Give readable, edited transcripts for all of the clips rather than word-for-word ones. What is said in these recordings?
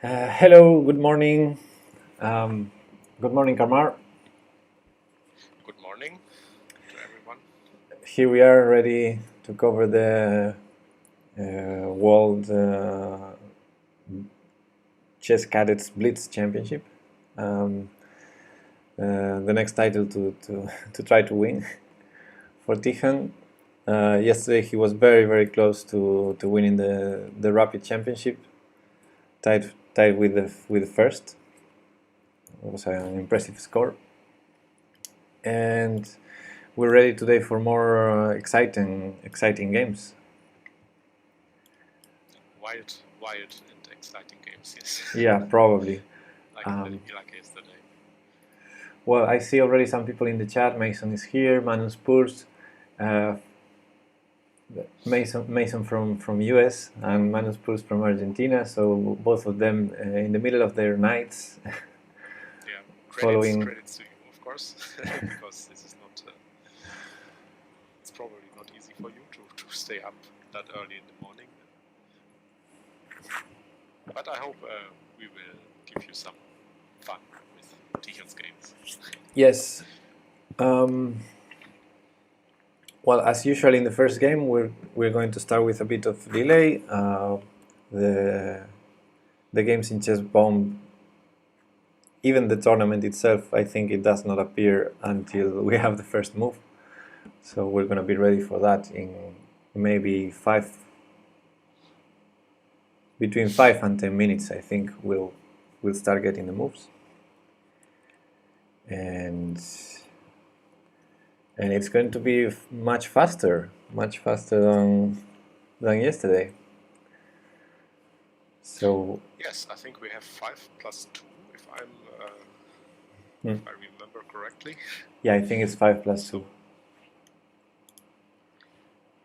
Hello, good morning. Um, Good morning, Kamar. Good morning to everyone. Here we are ready to cover the World Chess Cadets Blitz Championship. Um, the next title to try to win for Tijan. Yesterday he was very close to winning the Rapid Championship, tied with the first. It was an impressive score. And we're ready today for more exciting games. Wild and exciting games, yes. Yeah, probably. like yesterday. Well, I see already some people in the chat. Mason is here. Manu Spurs, uh, Mason from US, and Manu Spurs from Argentina. So both of them in the middle of their nights. Yeah, Following. credits to you, of course, because this is not. It's probably not easy for you to stay up that early in the morning. But I hope we will give you some fun with Tijan's games. Yes. Well, as usual in the first game, we're going to start with a bit of delay. The games in Chess Bomb, even the tournament itself, I think it does not appear until we have the first move. So we're going to be ready for that in maybe between 5 and 10 minutes. I think we'll start getting the moves, and it's going to be much faster than yesterday. So yes, I think we have 5 plus 2, if I remember correctly. Yeah, I think it's 5 plus 2.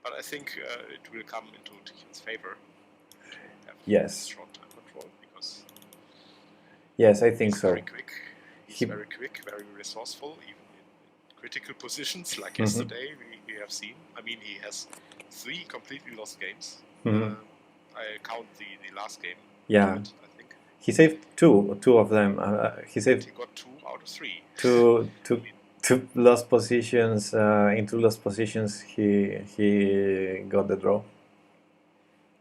But I think it will come into Tijan's favor. Yes. Short time control, because yes, I think so. Very quick. He's very quick, very resourceful, even in critical positions like yesterday we have seen. I mean, he has 3 completely lost games. I count the last game. Yeah. It, I think he saved two of them. He got 2 out of 3. Two lost positions. In 2 lost positions, he got the draw.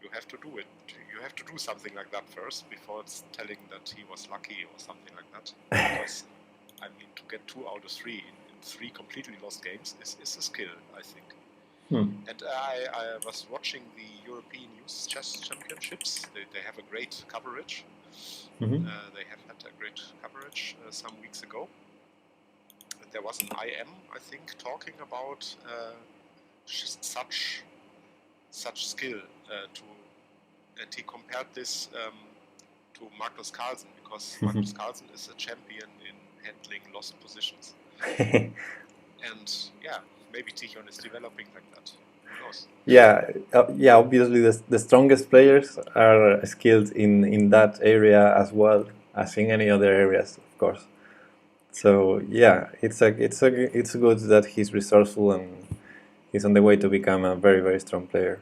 You have to do it. You have to do something like that first before it's telling that he was lucky or something like that. Because I mean, to get 2 out of 3 in 3 completely lost games is a skill, I think. And I was watching the European Youth Chess Championships. They have a great coverage. They have had a great coverage some weeks ago. And there was an IM, I think, talking about such skill and he compared this to Magnus Carlsen, because Magnus Carlsen is a champion in handling lost positions. And yeah, maybe Tijan is developing like that. Who knows? Yeah. Obviously, the strongest players are skilled in that area as well as in any other areas, of course. So yeah, it's good that he's resourceful and he's on the way to become a very strong player.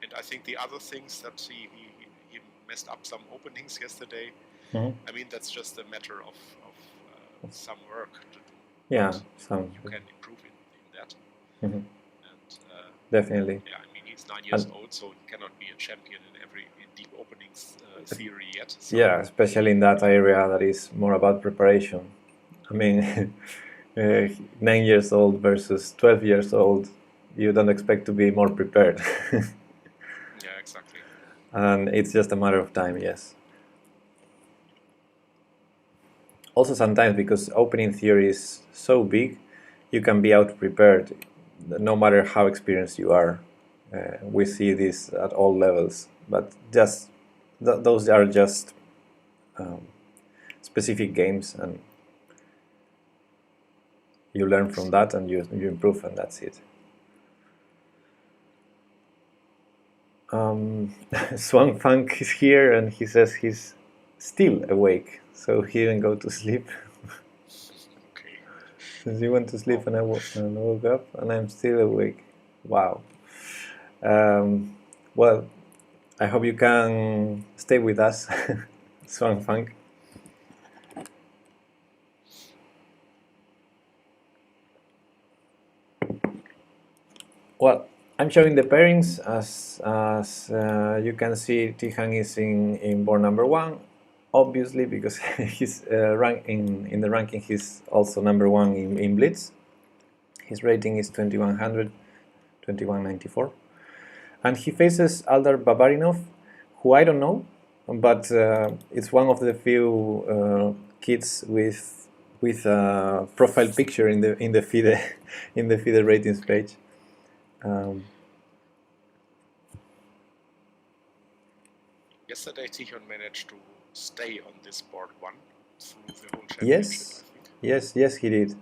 And I think the other things that he messed up some openings yesterday. I mean, that's just a matter of some work to do. Yeah, you can improve in that. And definitely. Yeah, I mean, he's 9 years old, so he cannot be a champion in deep openings theory yet. So. Yeah, especially in that area that is more about preparation. I mean, 9 years old versus 12 years old, you don't expect to be more prepared. Yeah, exactly. And it's just a matter of time, yes. Also sometimes, because opening theory is so big, you can be out-prepared no matter how experienced you are. We see this at all levels, but just those are just specific games, and you learn from that and you improve, and that's it. Swang Funk is here, and he says he's still awake, so he didn't go to sleep. Okay. Since he went to sleep and I woke up and I'm still awake. Wow. Well, I hope you can stay with us, Swan Funk. Well, I'm showing the pairings. As you can see, Tihan is in board number 1, obviously, because he's in the ranking he's also number 1 in Blitz. His rating is 2100, 2194. And he faces Aldar Babarinov, who I don't know, but it's one of the few kids with a profile picture in the FIDE in the FIDE ratings page. Yesterday, Tichon managed to stay on this board 1 through the whole championship, Yes, I think. yes, he did.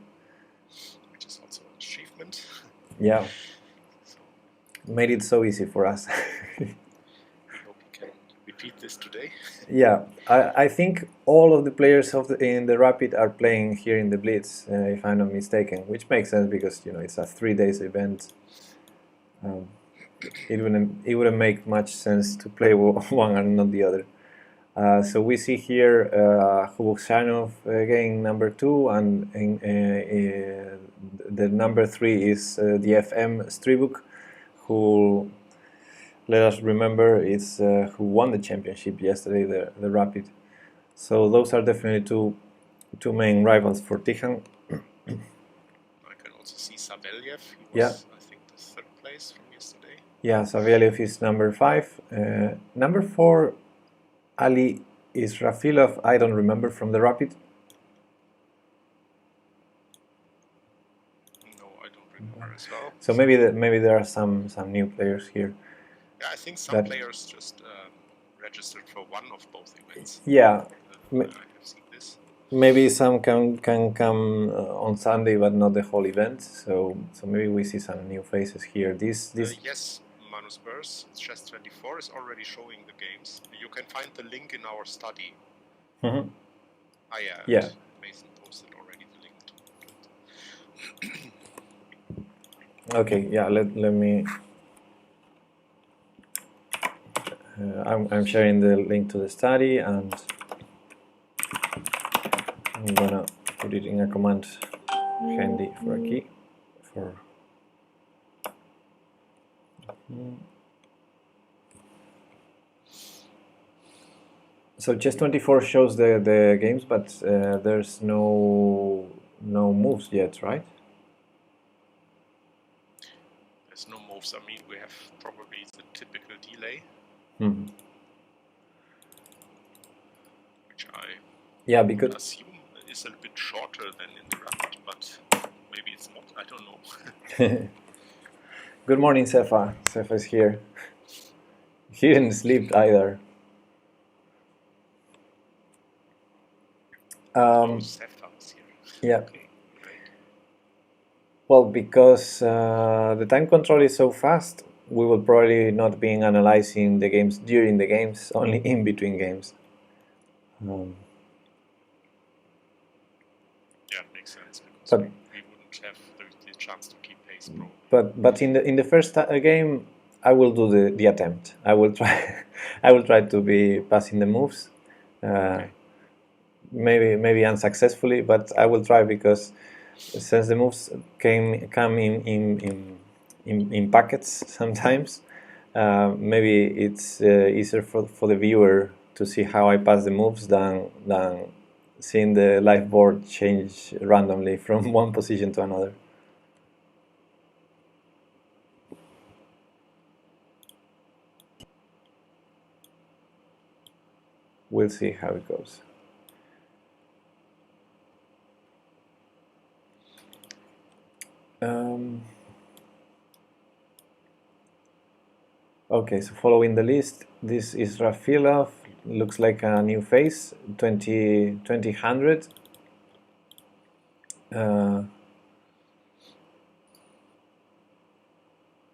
Which is also an achievement. Yeah, So made it so easy for us. we hope he can repeat this today. Yeah, I think all of the players in the Rapid are playing here in the Blitz, if I'm not mistaken, which makes sense because it's a 3 days event. It wouldn't make much sense to play one and not the other. So we see here Hubuksanov getting number 2, and the number 3 is the FM Stribuk, who, let us remember, is who won the championship yesterday, the Rapid. So those are definitely two main rivals for Tihan. I can also see Savelyev. He was, Yeah. I think, the 3rd place from yesterday. Yeah, Savelyev is number 5. Number 4, Ali Israfilov, I don't remember from the Rapid. No, I don't remember as well. So maybe there are some new players here. Yeah, I think some players just registered for one of both events. Yeah, I have seen this. maybe some can come on Sunday, but not the whole event. So maybe we see some new faces here. This yes, Manus Burrs, Chess24 is already showing the games. You can find the link in our study. Mm-hmm. Yeah. Mason posted already the link to it. Okay, yeah, let me. I'm sharing the link to the study, and I'm gonna put it in a command handy for a key for. So Chess24 shows the games, but there's no moves yet, right? There's no moves. I mean, we have probably the typical delay, which I would assume is a bit shorter than in the Rapid, but maybe it's not. I don't know. Good morning, Sefa. Sefa's here. He didn't sleep either. Sefa's here. Yeah. Okay, great. Well, because the time control is so fast, we will probably not be analyzing the games during the games, only in between games. Yeah, it makes sense because we wouldn't have the chance to keep pace, probably. But in the first game, I will do the attempt. I will try. I will try to be passing the moves. Okay. Maybe unsuccessfully, but I will try, because since the moves come in packets sometimes, maybe it's easier for the viewer to see how I pass the moves than seeing the live board change randomly from one position to another. We'll see how it goes. Okay, so following the list, this is Rafilov. Looks like a new face, 2000.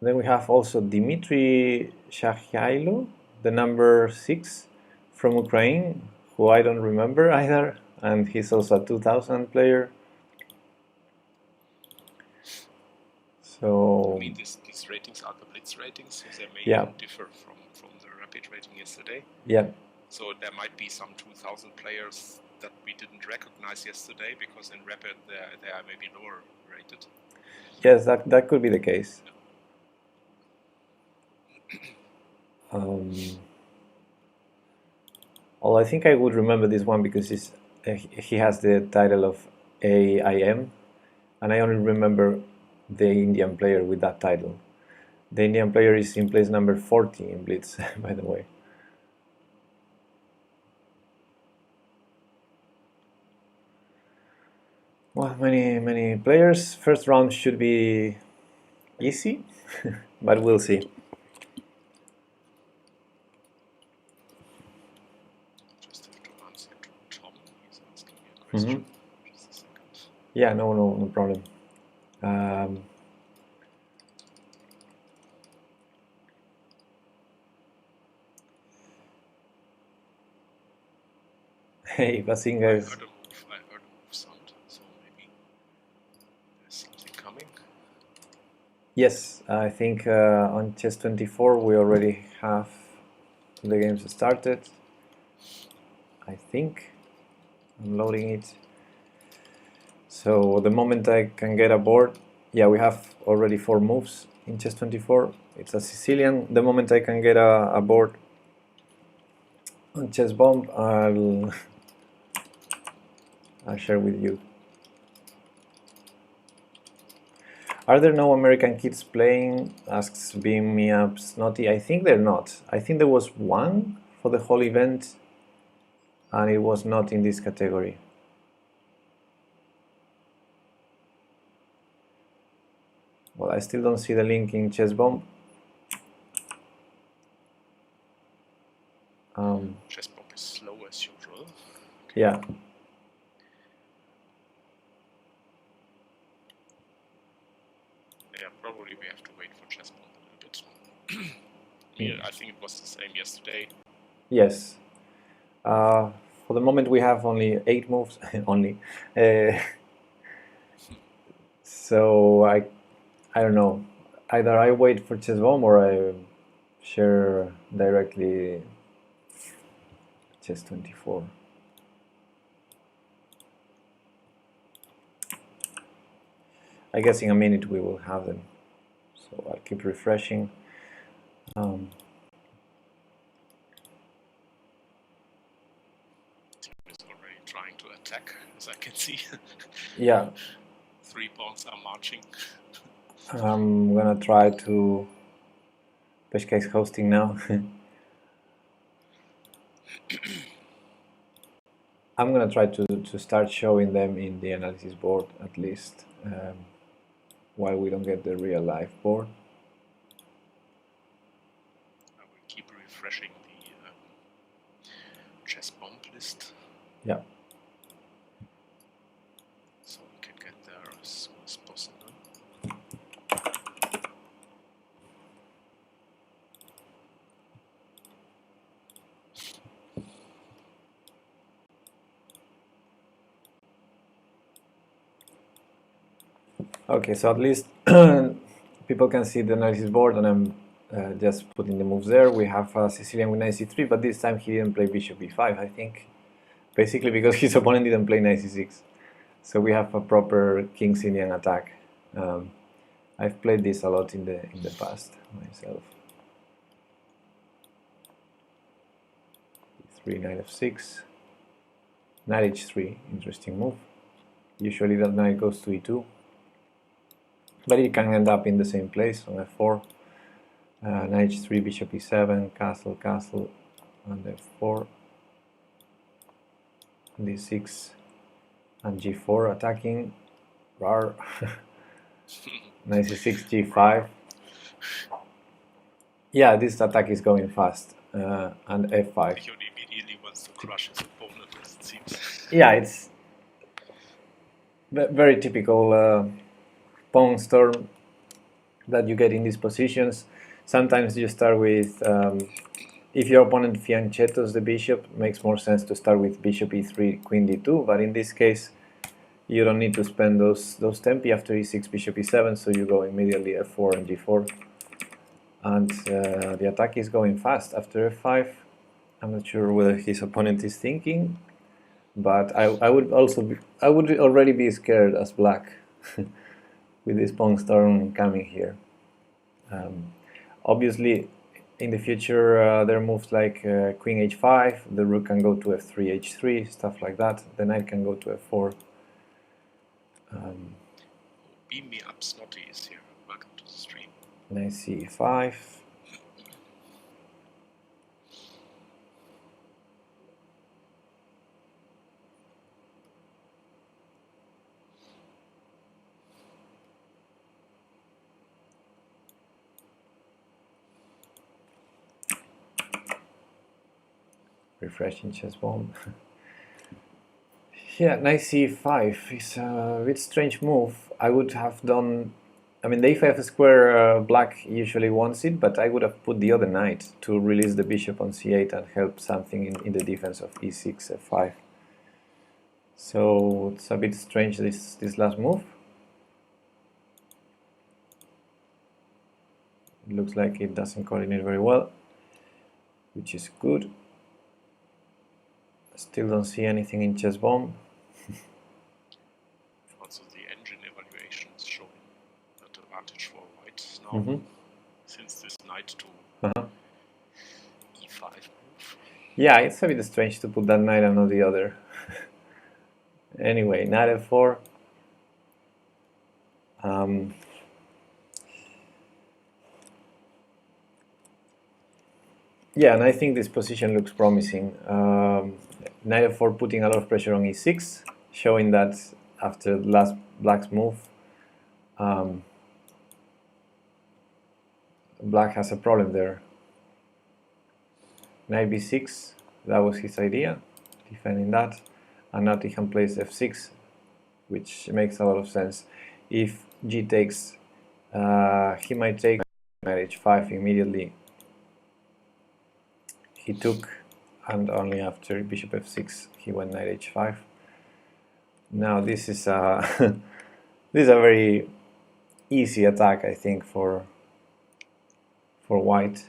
Then we have also Dmitry Shahyailo, the number 6 from Ukraine, who I don't remember either, and he's also a 2000 player. So I mean, this these ratings are the Blitz ratings, so they may Yeah. even differ from the Rapid rating yesterday. Yeah. So there might be some 2,000 players that we didn't recognize yesterday because in Rapid they are maybe lower rated. Yes, that could be the case. Well, I think I would remember this one because he has the title of AIM, and I only remember the Indian player with that title. The Indian player is in place number 40 in Blitz, by the way. Well, many players. First round should be easy, but we'll see. Just have to answer to Tom. He's asking me a question. Just a second. Yeah, no problem. Hey, Basinga I is... heard a move sound, so maybe there's something coming. Yes, I think on chess 24 we already have the games started. I think I'm loading it. So the moment I can get a board, yeah, we have already 4 moves in chess 24. It's a Sicilian. The moment I can get a board on chess bomb, I'll share with you. Are there no American kids playing? Asks Beam Me Up Snotty. I think they're not. I think there was one for the whole event, and it was not in this category. Well, I still don't see the link in Chess Bomb. Chess bomb is slow as usual. Yeah. Yeah, probably we have to wait for chess bomb a little bit. Yeah, I think it was the same yesterday. Yes. For the moment, we have only 8 moves. Only. So I don't know. Either I wait for Chess Bomb or I share directly Chess 24. I guess in a minute we will have them. So I'll keep refreshing. Team is already trying to attack, as I can see. Yeah. 3 pawns are marching. I'm gonna try to... Peshka is hosting now. I'm gonna try to start showing them in the analysis board at least, while we don't get the real life board. I will keep refreshing the chess bomb list. Yeah. So we can get there as soon as possible. Okay, so at least people can see the analysis board, and I'm just putting the moves there. We have Sicilian with knight c3, but this time he didn't play bishop e5, I think. Basically because his opponent didn't play knight c6. So we have a proper King's Indian attack. I've played this a lot in the past myself. 3 knight f6, knight h3, interesting move. Usually that knight goes to e2, but it can end up in the same place on f4. Knight h3, bishop e7, castle, castle, and f4, d6, and g4 attacking. Rar. Knight c6, g5. Yeah, this attack is going fast. And f5. He immediately wants to crush his opponent, as it seems. Yeah, it's very typical pawn storm that you get in these positions. Sometimes you start with, if your opponent fianchettos the bishop, makes more sense to start with bishop e3, queen d2, but in this case you don't need to spend those tempi after e6, bishop e7, so you go immediately f4 and g4. and the attack is going fast after f5. I'm not sure whether his opponent is thinking, but I would already be scared as black with this pawn storm coming here. Obviously, in the future, there are moves like queen h5, the rook can go to f3, h3, stuff like that. The knight can go to f4. Beam me up, Snotty is here. Welcome to the stream. Knight c5. Refreshing chess bomb. Yeah, knight c5 is a bit strange move. I would have done, I mean, the a5 square black usually wants it, but I would have put the other knight to release the bishop on c8 and help something in the defense of e6, f5. So it's a bit strange, this last move. It looks like it doesn't coordinate very well, which is good. Still don't see anything in chess bomb. Also, the engine evaluation is showing an advantage for white now, since this knight to e5 move. Yeah, it's a bit strange to put that knight and not the other. Anyway, knight f4. Yeah, and I think this position looks promising. Knight f4 putting a lot of pressure on e6, showing that after the last black's move, black has a problem there. Knight b6, that was his idea, defending that. And now Tijan plays f6, which makes a lot of sense. If g takes, he might take knight h5 immediately. He took, and only after bishop f6 he went knight h5. Now this is a this is a very easy attack, I think, for white.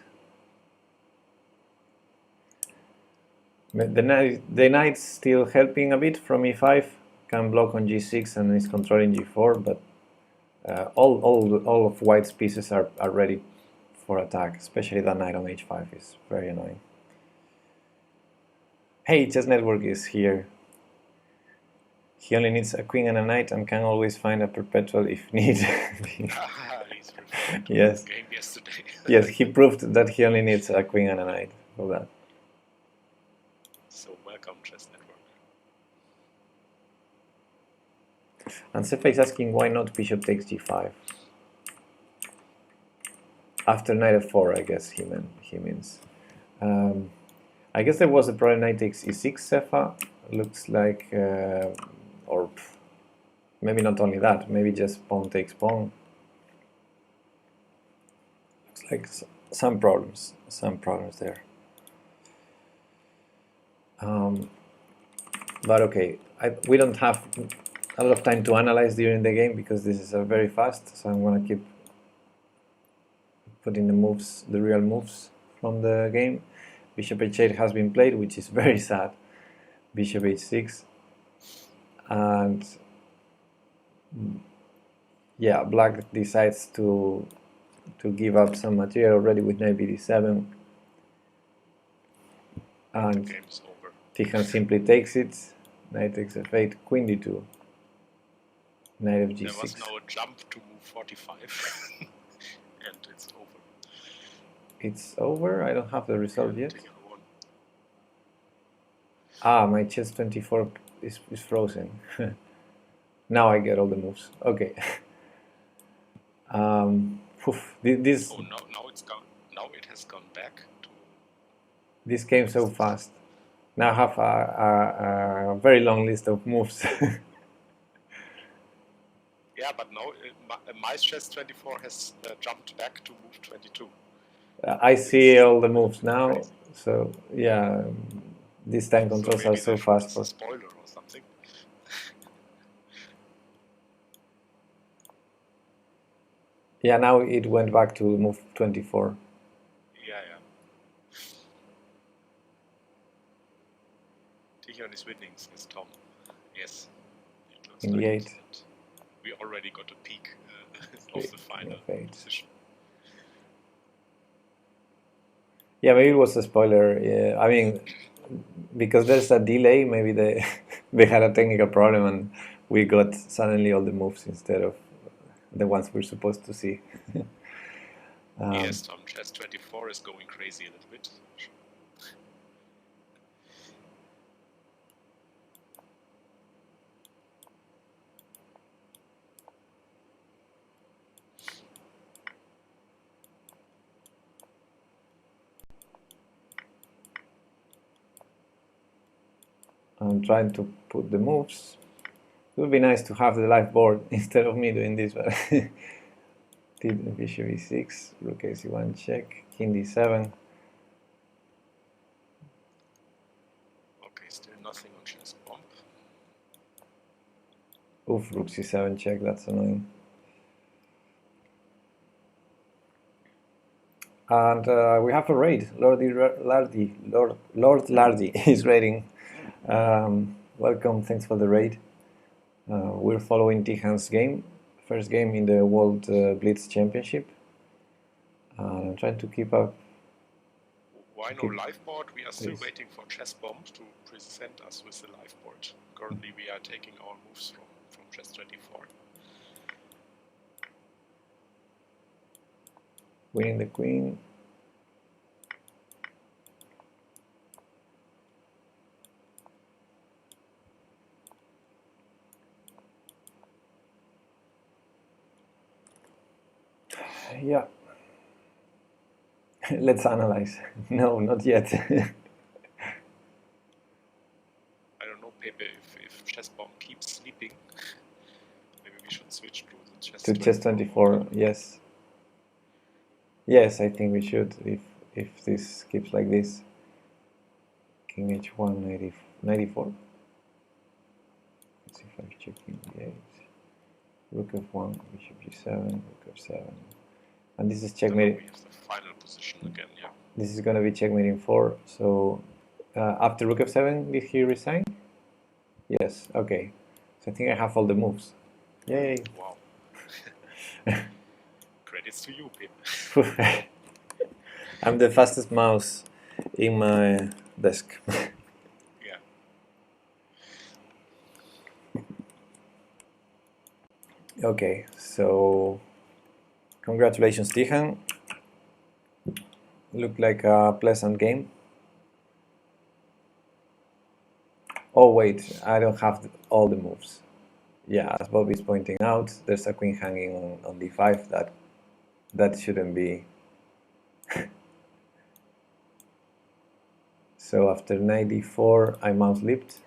The knight's still helping a bit from e5, can block on g6 and is controlling g4, but all of white's pieces are ready for attack, especially that knight on h5 is very annoying. Hey, Chess Network is here. He only needs a queen and a knight and can always find a perpetual if need. Yes. Game yesterday. Yes, he proved that he only needs a queen and a knight for that. So welcome, Chess Network. And Sefa is asking why not bishop takes g5. After knight f4, I guess he means. I guess there was a problem knight takes e6, Sefa. Looks like, or maybe not only that, maybe just pawn takes pawn. Looks like some problems there. But okay, we don't have a lot of time to analyze during the game because this is very fast, so I'm gonna keep putting the moves, the real moves from the game. Bishop h8 has been played, which is very sad. Bishop h6, and yeah, black decides to give up some material already with knight bd7, and the game's over. Tijan simply takes it. Knight takes f8, queen d2, knight of g6. There was now a jump to move 45, and it's over. It's over? I don't have the result yet. Ah, my chess 24 is frozen. Now I get all the moves. Okay. This. Oh, now it's gone. Now it has gone back to. This came so fast. Now I have a very long list of moves. Yeah, but now my chess 24 has jumped back to move 22. I see all the moves now. So yeah, these time controls are so fast. For spoiler or something. Yeah, now it went back to move 24. Chinese winnings is Tom. Yes. It looks In like the it. 8. And we already got a peek of the final position. Yeah, maybe it was a spoiler. Yeah, I mean, because there's a delay, maybe they they had a technical problem and we got suddenly all the moves instead of the ones we're supposed to see. Yes, Tom, chess 24 is going crazy a little bit. I'm trying to put the moves. It would be nice to have the live board instead of me doing this, but did bishop e6, rook ac1 check, king d7. Okay, still nothing on chess bomb. Oof, rook c7 check, that's annoying. And we have a raid. Lord Lardy is raiding. Welcome, thanks for the raid. We're following Tihan's game, first game in the World Blitz Championship. I'm trying to keep up. Why no live board? We are still waiting for chess bomb to present us with the live board. Currently we are taking our moves from chess 24. Winning the queen. Yeah. Let's analyze. No, not yet. I don't know, Pepe, if chess bomb keeps sleeping, maybe we should switch to the chess 24. Chess 24, yes. Yes, I think we should, if this keeps like this. King h1, 94. Let's see if I check king d8. Rook f1, bishop g7, rook f7. And this is checkmate. We have the final position again, yeah. This is going to be checkmate in 4. So after rook f7, did he resign? Yes, okay. So I think I have all the moves. Yay. Wow. Credits to you, Pip. I'm the fastest mouse in my desk. Yeah. Okay, so congratulations, Tihan. Looked like a pleasant game. Oh wait, I don't have all the moves. Yeah, as Bob is pointing out, there's a queen hanging on d5 that shouldn't be. So after knight d4, I mouse leaped.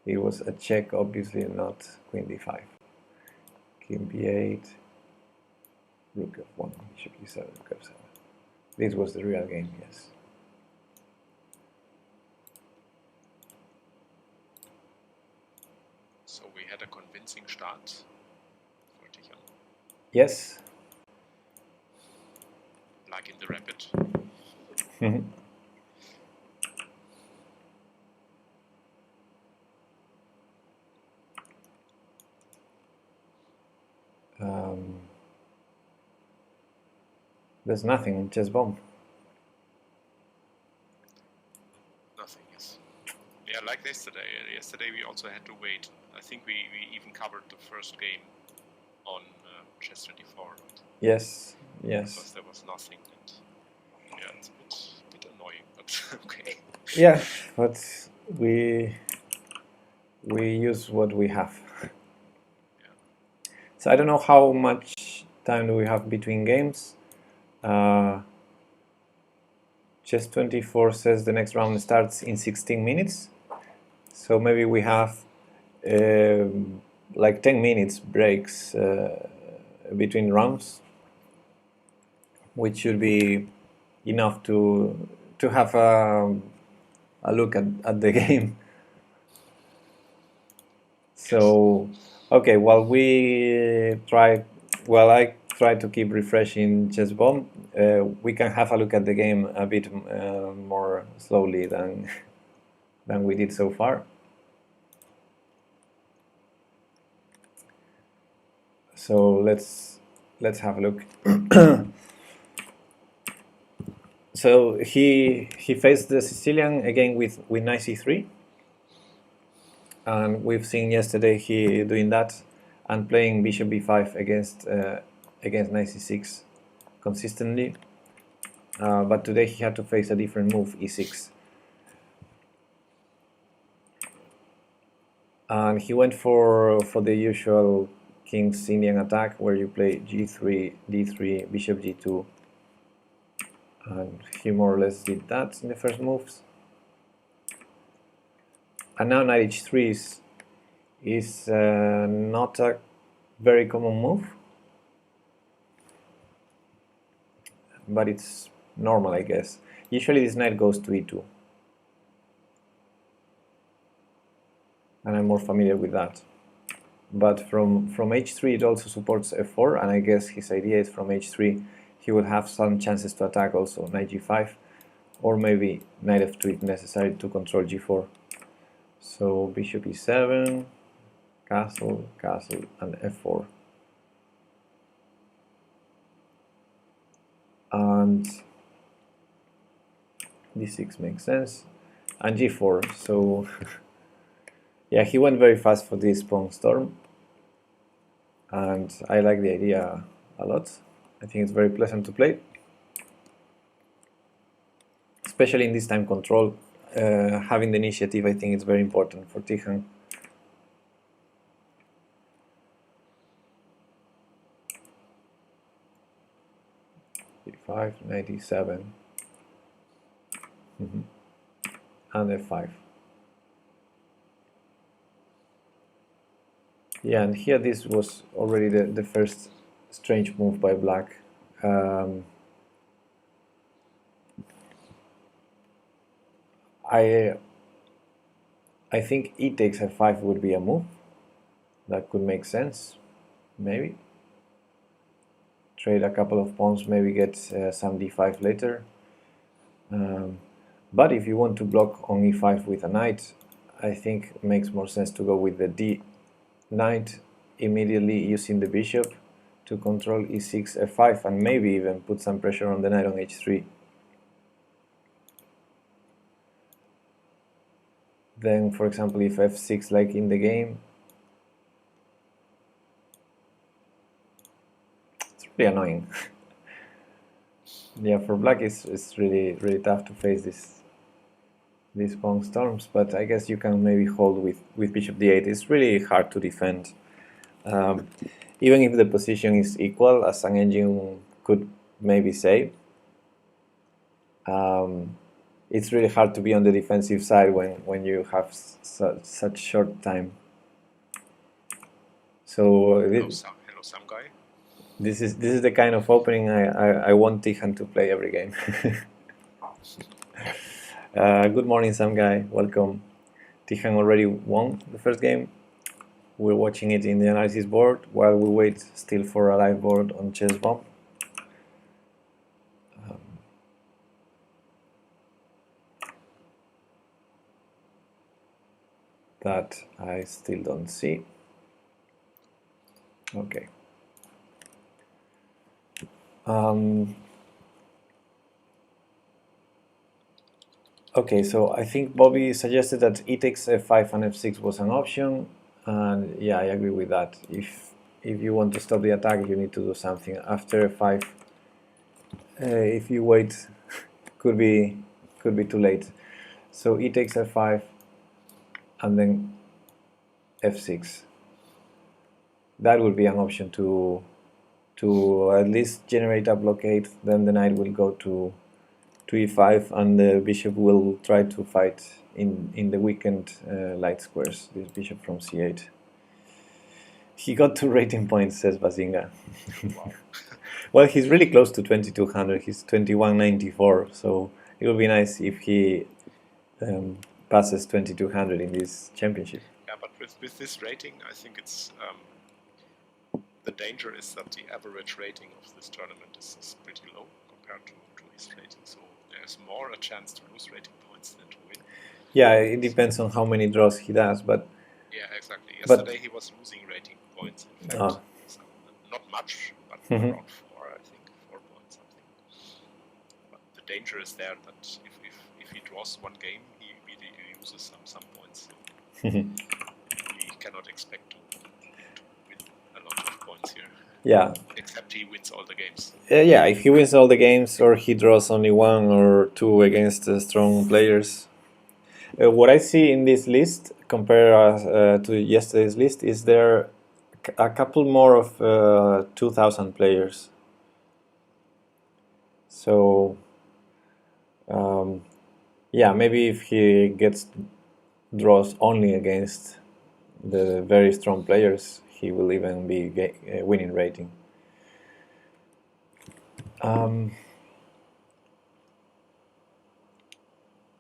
It was a check, obviously not queen d5. King b8, rook f1, bishop e7, rook f7. This was the real game, yes. So we had a convincing start for Tihan. Yes. Like in the rapid. There's nothing in chess bomb. Nothing, yes. Yeah, like yesterday. Yesterday we also had to wait. I think we even covered the first game on chess 24. Right? Yes, Because yes. there was nothing. And yeah, it's a bit annoying, but okay. Yeah, but we use what we have. Yeah. So I don't know how much time do we have between games. Chess 24 says the next round starts in 16 minutes. So maybe we have like 10 minutes breaks between rounds, which should be enough to have a look at the game. So, okay, while I try to keep refreshing chess bomb, we can have a look at the game a bit more slowly than we did so far. So let's have a look. So he faced the Sicilian again with knight c3, and we've seen yesterday he doing that and playing bishop b5 against knight c6 consistently. But today he had to face a different move, e6. And he went for the usual King's Indian attack, where you play g3, d3, bishop g2, and he more or less did that in the first moves. And now knight h3 is not a very common move, but it's normal, I guess. Usually this knight goes to e2, and I'm more familiar with that. But from h3 it also supports f4, and I guess his idea is from h3 he would have some chances to attack also knight g5, or maybe knight f2 if necessary to control g4. So bishop e7, castle, castle, and f4. And d6 makes sense, and g4. So yeah, he went very fast for this pawn storm, and I like the idea a lot. I think it's very pleasant to play, especially in this time control. Having the initiative, I think it's very important for Tijan. d5, knight e7, and f5. Yeah, and here this was already the first strange move by black. I think e takes f5 would be a move that could make sense, maybe. Trade a couple of pawns, maybe get some d5 later. But if you want to block on e5 with a knight, I think it makes more sense to go with the d knight, immediately using the bishop to control e6, f5, and maybe even put some pressure on the knight on h3. Then, for example, if f6 like in the game, it's really annoying. Yeah, for black it's really tough to face these pawn storms, but I guess you can maybe hold with bishop d8. It's really hard to defend. Even if the position is equal, as an engine could maybe say, it's really hard to be on the defensive side when you have such short time. So Hello, some guy. This is the kind of opening I want Tijan to play every game. Good morning, some guy. Welcome. Tijan already won the first game. We're watching it in the analysis board while we wait still for a live board on ChessBomb. That I still don't see. Okay. Okay, so I think Bobby suggested that e takes f5 and f6 was an option, and yeah, I agree with that. If you want to stop the attack, you need to do something after f5. If you wait, could be too late. So e takes f5, and then f6. That would be an option to at least generate a blockade. Then the knight will go to e5, and the bishop will try to fight in the weakened light squares. This bishop from c8. He got 2 rating points, says Bazinga. Wow. Well, he's really close to 2200. He's 2194. So it would be nice if he passes 2200 in this championship. Yeah, but with this rating, I think it's the danger is that the average rating of this tournament is pretty low compared to his rating. So there's more a chance to lose rating points than to win. Yeah, it depends on how many draws he does, but yeah, exactly. Yesterday he was losing rating points. In fact, much, but Mhm. around 4, I think, 4 points something. But the danger is there that if he draws one game, he immediately loses some points. So we cannot expect to win a lot of points here. Yeah. Except he wins all the games. Yeah, if he wins all the games or he draws only 1 or 2 against strong players. What I see in this list, compared to yesterday's list, is there a couple more of 2,000 players. So, yeah, maybe if he draws only against the very strong players, he will even be winning rating.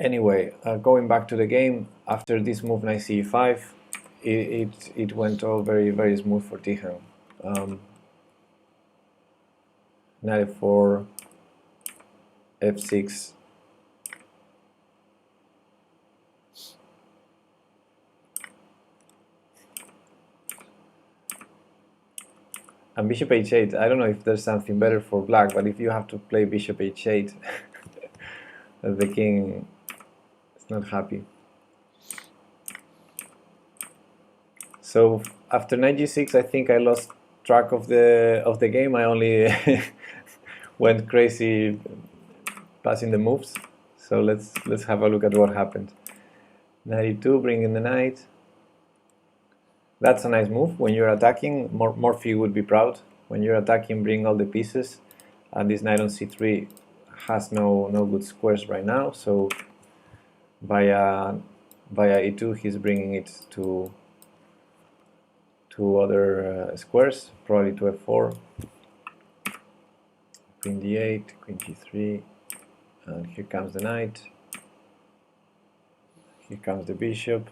Anyway, going back to the game, after this move knight c5, it went all very, very smooth for Tijan. Knight f4, f6. And bishop h8, I don't know if there's something better for black, but if you have to play bishop h8, the king is not happy. So after knight g6, I think I lost track of the game. I only went crazy passing the moves. So let's have a look at what happened. Knight e2, bringing the knight. That's a nice move. When you're attacking, Morphy would be proud. When you're attacking, bring all the pieces. And this knight on c3 has no good squares right now. So via e2, he's bringing it to other squares, probably to f4. Queen d8, queen g3, and here comes the knight. Here comes the bishop.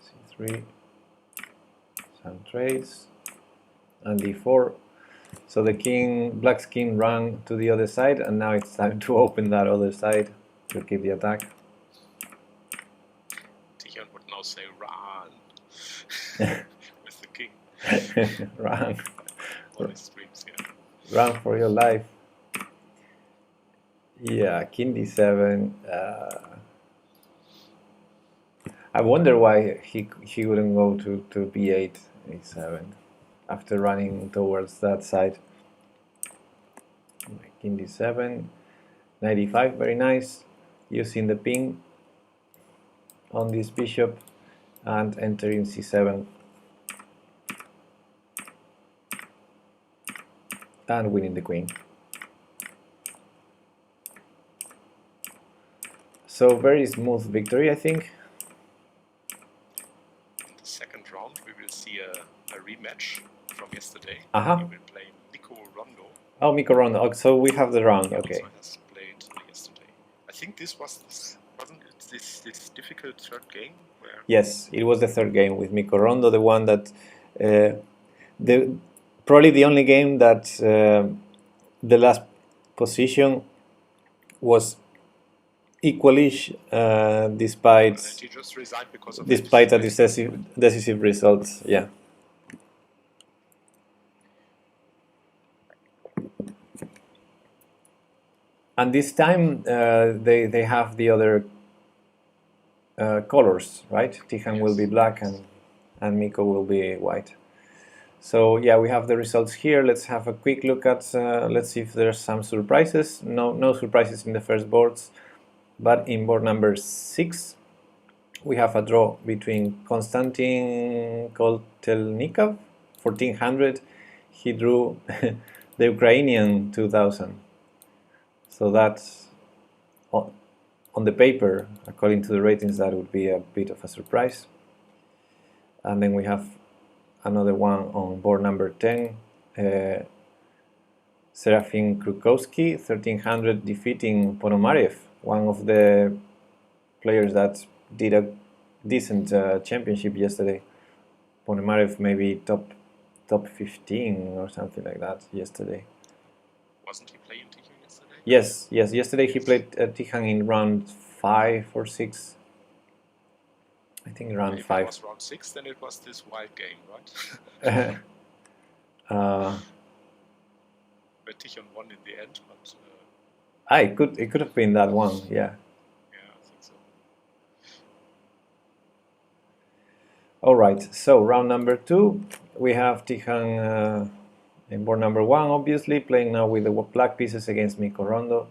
c3. Some trades, and d4. So the black's king ran to the other side, and now it's time to open that other side to keep the attack. Tijan would now say run with the king. Run. All his streams here. Run for your life. Yeah, king d7. I wonder why he wouldn't go to b8, a7 after running towards that side. King d7, knight e5, very nice, using the ping on this bishop and entering c7 and winning the queen. So very smooth victory, I think. In the second round, we will see a rematch from yesterday. Aha. We will play Nico Rondo. Oh, Miko Rondo. Oh, so we have the round. He Okay. also has played yesterday. I think this wasn't it this difficult third game where Yes, it was the third game with Miko Rondo, the one that probably the only game that the last position was equalish, despite he just resigned because of a decisive result. Yeah. And this time they have the other colors, right? Tijan will be black and Miko will be white. So yeah, we have the results here. Let's have a quick look at, let's see if there's some surprises. No surprises in the first boards, but in board number 6, we have a draw between Konstantin Koltelnikov, 1400. He drew the Ukrainian 2000. So that's, on the paper, according to the ratings, that would be a bit of a surprise. And then we have another one on board number 10, Serafin Krukowski, 1300, defeating Ponomarev, one of the players that did a decent championship yesterday. Ponomarev maybe top 15 or something like that yesterday. wasn't he playing Tijan yesterday? Yes, yesterday he played Tijan in round 5 or 6. I think round If it 5. was round 6, then it was this wild game, right? Where Tichon won in the end, but it could have been that one, yeah. yeah, I think so. All right, so round number 2, we have Tijan in board number 1, obviously, playing now with the black pieces against Miko Rondo.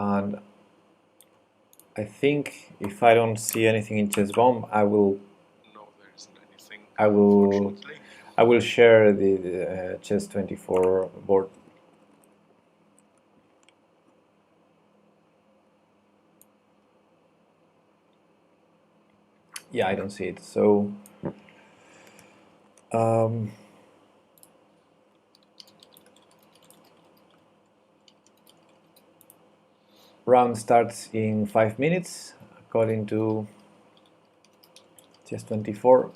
And I think if I don't see anything in chess bomb, I will. No, there isn't anything. I will. Unfortunately. I will share the chess 24 board. Yeah, I don't see it. So. Round starts in 5 minutes, according to chess 24.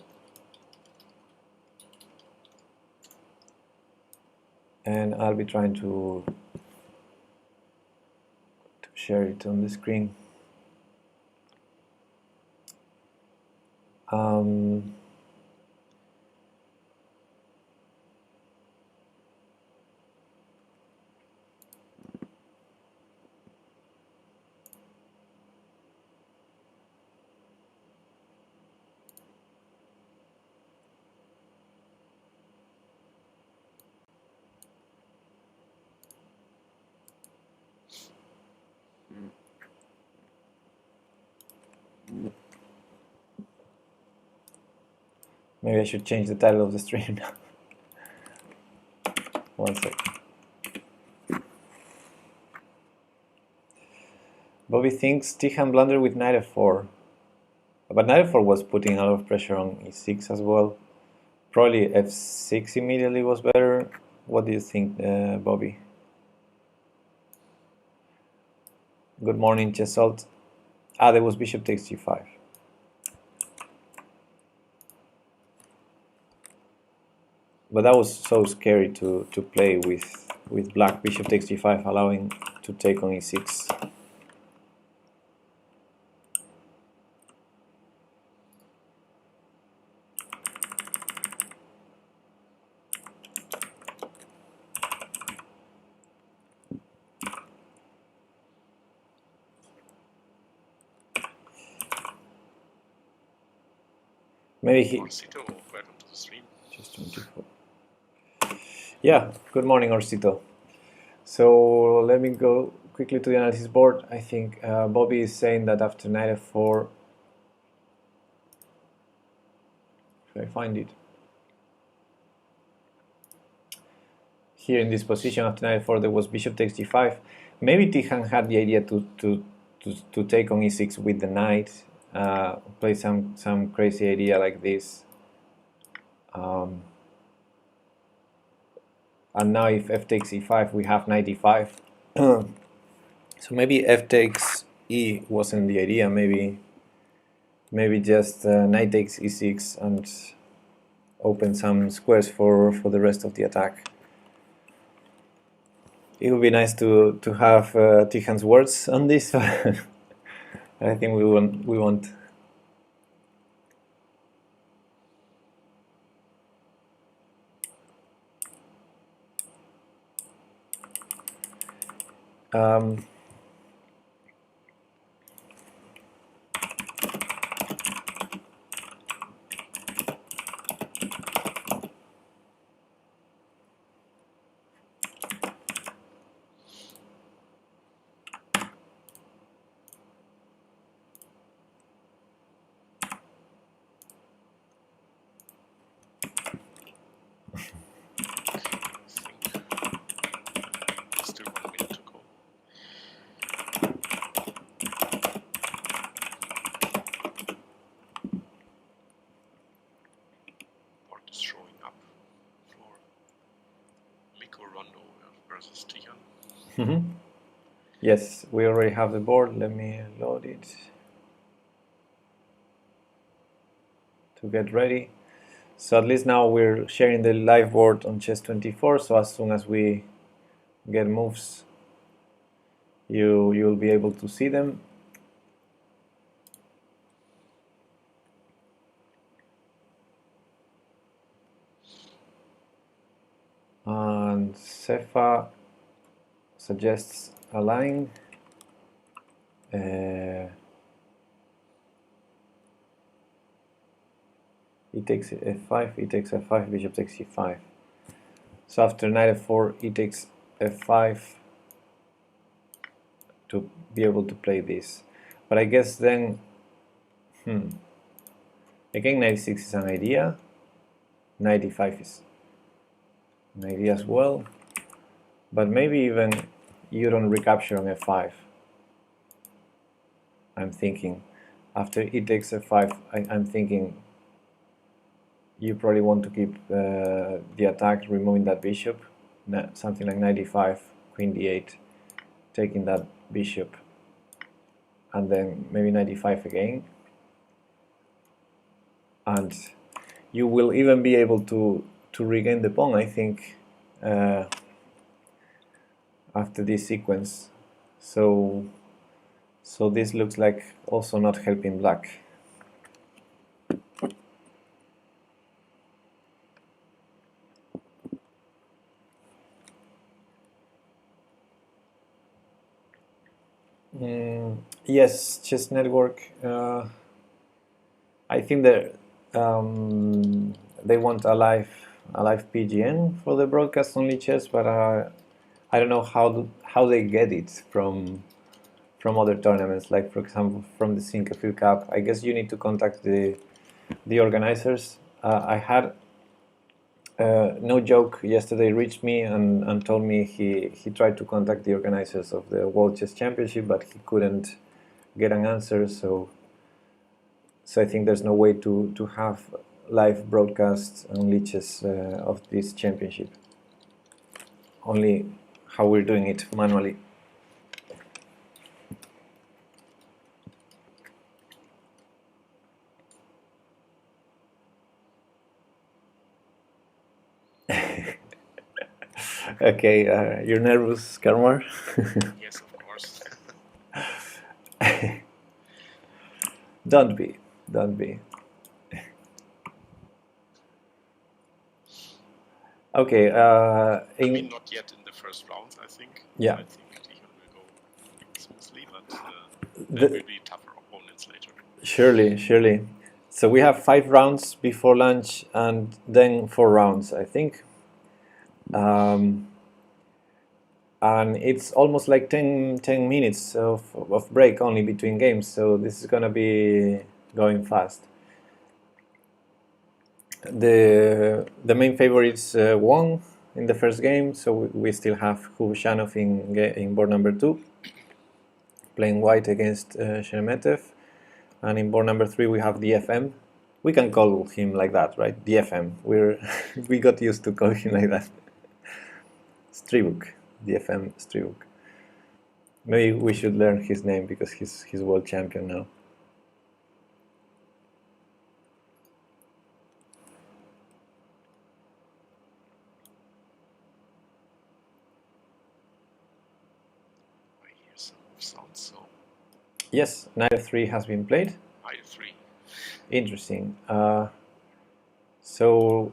And I'll be trying to share it on the screen. Maybe I should change the title of the stream now. 1 second. Bobby thinks Tijan blundered with knight f4. But knight f4 was putting a lot of pressure on e6 as well. Probably f6 immediately was better. What do you think, Bobby? Good morning, Chesalt. There was bishop takes g5. But that was so scary to play with black. Bishop takes g5, allowing to take on e6. Maybe he. Orsito, welcome to the stream. Just 24. Yeah, good morning, Orsito. So let me go quickly to the analysis board. I think Bobby is saying that after knight f4, if I find it, here in this position after knight f4 there was bishop takes g5. Maybe Tijan had the idea to take on e6 with the knight, play some crazy idea like this. And now if f takes e5, we have knight e5. So maybe f takes e wasn't the idea. Maybe just knight takes e6 and open some squares for the rest of the attack. It would be nice to have Tijan's words on this. I think we want. Still 1 minute to go. Board is showing up for Miko Rondo versus Tijan. Yes, we already have the board. Let me load it to get ready. So at least now we're sharing the live board on chess24, so as soon as we get moves, you'll be able to see them. And Cefa suggests a line. E takes f5, e takes f5, bishop takes e5. So after knight f4, e takes f5 to be able to play this. But I guess then, again, knight e6 is an idea. Knight e5 is an idea as well. But maybe even you don't recapture on f5. I'm thinking. After e takes f5, I'm thinking you probably want to keep the attack, removing that bishop, something like knight e5, queen d8, taking that bishop, and then maybe knight e5 again. And you will even be able to regain the pawn, I think, after this sequence. So this looks like also not helping black. Yes, Chess Network. I think that they want a live PGN for the broadcast only chess, but I don't know how they get it from other tournaments, like for example from the Sinquefield Cup. I guess you need to contact the organizers. I had no joke yesterday reached me and told me he tried to contact the organizers of the World Chess Championship, but he couldn't get an answer. So I think there's no way to have live broadcasts only chess of this championship. Only how we're doing it manually. Okay, you're nervous, Karmar? Yes, of course. Don't be. Okay. I mean, not yet in the first round, I think. Yeah. I think Tichon will go smoothly, but there will be tougher opponents later. Surely. So we have 5 rounds before lunch and then 4 rounds, I think. And it's almost like 10 minutes of break only between games, so this is gonna be going fast. The main favorites won in the first game, so we still have Khubushanov in board number 2, playing white against Sheremetev, and in board number 3 we have the FM. We can call him like that, right? The FM. We got used to call him like that. Stribuk. The FM Stribuk. Maybe we should learn his name because he's world champion now. I hear some sounds, so. Yes, knight f3 has been played. Knight f3. Interesting. So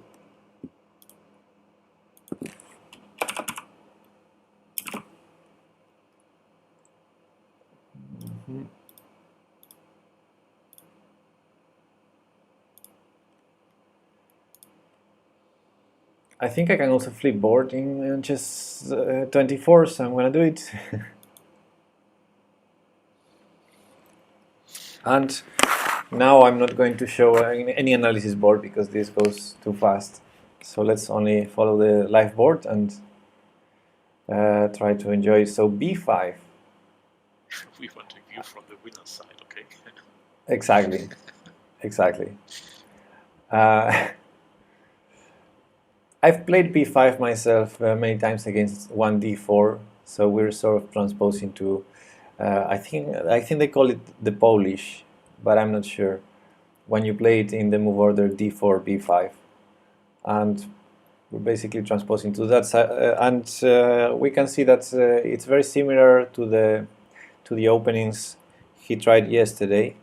I think I can also flip board in chess 24, so I'm gonna do it. And now I'm not going to show any analysis board because this goes too fast. So let's only follow the live board and try to enjoy. So b5. We want a view from the winner's side, okay? Exactly. I've played b5 myself many times against 1d4, so we're sort of transposing to. I think they call it the Polish, but I'm not sure. When you play it in the move order d4 b5, and we're basically transposing to that side, and we can see that it's very similar to the openings he tried yesterday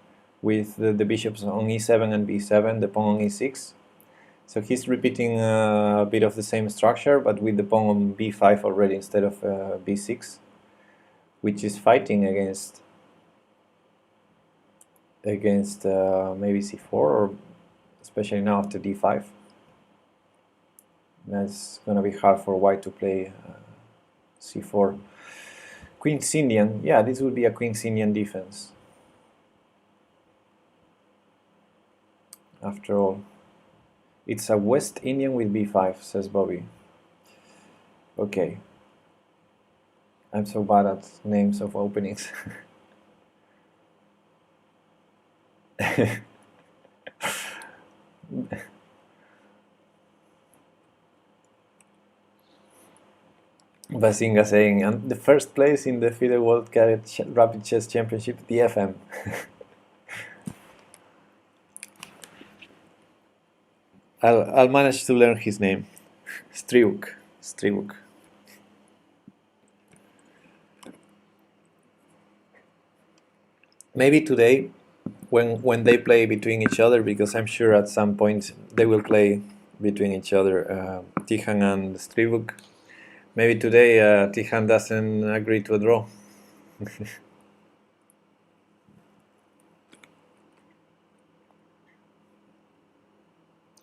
with the bishops on e7 and b7, the pawn on e6. So he's repeating a bit of the same structure, but with the pawn on b5 already instead of b6, which is fighting against maybe c4, or especially now after d5. That's gonna be hard for white to play c4. Queen's Indian, yeah, this would be a Queen's Indian defense. After all, it's a West Indian with b5, says Bobby. Okay. I'm so bad at names of openings. Basinga saying, and the first place in the FIDE World Cadet Rapid Chess Championship, the FM. I'll manage to learn his name. Striuk. Maybe today, when they play between each other, because I'm sure at some point they will play between each other, Tijan and Striuk. Maybe today Tijan doesn't agree to a draw.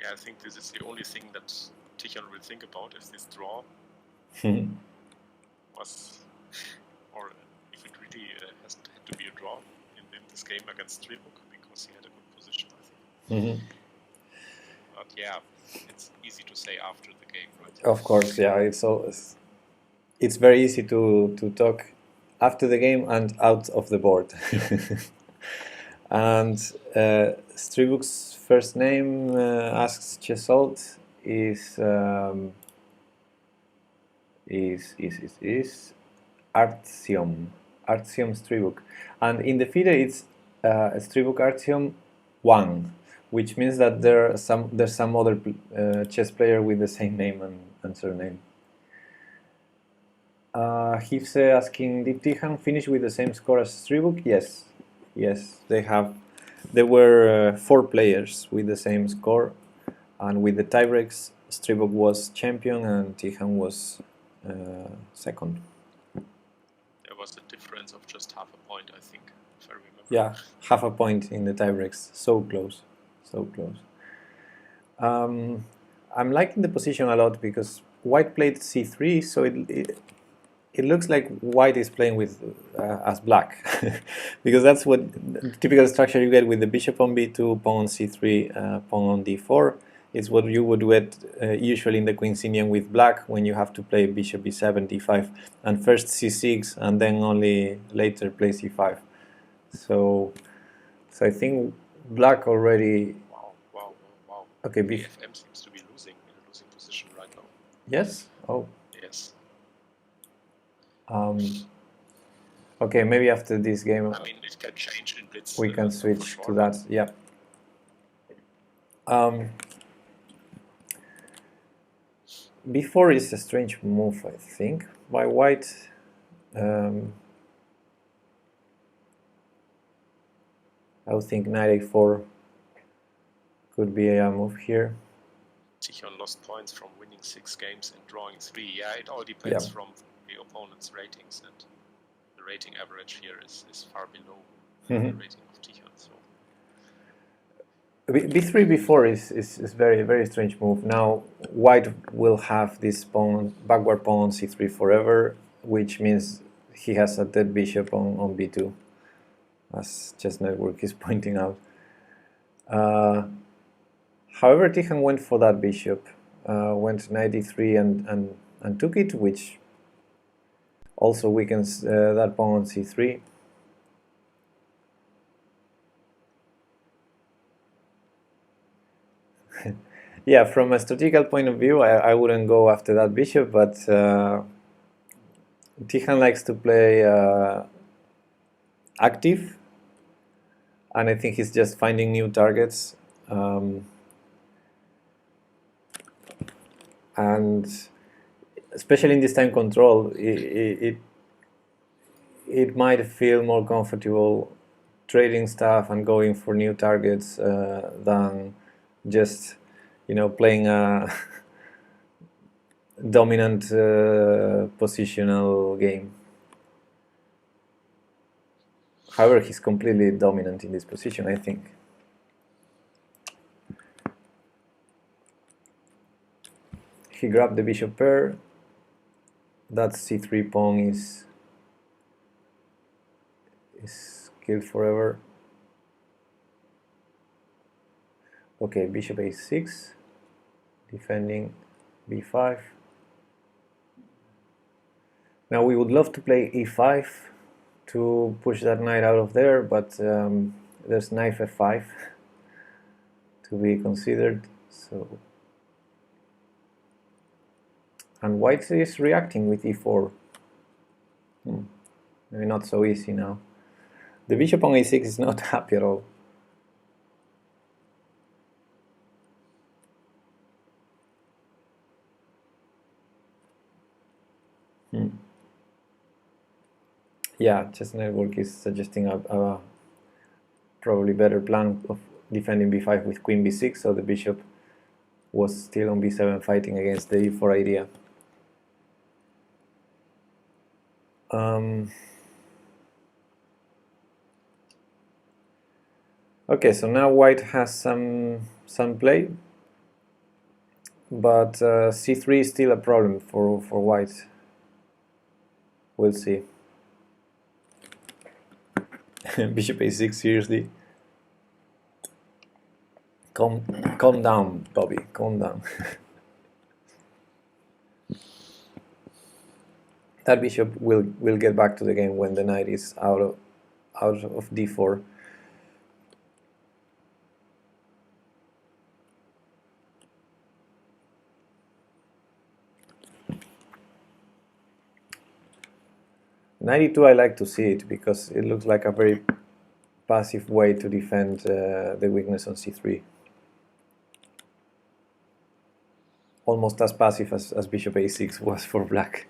Yeah, I think this is the only thing that Tijan will think about, if this draw was, or if it really had to be a draw in this game against Striuk, because he had a good position, I think. But yeah, it's easy to say after the game, right? Of course, yeah, it's very easy to talk after the game and out of the board. And Striuk's first name, asks Chesault, is Artyom Striuk, and in the FIDE it's Striuk Artyom Wang, which means that there's some other chess player with the same name and surname. Hifse asking, did Tijan finish with the same score as Striuk? Yes, there were 4 players with the same score, and with the tiebreaks, Striuk was champion and Tijan was second. There was a difference of just half a point, I think, if I remember. Yeah, half a point in the tiebreaks. So close. I'm liking the position a lot because white played c3, so it looks like white is playing with as black, because that's what typical structure you get with the bishop on b2, pawn on c3, pawn on d4. It's what you would get usually in the Queen's Indian with black, when you have to play bishop b7, d5, and first c6, and then only later play c5. So I think black already. Wow. Okay, BFM seems to be in a losing position right now. Yes. Oh. Yes. Okay, maybe after this game. I mean, it can change in Blitz. We can switch to that. Yeah. B4 is a strange move, I think, by white. I would think knight a4 could be a move here. Tijan lost points from winning 6 games and drawing 3. Yeah, it all depends from the opponent's ratings, and the rating average here is far below the rating of Tijan. So B3 B4 is very, very strange move. Now white will have this backward pawn on c3 forever, which means he has a dead bishop on b2, as Chess Network is pointing out. However, Tijan went for that bishop, went knight d3 and took it, which also weakens that pawn on c3. Yeah, from a strategical point of view, I wouldn't go after that bishop, but Tijan likes to play active, and I think he's just finding new targets. and especially in this time control, it might feel more comfortable trading stuff and going for new targets than just, you know, playing a dominant positional game. However, he's completely dominant in this position, I think. He grabbed the bishop pair. That c3 pawn is killed forever. Okay, bishop a6, defending b5. Now we would love to play e5 to push that knight out of there, but there's knight f5 to be considered. So, and white is reacting with e4. Maybe not so easy now. The bishop on a6 is not happy at all. Yeah, Chess Network is suggesting a probably better plan of defending b5 with queen b6, so the bishop was still on b7 fighting against the e4 idea. Okay, so now white has some play, but c3 is still a problem for white. We'll see. Bishop a6, seriously? Calm down, Bobby, calm down. That bishop will get back to the game when the knight is out of d4. Knight e2, I like to see it because it looks like a very passive way to defend the weakness on c3. Almost as passive as bishop a6 was for black.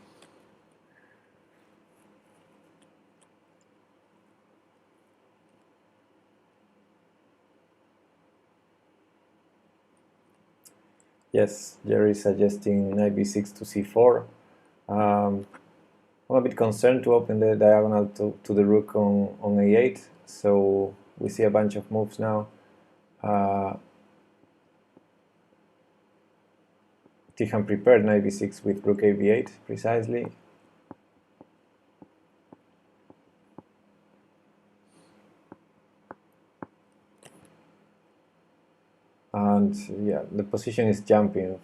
Yes, Jerry is suggesting knight b6 to c4. I'm a bit concerned to open the diagonal to the rook on a8, so we see a bunch of moves now. Tijan prepared knight b6 with rook a b8 precisely. And yeah, the position is jumping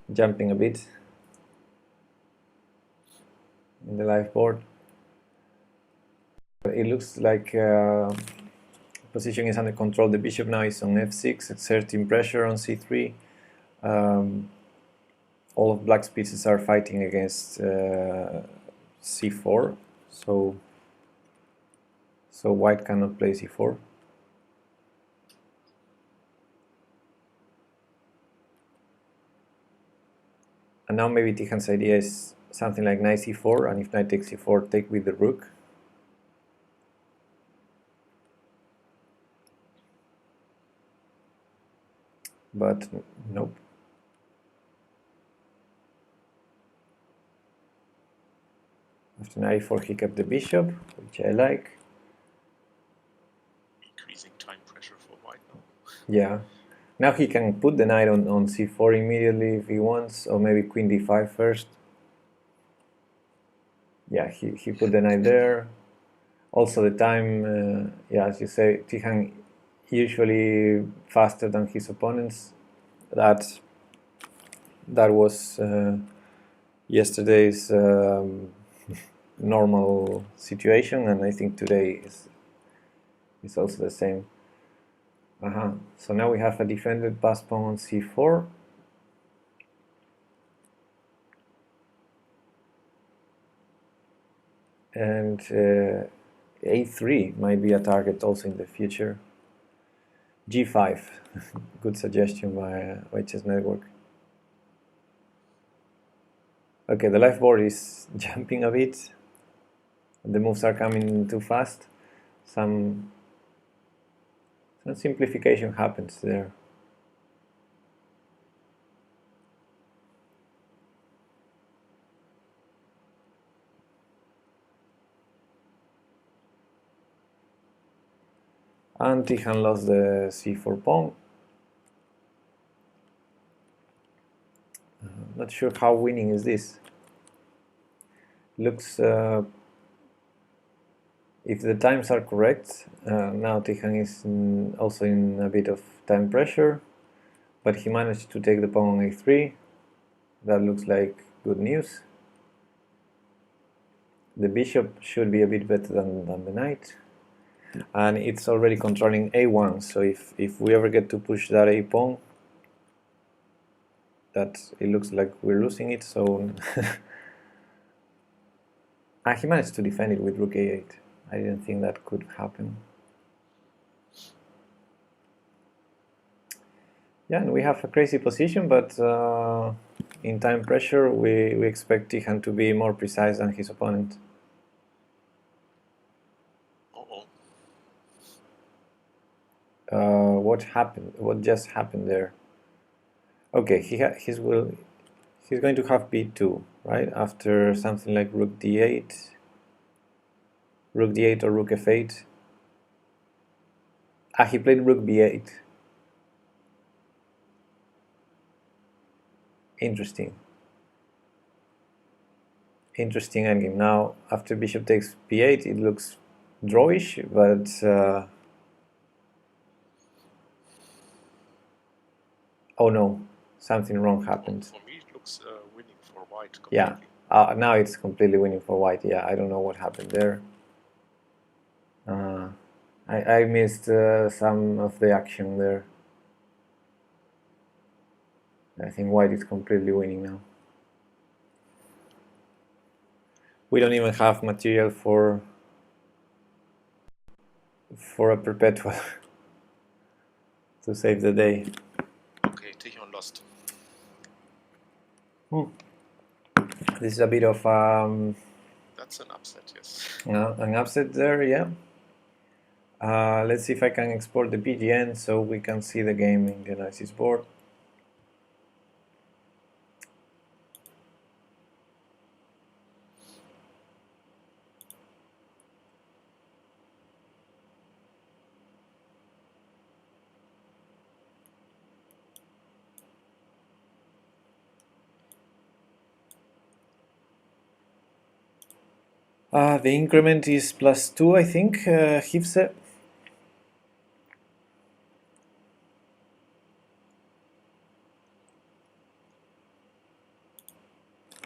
a bit in the live board. It looks like position is under control. The bishop now is on f6, exerting pressure on c3. All of black's pieces are fighting against c4, so white cannot play c4. And now maybe Tijan's idea is something like knight c4, and if knight takes c4, take with the rook. But nope. After knight e4, he kept the bishop, which I like. Increasing time pressure for white now. Yeah. Now he can put the knight on c4 immediately if he wants, or maybe queen d5 first. Yeah, he put the knight there. Also the time, yeah, as you say, Tijan usually faster than his opponents. That was yesterday's normal situation, and I think today is also the same. So now we have a defended pass pawn on c4. And a3 might be a target also in the future. g5, good suggestion by Chess Network. Okay, the life board is jumping a bit. The moves are coming too fast. Some simplification happens there. And Tijan lost the c4 pawn. Not sure how winning is this. Looks, if the times are correct, now Tijan is also in a bit of time pressure, but he managed to take the pawn on a3. That looks like good news. The bishop should be a bit better than the knight. And it's already controlling a1, so if we ever get to push that a pawn, that it looks like we're losing it. So he managed to defend it with rook a8. I didn't think that could happen. Yeah, and we have a crazy position, but in time pressure we expect Tijan to be more precise than his opponent. What happened? What just happened there? Okay, he's going to have b2, right? After something like rook d8, or rook f8. He played rook b8. Interesting endgame. Now, after bishop takes b8, it looks drawish, but oh no, something wrong happened. For me, it looks winning for white completely. Yeah, now it's completely winning for white. Yeah, I don't know what happened there. I missed some of the action there. I think white is completely winning now. We don't even have material for a perpetual to save the day. Okay, Tijan lost. This is a bit of that's an upset, yes. An upset there, yeah. Let's see if I can export the BGN so we can see the game in the analysis board. The increment is +2, I think, Hifse. I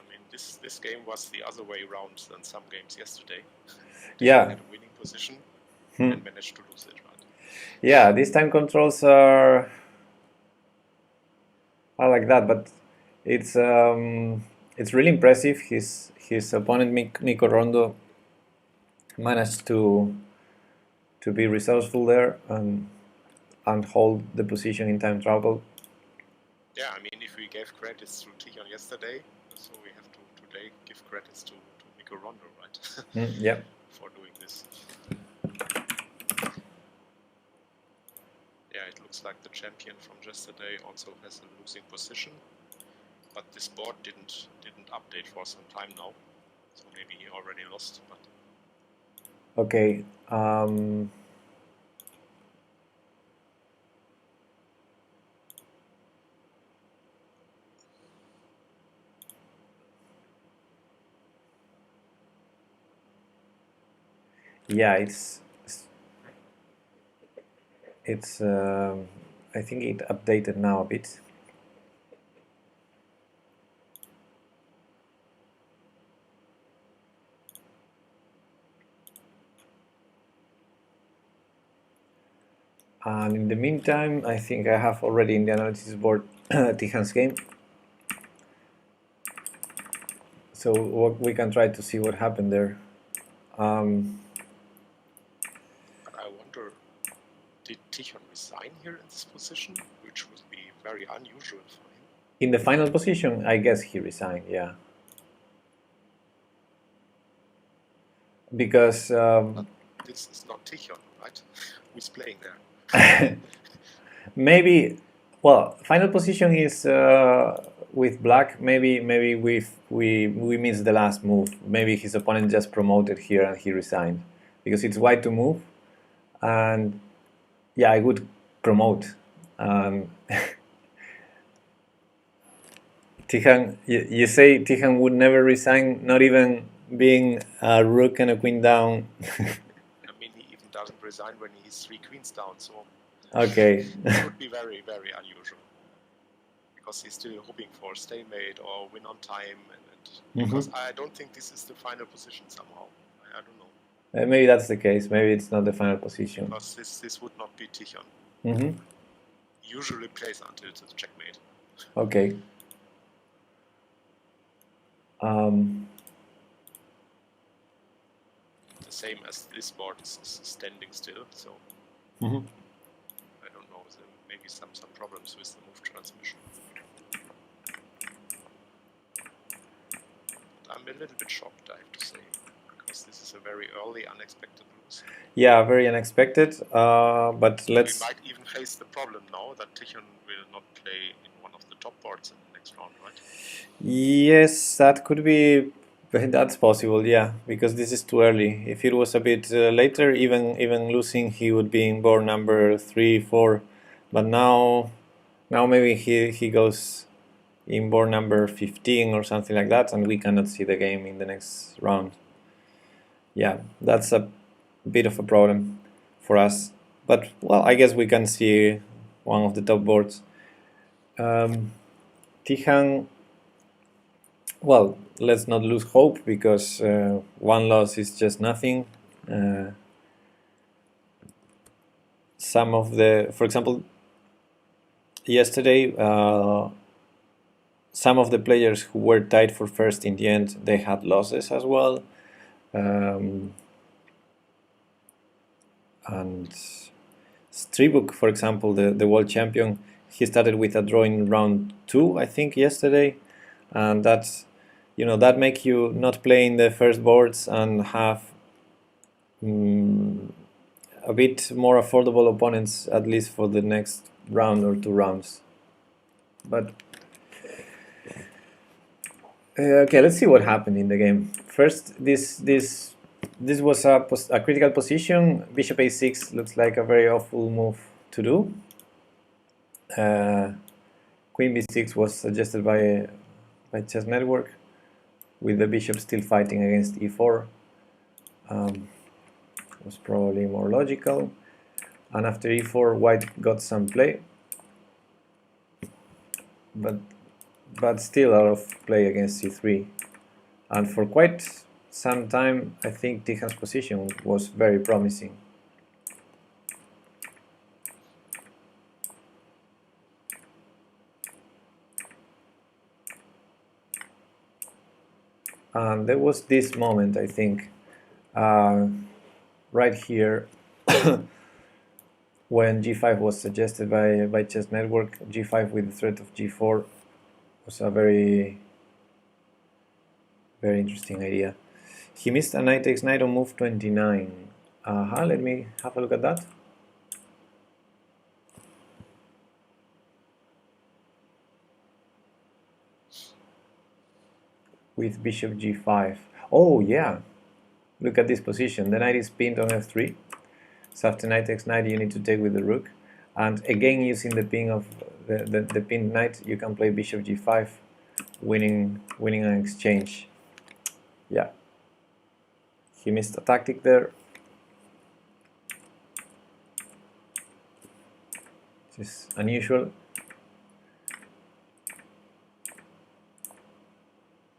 mean, this game was the other way around than some games yesterday. Yeah. Had a winning position and managed to lose it, right? Yeah, these time controls are like that, but it's really impressive. His opponent Nico Rondo managed to be resourceful there and hold the position in time trouble. Yeah, I mean, if we gave credits to Tijan yesterday, so we have to today give credits to Nico Rondo, right? Yeah. For doing this. Yeah, it looks like the champion from yesterday also has a losing position, but this board didn't update for some time now, so maybe he already lost. But okay. Yeah, it's I think it updated now a bit. And in the meantime, I think I have already in the analysis board Tijan's game. So we can try to see what happened there. but I wonder, did Tijan resign here in this position, which would be very unusual for him? In the final position, I guess he resigned, yeah. because This is not Tichon, right? Who's playing there? maybe, well, final position is with black. Maybe we missed the last move. Maybe his opponent just promoted here and he resigned because it's white to move, and yeah, I would promote. Tijan, you say Tijan would never resign, not even being a rook and a queen down. I mean, he even doesn't resign when he's 3 queens down, so Okay. it would be very, very unusual. Because he's still hoping for stalemate or win on time, and because I don't think this is the final position somehow. I don't know. Maybe that's the case. Maybe it's not the final position. Because this would not be Tichon. Usually plays until it's checkmate. Okay. The same as this board is standing still, so I don't know. There may be some problems with the move transmission. I'm a little bit shocked, I have to say, because this is a very early, unexpected lose. Yeah, very unexpected. But let's. We might even face the problem now that Tichon will not play in one of the top boards in the next round, right? Yes, that could be. That's possible, yeah, because this is too early. If it was a bit later, even losing, he would be in board number 3, 4. But now maybe he goes in board number 15 or something like that, and we cannot see the game in the next round. Yeah, that's a bit of a problem for us. But, well, I guess we can see one of the top boards. Tijan, well, let's not lose hope, because one loss is just nothing. Some of the, for example, yesterday, some of the players who were tied for first in the end, they had losses as well. And Stribuk, for example, the world champion, he started with a draw in round 2, I think, yesterday, and that's, that make you not play in the first boards and have a bit more affordable opponents, at least for the next round or 2 rounds. But okay, let's see what happened in the game. First, this was a critical position. Bishop a6 looks like a very awful move to do. Queen b6 was suggested by Chess Network, with the bishop still fighting against e4. Was probably more logical. And after e4, white got some play, but still out of play against c3. And for quite some time, I think Tijan's position was very promising. And there was this moment, I think, right here, when g5 was suggested by Chess Network. G5 with the threat of g4 was a very, very interesting idea. He missed a knight takes knight on move 29. Let me have a look at that. With bishop g5. Oh yeah, look at this position. The knight is pinned on f3. So after knight takes knight, you need to take with the rook. And again, using the pin of the pinned knight, you can play bishop g5, winning an exchange. Yeah, he missed a tactic there. Which is unusual.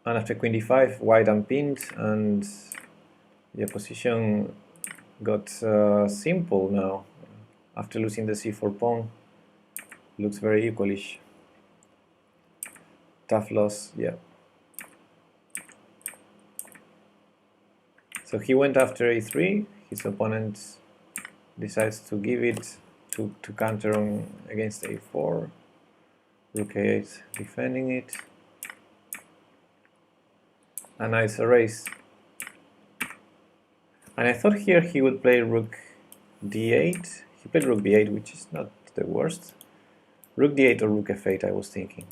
And after queen d5, white unpinned, and the position got simple now. After losing the c4 pawn, looks very equalish. Tough loss, yeah. So he went after a3. His opponent decides to give it to counter on against a4. Rook a8, defending it. A nice race. And I thought here he would play rook d8. He played rook b8, which is not the worst. Rook d8 or rook f8, I was thinking.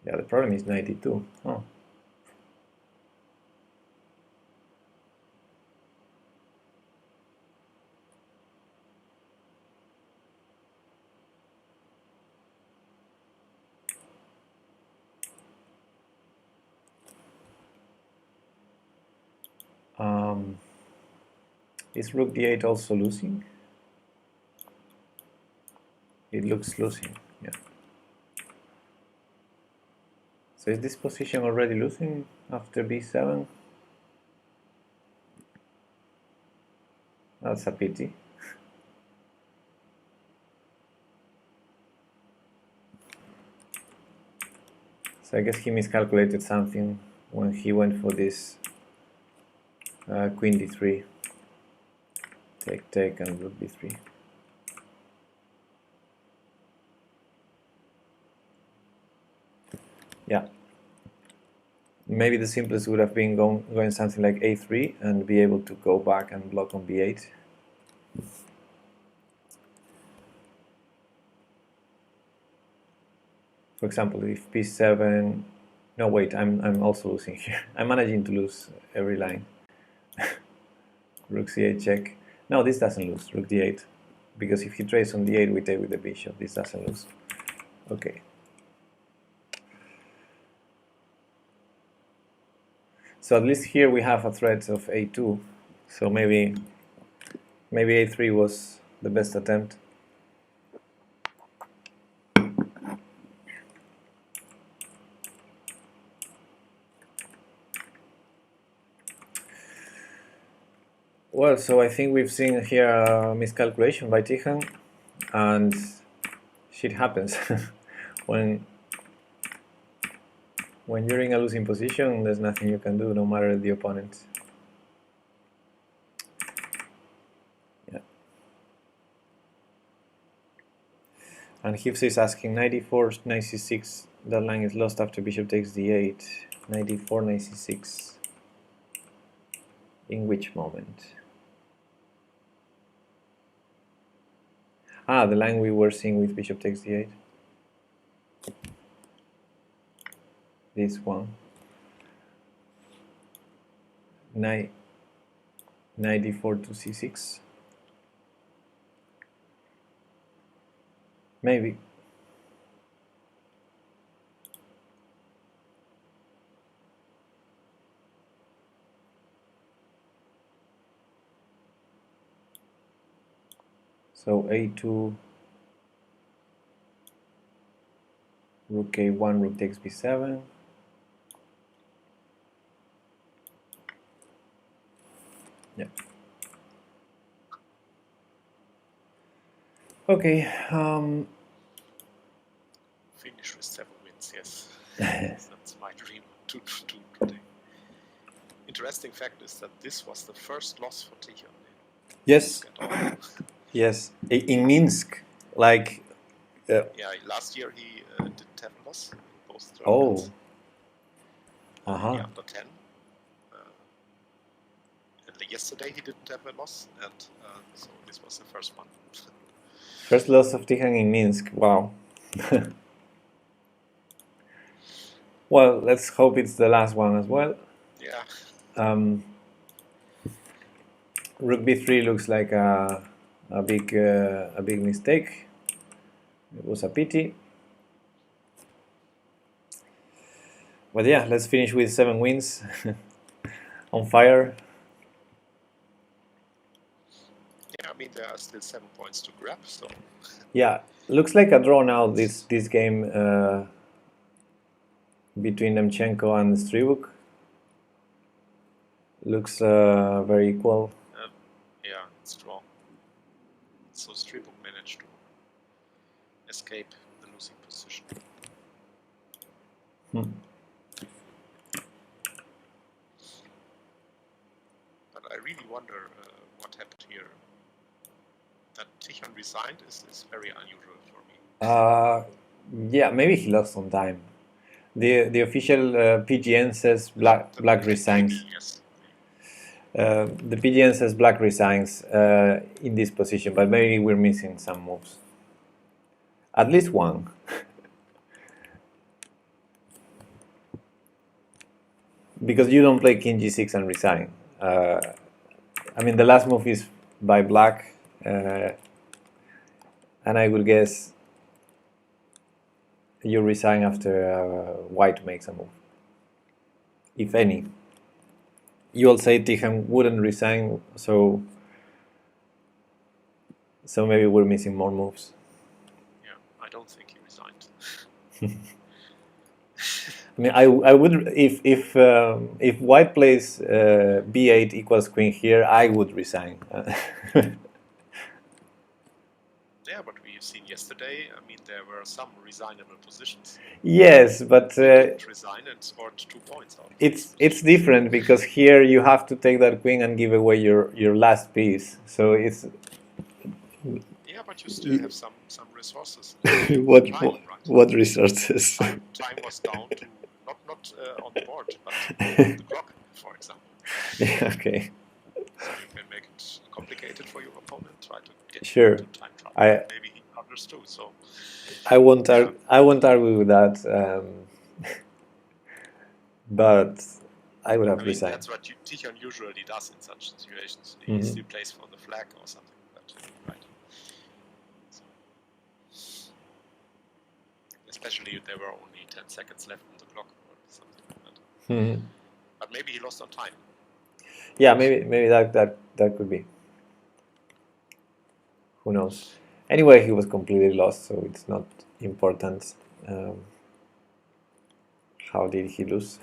Yeah, the problem is 92. Oh. Is rook d8 also losing? It looks losing, yeah. So is this position already losing after b7? That's a pity. So I guess he miscalculated something when he went for this queen d3. Take and rook b3. Yeah. Maybe the simplest would have been going something like a3 and be able to go back and block on b8. For example, if b7... No, wait, I'm also losing here. I'm managing to lose every line. Rook c8 check. No, this doesn't lose, rook d8. Because if he trades on d8, we take with the bishop. This doesn't lose. Okay. So at least here we have a threat of a2. So maybe a3 was the best attempt. Well, so I think we've seen here a miscalculation by Tijan, and shit happens. when you're in a losing position, there's nothing you can do, no matter the opponent. Yeah. And Hifz is asking 94, 96. That line is lost after bishop takes d8. 94, 96. In which moment? Ah, the line we were seeing with bishop takes d8. This one. 94 to c6. Maybe. So a2, rook a1, rook takes b7. Yeah. Okay. Finish with 7 wins, yes. That's my dream to today. Interesting fact is that this was the first loss for Tijan. Yes. Yes. In Minsk, like. Yeah, last year he didn't have a loss in both Oh. tournaments. Uh-huh. After 10. And yesterday he didn't have a loss, and so this was the first one. First loss of Tijan in Minsk. Wow. Well, let's hope it's the last one as well. Yeah. Rook b3 looks like a big mistake. It was a pity. But yeah, let's finish with 7 wins. On fire. Yeah, I mean there are still 7 points to grab, so. Yeah, looks like a draw now. This game between Nemchenko and Stribuk looks very equal. Yeah, it's draw. So Stribuk managed to escape the losing position. But I really wonder what happened here. that Tichon resigned is very unusual for me. Yeah, maybe he lost some time. The official PGN says Black resigns. Yes. The PGN says Black resigns in this position, but maybe we're missing some moves. At least one. Because you don't play King G6 and resign. I mean, the last move is by Black, and I will guess you resign after White makes a move, if any. You all say Tichon wouldn't resign, so maybe we're missing more moves. Yeah, I don't think he resigned. I mean, I would if White plays B8 equals Queen here, I would resign. Yeah, but we've seen yesterday. I mean, there were some resignable positions. Yes, but He didn't resign and scored 2 points out. It's different because here you have to take that queen and give away your last piece. So it's yeah, but you still have some resources. what time, right? What resources? Time was down to not on the board, but on the clock, for example. Yeah, okay. So you can make it complicated for your opponent. Try to get sure. to time trial. Maybe he understood. So I won't argue with that. But I would have resigned. That's what Tichon usually does in such situations. He still plays for the flag or something like that, right? So, especially if there were only 10 seconds left on the clock or something like that. But maybe he lost on time. Yeah, maybe that could be. Who knows? Anyway, he was completely lost, so it's not important. How did he lose?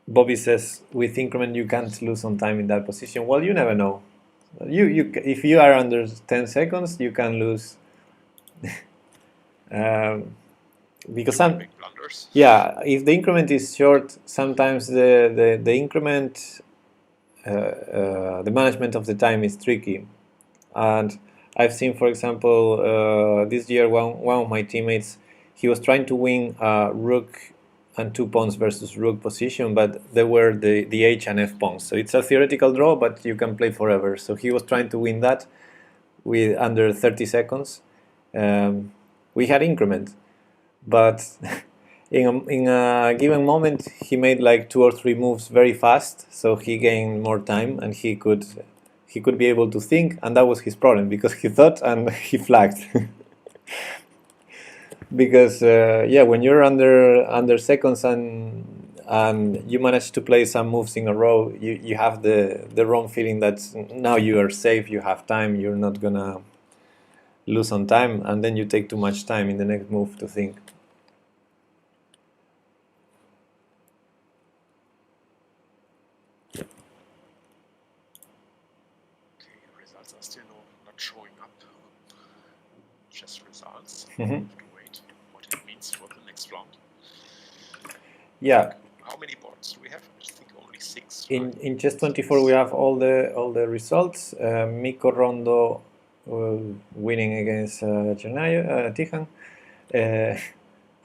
Bobby says, with increment you can't lose on time in that position. Well, you never know. If you are under 10 seconds, you can lose. Because if the increment is short, sometimes the increment, the management of the time is tricky. And I've seen, for example, this year one of my teammates, he was trying to win rook and 2 pawns versus rook position, but there were the h and f pawns. So it's a theoretical draw, but you can play forever. So he was trying to win that with under 30 seconds. We had increment, but in a given moment he made like 2 or 3 moves very fast, so he gained more time and he could be able to think, and that was his problem because he thought and he flagged. Because when you're under seconds and you manage to play some moves in a row, you have the wrong feeling that now you are safe, you have time, you're not gonna lose on time, and then you take too much time in the next move to think. Okay, results are still not showing up. Just results. We have to wait what it means for the next round. Yeah. How many boards do we have? I think only 6. In chess 24 we have all the results. Mikko Rondo winning against Tichon.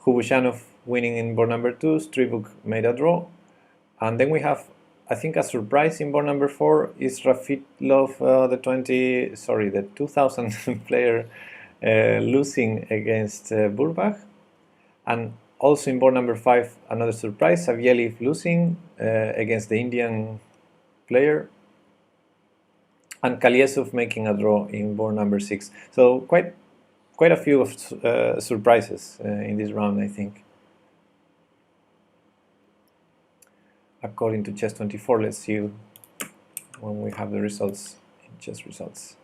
Hubushanov winning in board number 2. Stribuk made a draw. And then we have, I think, a surprise in board number 4 is Rafilov, the 2000 player, losing against Burbach. And also in board number 5, another surprise, Savieliev losing against the Indian player. And Kaliesov making a draw in board number 6. So quite a few of surprises in this round, I think. According to chess 24, let's see when we have the results in chess results.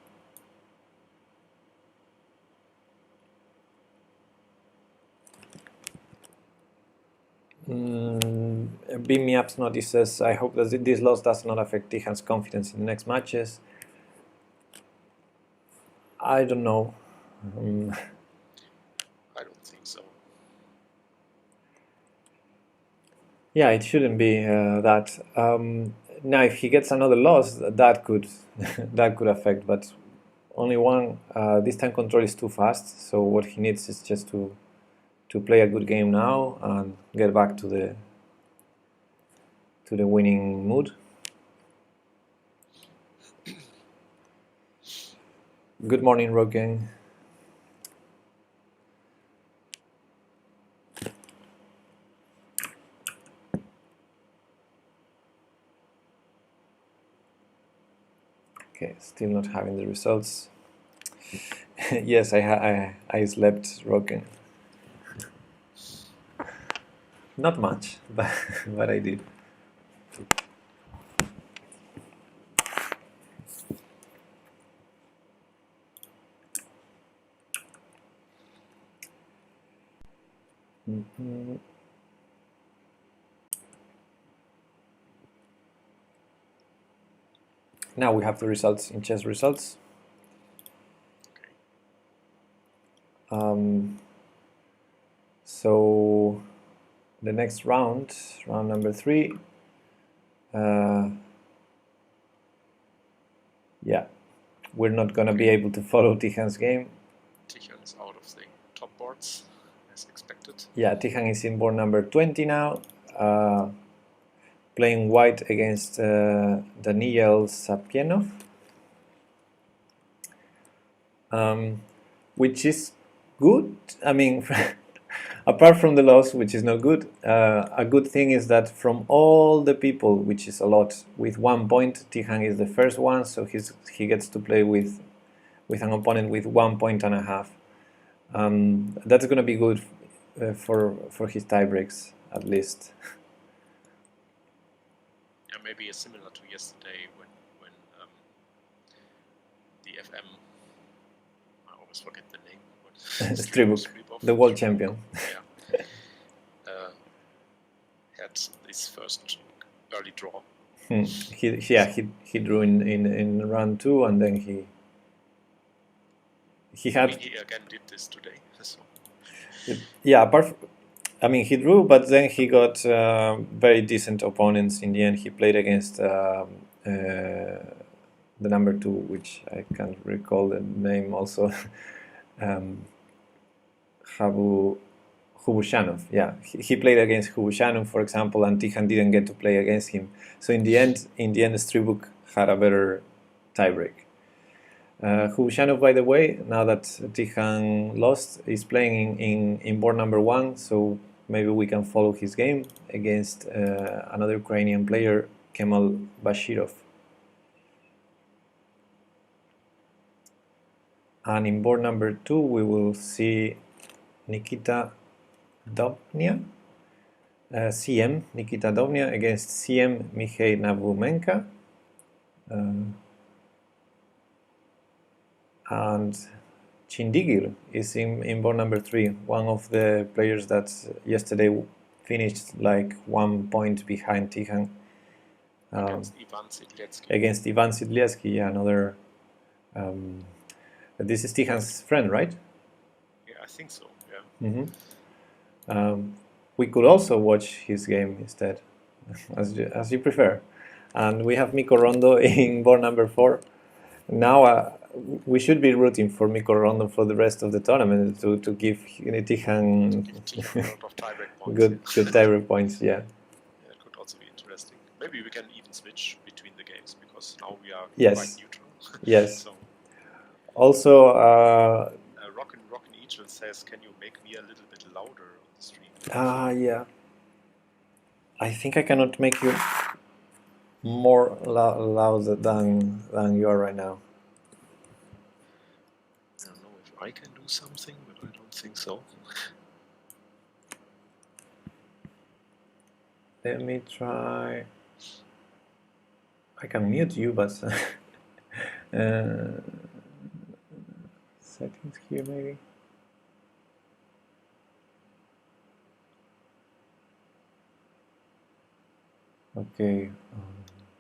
Beam Me Up's notice says, I hope that this loss does not affect Tichon's confidence in the next matches. I don't know. I don't think so. Yeah, it shouldn't be that. Now, if he gets another loss, that could that could affect. But only one. This time control is too fast. So what he needs is just to play a good game now and get back to the winning mood. Good morning, Rock Gang. Okay, still not having the results. Yes, I slept, Rocken. Not much, but I did. Now we have the results in chess results. So the next round number 3. Yeah, we're not gonna be able to follow Tihan's game. Tihan is out of the top boards, as expected. Yeah, Tihan is in board number 20 now, playing white against Daniel Sapienov, which is good. I mean, apart from the loss, which is not good, a good thing is that from all the people, which is a lot, with 1 point, Tihan is the first one, so he gets to play with an opponent with 1.5 points. That's going to be good for his tie breaks, at least. Yeah, maybe similar to yesterday when the FM, I always forget the name. Stribuk, the world champion. Yeah. Had this first early draw. He drew in round 2, and then he had. I mean, he again did this today. So. Yeah, he drew, but then he got very decent opponents in the end. He played against the number 2, which I can't recall the name also. Hubushanov. Yeah, he played against Hubushanov, for example, and Tihan didn't get to play against him. So in the end, Stribuk had a better tiebreak. Hubushanov, by the way, now that Tihan lost, is playing in board number 1, so maybe we can follow his game against another Ukrainian player, Kemal Bashirov. And in board number 2, we will see Nikita Dobnya, CM Nikita Dobnya against CM Mikhail Navumenka. And Chindigir is in board number 3, one of the players that yesterday finished like 1 point behind Tihan. Against Ivan Sidletsky, yeah, another. This is Tihan's friend, right? Yeah, I think so. Yeah. We could also watch his game instead, as you prefer. And we have Mikko Rondo in board number 4. Now we should be rooting for Mikko Rondo for the rest of the tournament to give Tihan good tiebreak points. Yeah. It could also be interesting. Maybe we can even switch between the games because now we are quite neutral. Yes. So. Also, Rockin' Eagle says, "Can you make me a little bit louder on the stream?" Yeah. I think I cannot make you more louder than you are right now. I don't know if I can do something, but I don't think so. Let me try. I can mute you, but settings here maybe. Okay.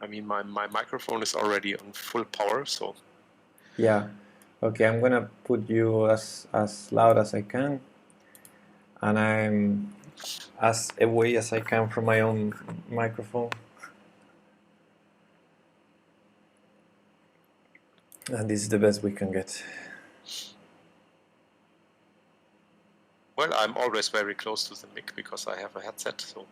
I mean, my microphone is already on full power, so. Yeah. Okay, I'm gonna put you as loud as I can, and I'm as away as I can from my own microphone. And this is the best we can get. Well, I'm always very close to the mic because I have a headset. So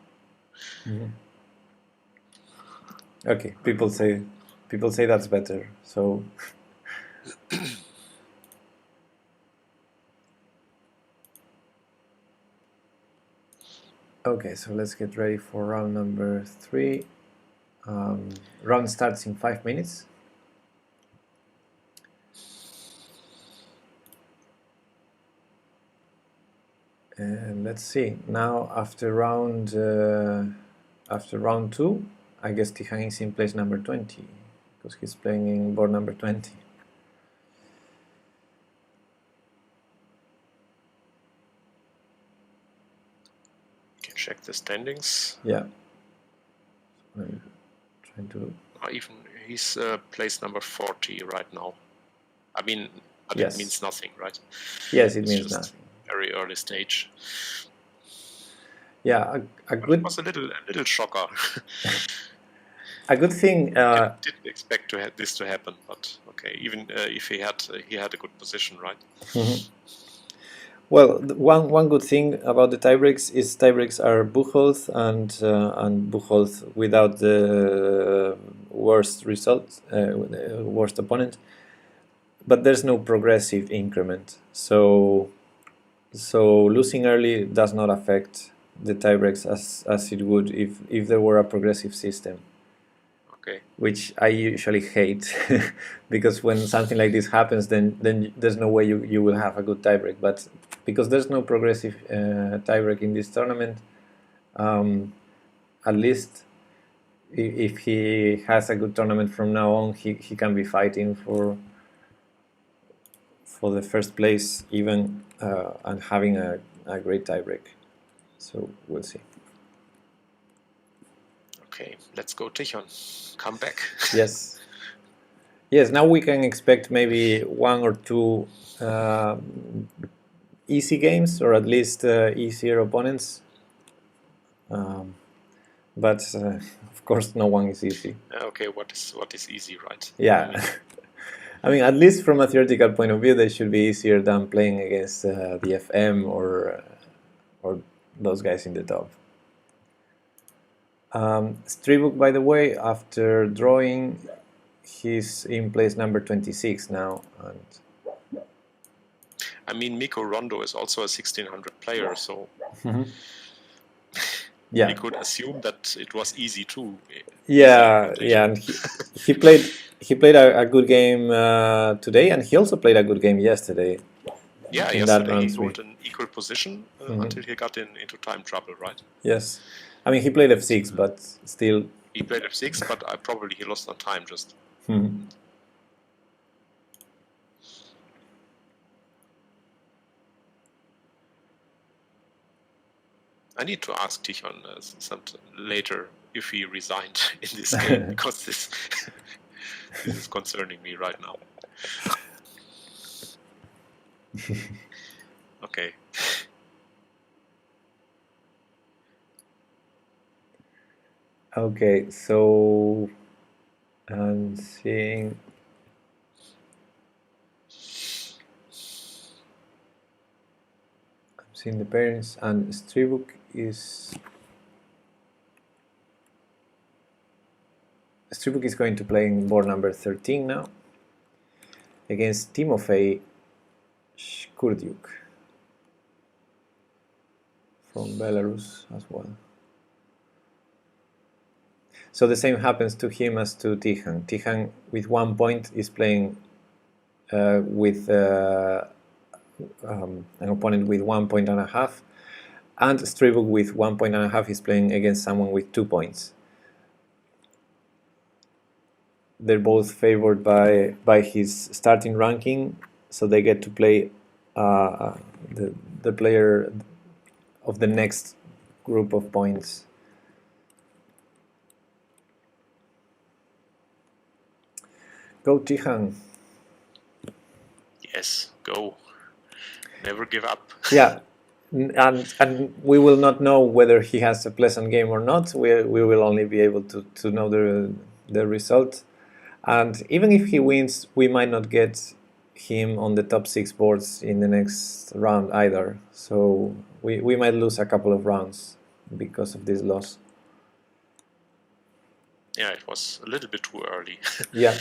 Okay, people say that's better. So okay, so let's get ready for round number 3. Round starts in 5 minutes. And let's see. Now after round 2, I guess Tihan is in place number 20 because he's playing in board number 20. can check the standings. Yeah. I'm trying to. Even he's place number 40 right now. I mean, but Yes. it means nothing, right? Yes, it It's means just nothing. very early stage. Yeah, a But good. it was a little shocker. A good thing. Didn't expect this to happen, but okay. Even if he had a good position, right? Well, one good thing about the tiebreaks is tiebreaks are Buchholz and Buchholz without the worst result, worst opponent. But there's no progressive increment, so losing early does not affect the tiebreaks as it would if there were a progressive system. Okay. Which I usually hate because when something like this happens, then there's no way you will have a good tiebreak. But because there's no progressive tiebreak in this tournament, at least if he has a good tournament from now on, he can be fighting for the first place even and having a great tiebreak. So we'll see. Okay, let's go, Tichon. Come back. Yes. Yes, now we can expect maybe 1 or 2 easy games, or at least easier opponents. But of course, no one is easy. Okay, what is easy, right? Yeah. I mean, at least from a theoretical point of view, they should be easier than playing against the FM or those guys in the top. Stribuk, by the way, after drawing, he's in place number 26 now. And I mean, Mikko Rondo is also a 1600 player, so yeah, we could assume that it was easy too. Yeah, and he played a good game today, and he also played a good game yesterday. Yeah, in yesterday that round he three. held an equal position until he got into time trouble, right? Yes, I mean he played f6, but still. He played f6, but probably he lost on time just. I need to ask Tichon later if he resigned in this game, because this is concerning me right now. Okay. Okay, so I'm seeing. Seeing the parents, and Stribuk is going to play in board number 13 now against Timofey Shkurdyuk from Belarus as well. So the same happens to him as to Tihan. Tihan with 1 point is playing with an opponent with 1.5 points, and Stribuk with 1.5 points is playing against someone with 2 points. They're both favored by his starting ranking, so they get to play the player of the next group of points. Go Tihan. Yes, go. Never give up. Yeah, and we will not know whether he has a pleasant game or not. We will only be able to know the result. And even if he wins, we might not get him on the top 6 boards in the next round either. So we might lose a couple of rounds because of this loss. Yeah, it was a little bit too early. Yeah.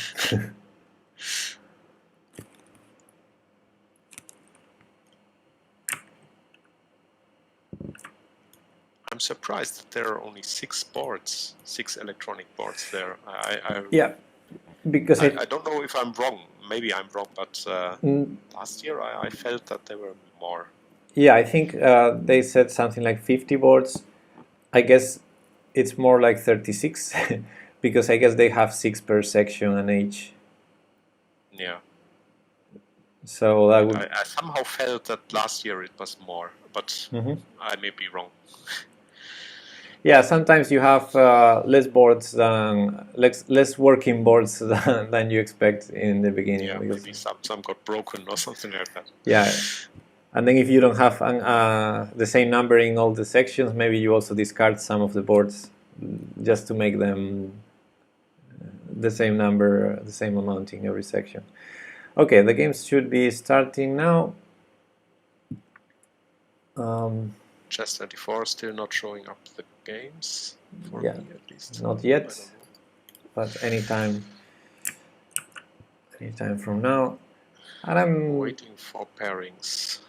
I'm surprised that there are only 6 boards, 6 electronic boards there. Yeah, because I don't know if I'm wrong. Maybe I'm wrong, but last year I felt that there were more. Yeah, I think they said something like 50 boards. I guess it's more like 36 because I guess they have 6 per section and each. Yeah. So that would... I somehow felt that last year it was more, but I may be wrong. Yeah, sometimes you have less boards than less working boards than you expect in the beginning. Yeah, maybe some got broken or something like that. Yeah, and then if you don't have the same number in all the sections, maybe you also discard some of the boards just to make them the same number, the same amount in every section. Okay, the games should be starting now. Chess 24 still not showing up the games for yeah, me at least. Not yet, but anytime from now. And I'm waiting for pairings.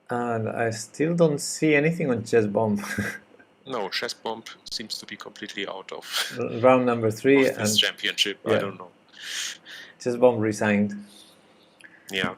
And I still don't see anything on Chess Bomb. No, Chess Bomb seems to be completely out of round number 3 of this championship. Yeah. I don't know. Chess Bomb resigned. Yeah.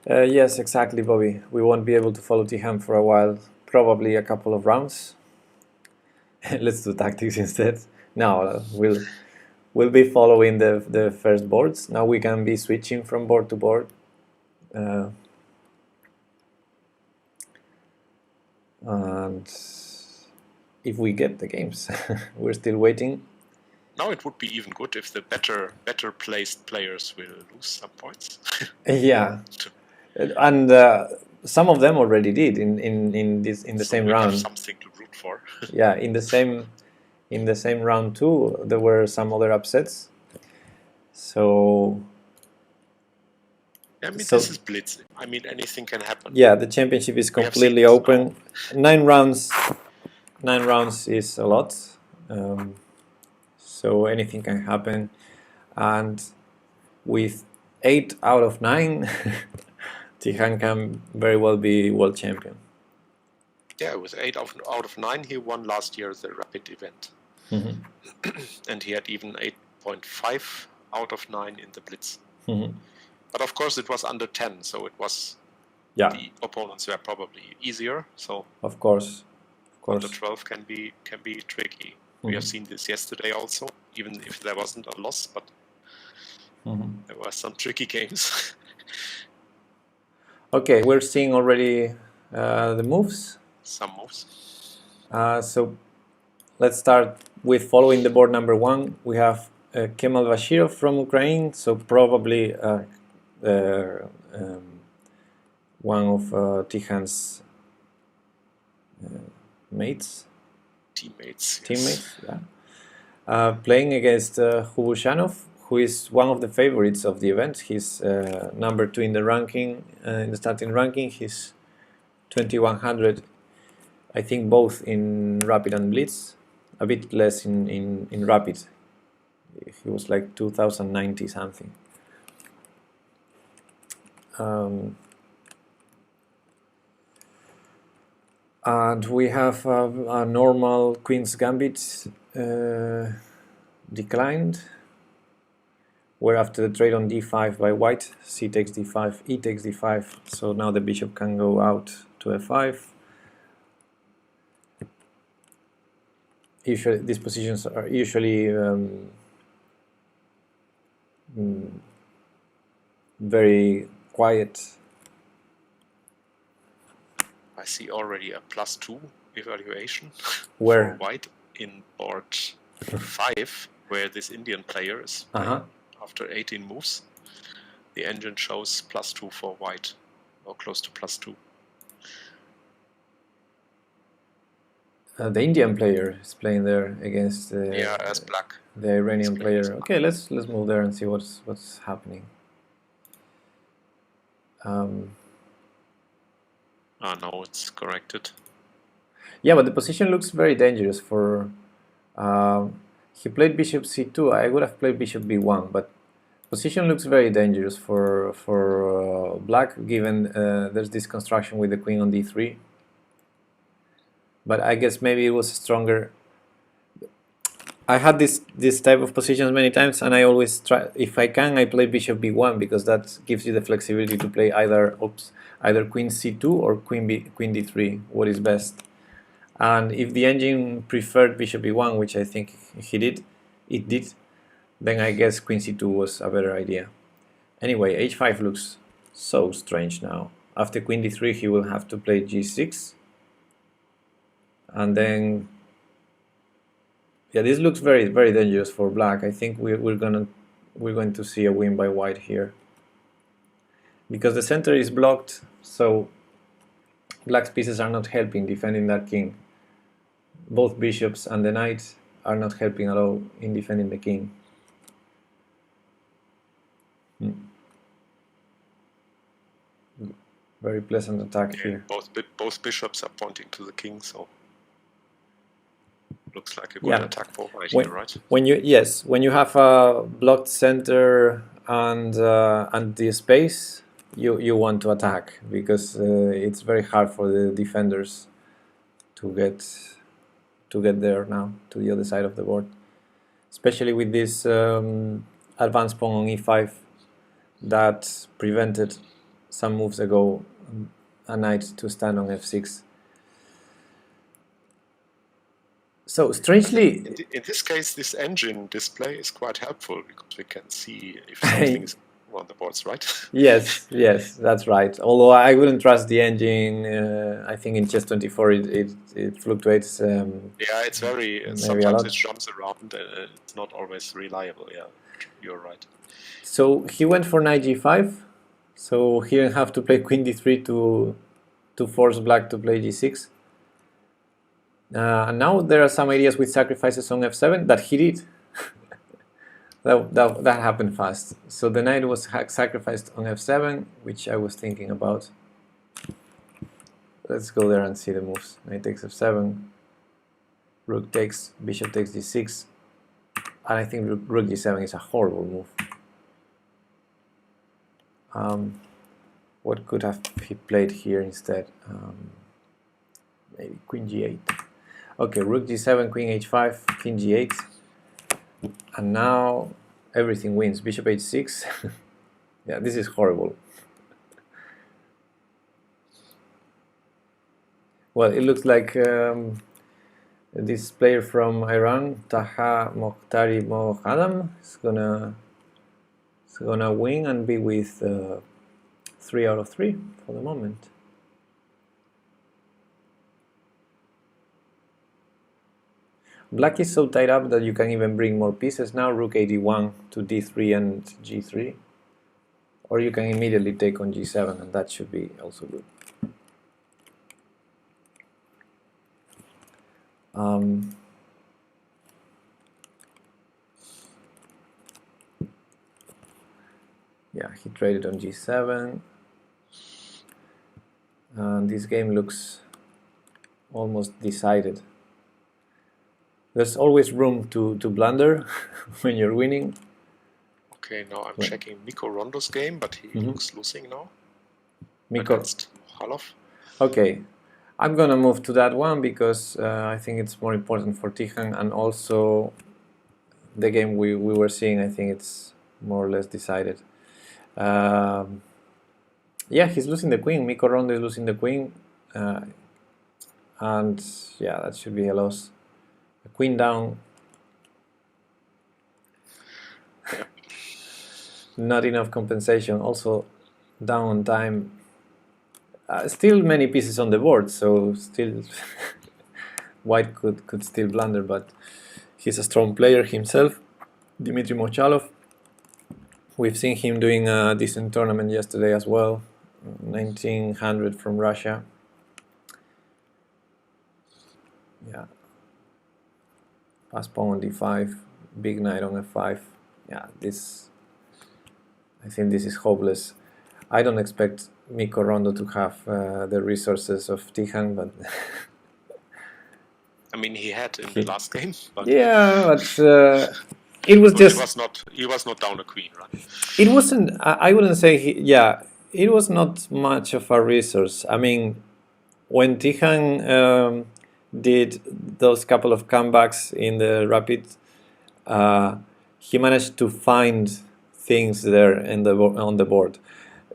Yes, exactly, Bobby. We won't be able to follow Tiham for a while, probably a couple of rounds. Let's do tactics instead. Now we'll be following the first boards. Now we can be switching from board to board. And if we get the games, we're still waiting. Now it would be even good if the better placed players will lose some points. Yeah, and some of them already did in the same round. Have something to root for. Yeah, in the same round too, there were some other upsets. So. I mean, this is Blitz. I mean, anything can happen. Yeah, the championship is completely open. 9 rounds is a lot. So anything can happen. And with 8 out of 9, Tihan can very well be world champion. Yeah, with 8 out of 9, he won last year the Rapid event. And he had even 8.5 out of 9 in the Blitz. But of course it was under 10, so it was the opponents were probably easier. So of course. Under 12 can be tricky. We have seen this yesterday also, even if there wasn't a loss, but there were some tricky games. Okay, we're seeing already the moves. Some moves. So let's start with following the board number 1. We have Kemal Bashirov from Ukraine, so probably one of Tihan's teammates, yeah. Playing against Hubushanov, who is one of the favorites of the event. He's number 2 in the ranking, in the starting ranking. He's 2100 I think both in Rapid and Blitz, a bit less in Rapid. He was like 2090 something. And we have a normal Queen's Gambit declined, where after the trade on d5 by white, c takes d5, e takes d5, so now the bishop can go out to f5. Usually, these positions are usually very quiet. I see already a +2 evaluation Where? for white in board 5, where this Indian player is playing. After 18 moves. The engine shows +2 for white, or close to +2. The Indian player is playing there against as black. The Iranian player. Okay, let's move there and see what's happening. No, it's corrected. Yeah, but the position looks very dangerous for. He played bishop c2. I would have played bishop b1, but position looks very dangerous for black, given there's this construction with the queen on d3. But I guess maybe it was stronger. I had this type of positions many times, and I always try, if I can, I play bishop b1 because that gives you the flexibility to play either queen c2 or queen d3, what is best. And if the engine preferred bishop b1, which I think it did, then I guess queen c2 was a better idea. Anyway, h5 looks so strange now. After queen d3, he will have to play g6, and then. Yeah, this looks very, very dangerous for black. I think we're going to see a win by white here, because the center is blocked, so black's pieces are not helping defending that king. Both bishops and the knight are not helping at all in defending the king. Very pleasant attack here. Both bishops are pointing to the king, so. Looks like a good attack for white here, right? When you have a blocked center and the space, you want to attack, because it's very hard for the defenders to get there now to the other side of the board, especially with this advanced pawn on e5 that prevented some moves ago a knight to stand on f6. So strangely, in this case, this engine display is quite helpful, because we can see if something is on the boards, right? Yes, that's right. Although I wouldn't trust the engine. I think in chess 24 it fluctuates. It's very. Sometimes it jumps around. It's not always reliable. Yeah, you're right. So he went for knight g5. So he didn't have to play queen d3 to force black to play g6. Now there are some ideas with sacrifices on f7 that he did. that happened fast. So the knight was sacrificed on f7, which I was thinking about. Let's go there and see the moves. Knight takes f7, rook takes, bishop takes d6, and I think rook g7 is a horrible move. What could have he played here instead? Maybe queen g8. Okay, rook g7, queen h5, king g8, and now everything wins. Bishop h6. Yeah, this is horrible. Well, it looks like this player from Iran, Taha Mokhtari Mohadam, is gonna win and be with 3 out of 3 for the moment. Black is so tied up that you can even bring more pieces now. Rook 81 to d3 and g3, or you can immediately take on g7, and that should be also good. Yeah, he traded on g7, and this game looks almost decided. There's always room to blunder when you're winning. Okay, now I'm checking Mikko Rondo's game, but he looks losing now. Mikko. Against Halov. Okay, I'm gonna move to that one because I think it's more important for Tijan, and also the game we were seeing, I think it's more or less decided. Yeah, he's losing the queen. Mikko Rondo is losing the queen, and yeah, that should be a loss. A queen down. Not enough compensation. Also down on time. Still many pieces on the board, so still White could still blunder, but he's a strong player himself. Dmitry Mochalov. We've seen him doing a decent tournament yesterday as well. 1900 from Russia. Yeah. Pass pawn on d5. Big knight on f5. Yeah, I think this is hopeless. I don't expect Mikko Rondo to have the resources of Tijan, but I mean, he had in the last game. But yeah, but it was just. He was not down a queen, right? It wasn't. I wouldn't say. It was not much of a resource. I mean, when Tijan did those couple of comebacks in the rapid, he managed to find things there on the board.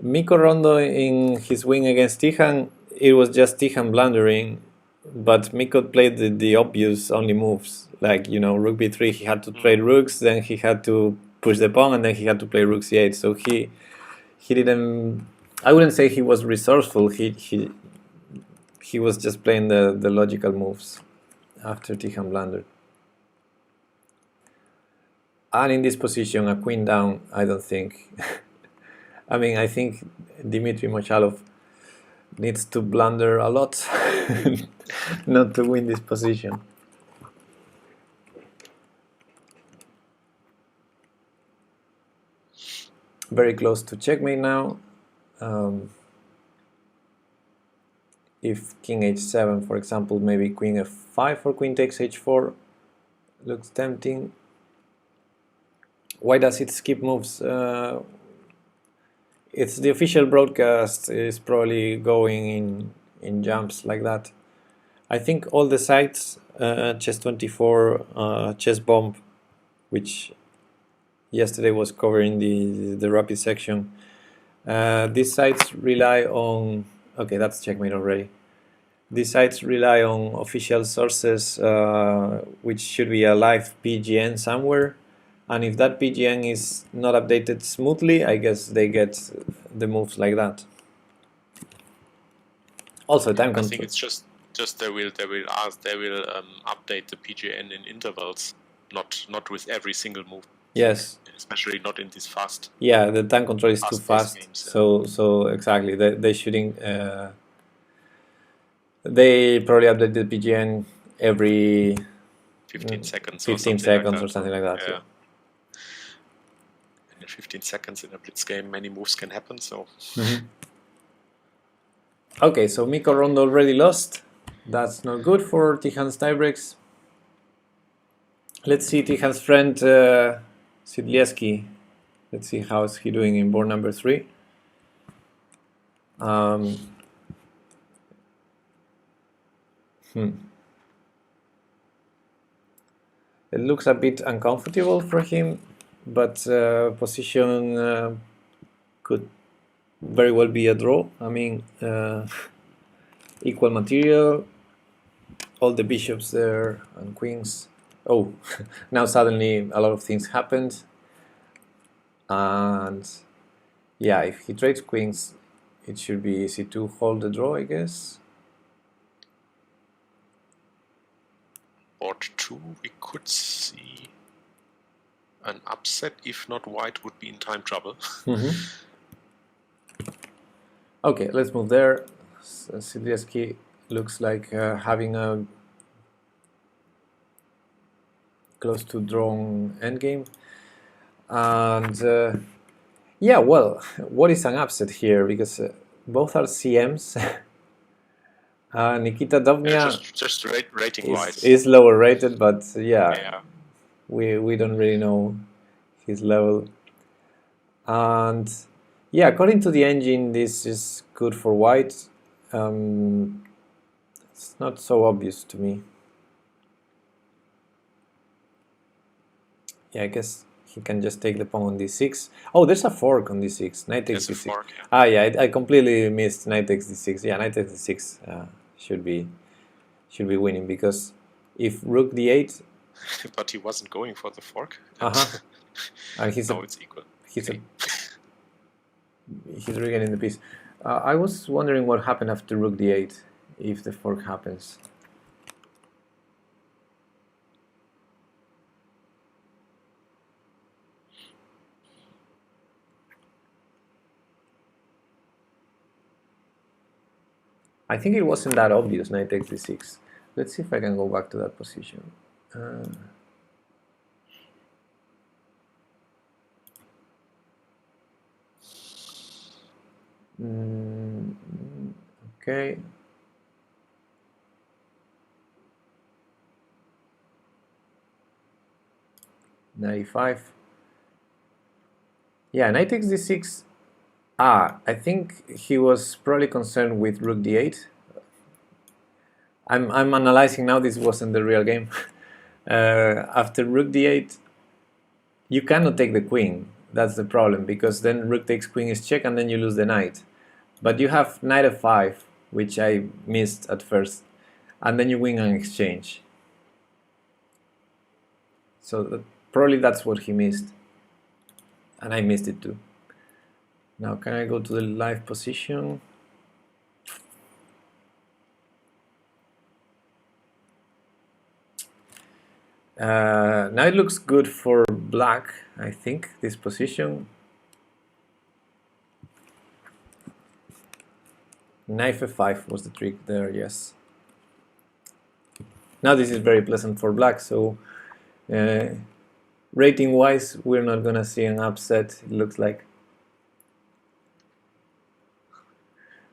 Mikko Rondo in his win against Tijan, it was just Tijan blundering, but Mikko played the obvious only moves, like rook b3. He had to trade rooks, then he had to push the pawn, and then he had to play rook c8. So he didn't. I wouldn't say he was resourceful. He was just playing the logical moves after Tijan blundered. And in this position, a queen down, I don't think. I mean, I think Dmitry Mochalov needs to blunder a lot not to win this position. Very close to checkmate now. If king h7, for example, maybe queen f5 or queen takes h4 looks tempting. Why does it skip moves? It's the official broadcast is probably going in jumps like that. I think all the sites, Chess24, Chess Bomb, which yesterday was covering the rapid section, these sites rely on. Okay, that's checkmate already. These sites rely on official sources, which should be a live PGN somewhere. And if that PGN is not updated smoothly, I guess they get the moves like that. Also, time control. I think it's just they will update the PGN in intervals, not with every single move. Yes. Especially not in this fast. Yeah, the time control is too fast. Games, so exactly, they shouldn't. They probably update the PGN every 15 seconds. 15 seconds or something like that. Yeah. In 15 seconds in a Blitz game, many moves can happen. So. Okay, so Mikko Rondo already lost. That's not good for Tijan's tiebreaks. Let's see Tijan's friend Sidlieski. Let's see how is he doing in board number 3. It looks a bit uncomfortable for him, but position could very well be a draw. I mean, equal material, all the bishops there and queens. Oh, now suddenly a lot of things happened. And yeah, if he trades queens, it should be easy to hold the draw, I guess. Board 2, we could see an upset. If not, White would be in time trouble. Okay, let's move there. Sidlieski looks like having a close to drawn endgame. And yeah, well, what is an upset here? Because both are CMs. Nikita Dovnia just rating wise is lower rated, but yeah, yeah. we don't really know his level. And yeah, according to the engine, this is good for white. It's not so obvious to me. Yeah, I guess he can just take the pawn on d6. Oh, there's a fork on d6. Knight takes There's a d6. fork, yeah. Ah, yeah, I completely missed knight takes d6. Yeah, knight takes d6 should be winning, because if rook d8, But he wasn't going for the fork. and he's now it's equal. He's Okay. he's regaining the piece. I was wondering what happened after rook d8 if the fork happens. I think it wasn't that obvious, knight takes d6. Let's see if I can go back to that position. Okay. Knight e5. Yeah, knight takes d6. I think he was probably concerned with rook d8. I'm analyzing now, this wasn't the real game. After rook d8, you cannot take the queen. That's the problem, because then rook takes queen is check and then you lose the knight. But you have knight f5, which I missed at first, and then you win an exchange. So probably that's what he missed, and I missed it too. Now can I go to the live position? Now it looks good for black, I think, this position. Knight f5 was the trick there, yes. Now this is very pleasant for black, so rating wise we're not gonna see an upset, it looks like.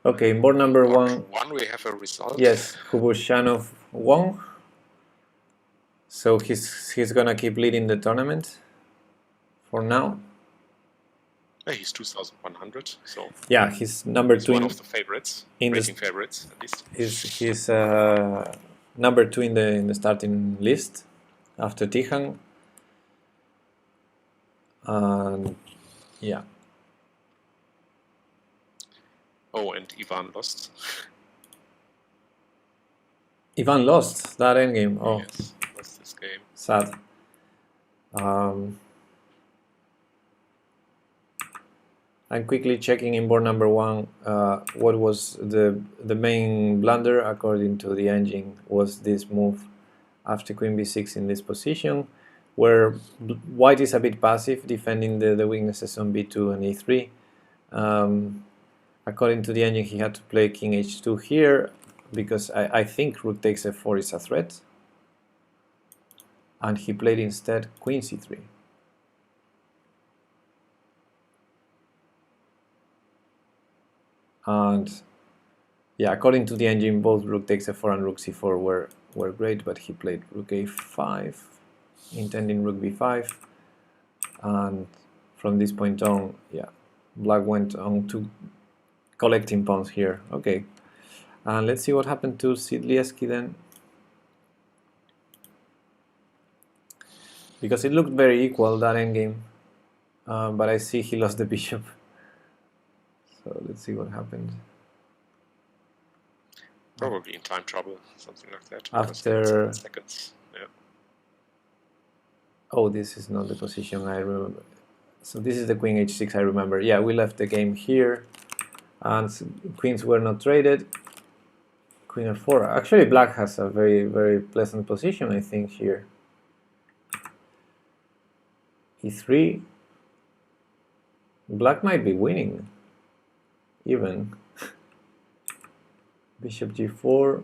Okay, in board number one we have a result. Yes, Hubushanov won, so he's gonna keep leading the tournament for now. Yeah, he's 2,100, so yeah, he's number he's two one in, of the favorites, in rating the, favorites at least. he's number 2 in the starting list after Tihan, and yeah. Oh, and Ivan lost. Ivan lost that endgame. Oh, yes, lost this game. Sad. I'm quickly checking in board number one what was the main blunder according to the engine was this move after queen b6 in this position, where white is a bit passive defending the weaknesses on b2 and e3. According to the engine, he had to play king h2 here because I think rook takes f4 is a threat, and he played instead queen c3. And yeah, according to the engine, both rook takes f4 and rook c4 were great, but he played rook a5, intending rook b5, and from this point on, yeah, black went on to collecting pawns here. Okay, and let's see what happened to Sidlieski then, because it looked very equal, that endgame, but I see he lost the bishop. So let's see what happened. Probably in time trouble, something like that. After 7 seconds. Yeah. Oh, this is not the position I remember. So this is the queen h6 I remember. Yeah, we left the game here, and queens were not traded. Queen f4. Actually, black has a very, very pleasant position, I think, here. e3. Black might be winning, even. Bishop g4.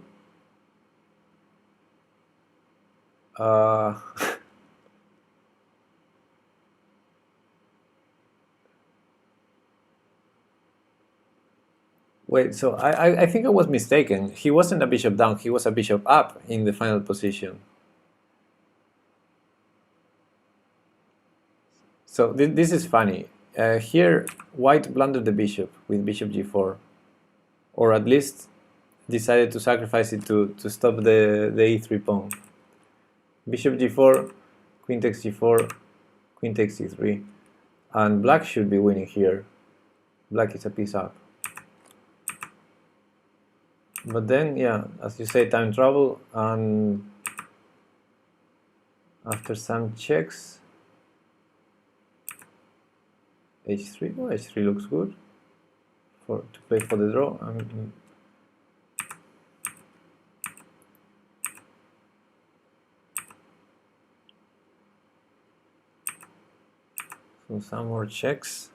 Wait, so I think I was mistaken. He wasn't a bishop down, he was a bishop up in the final position. So this is funny. Here, white blundered the bishop with bishop g4, or at least decided to sacrifice it to stop the e3 pawn. Bishop g4, queen takes g4, queen takes e3, and black should be winning here. Black is a piece up. But then, yeah, as you say, time travel, and after some checks, h3. Oh, h3 looks good to play for the draw. So some more checks.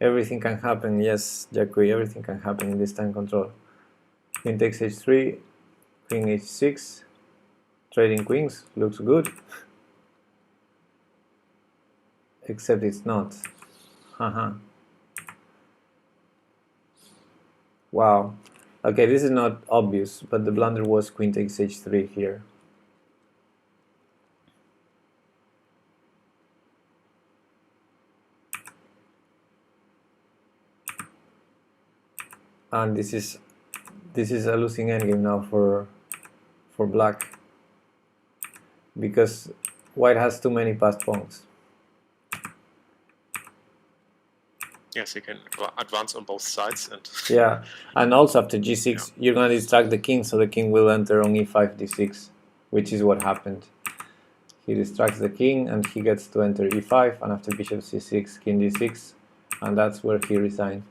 Everything can happen. Yes, Jacqui, everything can happen in this time control. Queen takes h3, queen h6, trading queens, looks good. Except it's not. Haha. Wow. Okay, this is not obvious, but the blunder was queen takes h3 here. And this is a losing endgame now for black, because white has too many passed pawns. Yes, you can advance on both sides, and yeah, and also after g6, you're gonna distract the king, so the king will enter on e5, d6, which is what happened. He distracts the king, and he gets to enter e5, and after bishop c6, king d6, and that's where he resigned.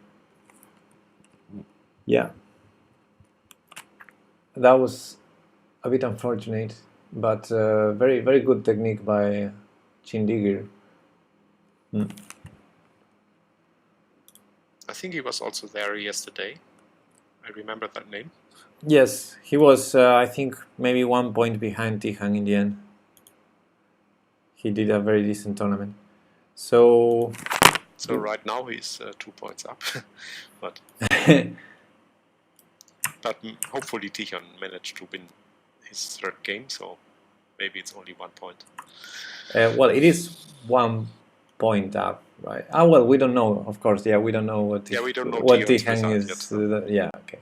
Yeah, that was a bit unfortunate, but very, very good technique by Chindigir. I think he was also there yesterday. I remember that name. Yes, he was, I think, maybe 1 point behind Tijan in the end. He did a very decent tournament. So right now he's 2 points up, but hopefully Tijan managed to win his third game, so maybe it's only 1 point. Well, it is 1 point up, right? Ah, well, we don't know, of course. Yeah, we don't know what Tijan is. Yeah, okay.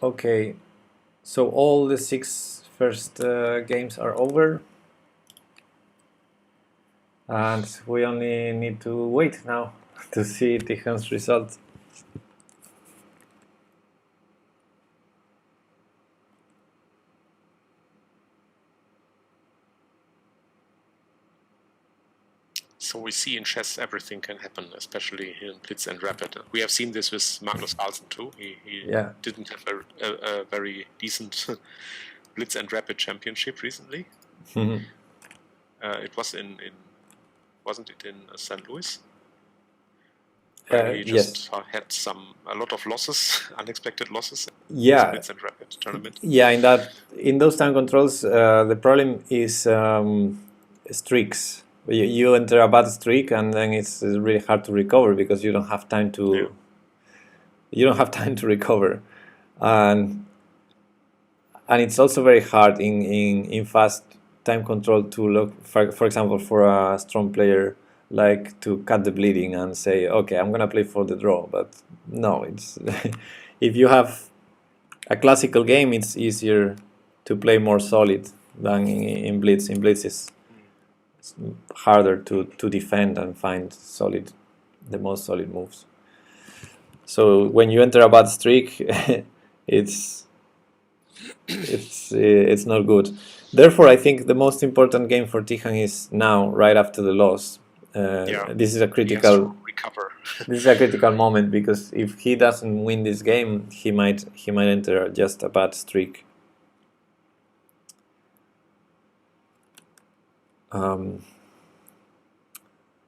Okay, so all the 6 first games are over, and we only need to wait now to see Tijan's result. So we see in chess everything can happen, especially in Blitz and Rapid. We have seen this with Magnus Carlsen too. He didn't have a very decent Blitz and Rapid championship recently. Mm-hmm. It was wasn't it in St. Louis? He just had a lot of losses, unexpected losses. Yeah. Blitz and Rapid tournament. Yeah, in those time controls, the problem is streaks. You enter a bad streak, and then it's really hard to recover because you don't have time to. You don't have time to recover, and it's also very hard in fast time control to look for example, for a strong player, like to cut the bleeding and say, okay, I'm gonna play for the draw. But no, it's if you have a classical game, it's easier to play more solid than in Blitz. In Blitz, it's harder to defend and find the most solid moves. So when you enter a bad streak, it's not good. Therefore, I think the most important game for Tijan is now, right after the loss. This is a critical recover. This is a critical moment, because if he doesn't win this game, he might enter just a bad streak.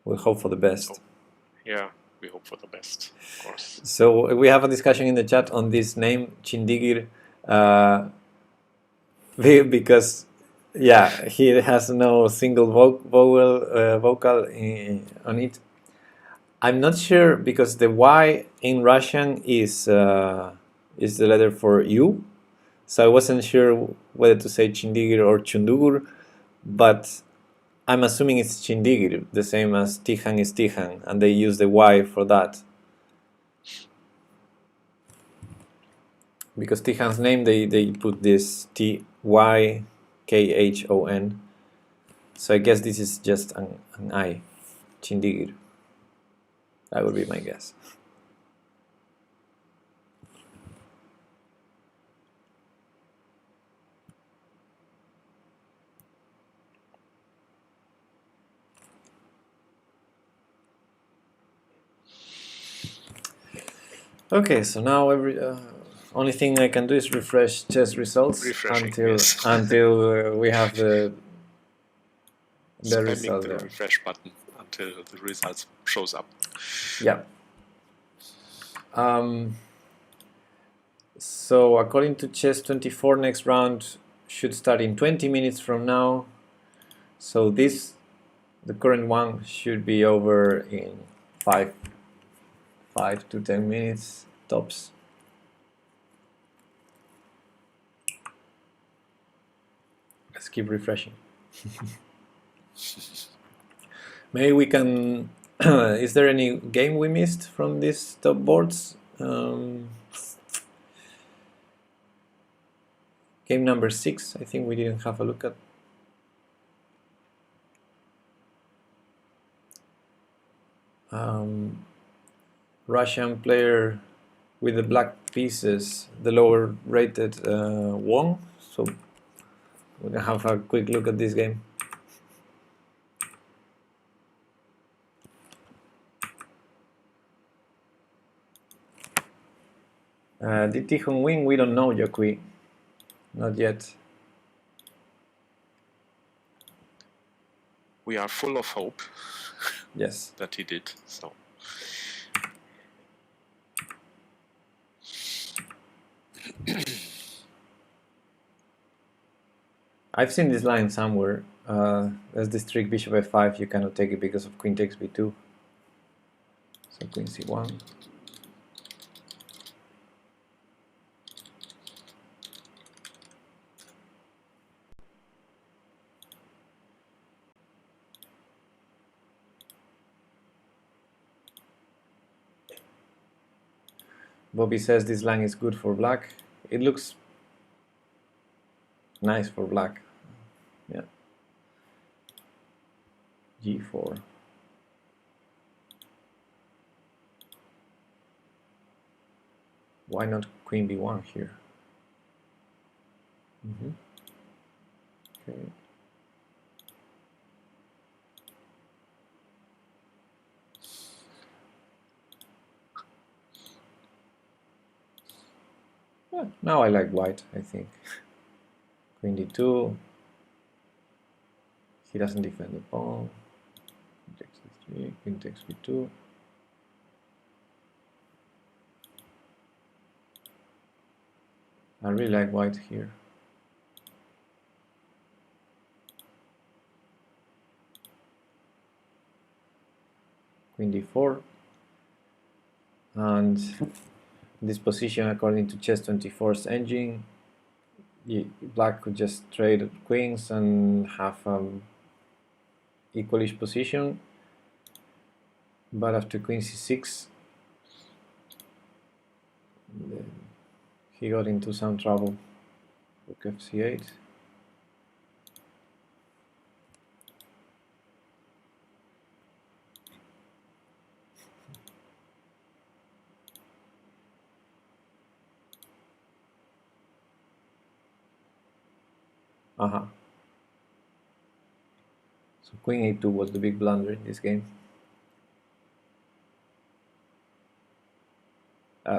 We hope for the best. Yeah, we hope for the best, of course. So we have a discussion in the chat on this name, Chindigir, because Yeah, he has no single vocal on it. I'm not sure because the Y in Russian is the letter for U, so I wasn't sure whether to say Chindigir or Chundugur, but I'm assuming it's Chindigir, the same as Tihan is Tihan, and they use the Y for that. Because Tihan's name, they put this Tykhon, so I guess this is just an I, Chindigir. That would be my guess. Okay, so now only thing I can do is refresh chess results until we have the result the there. refresh button until the results shows up. Yeah. So according to chess24, next round should start in 20 minutes from now. So the current one should be over in 5 to 10 minutes tops. Let's keep refreshing. Maybe we can. Is there any game we missed from these top boards? Game number 6, I think we didn't have a look at. Russian player with the black pieces, the lower rated won. So we're gonna have a quick look at this game. Did Tikhon win? We don't know, Jokui. Not yet. We are full of hope. Yes. That he did. So. I've seen this line somewhere. There's this trick bishop f5. You cannot take it because of queen takes b2. So queen c1. Bobby says this line is good for black. It looks nice for black. Yeah. g4. Why not queen b1 here? Okay. Yeah, now I like white, I think. Queen d2. He doesn't defend the pawn. Queen takes d3, queen takes b2. I really like white here. Queen d4. And this position, according to chess24's engine, black could just trade queens and have equalish position. But after queen c6, he got into some trouble. Rook fc8. So queen a2 was the big blunder in this game.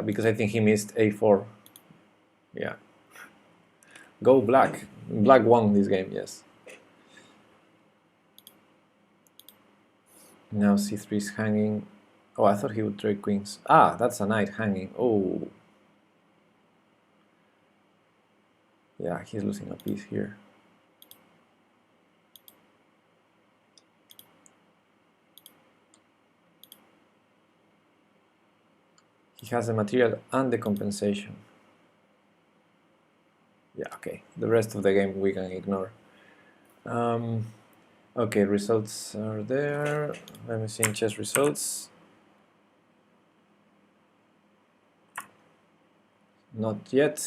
Because I think he missed a4. Yeah. Go black. Black won this game, yes. Now c3 is hanging. Oh, I thought he would trade queens. Ah, that's a knight hanging. Oh. Yeah, he's losing a piece here. He has the material and the compensation. Yeah, okay. The rest of the game we can ignore. Okay, results are there. Let me see in chess results. Not yet.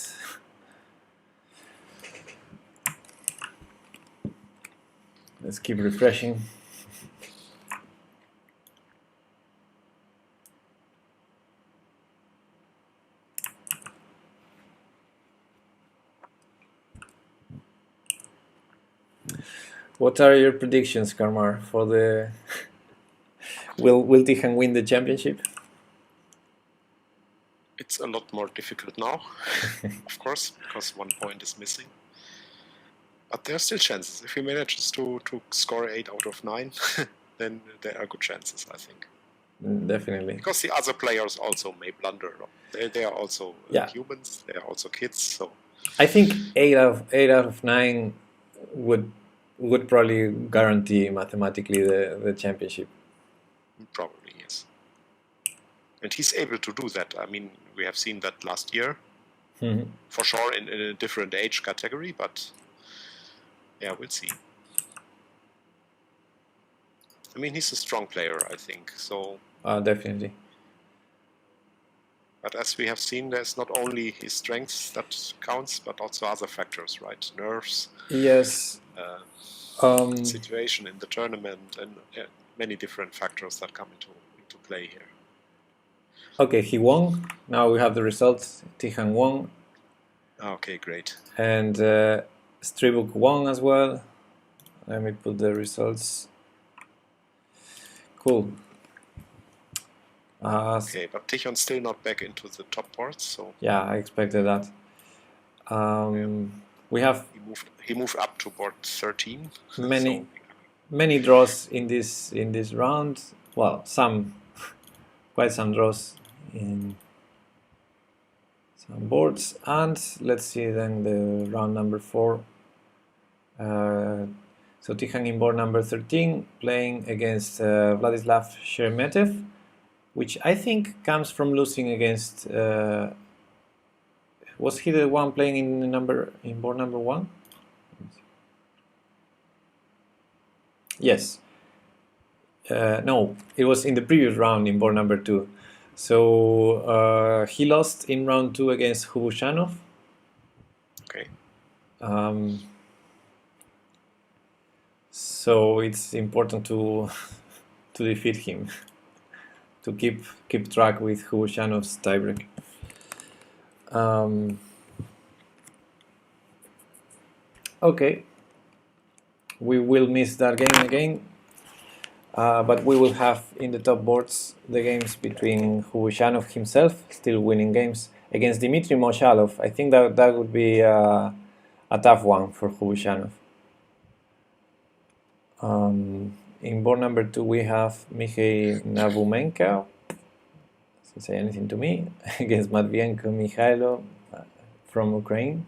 Let's keep refreshing. What are your predictions, Karmar, for the... Will Tihan win the championship? It's a lot more difficult now, of course, because 1 point is missing. But there are still chances. If he manages to score 8 out of 9, then there are good chances, I think. Definitely. Because the other players also may blunder. They are also humans. They are also kids. So I think 8 out of 9 would probably guarantee mathematically the championship. Probably, yes. And he's able to do that. I mean, we have seen that last year, for sure, in a different age category. But yeah, we'll see. I mean, he's a strong player, I think. So definitely. But as we have seen, there's not only his strengths that counts, but also other factors, right? Nerves. Yes. Situation in the tournament, and many different factors that come into play here. Okay, he won. Now we have the results. Tihan won. Okay, great. And Stribuk won as well. Let me put the results. Cool. Okay, but Tichon's still not back into the top boards, so yeah, I expected that. We have he moved up to board 13. Many draws in this round. Well, quite some draws in some boards. And let's see then the round number 4. So Tihan in board number 13, playing against Vladislav Sheremetev, which I think comes from losing against... was he the one playing in board number 1? Yes. No, it was in the previous round in board number 2. So he lost in round 2 against Hubushanov. Okay. So it's important to defeat him, to keep track with Hubushanov's tiebreak. Okay, we will miss that game again, but we will have in the top boards the games between Hubushanov himself, still winning games, against Dmitry Moshalov. I think that would be a tough one for Hubushanov. In board number 2 we have Mikhail Navumenko, doesn't say anything to me, against Matvienko Mikhailo from Ukraine.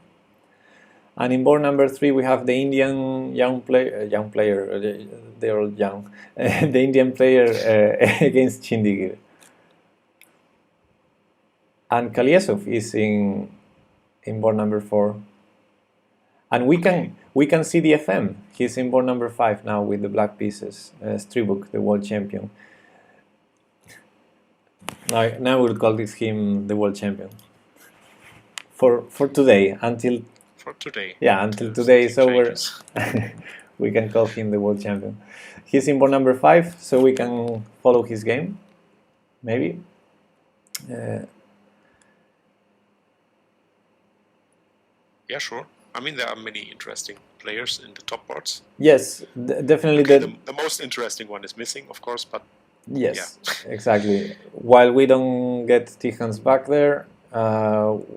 And in board number 3 we have the Indian young player, they're all young, the Indian player against Chindigir. And Kalyasov is in board number 4. And we can see the FM. He's in board number 5 now with the black pieces. Stribuk, the world champion. Now we'll call him the world champion. For today, until... For today. Yeah, until today is over, we can call him the world champion. He's in board number 5, so we can follow his game, maybe. Yeah, sure. I mean, there are many interesting players in the top boards. Yes, definitely. Okay, the most interesting one is missing, of course, but... Yes, yeah. Exactly. While we don't get Tihan's back there,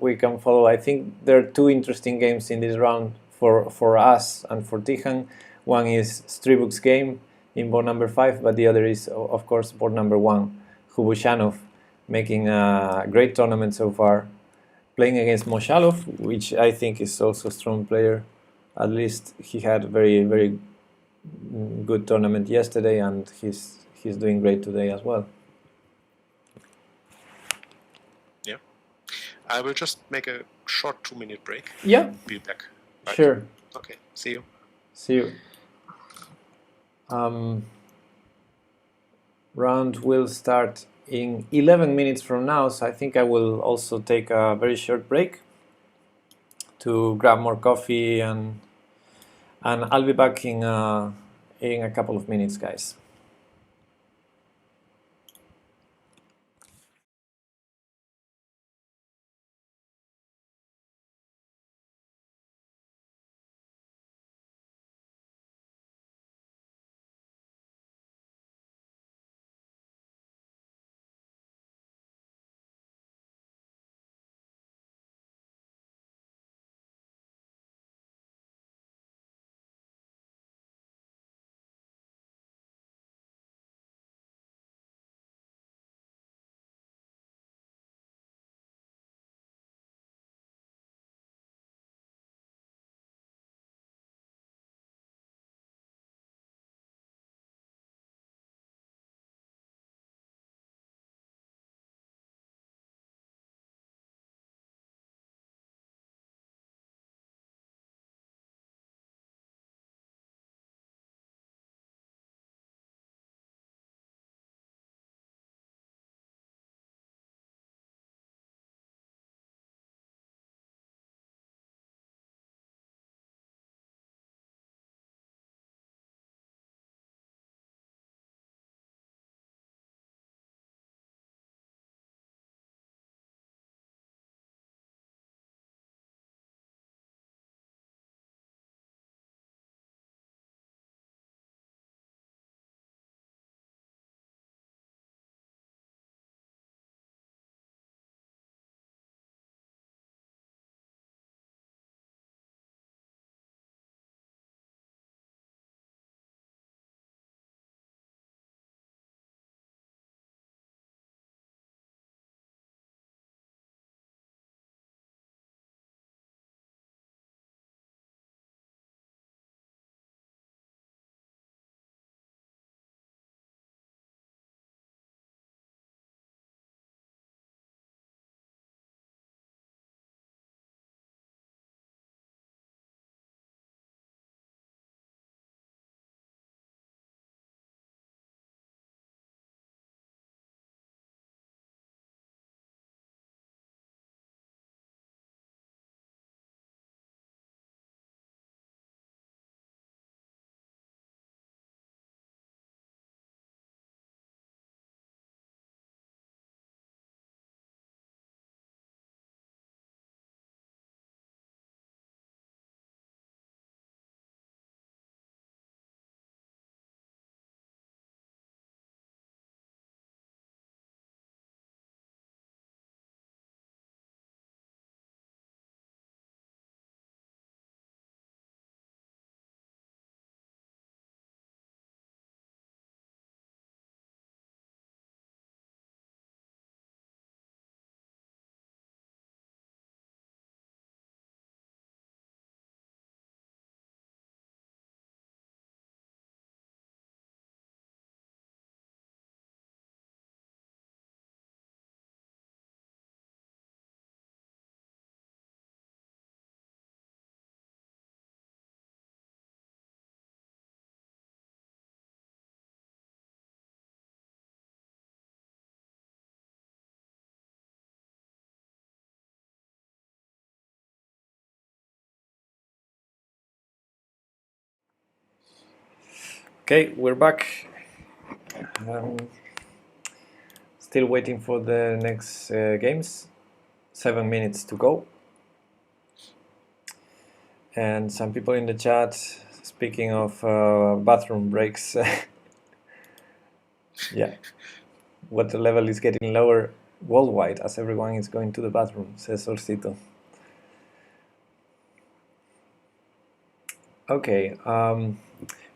we can follow. I think there are 2 interesting games in this round for us and for Tihan. One is Stribuk's game in board number 5, but the other is, of course, board number 1, Hubushanov, making a great tournament so far, playing against Moshalov, which I think is also a strong player. At least he had a very, very good tournament yesterday, and he's doing great today as well. I will just make a short 2-minute break. Yeah. Be back. Right? Sure. Okay. See you. See you. Round will start in 11 minutes from now, so I think I will also take a very short break to grab more coffee, and I'll be back in a couple of minutes, guys. Okay, we're back. Still waiting for the next games. 7 minutes to go. And some people in the chat, speaking of bathroom breaks, yeah, water level is getting lower worldwide as everyone is going to the bathroom, says Orcito. Okay,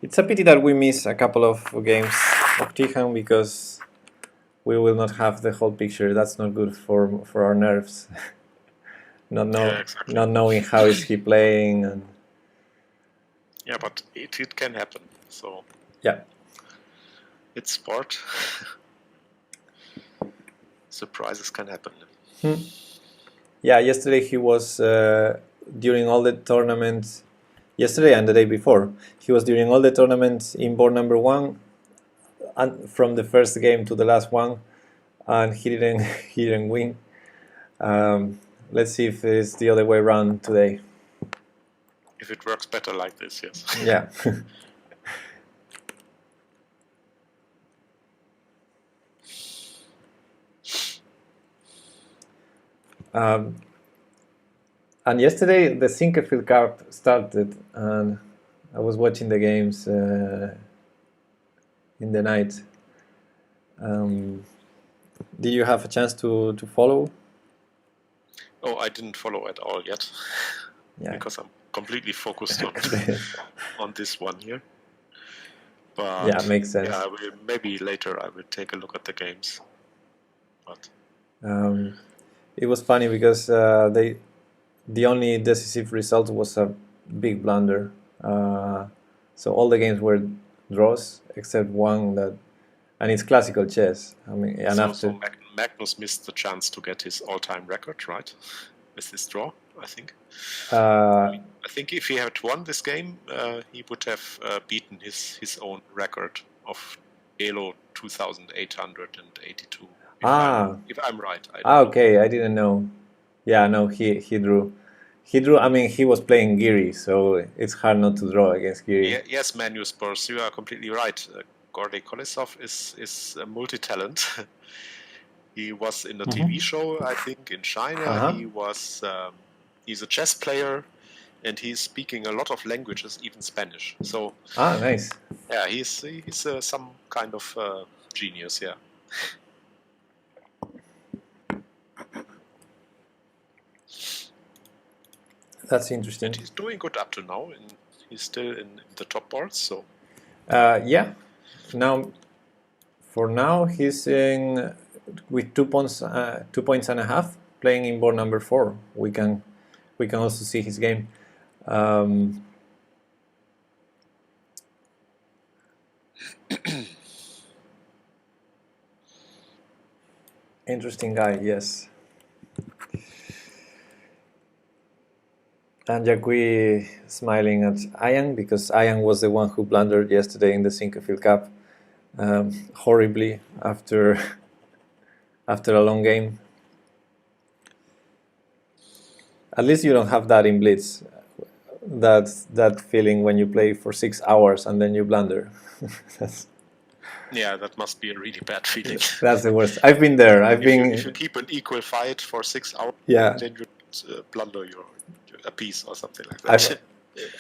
it's a pity that we miss a couple of games of Tihan because we will not have the whole picture. That's not good for our nerves. Exactly. Not knowing how is he playing, and Yeah, but it can happen. So yeah, it's sport. Surprises can happen. Yeah, yesterday he was during all the tournaments. Yesterday and the day before, he was during all the tournaments in board number 1, and from the first game to the last one, and he didn't he didn't win. Let's see if it's the other way around today. If it works better like this, yes. Yeah. And yesterday the Sinkerfield Cup started, and I was watching the games in the night. Did you have a chance to follow? Oh, I didn't follow at all yet, Yeah. because I'm completely focused on this one here. But Yeah, makes sense. yeah, maybe later I will take a look at the games. But it was funny because the only decisive result was a big blunder. So all the games were draws except one and it's classical chess. I mean, and so Magnus missed the chance to get his all-time record, right? With this draw, I think. I think if he had won this game, he would have beaten his own record of Elo 2,882. If I'm right. Okay, I didn't know. Yeah, no, he drew. He drew. I mean, he was playing Giri, so it's hard not to draw against Giri. Yes, Manu Spurs, you are completely right. Gordy Kolisov is a multi-talent. He was in a TV show, I think, in China. He was. He's a chess player, and he's speaking a lot of languages, even Spanish. So. Nice. Yeah, he's some kind of genius. Yeah. That's interesting. And he's doing good up to now, and he's still in the top boards. So. Yeah. For now, he's in with 2 points, 2 points and a half, playing in board number 4. We can also see his game. Interesting guy, yes. And Jacqui smiling at Ayan because Ayan was the one who blundered yesterday in the Sinkerfield Cup horribly after a long game. At least you don't have that in Blitz. That feeling when you play for 6 hours and then you blunder. Yeah, that must be a really bad feeling. That's the worst. I've been there. If you keep an equal fight for 6 hours, then you blunder a piece or something like that.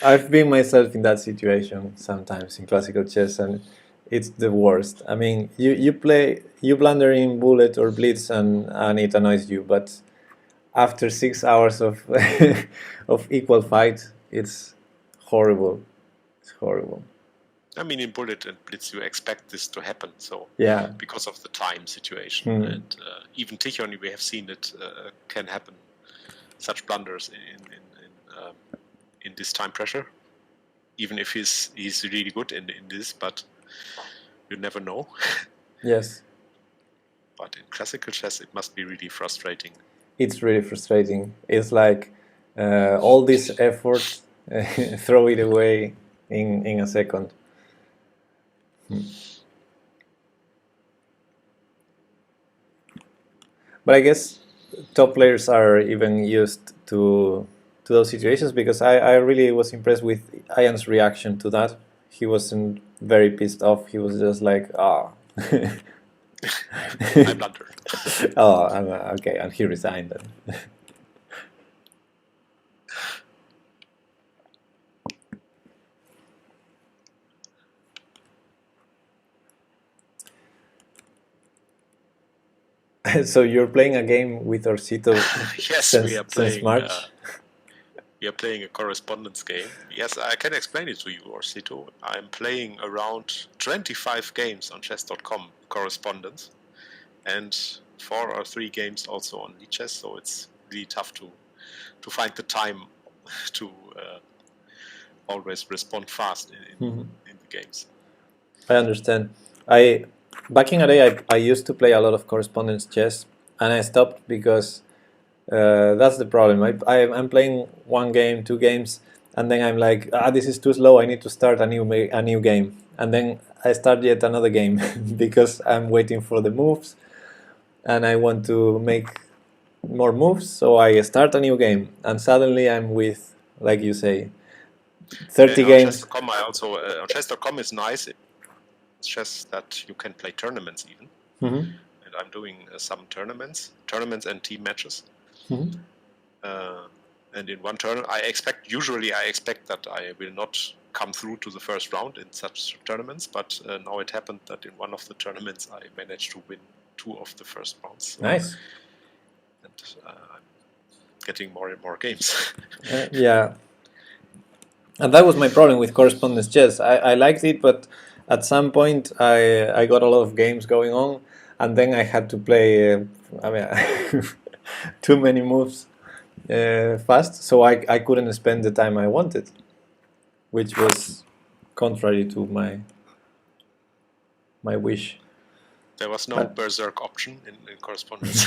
I've been myself in that situation sometimes in classical chess, and it's the worst. I mean, you blunder in bullet or blitz, and it annoys you, but after 6 hours of of equal fight, it's horrible. It's horrible. I mean, in bullet and blitz, you expect this to happen. So yeah, because of the time situation, and even Tichon, we have seen it can happen. Such blunders in this time pressure, even if he's really good in this, but you never know. Yes. But in classical chess, it must be really frustrating. It's really frustrating. It's like all this effort, throw it away in a second. But I guess top players are even used to those situations, because I really was impressed with Ian's reaction to that. He wasn't very pissed off. He was just like, I blundered. Okay, and he resigned then. So you're playing a game with Orsito yes, since March? We are playing a correspondence game. Yes, I can explain it to you, Orsito. I'm playing around 25 games on chess.com correspondence, and 4 or 3 games also on Lichess, so it's really tough to find the time to always respond fast in the games. I understand. Back in the day, I used to play a lot of correspondence chess, and I stopped because That's the problem. I'm playing one game, two games, and then I'm like, this is too slow. I need to start a new game, and then I start yet another game because I'm waiting for the moves, and I want to make more moves. So I start a new game, and suddenly I'm with, like you say, 30 On games. chess.com, I also on chess.com is nice. It's just that you can play tournaments even, Mm-hmm. and I'm doing some tournaments and team matches. Mm-hmm. And in one turn, I expect that I will not come through to the first round in such tournaments, but now it happened that in one of the tournaments I managed to win 2 of the first rounds. So, Nice. And I'm getting more and more games. Yeah. And that was my problem with correspondence chess. I liked it, but at some point I got a lot of games going on, and then I had to play. Too many moves fast, so I couldn't spend the time I wanted, which was contrary to my wish. There was no berserk option in correspondence.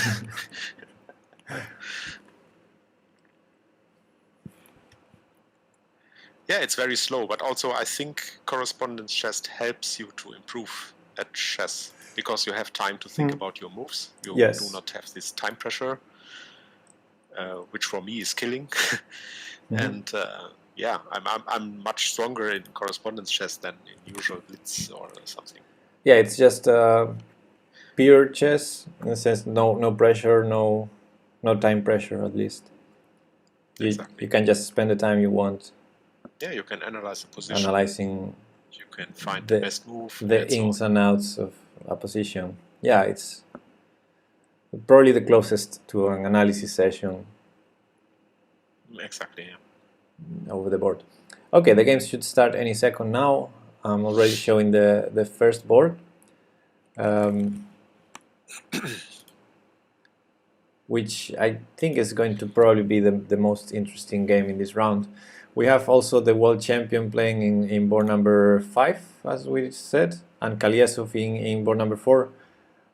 Yeah, it's very slow, but also I think correspondence chess helps you to improve at chess because you have time to think about your moves. You do not have this time pressure, which for me is killing. And I'm much stronger in correspondence chess than in usual Blitz or something. Yeah, it's just pure chess in the sense no pressure, no time pressure at least. Exactly. You can just spend the time you want. Yeah, you can analyze the position. Analyzing. You can find the best move. The ins and outs of a position. Yeah, it's probably the closest to an analysis session. Exactly, yeah. Over the board. Okay, the games should start any second now. I'm already showing the first board. Which I think is going to probably be the most interesting game in this round. We have also the world champion playing in board number 5, as we said, and Kalyasov in board number 4.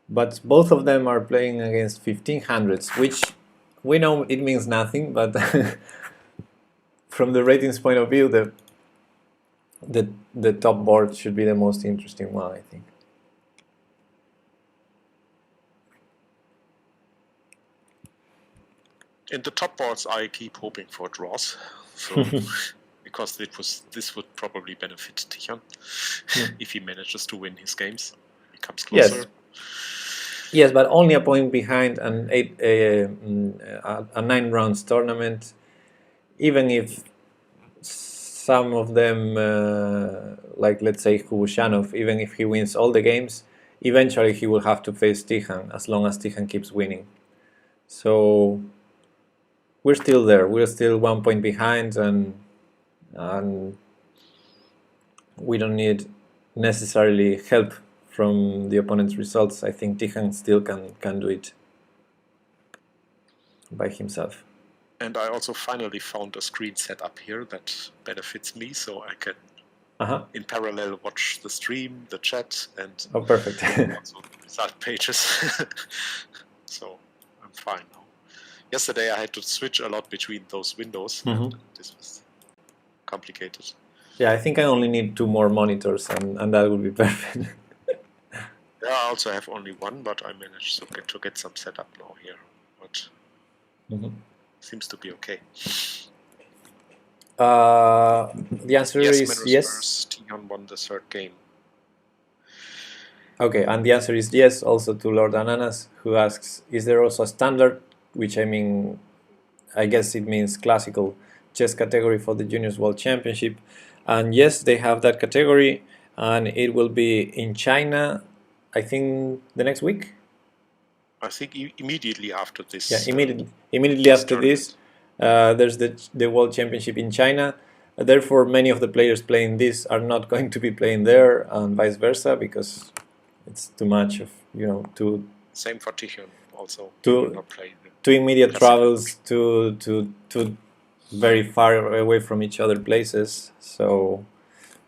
But both of them are playing against 1500s, which we know it means nothing, but from the ratings point of view, the top board should be the most interesting one, I think. In the top boards, I keep hoping for draws, so because this would probably benefit Tichan if he manages to win his games, he comes closer. Yes, but only a point behind a 9 rounds tournament. Even if some of them, like let's say Hubushanov, even if he wins all the games, eventually he will have to face Tichan as long as Tichan keeps winning. So we're still there. We're still 1 point behind, and we don't need necessarily help from the opponent's results. I think Tichan still can do it by himself. And I also finally found a screen setup here that benefits me, so I can in parallel watch the stream, the chat, and perfect. also result pages. So I'm fine now. Yesterday I had to switch a lot between those windows, and this was complicated. Yeah, I think I only need 2 more monitors, and that would be perfect. Yeah, I also have only one, but I managed to get some setup now here. But seems to be okay. The answer is yes. Tichan won the 3rd game. Okay, and the answer is yes, also to Lord Ananas, who asks, is there also a standard, which I guess it means classical chess category for the Juniors World Championship? And yes, they have that category, and it will be in China, I think, the next week. I think immediately after this. Yeah, immediately after this, there's the World Championship in China. Therefore, many of the players playing this are not going to be playing there, and vice versa, because it's too much of Same for Tichan also. Two immediate travels to very far away from each other places. So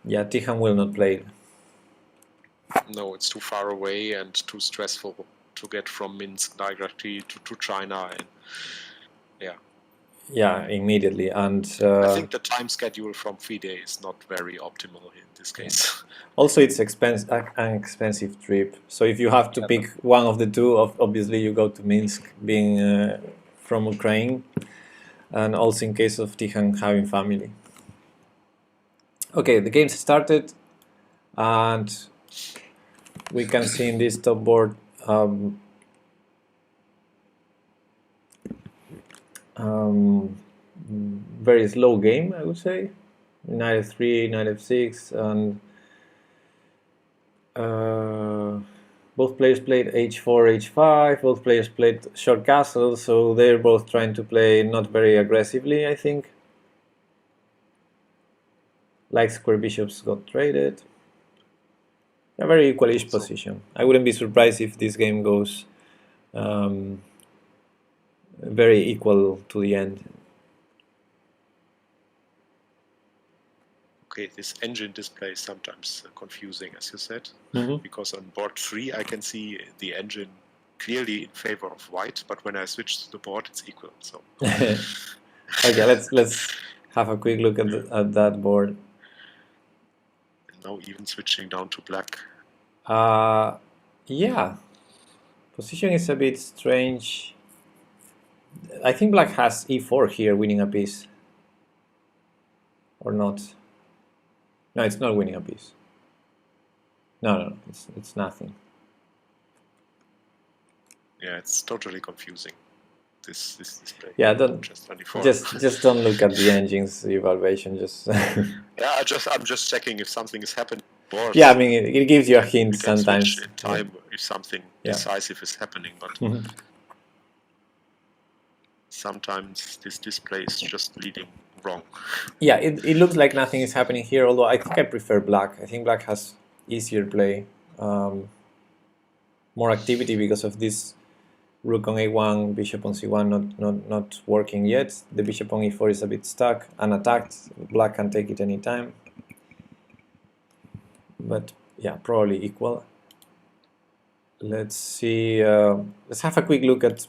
yeah, Tichan will not play. No, it's too far away and too stressful to get from Minsk directly to China. And Yeah, immediately. And I think the time schedule from FIDE is not very optimal in this case. also, it's an expensive trip. So if you have to pick one of the two, obviously you go to Minsk, being from Ukraine, and also in case of Tihan having family. Okay, the game started, and we can see in this top board very slow game, I would say. Knight f3, knight f6, and both players played h4, h5. Both players played short castles, so they're both trying to play not very aggressively, I think. Like square bishops got traded. A very equalish position. I wouldn't be surprised if this game goes very equal to the end. Okay, this engine display is sometimes confusing, as you said, Mhm. because on board 3 I can see the engine clearly in favor of white, but when I switch to the board, it's equal. So Okay, let's have a quick look at that board. and now even switching down to black. Yeah, position is a bit strange. I think black has e4 here, winning a piece. Or not. No, it's not winning a piece. No, it's nothing. Yeah, it's totally confusing. This display. Yeah, just don't look at the engine's evaluation. Just yeah, I'm just checking if something is happening. Board. Yeah, I mean it gives you a hint We can sometimes. switch in time if something decisive is happening, but sometimes this display is just leading wrong. Yeah, it looks like nothing is happening here, although I think I prefer black. I think black has easier play, more activity because of this rook on a1, bishop on c1 not working yet. The bishop on e4 is a bit stuck, unattacked. Black can take it anytime. But yeah, probably equal. Let's see. Let's have a quick look at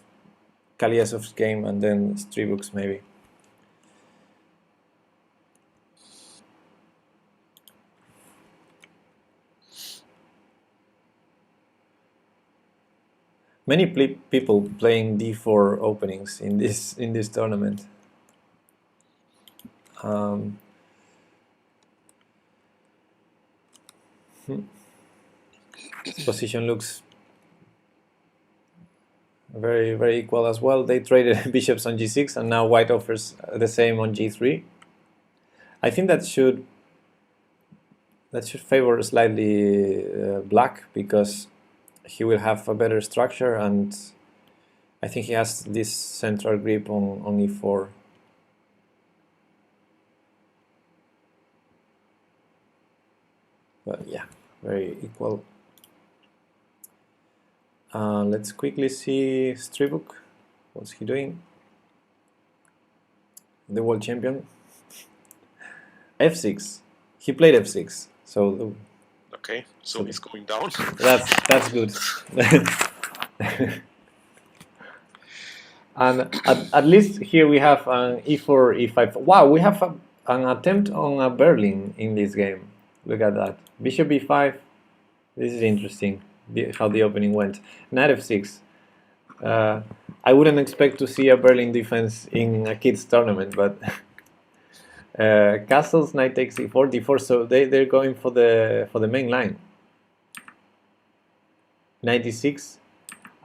Kaliasov's game and then Stribuk's maybe. Many people playing d4 openings in this tournament. This position looks very equal as well. They traded bishops on g6, and now white offers the same on g3. I think that should favor slightly black, because he will have a better structure, and I think he has this central grip on e4. But yeah, very equal. Let's quickly see Stribuk. What's he doing? The world champion. f6. He played f6. So okay, so he's going down. That's good. And at least here we have an e4, e5. Wow, we have an attempt on a Berlin in this game. Look at that. Bishop e5. This is interesting, how the opening went. Knight f6. I wouldn't expect to see a Berlin defense in a kids tournament, but castles, knight takes e4, d4. So they're going for the main line. 96.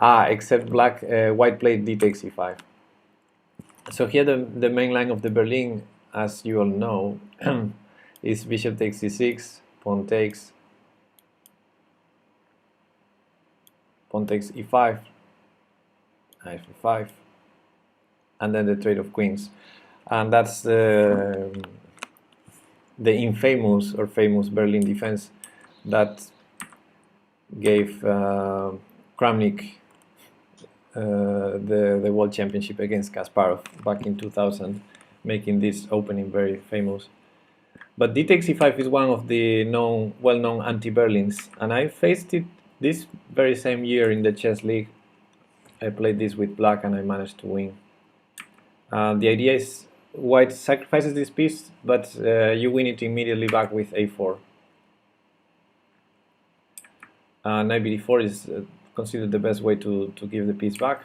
Except black, white played d takes e5. So here the main line of the Berlin, as you all know, is bishop takes c6, pawn takes e5, knight f5, and then the trade of queens. And that's the infamous or famous Berlin defense that gave Kramnik the world championship against Kasparov back in 2000, making this opening very famous. But d takes e5 is one of the well-known anti-Berlins, and I faced it this very same year in the chess league. I played this with black and I managed to win. The idea is white sacrifices this piece, but you win it immediately back with a4. Knight bd4 is considered the best way to give the piece back,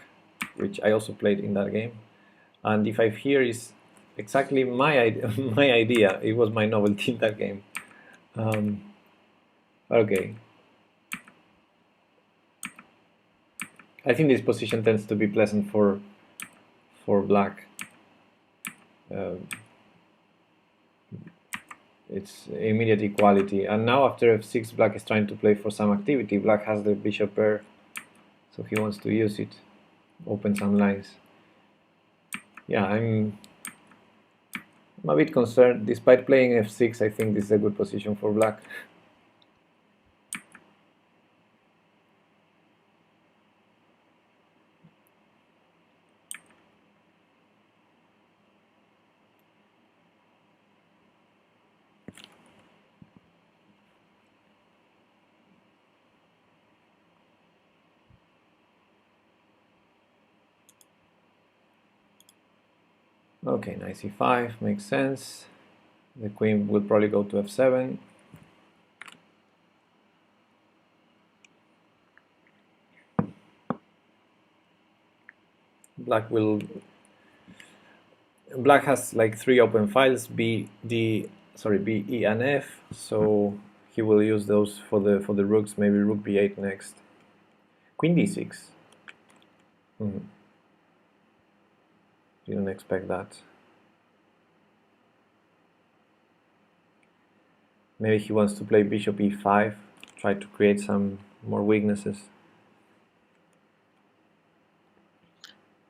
which I also played in that game. And d5 here is exactly my idea. It was my novelty in that game. Okay. I think this position tends to be pleasant for black. It's immediate equality, and now after f6 black is trying to play for some activity. Black has the bishop pair, so he wants to use it, open some lines. Yeah, I'm a bit concerned. Despite playing f6, I think this is a good position for black. Okay, knight c5 makes sense. The queen will probably go to f7. Black has like 3 open files, B, E, and F, so he will use those for the rooks. Maybe rook b8 next. Queen d6. Didn't expect that. Maybe he wants to play bishop e5, try to create some more weaknesses.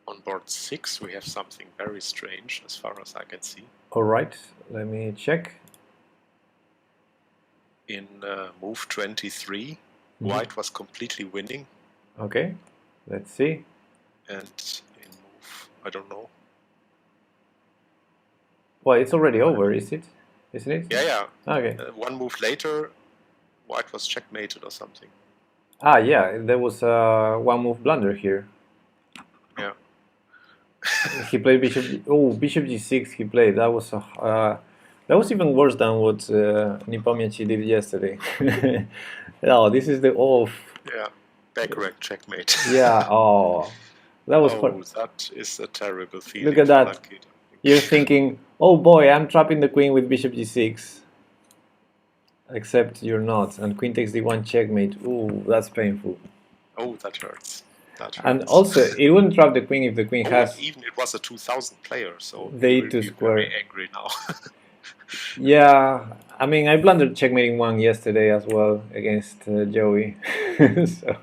On board 6 we have something very strange as far as I can see. Alright, let me check. In move 23, white was completely winning. Okay, let's see. And in move, I don't know. Well, it's already over, is it? Isn't it? Yeah. Okay. One move later, white was checkmated or something. Ah, yeah, there was a one move blunder here. Yeah. He played bishop. Oh, bishop g6. He played. That was even worse than what Nepomniachtchi did yesterday. Oh, this is the off. Yeah, back rank checkmate. Yeah. Oh, that was. That is a terrible feeling. Look at that. You're thinking, oh boy, I'm trapping the queen with bishop g6. Except you're not, and queen takes d1 checkmate. Ooh, that's painful. Oh, that hurts. And also, it wouldn't trap the queen if the queen has. Even it was a 2000 player, so they will be square. Very angry now. Yeah, I mean, I blundered checkmating one yesterday as well against Joey. So.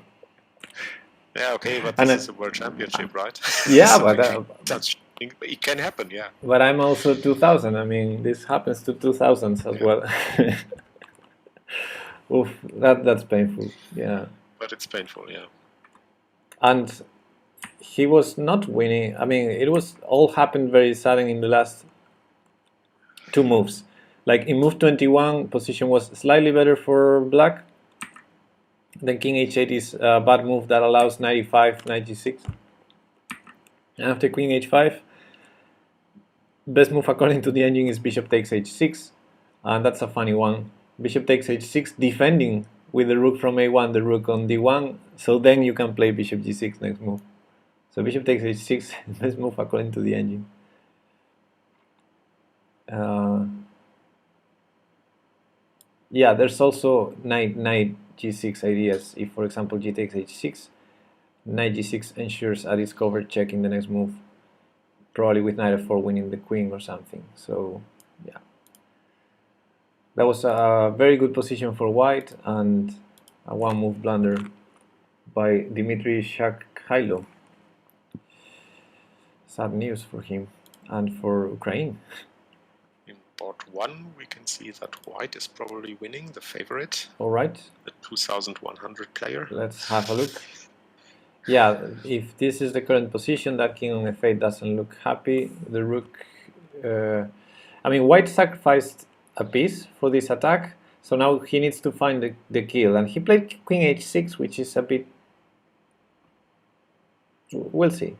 Yeah, okay, but this is a world championship, right? Yeah, so but it can happen, yeah. But I'm also 2000. I mean, this happens to 2000s as well. Oof, that's painful. Yeah. But it's painful, yeah. And he was not winning. I mean, it was all happened very sudden in the last 2 moves. Like in move 21, position was slightly better for black. Then king h8 is a bad move that allows knight e5, knight g6. And after queen h5, best move according to the engine is bishop takes h6. And that's a funny one. Bishop takes h6, defending with the rook from a1, the rook on d1. So then you can play bishop g6 next move. So bishop takes h6, best move according to the engine. Yeah, there's also knight g6 ideas. If, for example, g takes h6, knight g6 ensures a discovered check in the next move, probably with knight f4 winning the queen or something. So, yeah. That was a very good position for white and a one-move blunder by Dmitry Shakhailo. Sad news for him and for Ukraine. In board 1, we can see that white is probably winning, the favorite. All right. The 2100 player. Let's have a look. Yeah, if this is the current position, that king on f8 doesn't look happy. The rook... I mean, white sacrificed a piece for this attack, so now he needs to find the kill. And he played queen h6, which is a bit... We'll see.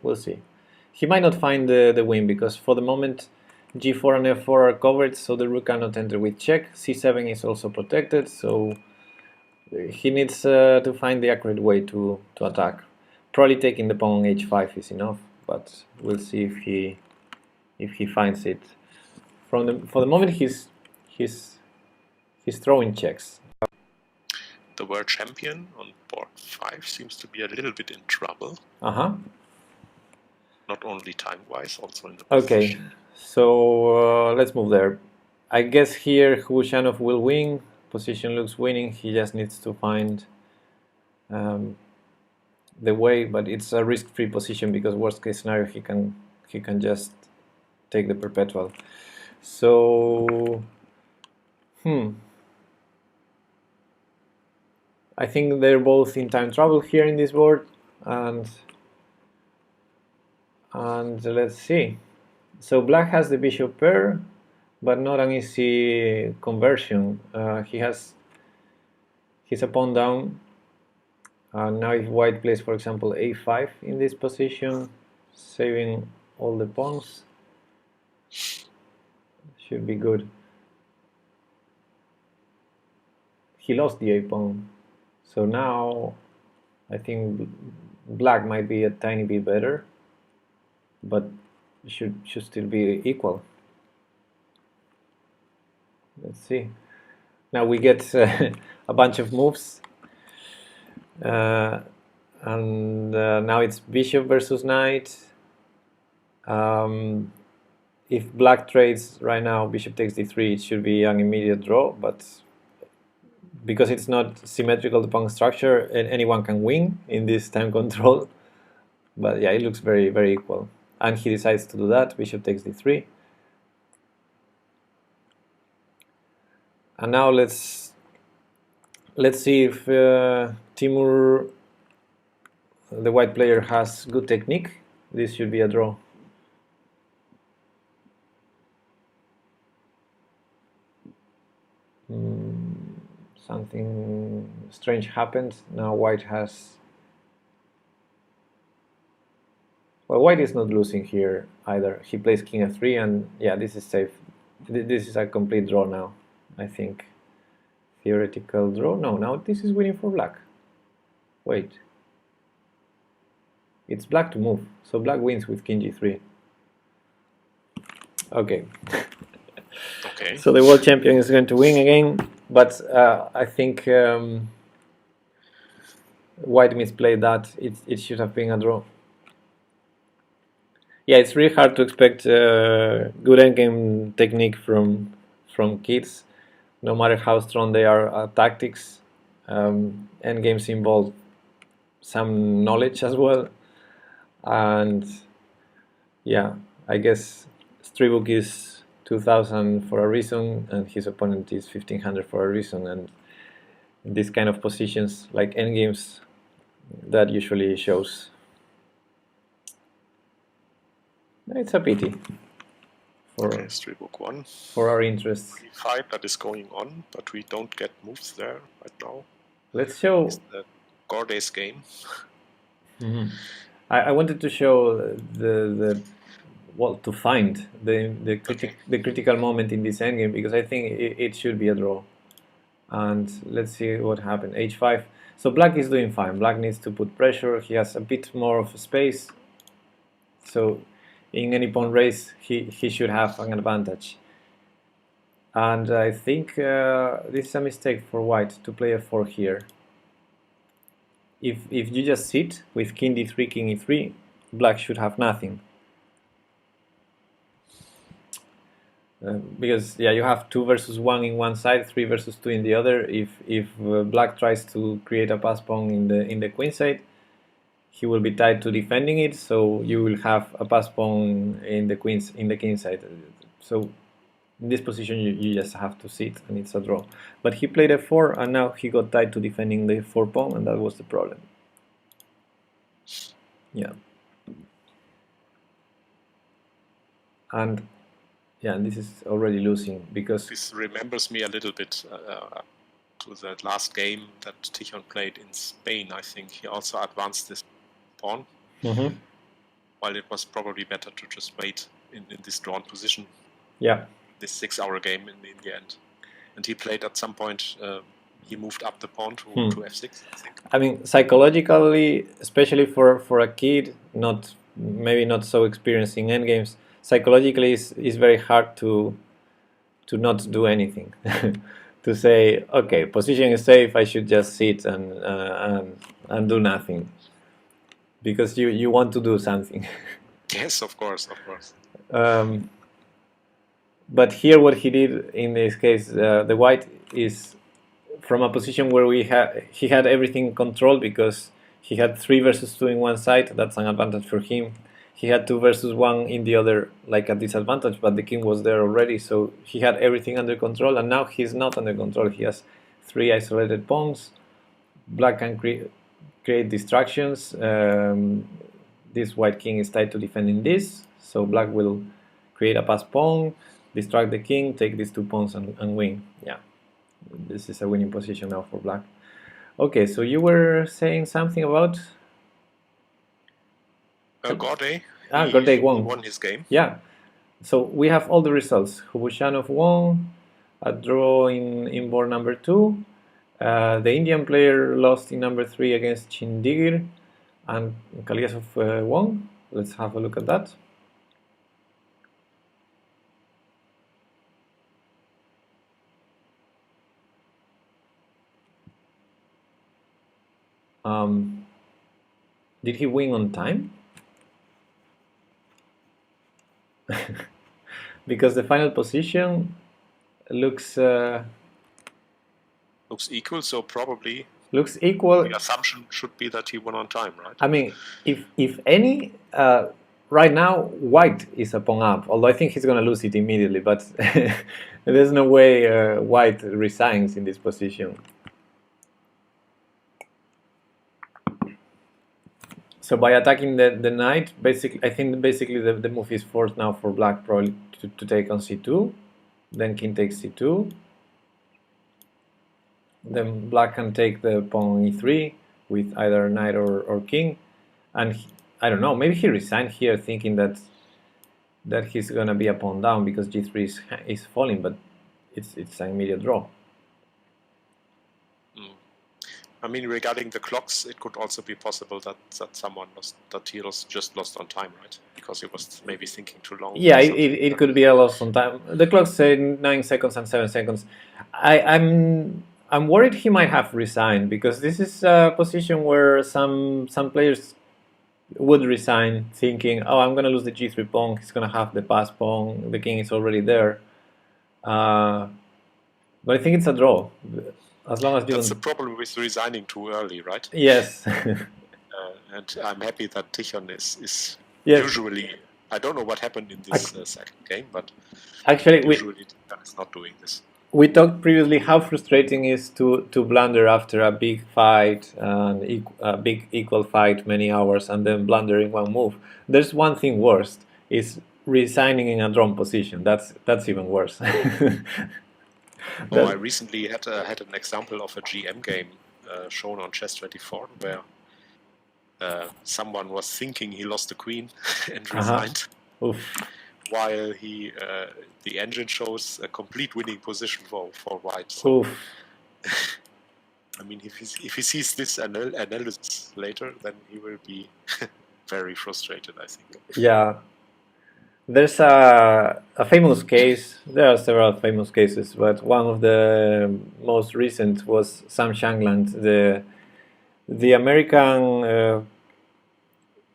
he might not find the win, because for the moment g4 and f4 are covered, so the rook cannot enter with check. c7 is also protected, so he needs to find the accurate way to attack. Probably taking the pawn on h5 is enough, but we'll see if he finds it. For the moment, he's throwing checks. The world champion on board 5 seems to be a little bit in trouble. Not only time-wise, also in the position. Okay, so let's move there. I guess here Khushanov will win. Position looks winning. He just needs to find the way, but it's a risk-free position, because worst case scenario he can just take the perpetual. So I think they're both in time trouble here in this board, and let's see. So black has the bishop pair, but not an easy conversion. He's a pawn down. Now if white plays, for example, a5 in this position, saving all the pawns, should be good. He lost the a pawn, so now I think black might be a tiny bit better, but should still be equal. Let's see. Now we get a bunch of moves, and now it's bishop versus knight. If black trades right now, bishop takes d3, it should be an immediate draw, but because it's not symmetrical to pawn structure, and anyone can win in this time control. But yeah, it looks very, very equal. And he decides to do that. Bishop takes d3. And now let's see if Timur, the white player, has good technique. This should be a draw. Something strange happened. Now white has... Well, white is not losing here either. He plays king f3, and yeah, this is safe. This is a complete draw now, I think. Theoretical draw? No, now this is winning for black. Wait. It's black to move, so black wins with king g3. Okay. Okay. So the world champion is going to win again, but I think white misplayed that. It should have been a draw. Yeah, it's really hard to expect good endgame technique from kids, no matter how strong they are at tactics. Endgames involve some knowledge as well, and yeah, I guess Stribuk is 2000 for a reason, and his opponent is 1500 for a reason, and in this kind of positions like endgames, that usually shows. It's a pity for Stribuk 1 for our interests. Fight that is going on, but we don't get moves there right now. Let's show the Gorday's game. I wanted to show to find the critical moment in this endgame, because I think it should be a draw. And let's see what happened. h5. So black is doing fine. Black needs to put pressure. He has a bit more of space. So in any pawn race, he should have an advantage. And I think this is a mistake for white to play f4 here. If you just sit with king d3, king e3, black should have nothing. Because yeah, you have 2 versus 1 in one side, 3 versus 2 in the other. If black tries to create a pass pawn in the queen side, he will be tied to defending it, so you will have a pass pawn in the king side. So in this position you just have to sit, and it's a draw. But he played f4, and now he got tied to defending the f4 pawn, and that was the problem. Yeah. And yeah, this is already losing, because this remembers me a little bit to the last game that Tichon played in Spain. I think he also advanced this pawn. while it was probably better to just wait in this drawn position, Yeah. this 6-hour game in the end. And he played at some point, he moved up the pawn to f6, I think. I mean, psychologically, especially for a kid, maybe not so experienced in endgames, psychologically is very hard to not do anything. To say, okay, position is safe, I should just sit and do nothing, because you want to do something. Yes, of course. But here, what he did in this case, the white is from a position where he had everything controlled, because he had 3 versus 2 in one side. That's an advantage for him. He had 2 versus 1 in the other, like a disadvantage, but the king was there already, so he had everything under control. And now he's not under control. He has 3 isolated pawns. Black can create distractions. This white king is tied to defending this, so black will create a pass pawn, distract the king, take these 2 pawns and win. Yeah, this is a winning position now for black. Okay, so you were saying something about Gorday. Gorday won. He won his game. Yeah, so we have all the results. Hubushanov won, a draw in board number 2. The Indian player lost in number 3 against Chindigir, and Kalyasov won. Let's have a look at that. Did he win on time? Because the final position looks equal, so probably looks equal. The assumption should be that he won on time, right? I mean, if any, right now white is a pawn up, although I think he's going to lose it immediately, but there's no way white resigns in this position. So by attacking the knight, I think basically the move is forced now for black, probably to take on c2, then king takes c2, then black can take the pawn e3 with either knight or king, and I don't know, maybe he resigned here thinking that he's gonna be a pawn down because g3 is falling, but it's an immediate draw. I mean, regarding the clocks, it could also be possible that he just lost on time, right? Because he was maybe thinking too long. Yeah, it could be a loss on time. The clocks say 9 seconds and 7 seconds. I'm worried he might have resigned, because this is a position where some players would resign thinking, oh, I'm going to lose the g3 pawn, he's going to have the pass pawn, the king is already there. But I think it's a draw. As long as you That's the problem with resigning too early, right? Yes. And I'm happy that Tichon is yes. Usually, I don't know what happened in this second game, but actually usually Tichon is not doing this. We talked previously how frustrating it is to blunder after a big fight, a big equal fight, many hours, and then blunder in one move. There's one thing worse, is resigning in a drawn position. That's even worse. I recently had an example of a GM game shown on Chess24 where someone was thinking he lost the queen and resigned, while the engine shows a complete winning position for white. So, I mean, if he sees this analysis later, then he will be very frustrated, I think. Yeah. There's a famous case. There are several famous cases, but one of the most recent was Sam Shangland, the American,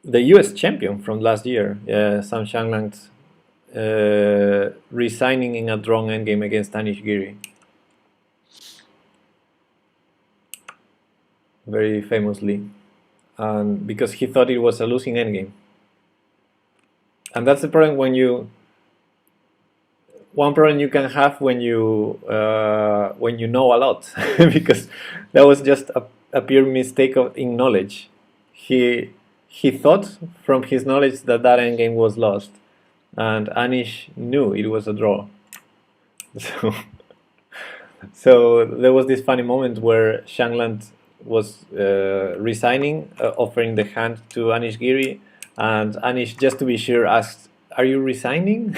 the U.S. champion from last year. Sam Shangland resigning in a drawn endgame against Anish Giri. Very famously, because he thought it was a losing endgame. And that's the problem one problem you can have when you know a lot, because that was just a pure mistake in knowledge. He thought from his knowledge that endgame was lost, and Anish knew it was a draw. So there was this funny moment where Shangland was resigning, offering the hand to Anish Giri, And Anish, just to be sure, asked, "Are you resigning?"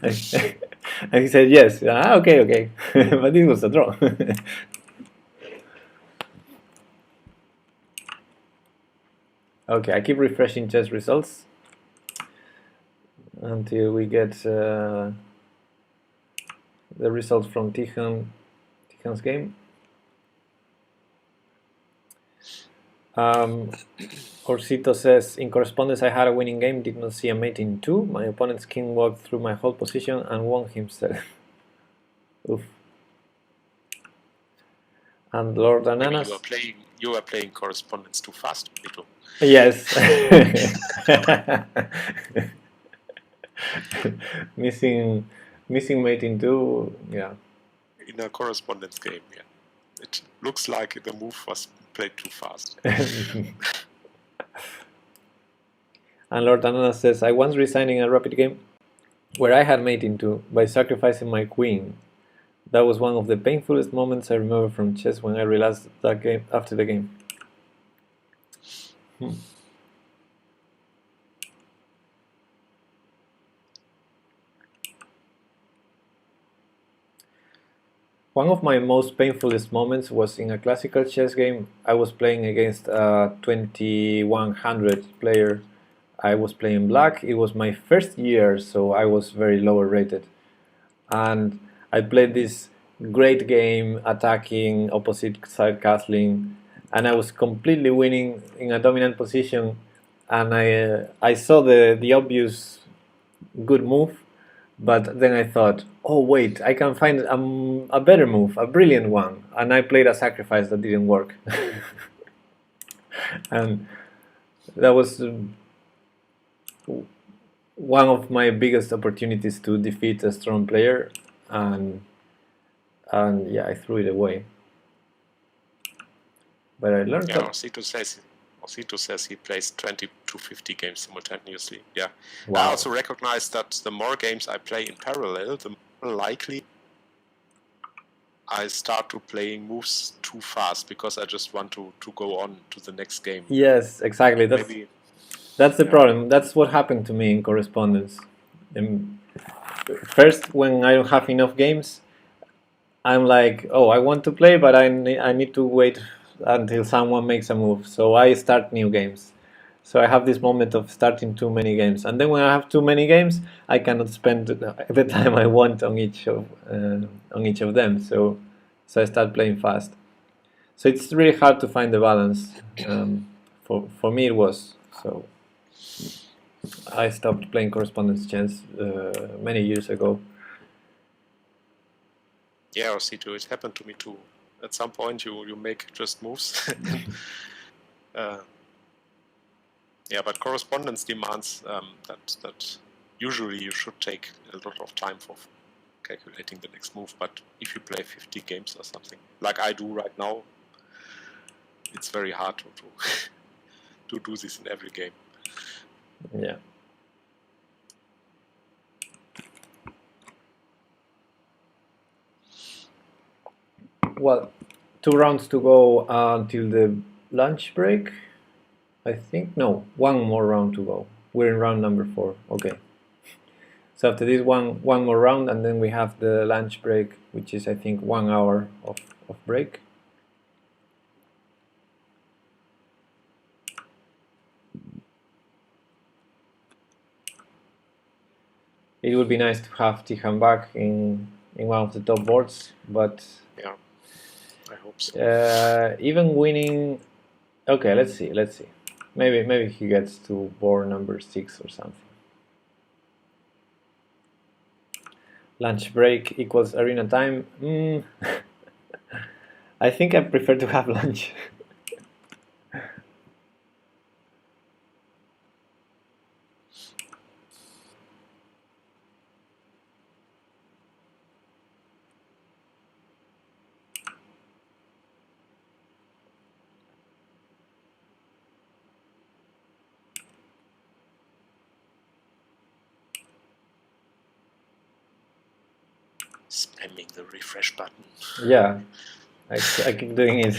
And he said, "Yes." Okay. But it was a draw. Okay, I keep refreshing chess results until we get the results from Tichan's game. Orsito says, in correspondence, I had a winning game, did not see a mate in 2. My opponent's king walked through my whole position and won himself. Oof. And Lord Ananas. You are playing correspondence too fast, Vito. Yes. missing mate in 2, yeah. In a correspondence game, yeah. It looks like the move was played too fast. And Lord Ananas says, I once resigned in a rapid game where I had mate in 2 by sacrificing my queen. That was one of the painfulest moments I remember from chess when I realized that game after the game. One of my most painfulest moments was in a classical chess game. I was playing against a 2100 player. I was playing black. It was my first year, so I was very lower rated. And I played this great game, attacking, opposite side castling, and I was completely winning in a dominant position. And I saw the obvious good move, but then I thought, oh wait, I can find a better move, a brilliant one, and I played a sacrifice that didn't work. And that was one of my biggest opportunities to defeat a strong player, and yeah, I threw it away. But I learned that. Osito says he plays 20 to 50 games simultaneously. Yeah. Wow. I also recognize that the more games I play in parallel, the more likely I start to playing moves too fast because I just want to go on to the next game. Yes, exactly. That's the problem. That's what happened to me in correspondence. First, when I don't have enough games, I'm like, oh, I want to play, but I need to wait until someone makes a move. So I start new games. So I have this moment of starting too many games, and then when I have too many games, I cannot spend the time I want on each of them. So I start playing fast. So it's really hard to find the balance. For me, it was so. I stopped playing correspondence chess many years ago. Yeah, Osito, it happened to me too. At some point, you make just moves. Yeah, but correspondence demands that usually you should take a lot of time for calculating the next move. But if you play 50 games or something, like I do right now, it's very hard to do this in every game. Yeah. Well, 2 rounds to go until the lunch break. I think, no, 1 more round to go. We're in round number 4. Okay. So after this one more round, and then we have the lunch break, which is, I think, 1 hour of break. It would be nice to have Tichan back in one of the top boards, but yeah, I hope so. Even winning, okay, let's see. Maybe he gets to board number 6 or something. Lunch break equals arena time. I think I prefer to have lunch. Spamming the refresh button. Yeah, I keep doing it.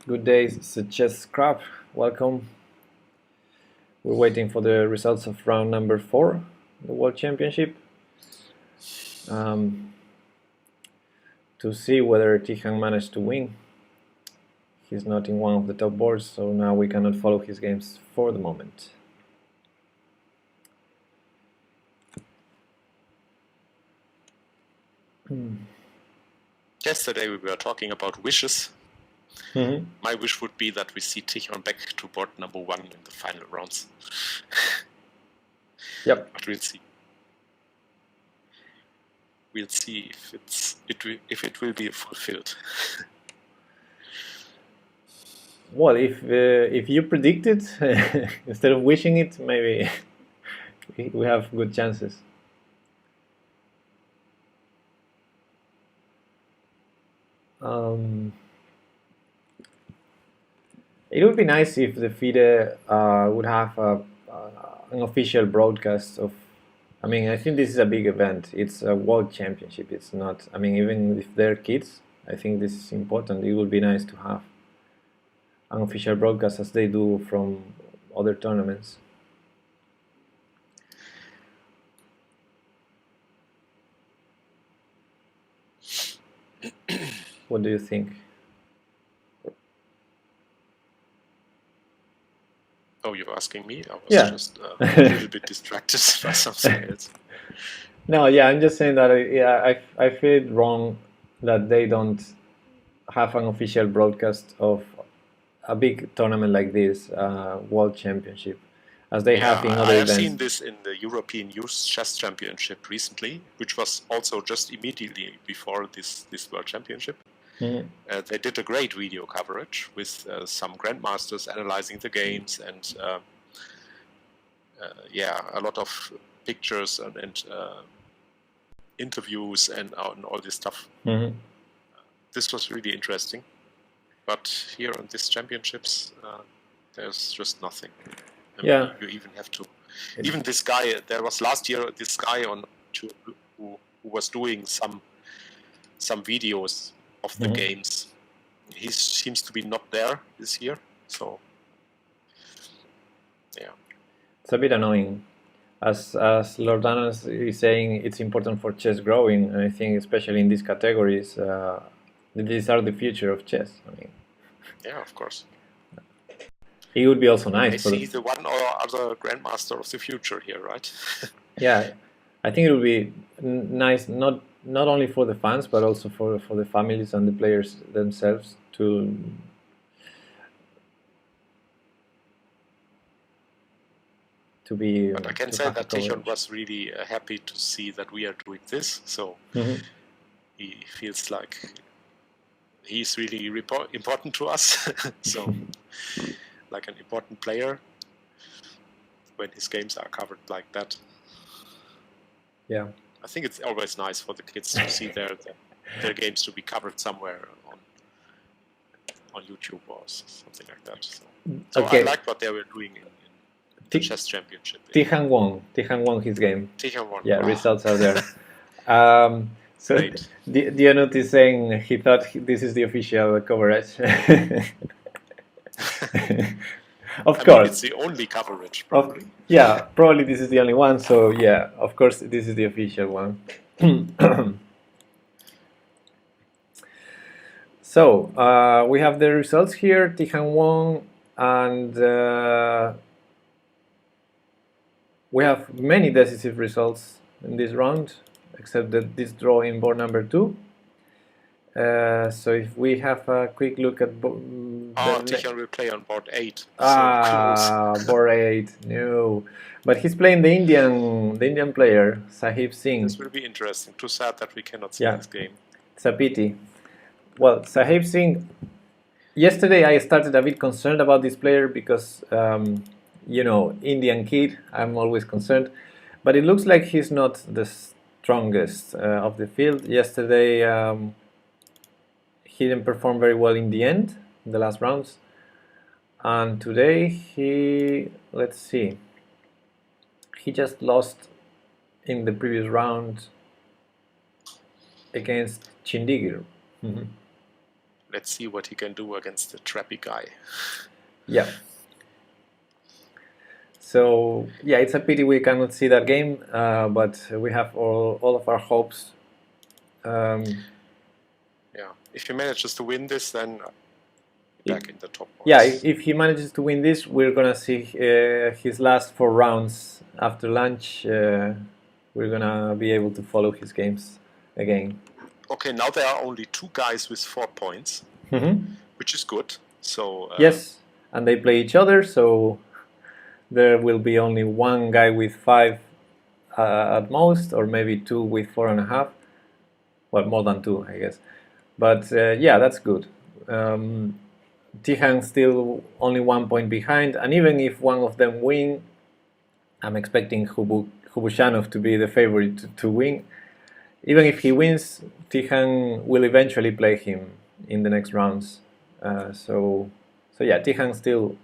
Good day, Chess Scrap. Welcome. We're waiting for the results of round number 4, the World Championship, to see whether Tihan managed to win. He's not in one of the top boards, so now we cannot follow his games for the moment. Yesterday we were talking about wishes. Mm-hmm. My wish would be that we see Tichon back to board number 1 in the final rounds. Yep. But we'll see. We'll see if it will be fulfilled. Well, if you predict it instead of wishing it, maybe we have good chances. It would be nice if the FIDE would have an official broadcast of. I mean, I think this is a big event. It's a world championship. It's not. I mean, even if they're kids, I think this is important. It would be nice to have an official broadcast as they do from other tournaments. What do you think? Oh, you're asking me? I was just a little bit distracted by something else. No, yeah, I'm just saying that I feel it wrong that they don't have an official broadcast of a big tournament like this, World Championship, as they have in other events. I have seen this in the European Youth Chess Championship recently, which was also just immediately before this World Championship. Mm-hmm. They did a great video coverage with some grandmasters analyzing the games and a lot of pictures and interviews and all this stuff. Mm-hmm. This was really interesting. But here on these championships, there's just nothing. I mean, you even have to. Even this guy, there was last year this guy on YouTube who was doing some videos of the games. He seems to be not there this year, so yeah. It's a bit annoying. As Lord Danas is saying, it's important for chess growing, and I think especially in these categories, these are the future of chess. I mean, yeah, of course. It would be also nice. I see the one or other grandmaster of the future here, right? Yeah, I think it would be nice, not only for the fans, but also for the families and the players themselves to be. But I can say that Tichon was really happy to see that we are doing this, so he feels like he's really important to us. So, like an important player when his games are covered like that. Yeah. I think it's always nice for the kids to see their games to be covered somewhere on YouTube or something like that. So I like what they were doing in the chess championship. Tihan won his game. Tihan won. Yeah, results are there. So Dionut is saying he thought this is the official coverage. Of course. Mean, it's the only coverage, probably. Probably this is the only one. So yeah, of course this is the official one. So we have the results here. Tihan won, and we have many decisive results in this round, except that this draw in board number 2. So if we have a quick look at Tichon will play on board 8. Board 8. No, but he's playing the Indian player Sahib Singh. This will be interesting. Too sad that we cannot see this game. It's a pity. Well, Sahib Singh. Yesterday I started a bit concerned about this player because Indian kid. I'm always concerned, but it looks like he's not the strongest of the field. Yesterday. He didn't perform very well in the end, in the last rounds. And today let's see, he just lost in the previous round against Chindigir. let's see what he can do against the trappy guy. Yeah. So yeah, it's a pity we cannot see that game, but we have all of our hopes. Yeah, if he manages to win this, then back in the top points. Yeah, if he manages to win this, we're gonna see his last 4 rounds after lunch. We're gonna be able to follow his games again. Okay, now there are only 2 guys with 4 points, which is good. So yes, and they play each other, so there will be only 1 guy with 5 at most, or maybe 2 with 4.5. Well, more than 2, I guess. But yeah, that's good. Tihan still only 1 point behind, and even if one of them win, I'm expecting Hubushanov to be the favorite to win. Even if he wins, Tihan will eventually play him in the next rounds. So yeah, Tihan still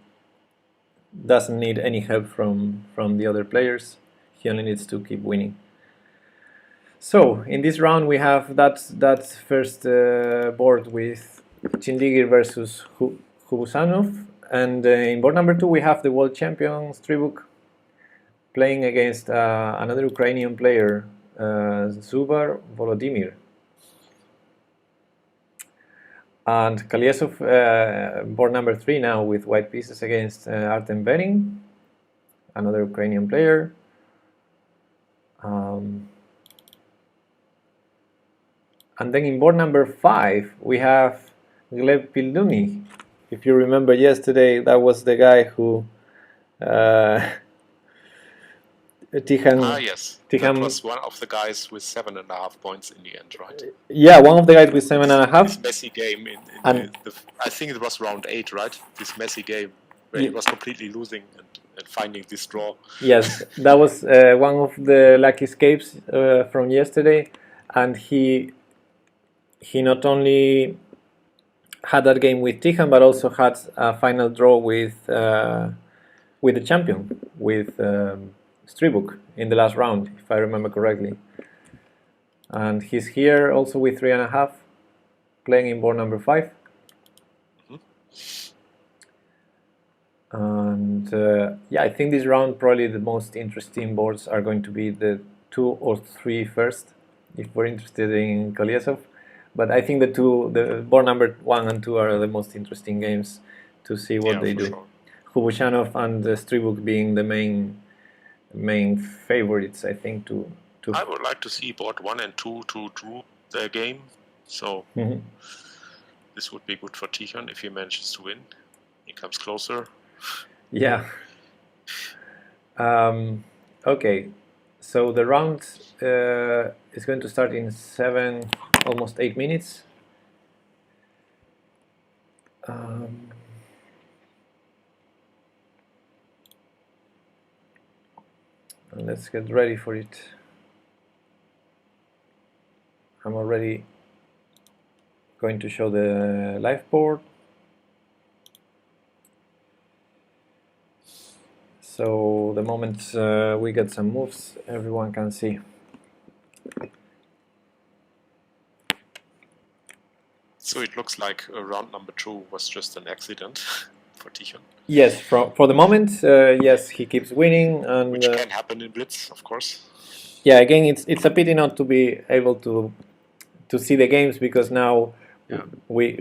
doesn't need any help from the other players. He only needs to keep winning. So in this round we have that first board with Chindigir versus Hubusanov, and in board number 2 we have the world champion Stribuk playing against another Ukrainian player, Zubar Volodymyr. And Kalyasov, board number 3 now with white pieces against Artem Berin, another Ukrainian player. And then in board number 5 we have Gleb Pilduny. If you remember yesterday, that was the guy who Tihan. Yes, that was one of the guys with 7.5 points in the end, right? Yeah, one of the guys with 7.5. This messy game I think it was round 8, right? This messy game where he was completely losing and finding this draw. Yes, that was one of the lucky escapes from yesterday, and he not only had that game with Tihan, but also had a final draw with the champion, with Stribuk in the last round, if I remember correctly. And he's here also with 3.5, playing in board number 5. And yeah, I think this round probably the most interesting boards are going to be the 2 or 3 first, if we're interested in Kalyasov. But I think the board number 1 and 2 are the most interesting games to see what they do. Sure. Hubushanov and Stribuk being the main favorites, I think, to. I would like to see board 1 and 2 to draw their game. So this would be good for Tihan if he manages to win. He comes closer. Yeah. Okay. So the round is going to start in 7, almost 8 minutes. Let's get ready for it. I'm already going to show the live board. So the moment we get some moves, everyone can see. So it looks like round number 2 was just an accident for Tihan. Yes, for the moment, yes, he keeps winning, and which can happen in Blitz, of course. Yeah, again, it's a pity not to be able to see the games, because now we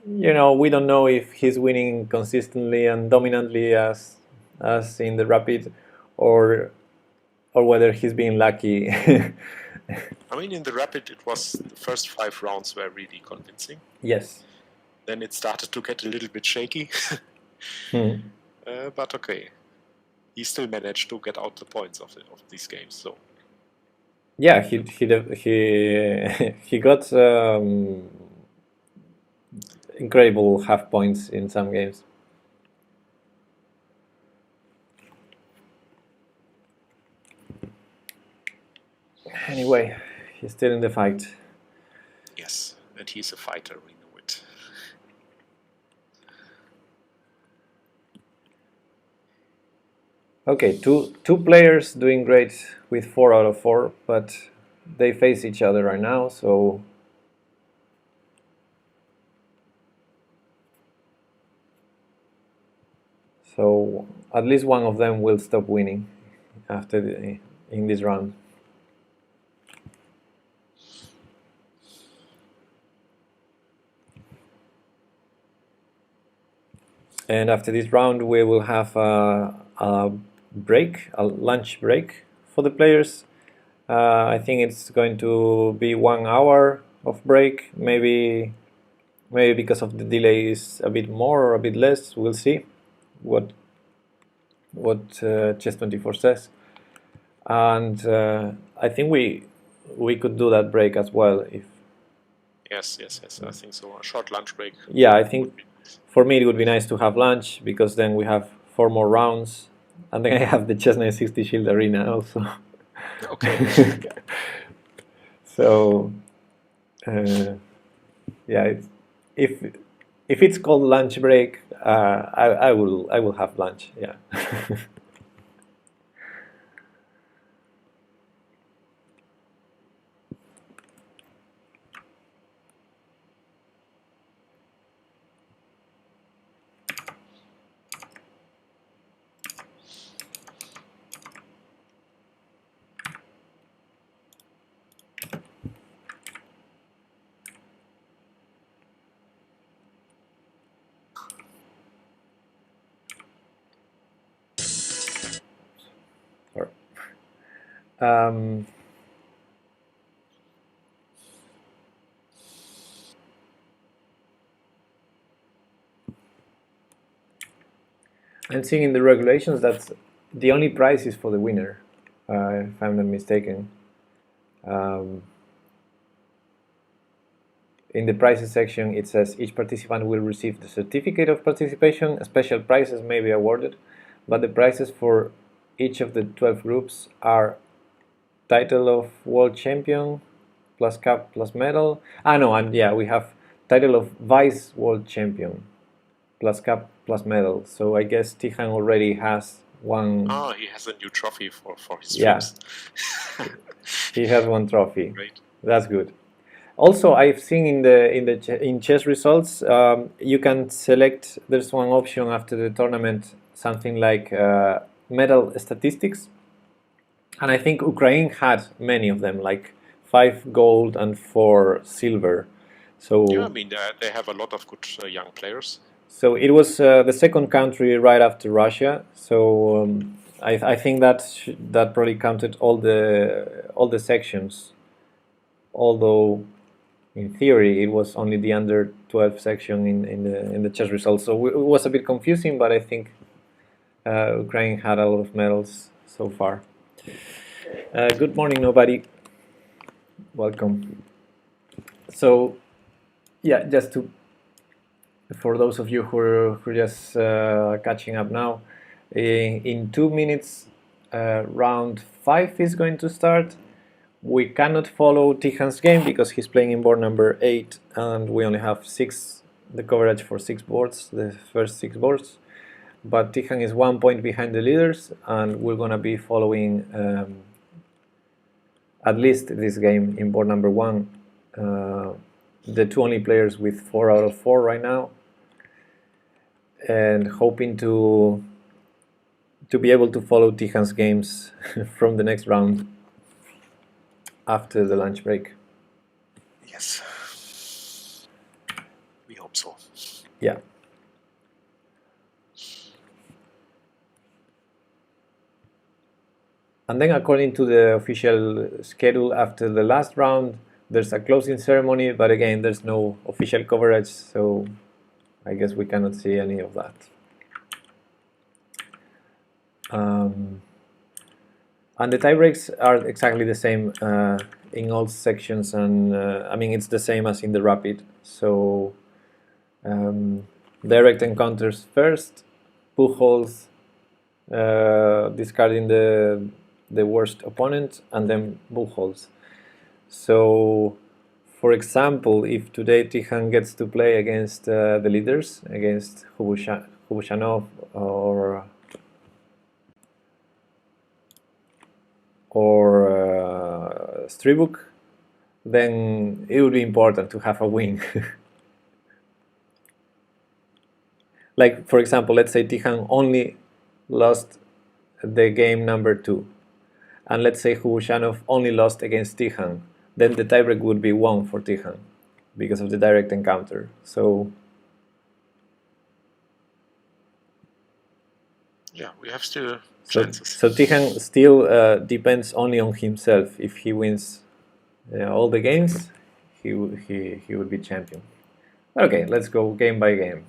we don't know if he's winning consistently and dominantly as in the Rapid, or whether he's being lucky. I mean, in the Rapid, it was the first 5 rounds were really convincing. Yes. Then it started to get a little bit shaky. But okay, he still managed to get out the points of these games. So. Yeah, he got incredible half points in some games. Anyway, he's still in the fight. Yes, and he's a fighter, we know it. Okay, two players doing great with 4 out of 4, but they face each other right now, so So at least one of them will stop winning in this round. And after this round, we will have a lunch break for the players. I think it's going to be 1 hour of break, maybe because of the delay is a bit more or a bit less. We'll see what Chess24 says. And I think we could do that break as well if. Yes. I think so. A short lunch break. Yeah, I think for me it would be nice to have lunch, because then we have 4 more rounds, and then I have the Chess 960 Shield Arena also. Okay. So yeah, if it's called lunch break, I will have lunch. Yeah. Um, I'm seeing in the regulations that the only prize is for the winner, if I'm not mistaken. In the prizes section, it says each participant will receive the certificate of participation. Special prizes may be awarded, but the prizes for each of the 12 groups are title of world champion, plus cup, plus medal. No, and yeah, we have title of vice world champion, plus cup, plus medal. So I guess Tijan already has one. Oh, he has a new trophy for his Yeah. streams. He has one trophy. Great. That's good. Also, I've seen in chess results, you can select. There's one option after the tournament, something like medal statistics, and I think Ukraine had many of them, like 5 gold and 4 silver. So Yeah, I mean they have a lot of good young players. So it was the second country right after Russia. So I think that probably counted all the sections, although in theory it was only the under 12 section in the chess results. So it was a bit confusing, but I think Ukraine had a lot of medals so far. Good morning, nobody. Welcome. So yeah, just to. For those of you who are just catching up now, in 2 minutes, round 5 is going to start. We cannot follow Tijan's game because he's playing in board number 8, and we only have the coverage for 6 boards, the first 6 boards. But Tijan is 1 point behind the leaders, and we're gonna be following at least this game in board number 1. The 2 only players with 4 out of 4 right now, and hoping to be able to follow Tijan's games from the next round after the lunch break. Yes, we hope so. Yeah. And then according to the official schedule, after the last round, there's a closing ceremony, but again, there's no official coverage, so I guess we cannot see any of that. And the tie breaks are exactly the same in all sections, and I mean, it's the same as in the rapid. So direct encounters first, Pujols discarding the worst opponent, and then Pujols. So, for example, if today Tijan gets to play against the leaders, against Hubushanov or Stribuk, then it would be important to have a win. like for example, let's say Tijan only lost the game number 2, and let's say Hubushanov only lost against Tijan, then the tiebreak would be 1 for Tijan because of the direct encounter. So yeah, we have still so, chances. so Tijan still depends only on himself. If he wins all the games, he would be champion. Okay, let's go game by game.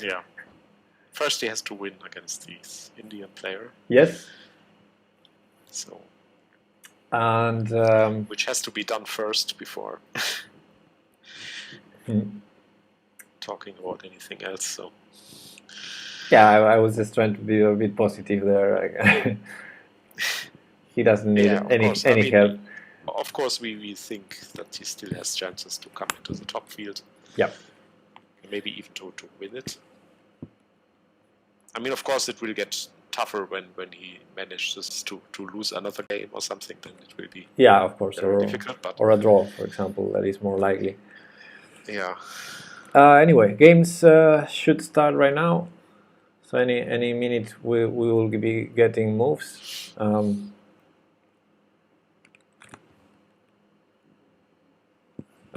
Yeah. First, he has to win against this Indian player. Yes. So. And which has to be done first before talking about anything else. So. Yeah, I was just trying to be a bit positive there. He doesn't need any help. Of course, we think that he still has chances to come into the top field. Yeah. Maybe even to win it. I mean, of course, it will get tougher when he manages to lose another game or something. Then it will be of course, very difficult. But or a draw, for example, that is more likely. Yeah. Anyway, games should start right now. So any minute we will be getting moves.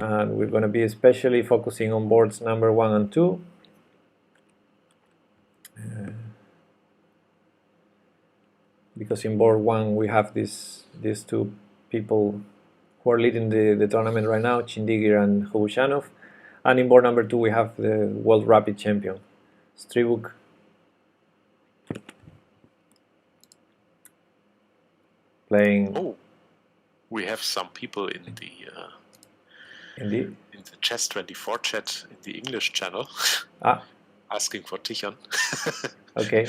And we're going to be especially focusing on boards number 1 and 2. Because in board 1 we have these two people who are leading the tournament right now, Chindigir and Hubushanov. And in board number 2 we have the World Rapid Champion, Stribuk. Playing. Oh, we have some people in the Indeed. In the Chess24 chat in the English channel asking for Tijan. Okay.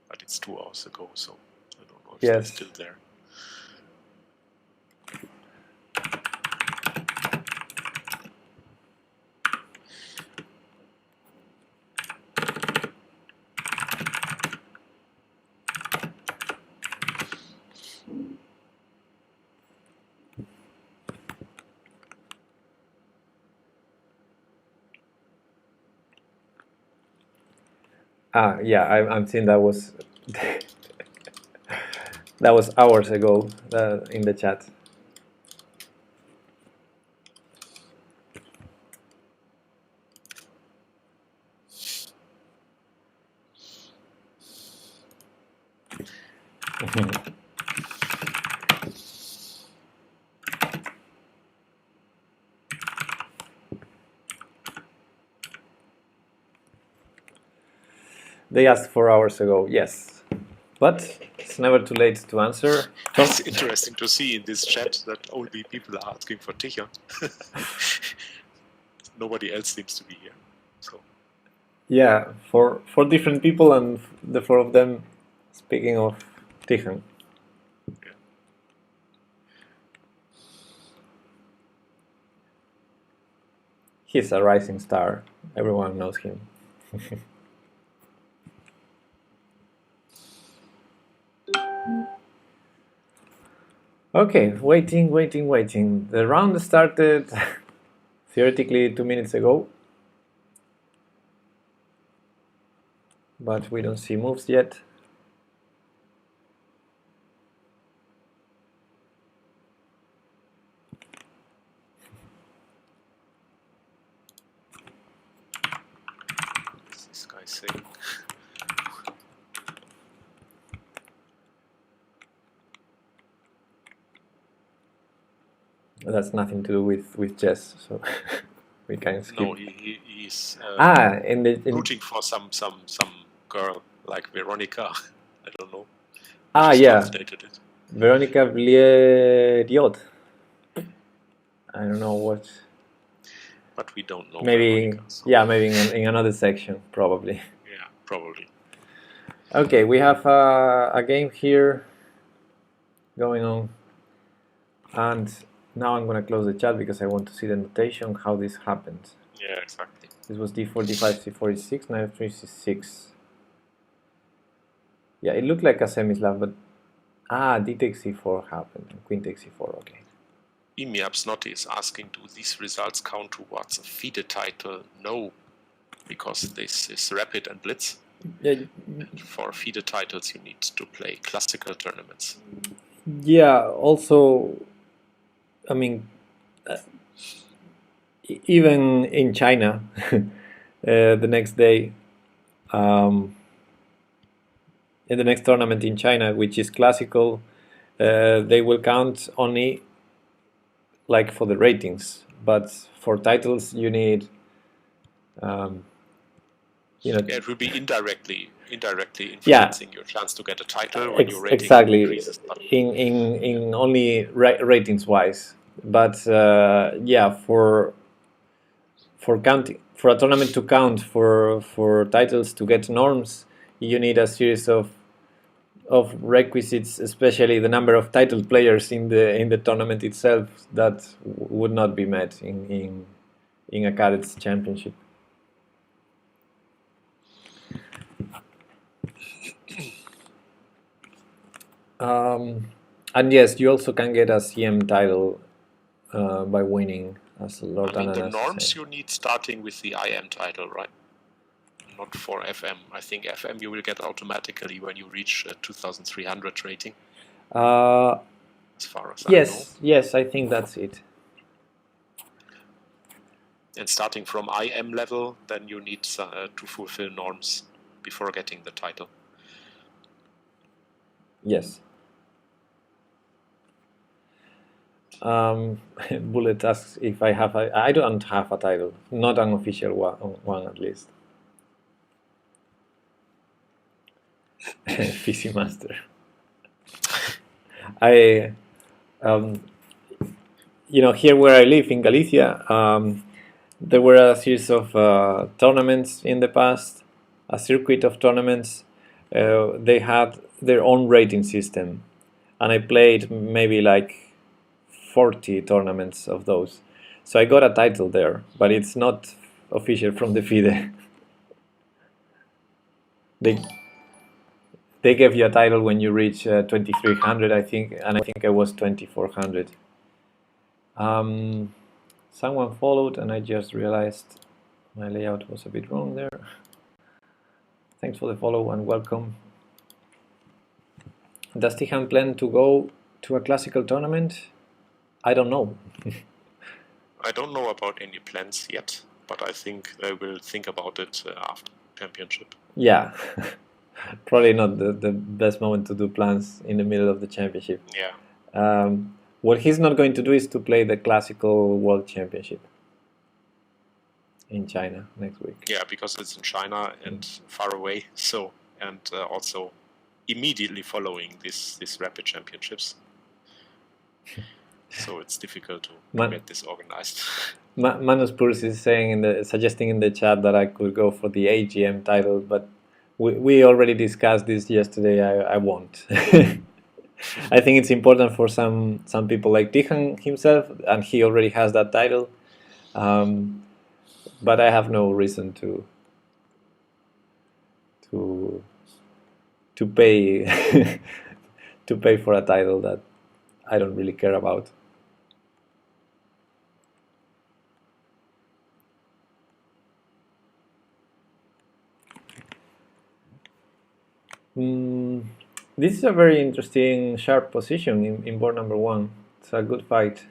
But it's 2 hours ago, so I don't know if Yes. they're still there. Yeah, I'm seeing that was that was hours ago in the chat. They asked 4 hours ago, yes. But it's never too late to answer. It's interesting to see in this chat that only people are asking for Tijan. Nobody else seems to be here. So. Yeah, for different people, and the 4 of them speaking of Tijan. Yeah. He's a rising star. Everyone knows him. Okay, waiting. The round started theoretically 2 minutes ago, but we don't see moves yet. What's this guy saying? That's nothing to do with chess, so we can skip. No, he's rooting for some girl like Veronica. I don't know. Yeah. Translated it. Veronica Blieriot. I don't know what. But we don't know. Maybe Veronica, so. Yeah, maybe in another section, probably. Yeah, probably. Okay, we have a game here going on, and now I'm gonna close the chat because I want to see the notation how this happened. Yeah, exactly. This was d4, d5, c4, e6, knight f3, c6. Yeah, it looked like a semi-slab, but d takes c4 happened. Queen takes c4. Okay. Snotty is asking, do these results count towards a FIDE title? No, because this is Rapid and Blitz. Yeah, for FIDE titles, you need to play classical tournaments. yeah, also, I mean, even in China, the next day, in the next tournament in China, which is classical, they will count only like for the ratings, but for titles you need, it will be indirectly influencing your chance to get a title when your rating exactly increases. in only ratings wise, but for counting, for a tournament to count for titles to get norms, you need a series of requisites, especially the number of title players in the tournament itself, that would not be met in a Cadets championship. And yes, you also can get a CM title by winning, as Lord Ananas the norms said. you need starting with the IM title, right? Not for FM. I think FM you will get automatically when you reach a 2300 rating. As far as I know. Yes, I think that's it. And starting from IM level, then you need to fulfill norms before getting the title. Yes. Bullet asks if I have I don't have a title, not an official one at least. PC Master. I, here where I live in Galicia, there were a series of tournaments in the past, a circuit of tournaments. They had their own rating system, and I played maybe like 40 tournaments of those. So I got a title there, but it's not official from the FIDE. They gave you a title when you reach 2300, I think, and I think I was 2400. Someone followed, and I just realized my layout was a bit wrong there. Thanks for the follow and welcome. Does Tijan plan to go to a classical tournament? I don't know. I don't know about any plans yet, but I think they will think about it after championship. Yeah, probably not the best moment to do plans in the middle of the championship. Yeah. What he's not going to do is to play the classical world championship in China next week. Yeah, because it's in China and far away. So, and also immediately following this rapid championships. So it's difficult to get this organized. Manus Purs is suggesting in the chat that I could go for the AGM title, but we already discussed this yesterday. I won't. I think it's important for some people like Tijan himself, and he already has that title. But I have no reason to pay to pay for a title that I don't really care about. This is a very interesting sharp position in board number 1. It's a good fight.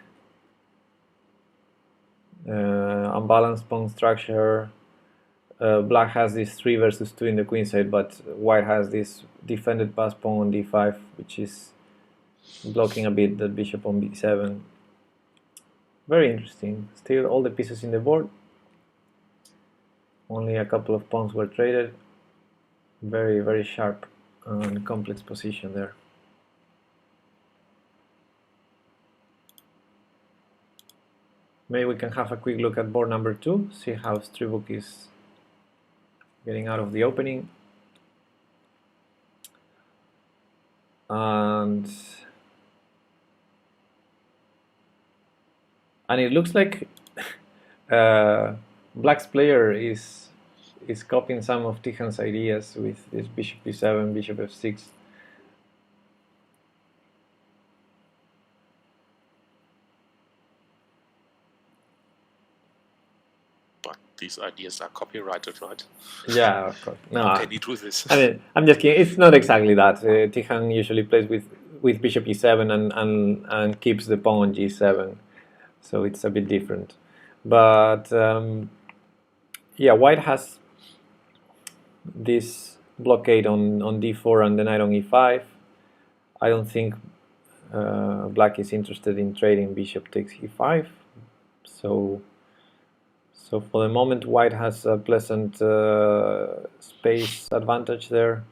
Unbalanced pawn structure. Black has this 3 versus 2 in the queen side, but white has this defended pass pawn on d5, which is blocking a bit the bishop on b7. Very interesting. Still all the pieces in the board. Only a couple of pawns were traded. Very, very sharp and complex position there. Maybe we can have a quick look at board number 2, see how Stribuk is getting out of the opening. And it looks like Black's player is copying some of Tijan's ideas with this bishop b7, bishop f6. But these ideas are copyrighted, right? Yeah, of course. No, How can he do this? I mean, I'm just kidding. It's not exactly that. Tihan usually plays with bishop e7 and keeps the pawn on g7, so it's a bit different. But yeah, white has this blockade on d4 and the knight on e5. I don't think black is interested in trading bishop takes e5. So for the moment, white has a pleasant space advantage there.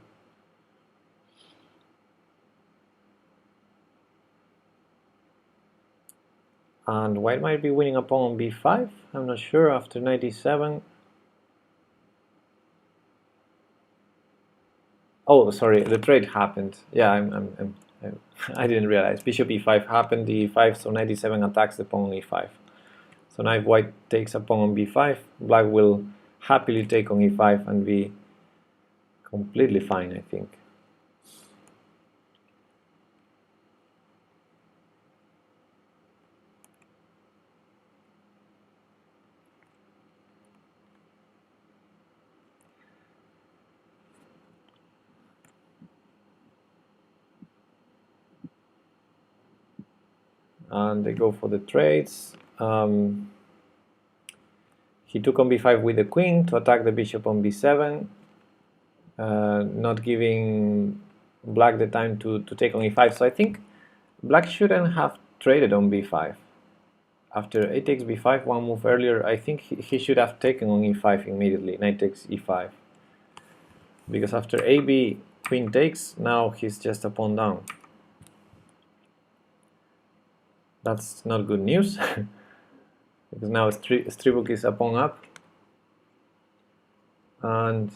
And white might be winning a pawn on b5. I'm not sure after knight e7. Oh, sorry, the trade happened. Yeah, I didn't realize. Bishop e5 happened, e5, so knight e7 attacks the pawn on e5. So now if white takes a pawn on b5, black will happily take on e5 and be completely fine, I think. And they go for the trades. He took on b5 with the queen to attack the bishop on b7, not giving black the time to take on e5. So I think black shouldn't have traded on b5. After a takes b5, one move earlier, I think he should have taken on e5 immediately, knight takes e5. Because after ab, queen takes, now he's just a pawn down. That's not good news, because now Stribuk is a pawn up. And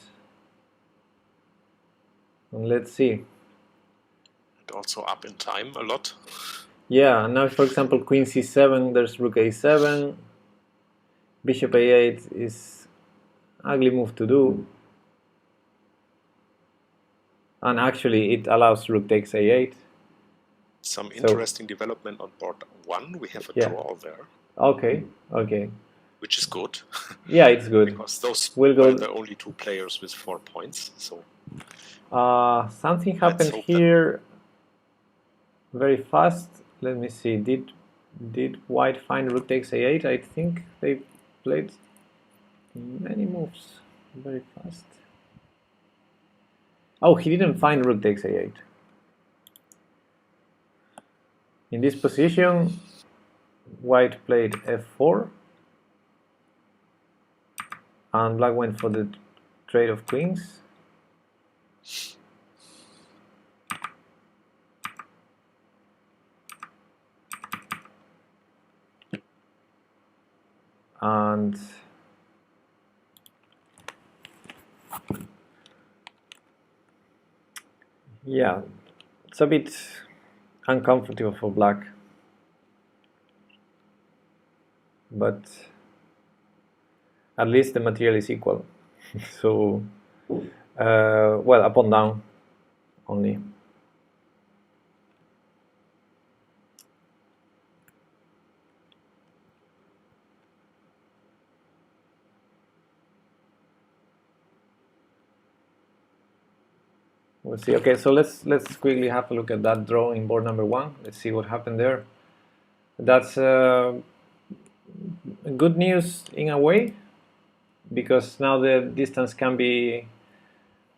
let's see. And also up in time a lot. Yeah, now for example, queen c7, there's rook a7, bishop a8 is ugly move to do. And actually it allows rook takes a8. Some interesting development on board 1. We have a draw there. Okay. Which is good. Yeah, it's good. Because those were the only 2 players with 4 points. So something happened here very fast. Let me see. Did white find rook takes a8? I think they played many moves very fast. Oh, he didn't find rook takes a8. In this position, white played f4, and black went for the trade of queens. And yeah, it's a bit uncomfortable for black, but at least the material is equal. So well, up and down only. We'll see. Okay, so let's quickly have a look at that draw in board number 1. Let's see what happened there. That's good news in a way, because now the distance can be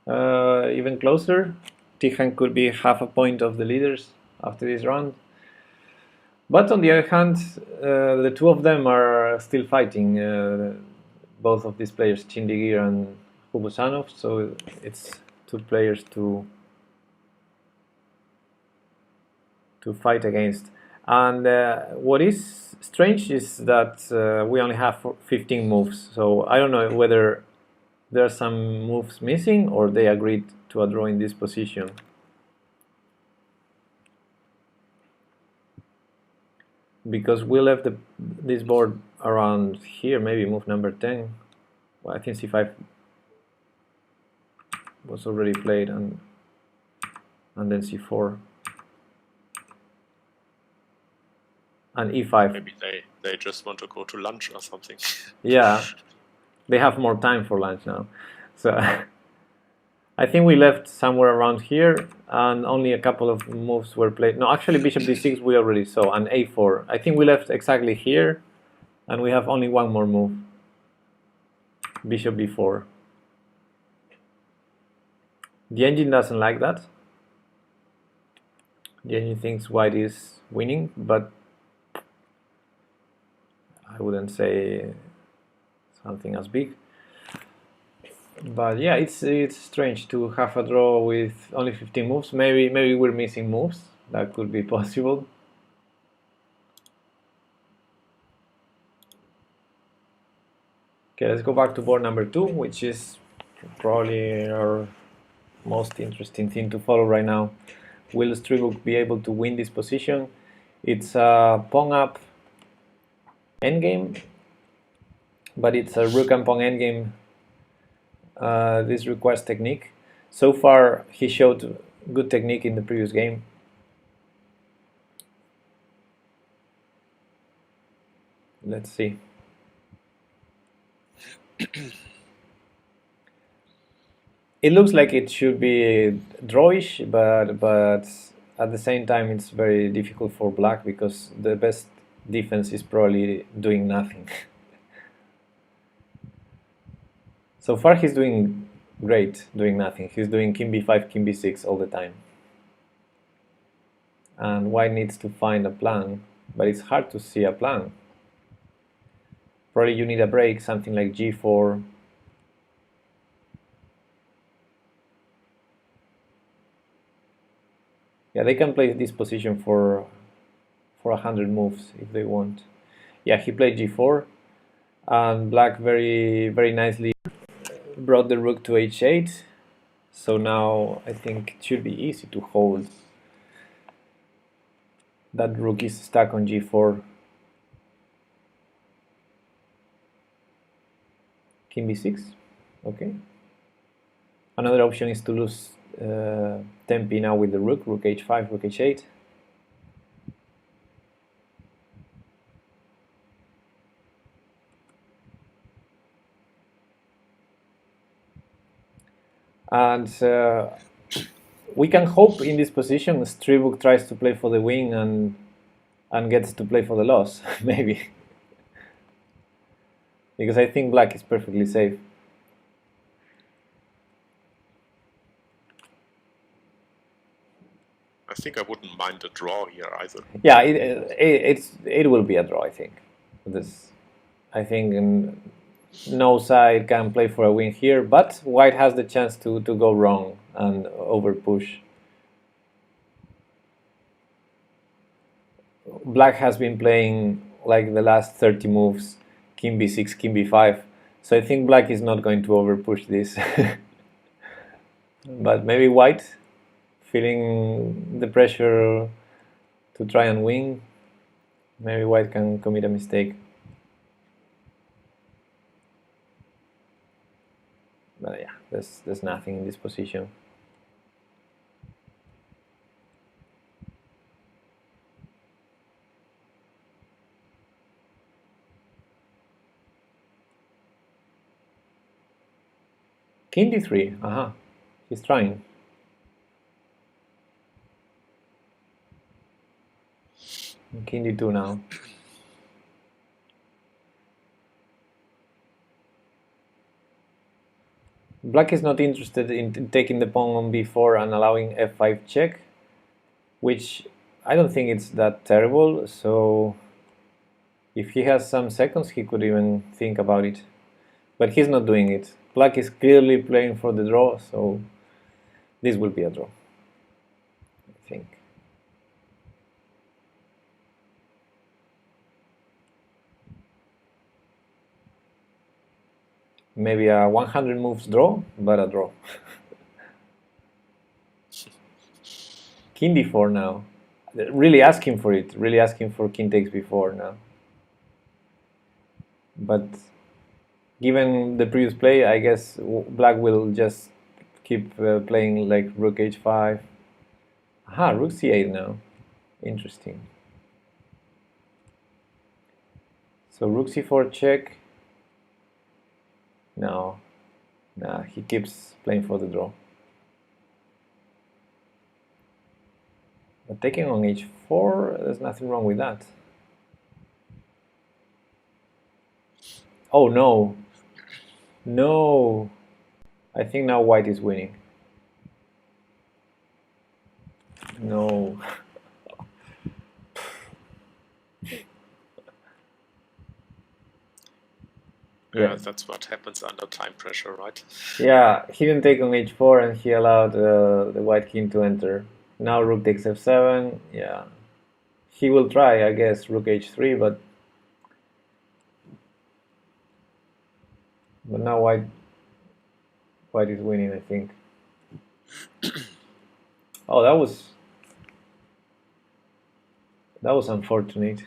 even closer. Tihan could be half a point of the leaders after this round. But on the other hand, the 2 of them are still fighting. Both of these players, Chindigir and Hubusanov, so it's 2 players to fight against. And what is strange is that we only have 15 moves, so I don't know whether there are some moves missing or they agreed to a draw in this position. Because we left this board around here, maybe move number 10. Well, I think c5 was already played, and then c4 and e5. Maybe they just want to go to lunch or something. Yeah, They have more time for lunch now. So I think we left somewhere around here, and only a couple of moves were played. No, actually bishop d6 we already saw, and a4. I think we left exactly here, and we have only one more move. Bishop b4. The engine doesn't like that. The engine thinks white is winning, but I wouldn't say something as big. But yeah, it's strange to have a draw with only 15 moves. Maybe we're missing moves. That could be possible. Okay, let's go back to board number 2, which is probably our most interesting thing to follow right now. Will Stribuk be able to win this position? It's a pawn up endgame, but it's a rook and pawn endgame. This requires technique. So far, he showed good technique in the previous game. Let's see. It looks like it should be drawish, but at the same time it's very difficult for black because the best defense is probably doing nothing. So far he's doing great doing nothing. He's doing king b5, king b6 all the time. And white needs to find a plan, but it's hard to see a plan. Probably you need a break, something like g4. Yeah, they can play this position for 100 moves if they want. Yeah, he played g4, and black very nicely brought the rook to h8. So now I think it should be easy to hold. That rook is stuck on g4. King b6, okay. Another option is to lose tempi now with the rook h5, rook h8. And we can hope in this position Stribuk tries to play for the win and gets to play for the loss, maybe. Because I think black is perfectly safe. I think I wouldn't mind a draw here either. Yeah, it will be a draw, I think. I think no side can play for a win here, but white has the chance to go wrong and over push. Black has been playing like the last 30 moves, king b6, king b5, so I think black is not going to over push this. But maybe white, feeling the pressure to try and win, maybe white can commit a mistake. But yeah, there's nothing in this position. King d3, aha, he's trying. King d2 now. Black is not interested in taking the pawn on b4 and allowing f5 check, which I don't think it's that terrible, so if he has some seconds he could even think about it. But he's not doing it. Black is clearly playing for the draw, so this will be a draw, I think. Maybe a 100 moves draw, but a draw. King d4 now. Really asking for it. Really asking for king takes b4 now. But given the previous play, I guess black will just keep playing like rook h5. Aha, rook c8 now. Interesting. So rook c4 check. No, nah, he keeps playing for the draw. But taking on h4, there's nothing wrong with that. Oh no. No. I think now white is winning. No. Yeah, that's what happens under time pressure, right? Yeah, he didn't take on h4 and he allowed the white king to enter. Now rook takes f7. Yeah. He will try, I guess, rook h3, but now white is winning, I think. Oh, that was unfortunate.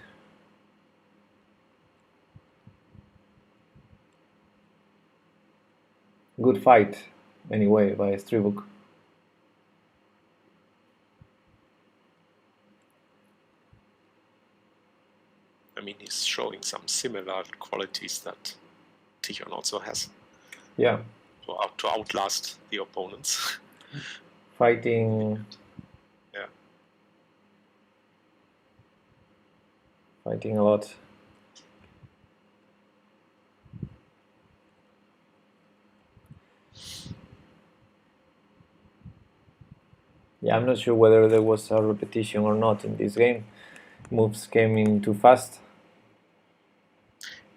Good fight, anyway, by Stribuk. I mean, he's showing some similar qualities that Tichon also has. Yeah. To outlast the opponents. Fighting. Yeah. Fighting a lot. Yeah, I'm not sure whether there was a repetition or not in this game. Moves came in too fast.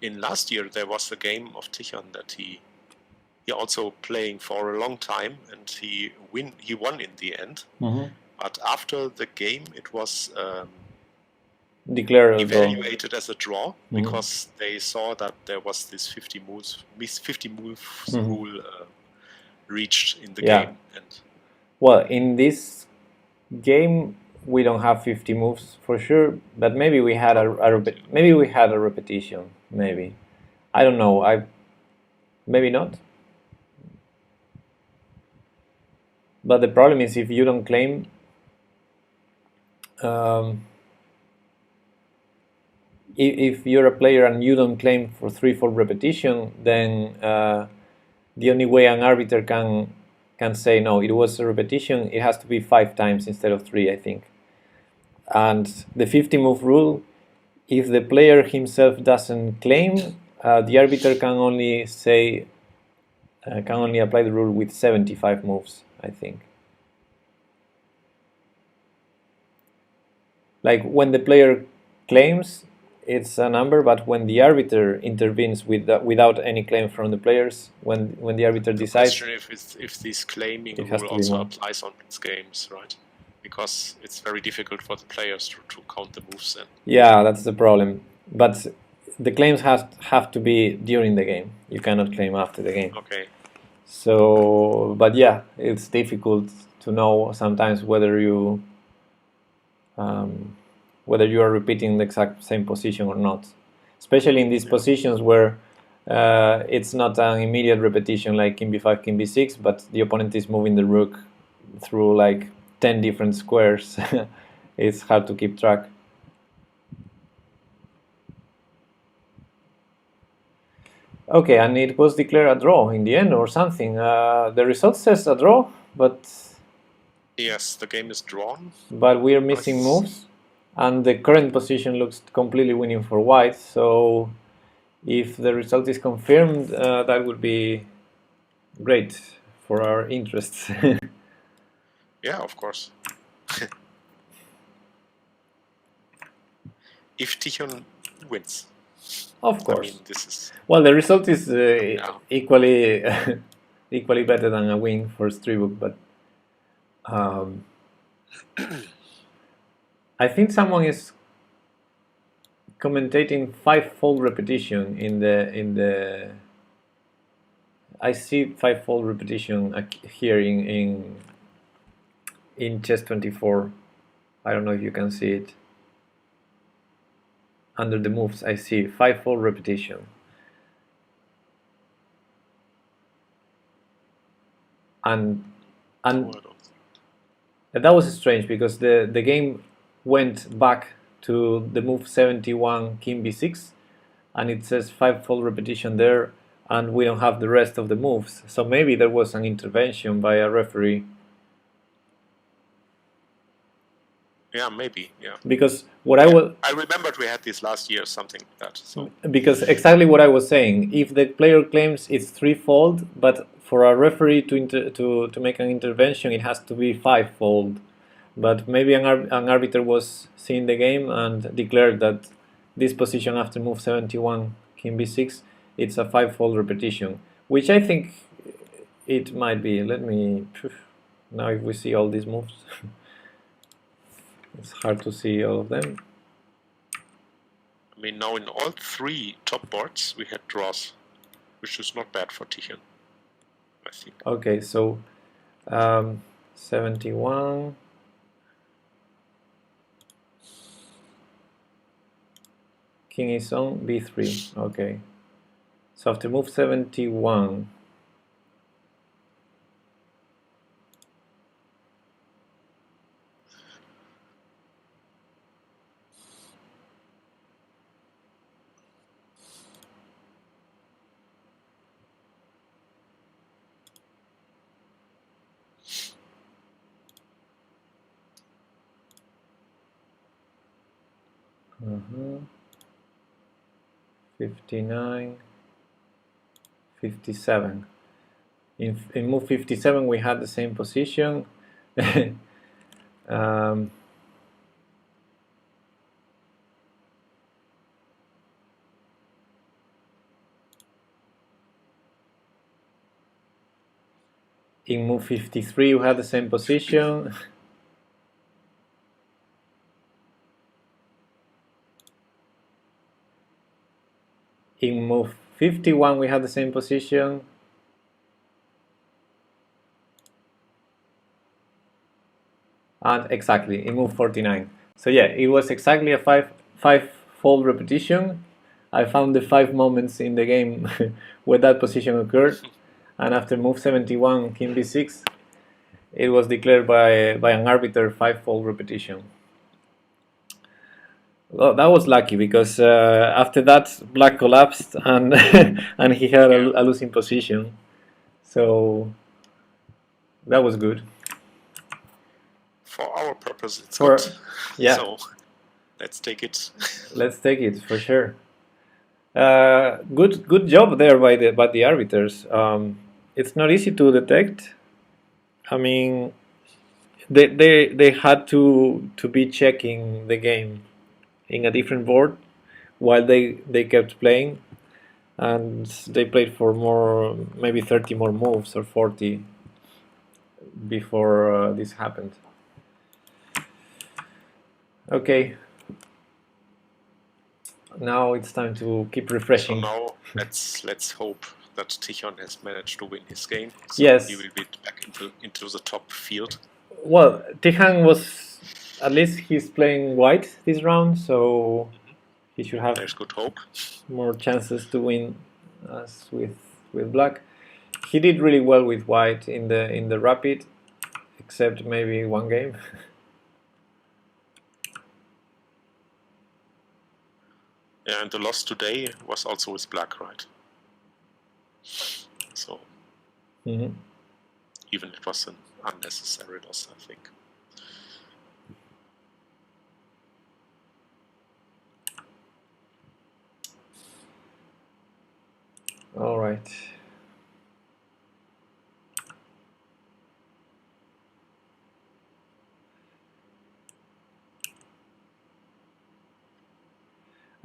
In last year, there was a game of Tichon that he also playing for a long time, and he won in the end. But after the game, it was declared evaluated as a draw because they saw that there was this 50 moves rule reached in the game. And well, in this game, we don't have 50 moves for sure, but maybe we had a repetition. Maybe, I don't know. Maybe not. But the problem is if you don't claim. If you're a player and you don't claim for 3-4 repetition, then the only way an arbiter can say no, it was a repetition, it has to be 5 times instead of 3, I think. And the 50 move rule, if the player himself doesn't claim, the arbiter can only say can only apply the rule with 75 moves, I think. Like when the player claims, it's a number, but when the arbiter intervenes without any claim from the players, when the arbiter decides, the question if this claiming rule also applies on Blitz games, right? Because it's very difficult for the players to count the moves in. Yeah, that's the problem. But the claims have to be during the game. You cannot claim after the game. Okay. So, but yeah, it's difficult to know sometimes whether you are repeating the exact same position or not, especially in these positions where it's not an immediate repetition like king b5, king b6, but the opponent is moving the rook through like 10 different squares. It's hard to keep track. Okay, and it was declared a draw in the end or something. The result says a draw, but... Yes, the game is drawn. But we are missing moves, and the current position looks completely winning for white, so if the result is confirmed, that would be great for our interests. Yeah, of course. If Tichon wins. Of course. I mean, this is... Well, the result is equally better than a win for Stribuk, but I think someone is commentating 5-fold repetition in the. I see 5-fold repetition here in chess24. I don't know if you can see it. Under the moves, I see 5-fold repetition. And that was strange because the game went back to the move 71 king b6, and it says 5-fold repetition there, and we don't have the rest of the moves. So maybe there was an intervention by a referee. Yeah, maybe. Yeah. Because what I remembered we had this last year, something like that. So because exactly what I was saying. If the player claims it's threefold, but for a referee to make an intervention, it has to be fivefold. But maybe an arbiter was seeing the game and declared that this position after move 71, king b6, it's a fivefold repetition, which I think it might be. Let me now if we see all these moves. It's hard to see all of them. I mean, now in all three top boards we had draws, which is not bad for Tichan, I think. Okay, so 71. King is on b3. Okay. So after move 71. Uh-huh. 59, 57. In move 57 we had the same position. In move 53 we had the same position. In move 51 we had the same position. And exactly, in move 49. So yeah, it was exactly a five-fold repetition. I found the 5 moments in the game where that position occurred. And after move 71, king b6, it was declared by an arbiter 5-fold repetition. Well, that was lucky because after that, black collapsed and and he had a losing position. So that was good. For our purpose, it's good. Yeah. So let's take it. Let's take it for sure. Good job there by the arbiters. It's not easy to detect. I mean, they had to be checking the game in a different board while they kept playing, and they played for more, maybe 30 more moves or 40 before this happened. Okay. Now it's time to keep refreshing. So now let's hope that Tichon has managed to win his game. So yes. He will be back into the top field. Well, Tichon was, at least he's playing white this round, so he should have There's good hope. More chances to win as with black. He did really well with white in the rapid, except maybe one game. Yeah, and the loss today was also with black, right? So even it was an unnecessary loss, I think. All right.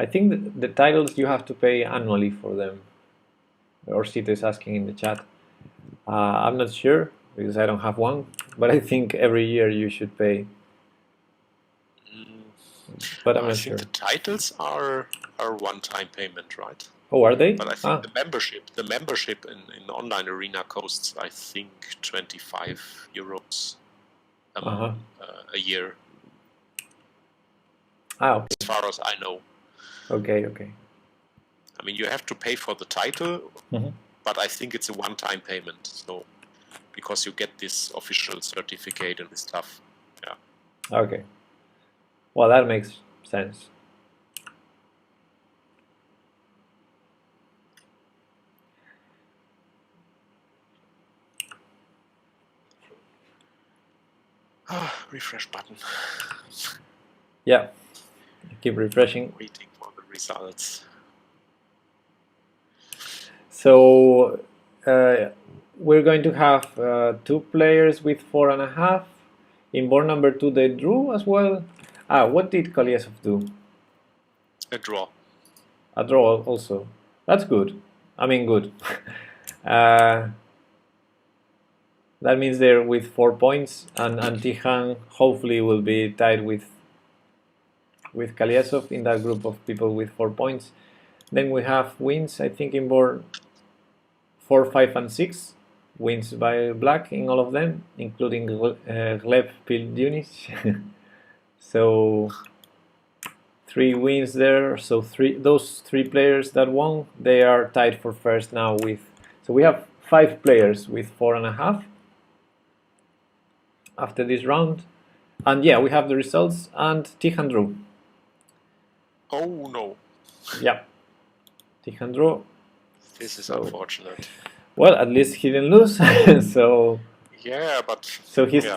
I think the titles you have to pay annually for them. Orsito is asking in the chat. I'm not sure because I don't have one, but I think every year you should pay. But I'm not sure. I think the titles are one-time payment, right? Oh, are they? But I think the membership in online arena costs, I think, 25 euros a year. Okay. As far as I know. Okay. I mean, you have to pay for the title, but I think it's a one-time payment. So, because you get this official certificate and stuff. Yeah. Okay. Well, that makes sense. refresh button. Yeah, keep refreshing. Waiting for the results. So we're going to have 2 players with 4.5. In board number 2 they drew as well. What did Kalyasov do? A draw. A draw also. That's good. I mean good. That means they're with 4 points, and Tijan hopefully will be tied with Kalyasov in that group of people with 4 points. Then we have wins, I think, in board 4, 5, and 6. Wins by black in all of them, including Gleb Pildunis. So 3 wins there. So those 3 players that won, they are tied for first now with. So we have 5 players with 4.5 after this round, and yeah, we have the results, and Tijan drew. Oh no. Yeah, Tijan drew. This is unfortunate. Well, at least he didn't lose. So yeah, but so he's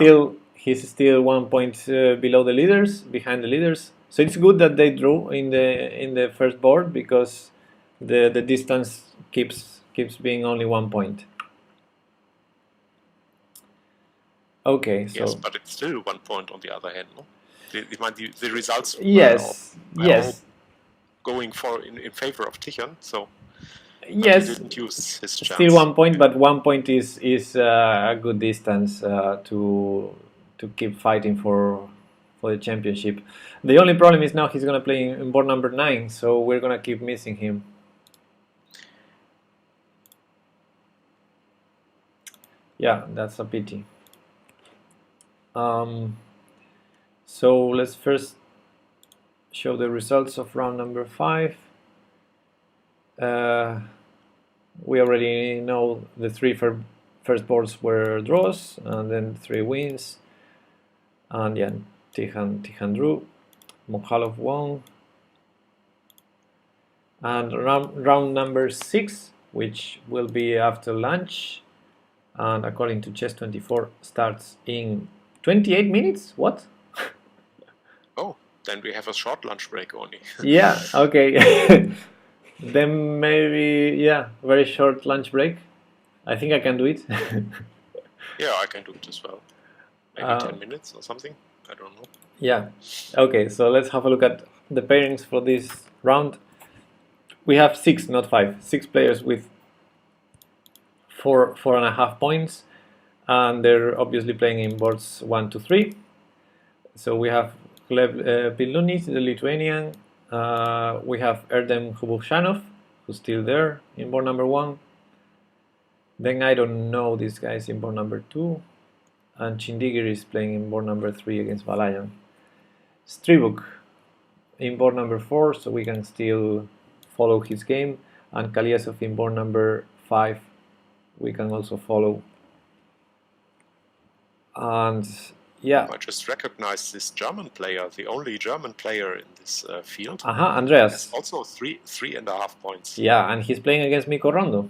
still 1 point below the leaders, behind the leaders. So it's good that they drew in the first board, because the distance keeps being only 1 point. Okay, so yes, but it's still 1 point on the other hand, no? The results yes, all going in favor of Tijan, so yes, he didn't use his chance. Still 1 point, but 1 point is a good distance to keep fighting for the championship. The only problem is now he's gonna play in board number 9, so we're gonna keep missing him. Yeah, that's a pity. So let's first show the results of round number 5. We already know the 3 first boards were draws, and then 3 wins. And yeah, Tijan drew, Mokhalov won. And round number 6, which will be after lunch, and according to Chess24, starts in 28 minutes? What? Oh, then we have a short lunch break only. Yeah, okay. Then maybe, yeah, very short lunch break. I think I can do it. Yeah, I can do it as well. Maybe 10 minutes or something. I don't know. Yeah. Okay, so let's have a look at the pairings for this round. We have 6, not 5. 6 players with 4.5 points, and they're obviously playing in boards 1 to 3. So we have Gleb Pilunis, the Lithuanian. We have Erdem Hubukshanov, who's still there in board number 1. Then I don't know these guys in board number 2. And Chindigir is playing in board number 3 against Balayan. Stribuk in board number 4, so we can still follow his game. And Kalyasov in board number 5, we can also follow. And yeah, I just recognized this German player, the only German player in this field. Andreas. Has also 3.5 points. Yeah, and he's playing against Mikko Rondo.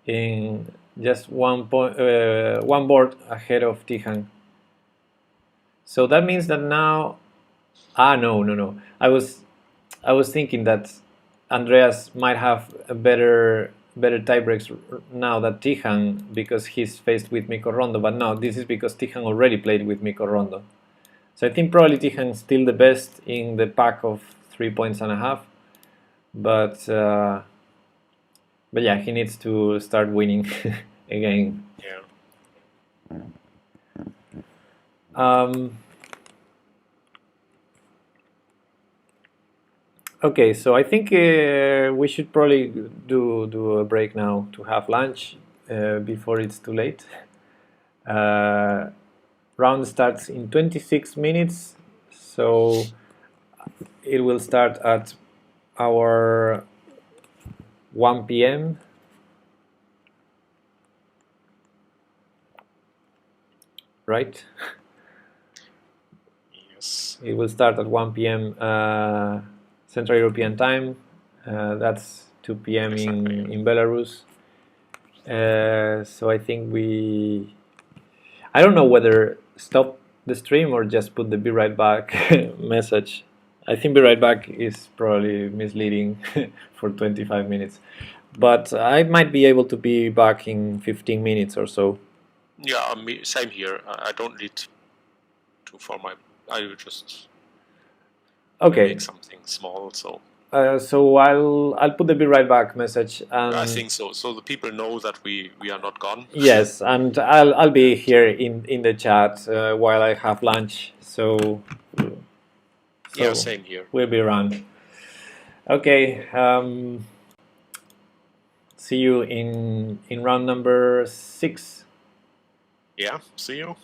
In just 1 board ahead of Tijan. So that means that now, no. I was thinking that Andreas might have a better tiebreaks now than Tijan, because he's faced with Mikko Rondo. But no, this is because Tijan already played with Mikko Rondo. So I think probably Tijan's still the best in the pack of 3.5 points. But yeah, he needs to start winning again. Yeah. Okay, so I think we should probably do a break now to have lunch before it's too late. Round starts in 26 minutes, so it will start at our 1 p.m. Right? Yes. It will start at 1 p.m. Central European Time. That's 2 p.m. in Belarus. So I think I don't know whether stop the stream or just put the be right back message. I think be right back is probably misleading for 25 minutes. But I might be able to be back in 15 minutes or so. Yeah, same here. I don't need to for my. I will just Okay. make something small. So So I'll put the be right back message. I think so. So the people know that we are not gone. Yes, and I'll be here in the chat while I have lunch. So Yeah, same here. We'll be around. Okay. See you in round number 6. Yeah, see you.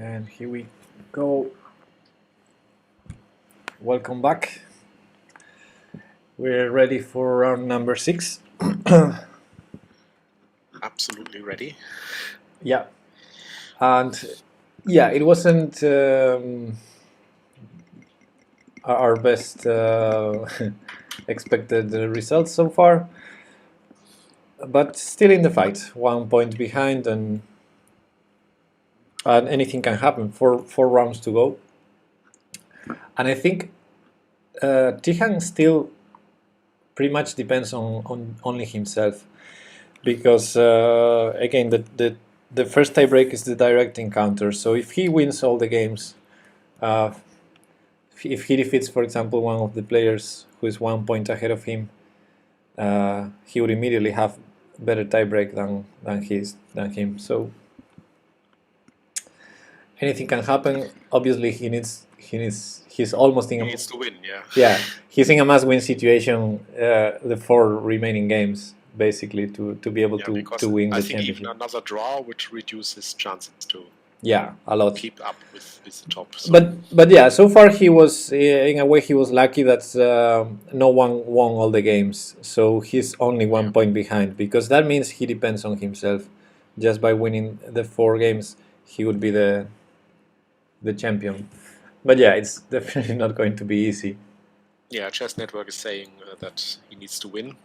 And here we go. Welcome back. We're ready for round number 6. Absolutely ready. Yeah. And yeah, it wasn't our best expected results so far, but still in the fight. 1 point behind, and anything can happen. Four rounds to go, and I think Tihan still pretty much depends on only himself, because again the first tiebreak is the direct encounter. So if he wins all the games, if he defeats, for example, one of the players who is 1 point ahead of him, he would immediately have better tiebreak than him. So anything can happen. Obviously, he's almost in. He needs to win, yeah. Yeah, he's in a must-win situation. The 4 remaining games, basically, to be able to win the championship. Even another draw would reduce his chances to. Yeah, a lot. Keep up with the top. So. But yeah, so far he was in a way he was lucky that no one won all the games, so he's only 1 point behind, because that means he depends on himself. Just by winning the 4 games, he would be the champion. But yeah, it's definitely not going to be easy. Yeah, Chess Network is saying that he needs to win.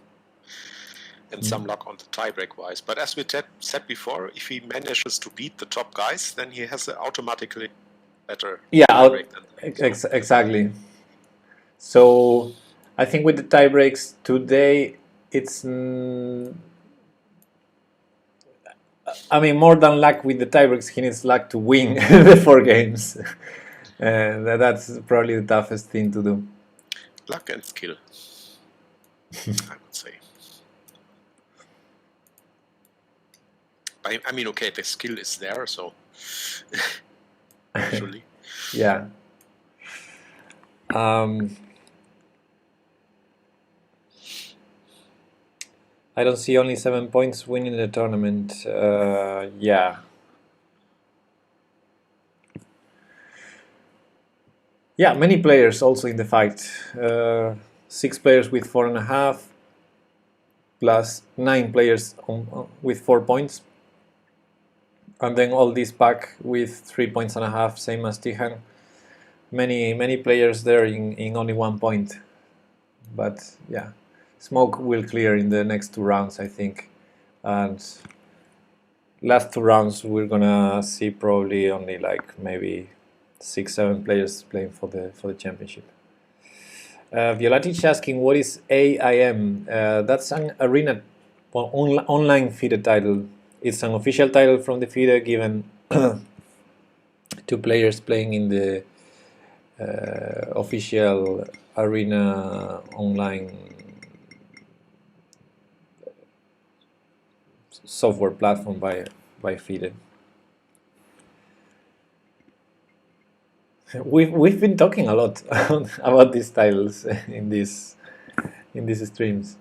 And some luck on the tiebreak wise. But as we said before, if he manages to beat the top guys, then he has an automatically better tiebreak than them. Exactly. So I think with the tiebreaks today, it's I mean, more than luck with the tiebreaks, he needs luck to win the 4 games. And that's probably the toughest thing to do. Luck and skill, I would say. I mean, okay, the skill is there, so usually. Yeah. I don't see only 7 points winning the tournament. Yeah. Yeah, many players also in the fight. 6 players with 4.5, plus 9 players with 4 points. And then all this pack with 3 points and a half, same as Tihan. Many players there in only 1 point. But yeah, smoke will clear in the next 2 rounds, I think. And last 2 rounds we're gonna see probably only like maybe 6-7 players playing for the championship. Violatic asking, what is AIM? That's an arena online FIDE title. It's an official title from the FIDE given to players playing in the official arena online software platform by FIDE. We've been talking a lot about these titles in these streams.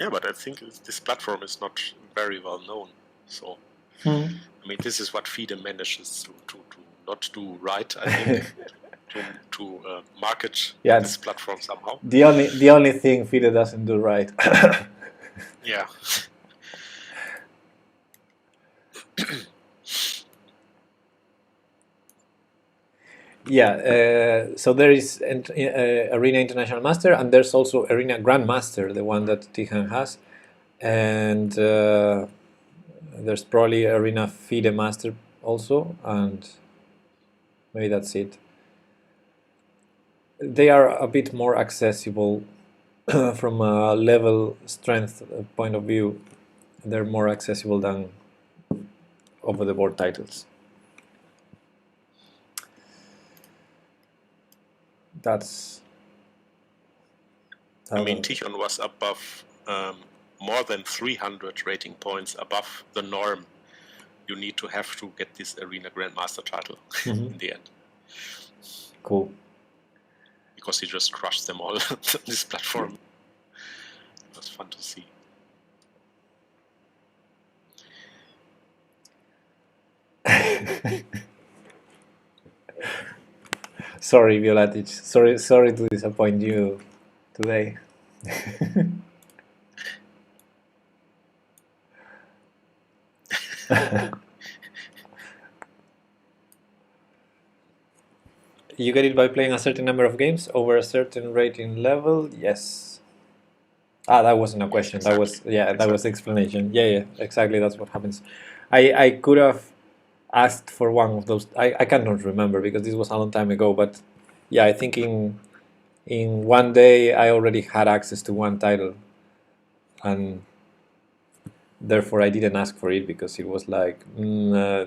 Yeah, but I think this platform is not very well known. So, I mean, this is what FIDE manages to not do right, I think, to market this platform somehow. The only thing FIDE doesn't do right. Yeah. Yeah, so there is Arena International Master, and there's also Arena Grandmaster, the one that Tihan has, and there's probably Arena FIDE Master also, and maybe that's it. They are a bit more accessible from a level strength point of view. They're more accessible than over-the-board titles. I mean, Tichon was above more than 300 rating points above the norm you need to have to get this Arena Grandmaster title in the end. Cool. Because he just crushed them all on this platform. It was fun to see. Sorry, Violatic. Sorry to disappoint you today. You get it by playing a certain number of games over a certain rating level. Yes. Ah, that wasn't a question. Exactly. That was that was the explanation. Yeah, exactly. That's what happens. I could have asked for one of those. I cannot remember because this was a long time ago. But yeah, I think in one day I already had access to one title, and therefore I didn't ask for it because it was like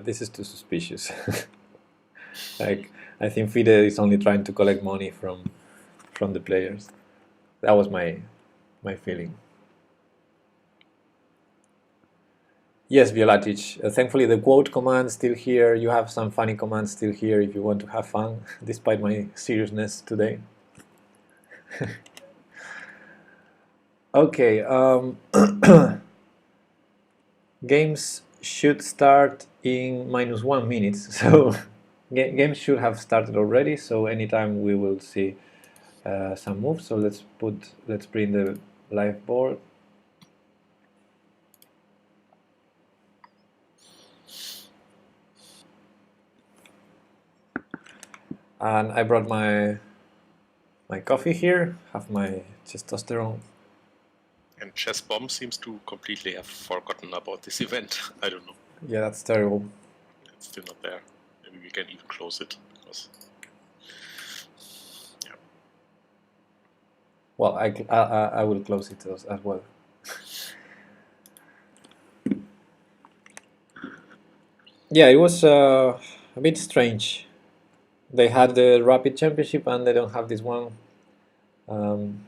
this is too suspicious. Like I think FIDE is only trying to collect money from the players. That was my feeling. Yes, Violatic. Thankfully, the quote command still here. You have some funny commands still here if you want to have fun, despite my seriousness today. Okay. Games should start in -1 minute, so games should have started already. So anytime we will see some moves. So let's bring the live board. And I brought my coffee here, have my testosterone. And Chess Bomb seems to completely have forgotten about this event. I don't know. Yeah, that's terrible. It's still not there. Maybe we can even close it because. Yeah. Well, I will close it as well. Yeah, it was a bit strange. They had the Rapid Championship and they don't have this one. And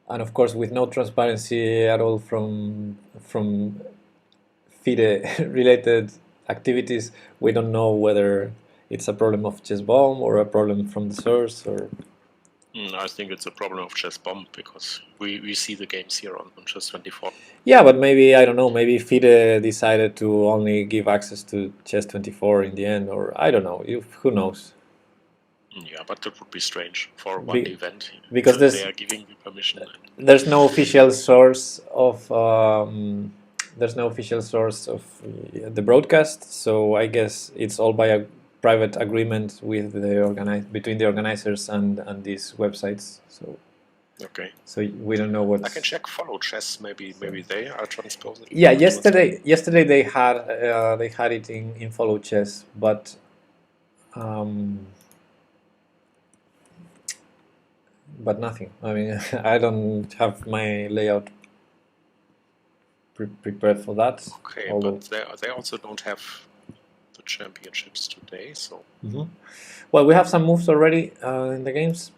of course, with no transparency at all from FIDE related activities, we don't know whether it's a problem of Chess Bomb or a problem from the source or. I think it's a problem of Chess Bomb because we see the games here on Chess 24. Yeah, but maybe, I don't know, maybe FIDE decided to only give access to Chess 24 in the end, or I don't know, who knows. Yeah, but that would be strange for one event because they are giving the permission. There's no official source of the broadcast, so I guess it's all by a private agreement with between the organizers and these websites. So okay. So we don't know what. I can check follow chess. Maybe they are transposing. Yeah, yesterday they had it in follow chess, but. But nothing. I mean, I don't have my layout prepared for that. Okay, but they also don't have the championships today, so. Well, we have some moves already in the games.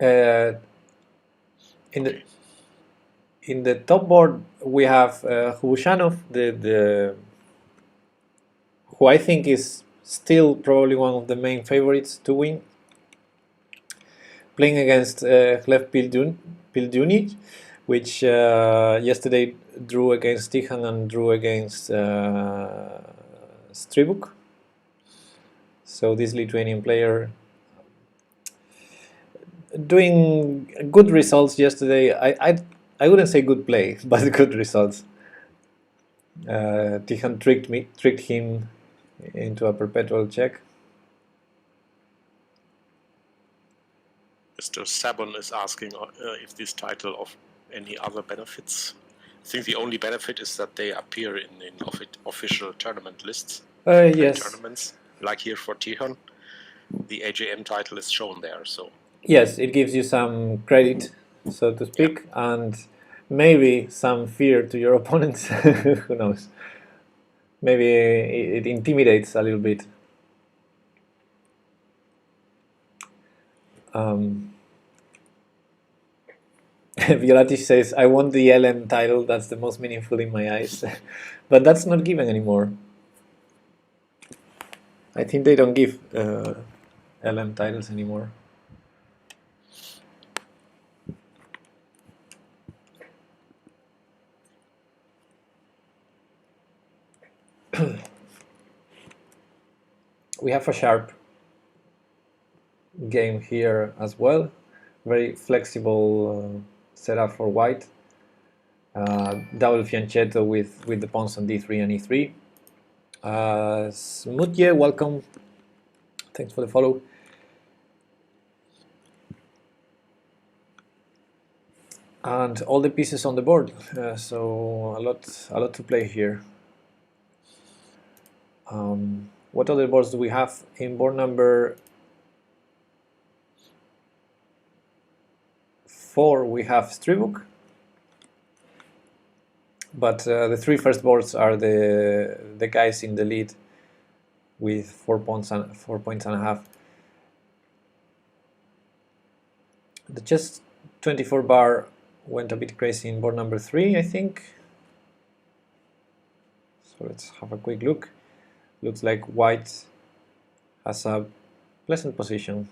In the top board, we have Hubushanov, who I think is still probably one of the main favorites to win. Playing against Hleb Pildunic, which yesterday drew against Tihan and drew against Stribuk. So this Lithuanian player doing good results yesterday. I wouldn't say good play, but good results. Tihan tricked him into a perpetual check. Mr. Sabon is asking if this title of any other benefits. I think the only benefit is that they appear in official tournament lists. Yes. Tournaments, like here for Tihan, the AJM title is shown there. So yes, it gives you some credit, so to speak, and maybe some fear to your opponents. Who knows? Maybe it intimidates a little bit. Violatic says, I want the LM title, that's the most meaningful in my eyes. But that's not given anymore. I think they don't give LM titles anymore. we have a sharp game here as well. Very flexible setup for white. Double fianchetto with the pawns on d3 and e3. Smutje, welcome. Thanks for the follow. And all the pieces on the board, so a lot to play here. What other boards do we have? In board number 4 we have Stribuk, but the 3 first boards are the guys in the lead with 4 points and a half. The chess 24 bar went a bit crazy in board number 3, I think. So let's have a quick look. Looks like white has a pleasant position.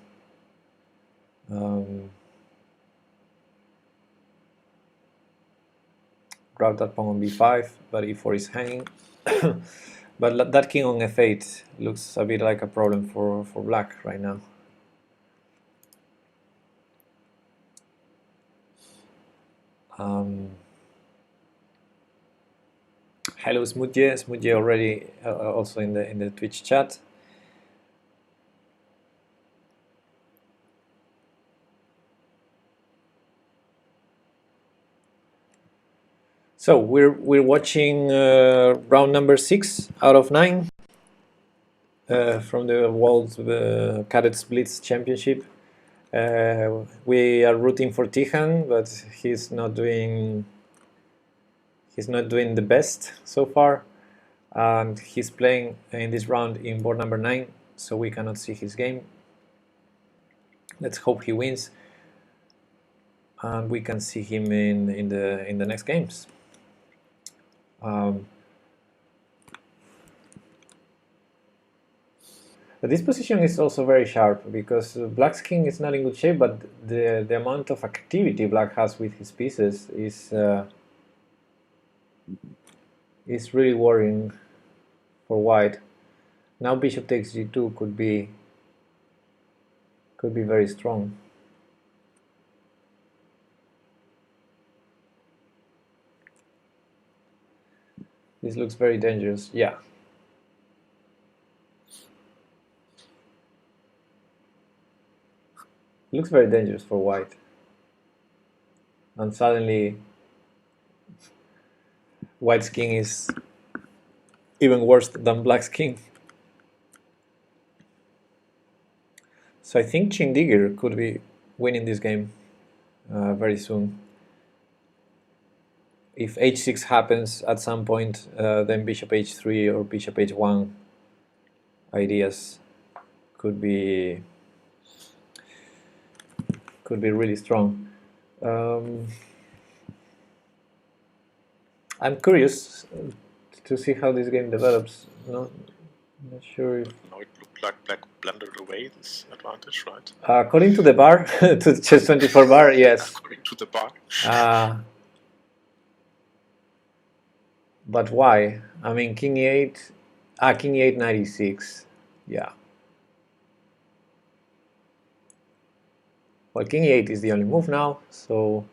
Grab that pawn on b5, but e4 is hanging. But that king on f8 looks a bit like a problem for black right now. Hello Smutje, Smutje already also in the Twitch chat. So we're watching round number 6 out of 9 from the World Cadets Blitz Championship. We are rooting for Tijan, but he's not doing the best so far, and he's playing in this round in board number 9, so we cannot see his game. Let's hope he wins, and we can see him in the next games. This position is also very sharp because black's king is not in good shape, but the amount of activity black has with his pieces is really worrying for white. Now bishop takes g2 could be very strong. This looks very dangerous. Yeah. Looks very dangerous for white. And suddenly white's king is even worse than black's king. So I think Chindigir could be winning this game very soon. If h6 happens at some point, then bishop h3 or bishop h1 ideas could be really strong. I'm curious to see how this game develops. Not sure if... No, it looked like black blundered away this advantage, right? According to the bar, to the chess 24 bar, yes. According to the bar. But why? I mean, king e8, king e8 96, yeah. Well, king e8 is the only move now, so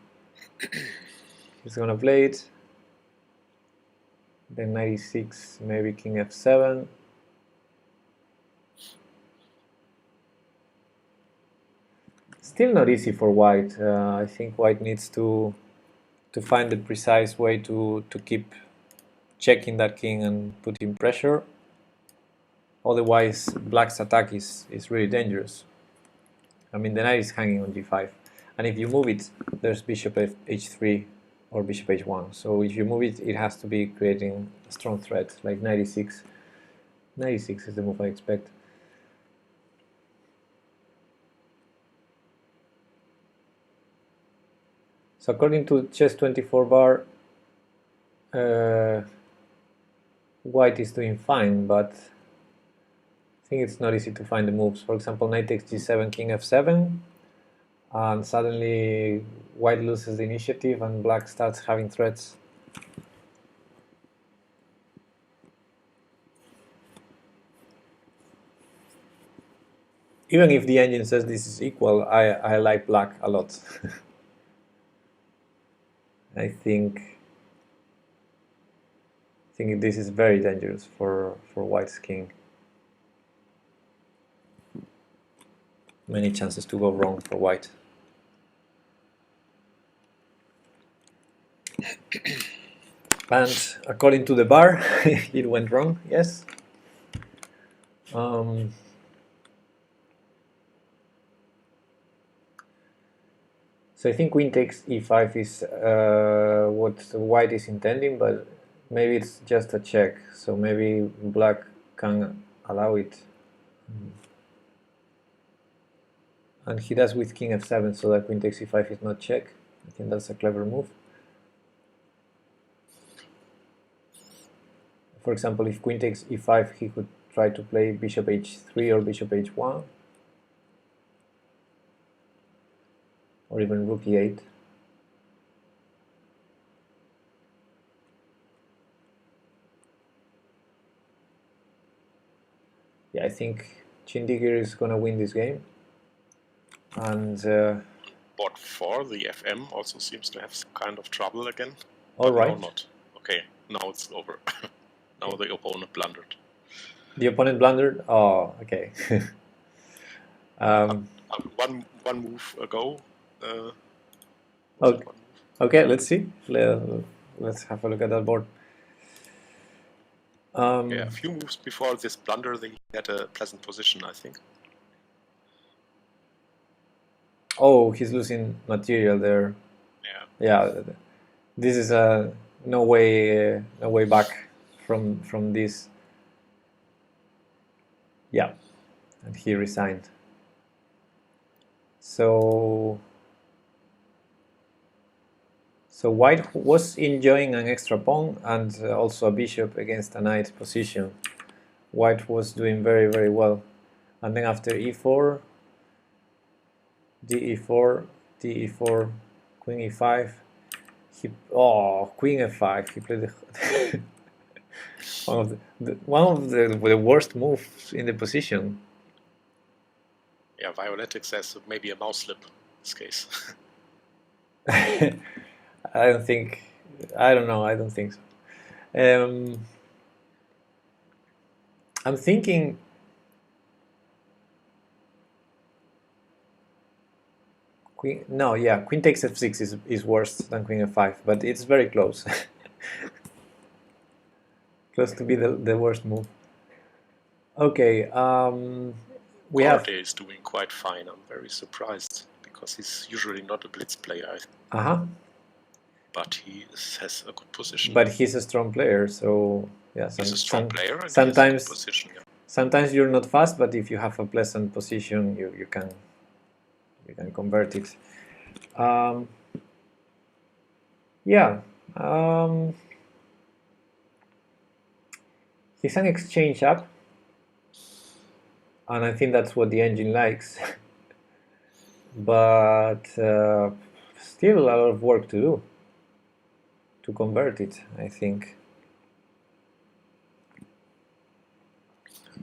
he's gonna play it. Then 96, maybe king f7. Still not easy for white. I think white needs to find the precise way to keep checking that king and putting pressure. Otherwise, black's attack is really dangerous. I mean, the knight is hanging on g5, and if you move it, there's bishop h3 or bishop h1. So if you move it, it has to be creating a strong threat, like 96. 96 is the move I expect. So according to chess 24 bar, white is doing fine, but I think it's not easy to find the moves. For example, knight takes g7, king f7, and suddenly white loses the initiative and black starts having threats. Even if the engine says this is equal, I like black a lot. I think this is very dangerous for white's king. Many chances to go wrong for white. And according to the bar, it went wrong, yes. So I think queen takes e5 is what white is intending, but maybe it's just a check. So maybe black can allow it. And he does with king f7, so that queen takes e5 is not check. I think that's a clever move. For example, if queen takes e5, he could try to play bishop h3 or bishop h1. Or even rook e8. Yeah, I think Chindigir is gonna win this game. And Board 4, the FM also seems to have some kind of trouble again. All right. No, not. Okay, now it's over. Now the opponent blundered. The opponent blundered? Oh, okay. One move ago. Okay, let's see. Let's have a look at that board. Yeah, a few moves before this blunder, they had a pleasant position, I think. Oh, he's losing material there. Yeah. This is no way back from this. Yeah, and he resigned. So white was enjoying an extra pawn and also a bishop against a knight position. White was doing very, very well. And then after e4, d4, d4, queen e5, queen f5, he played one of the worst moves in the position. Yeah, Violetic says maybe a mouse slip in this case. I don't think so. I'm thinking queen takes f6 is worse than queen f5, but it's very close. Close to be the worst move. Okay, we have Corday is doing quite fine. I'm very surprised because he's usually not a blitz player. But he has a good position. But he's a strong player, so yeah. He's a strong player. And sometimes, position, yeah. Sometimes you're not fast, but if you have a pleasant position, you can convert it. He's an exchange up, and I think that's what the engine likes. But still a lot of work to do to convert it, I think.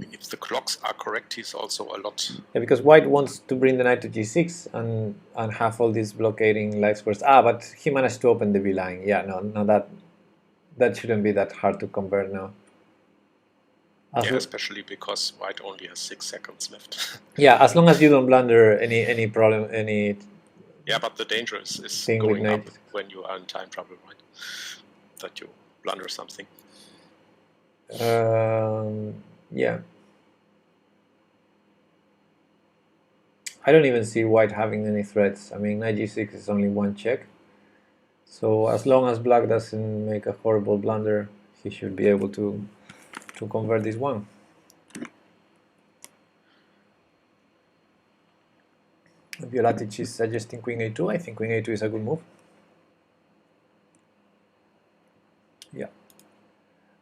If the clocks are correct, he's also a lot. Yeah, because white wants to bring the knight to g6 and have all these blockading light squares. But he managed to open the b line. Yeah, no, that shouldn't be that hard to convert now. Especially because white only has 6 seconds left. Yeah, as long as you don't blunder any problem, any. Yeah, but the danger is going up when you are in time trouble, right? That you blunder something. Yeah. I don't even see white having any threats. I mean, knight g6 is only one check. So as long as black doesn't make a horrible blunder, he should be able to convert this one. Violatic is suggesting queen a2. I think queen a2 is a good move. Yeah.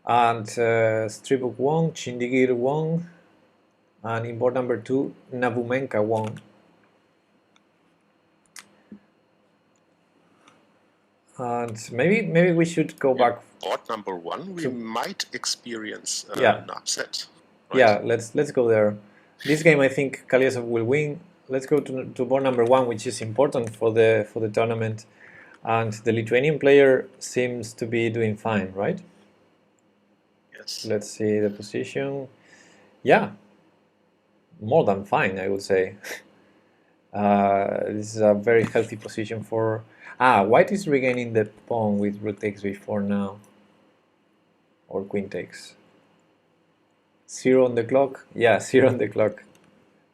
And Stribuk won, Chindigir won, and in board number 2, Nabumenka won. And maybe we should go back. Board number 1, we might experience an upset. Right? Yeah, let's go there. This game, I think Kalyasov will win. Let's go to board number 1, which is important for the tournament. And the Lithuanian player seems to be doing fine, right? Yes. Let's see the position. Yeah, more than fine, I would say. This is a very healthy position for... White is regaining the pawn with rook takes before now. Or queen takes. 0 on the clock? Yeah, 0 on the clock.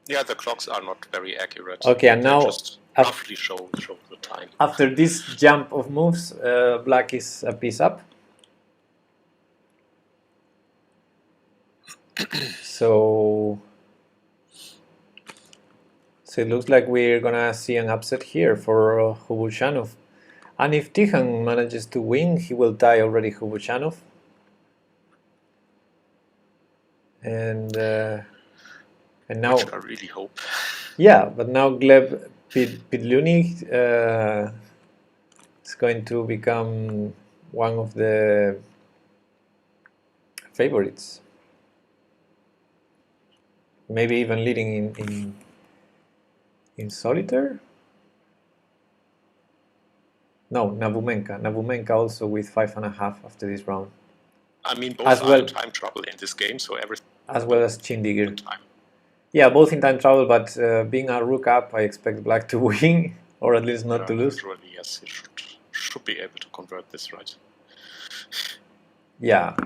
Yeah, the clocks are not very accurate. Okay, and They now just roughly show the time. after this jump of moves, black is a piece up. So it looks like we're gonna see an upset here for Hubushanov. And if Tijan manages to win, he will tie already Hubushanov. And now, which I really hope. Yeah, but now Gleb Pidluni is going to become one of the favorites. Maybe even leading in solitaire. No, Navumenka also with 5.5 after this round. I mean, both are in time trouble in this game, so everything. As well as Chindigir. Yeah, both in time trouble, but being a rook up, I expect black to win, or at least not to lose. Naturally, yes, he should be able to convert this, right? Yeah.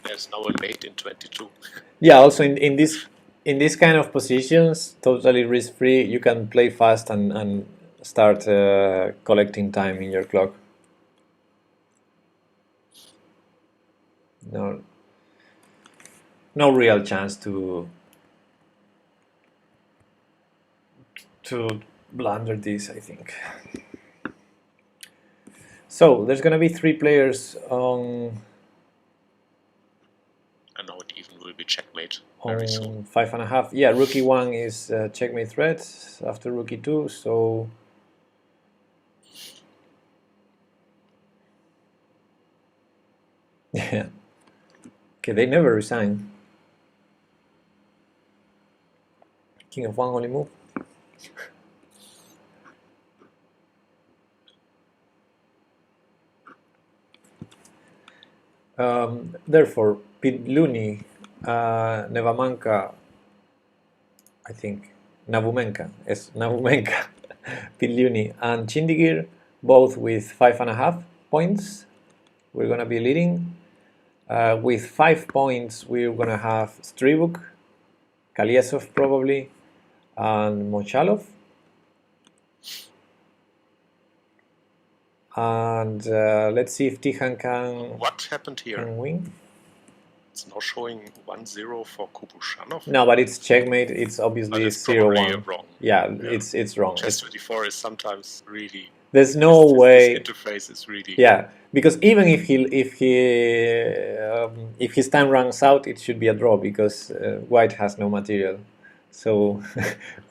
There's now a mate in 22. Yeah, also in this kind of positions, totally risk-free, you can play fast and start collecting time in your clock. No real chance to blunder this, I think. So there's gonna be 3 players on. And now it even will be checkmate very soon. 5.5. Yeah, rookie 1 is checkmate threat after rookie 2. So yeah. Okay, they never resign. King of 1 only move. Therefore, Pidluni, Nevamanka, I think, Navumenka, Pidluni, and Chindigir, both with 5.5 points. We're gonna be leading. With 5 points, we're gonna have Stribuk, Kalyasov probably, and Mochalov. And let's see if Tijan can. What happened here? Can win. It's now showing 1-0 for Hubushanov. No, but it's checkmate. It's obviously 0-1. Wrong. Yeah, it's wrong. Chess 24 is sometimes really. There's no way. This interface is really. Yeah, because even if his time runs out, it should be a draw because White has no material. So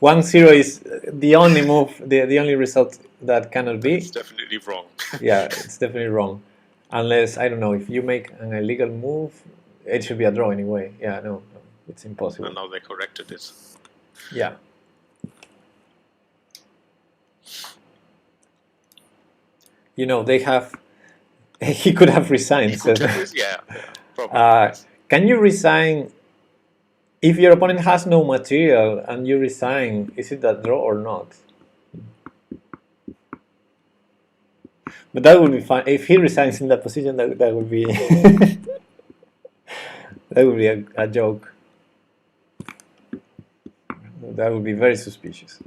1-0 is the only move, the only result that cannot be. It's definitely wrong. Yeah, it's definitely wrong. Unless, I don't know, if you make an illegal move, it should be a draw anyway. Yeah, no, it's impossible. And now they corrected it. Yeah. You know, they have... He could have resigned. Yeah, probably. Can you resign... If your opponent has no material and you resign, is it a draw or not? But that would be fine. If he resigns in that position, that would be that would be a joke. That would be very suspicious.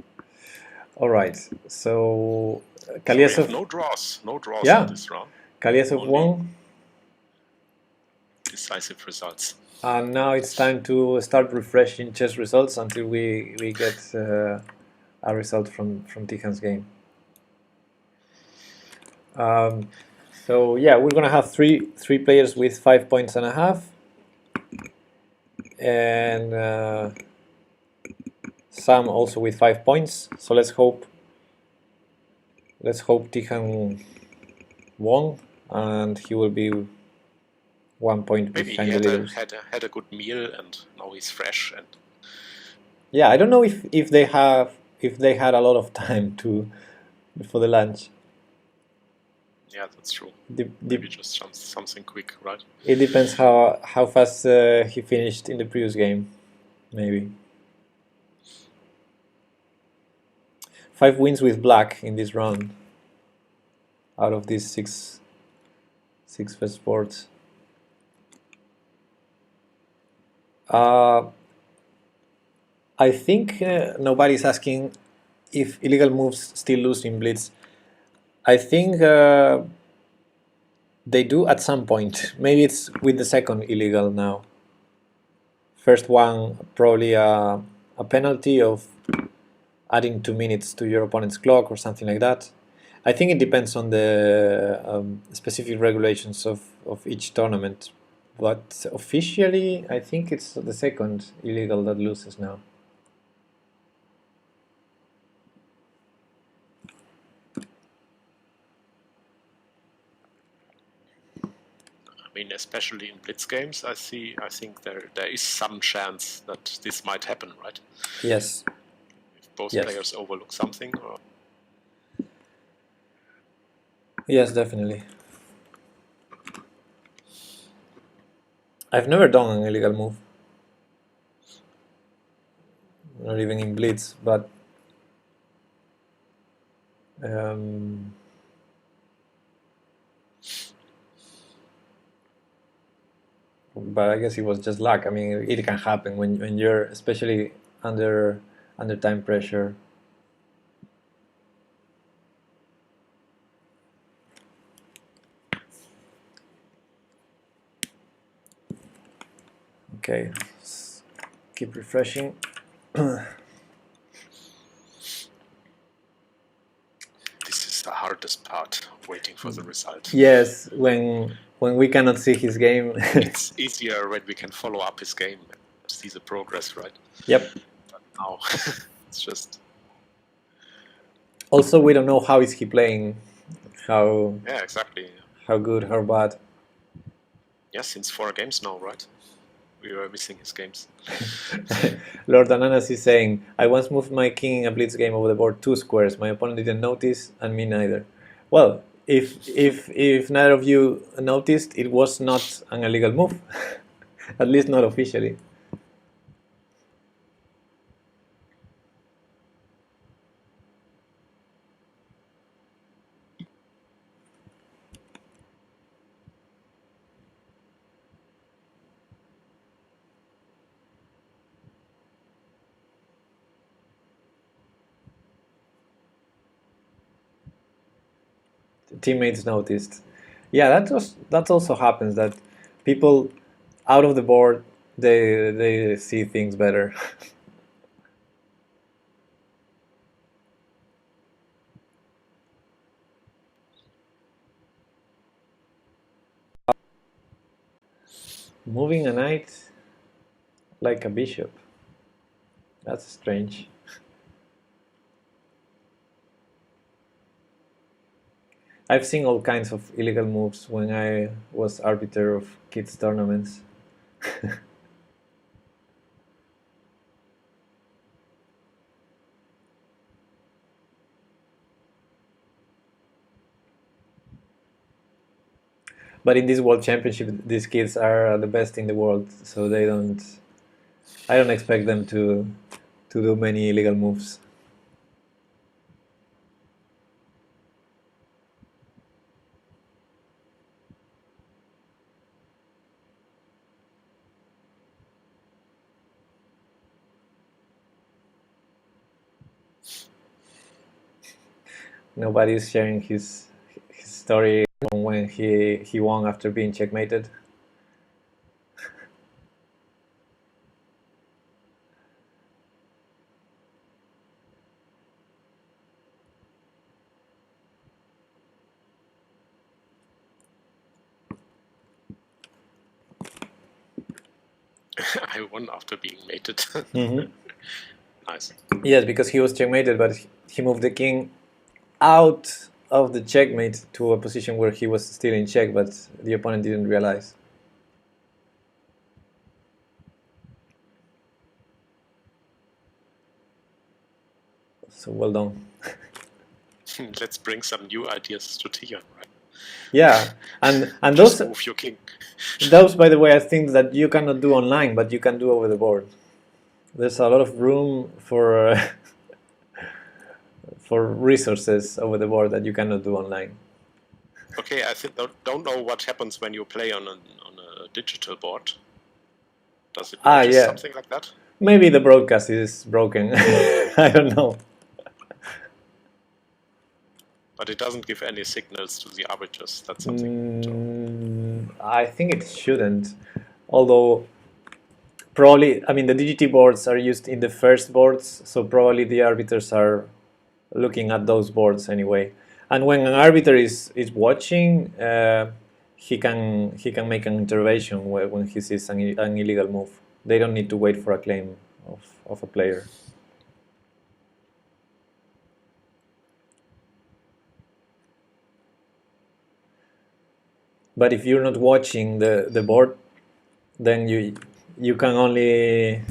All right, so Kalyasov. So no draws yeah. in this round. Kalyasov won. Decisive results. And now it's time to start refreshing chess results until we get a result from Tijan's game. So yeah, we're gonna have three players with 5.5 points, and some also with 5 points. So let's hope Tijan won, and he will be 1 point Maybe behind he the leaders. had a good meal and now he's fresh and Yeah, I don't know if they had a lot of time for the lunch. Yeah, that's true. The, Maybe just something quick, right? it depends how fast he finished in the previous game, maybe. 5 wins with black in this round out of these six first boards. I think nobody's asking if illegal moves still lose in Blitz. I think they do at some point. Maybe it's with the second illegal now. First one, probably a penalty of adding 2 minutes to your opponent's clock or something like that. I think it depends on the specific regulations of each tournament. But officially, I think it's the second illegal that loses now. I mean, especially in Blitz games, I think there is some chance that this might happen, right? Yes. If both Yes. players overlook something. Or... Yes, definitely. I've never done an illegal move. Not even in Blitz, but I guess it was just luck. I mean, it can happen when you're especially under time pressure. Okay, let's keep refreshing. This is the hardest part, waiting for the result. Yes, when we cannot see his game. It's easier when we can follow up his game and see the progress, right? Yep. But now it's just... Also, we don't know how is he playing, Yeah, exactly. how good, how bad. Yeah, since 4 games now, right? We were missing his games. Lord Ananas is saying, I once moved my king in a blitz game over the board 2 squares. My opponent didn't notice, and me neither. Well, if neither of you noticed, it was not an illegal move. At least not officially. Teammates noticed. Yeah, that also happens, that people out of the board, they see things better. Moving a knight like a bishop. That's strange. I've seen all kinds of illegal moves when I was arbiter of kids tournaments. But in this world championship, these kids are the best in the world, so I don't expect them to do many illegal moves. Nobody is sharing his story on when he won after being checkmated. I won after being mated. Mm-hmm. Nice. Yes, because he was checkmated, but he moved the king out of the checkmate to a position where he was still in check, but the opponent didn't realize. So well done. Let's bring some new ideas to Tian, right? Yeah, and Just those move your king. those, by the way, are things that you cannot do online, but you can do over the board. There's a lot of room for for resources over the board that you cannot do online. Okay, I don't know what happens when you play on a digital board. Does it notice Yeah. something like that? Maybe the broadcast is broken. I don't know. But it doesn't give any signals to the arbiters. That's something. I think it shouldn't. Although, probably, I mean, the DGT boards are used in the first boards, so probably the arbiters are looking at those boards anyway. And when an arbiter is watching, he can make an intervention when he sees an illegal move. They don't need to wait for a claim of a player. But if you're not watching the board, then you can only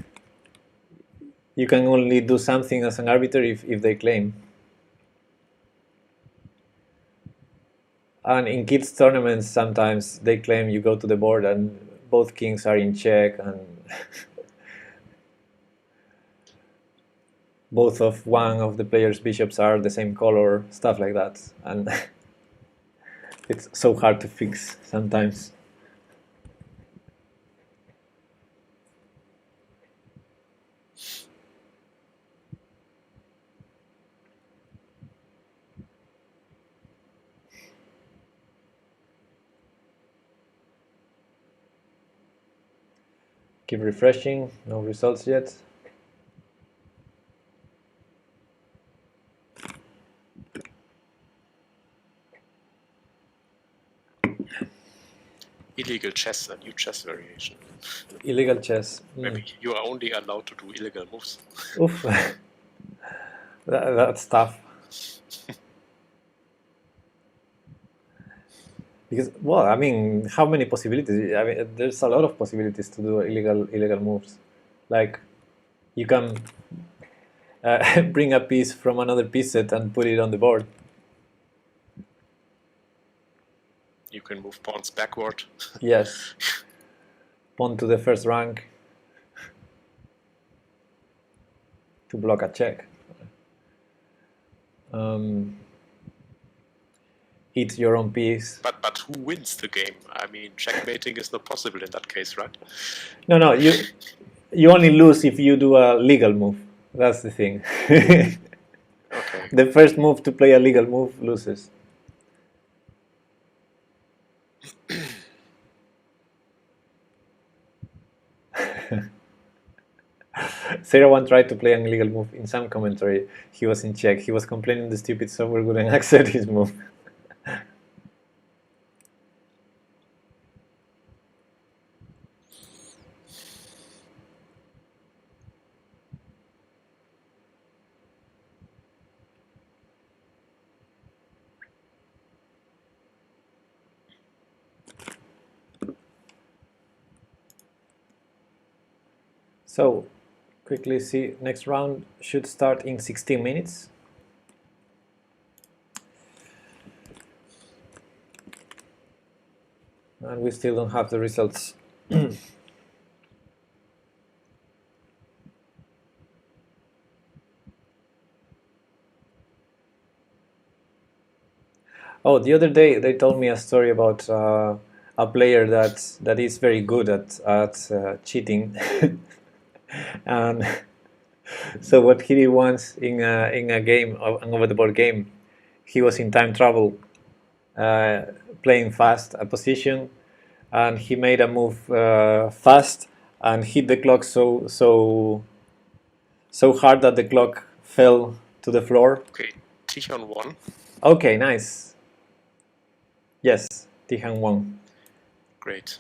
do something as an arbiter if they claim. And in kids tournaments, sometimes they claim you go to the board and both kings are in check and both of one of the players' bishops are the same color, stuff like that. And it's so hard to fix sometimes. Keep refreshing, no results yet. Illegal chess, a new chess variation. Illegal chess. Maybe you are only allowed to do illegal moves. Oof. That's tough. Because, well, I mean, how many possibilities? I mean, there's a lot of possibilities to do illegal moves. Like, you can bring a piece from another piece set and put it on the board. You can move pawns backward. Yes. Pawn to the first rank to block a check. Eat your own piece. But who wins the game? I mean, checkmating is not possible in that case, right? No, you only lose if you do a legal move. That's the thing. Okay. The first move to play a legal move loses. Sarah one tried to play an illegal move in some commentary. He was in check. He was complaining the stupid software wouldn't accept his move. So, quickly see, next round should start in 16 minutes. And we still don't have the results. Oh, the other day they told me a story about a player that is very good at cheating. And so what he did once in a game, an over-the-board game, he was in time travel, playing fast a position, and he made a move fast and hit the clock so hard that the clock fell to the floor. Okay, Tichon won. Okay, nice. Yes, Tihan won. Great.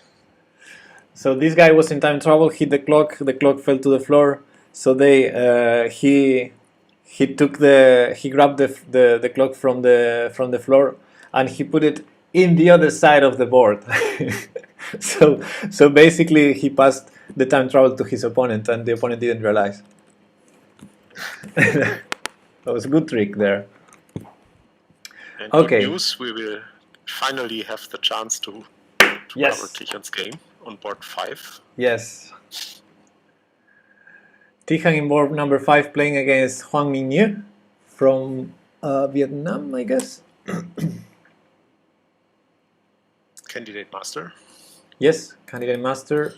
So this guy was in time travel, hit the clock fell to the floor. So he grabbed the clock from the floor and he put it in the other side of the board. so basically he passed the time travel to his opponent and the opponent didn't realize. That was a good trick there. And Okay. good news, we will finally have the chance to Yes. cover Tichan's game on board 5. Yes. Tichan in board number 5 playing against Huang Mingyu from Vietnam, I guess. Candidate master. Yes, candidate master.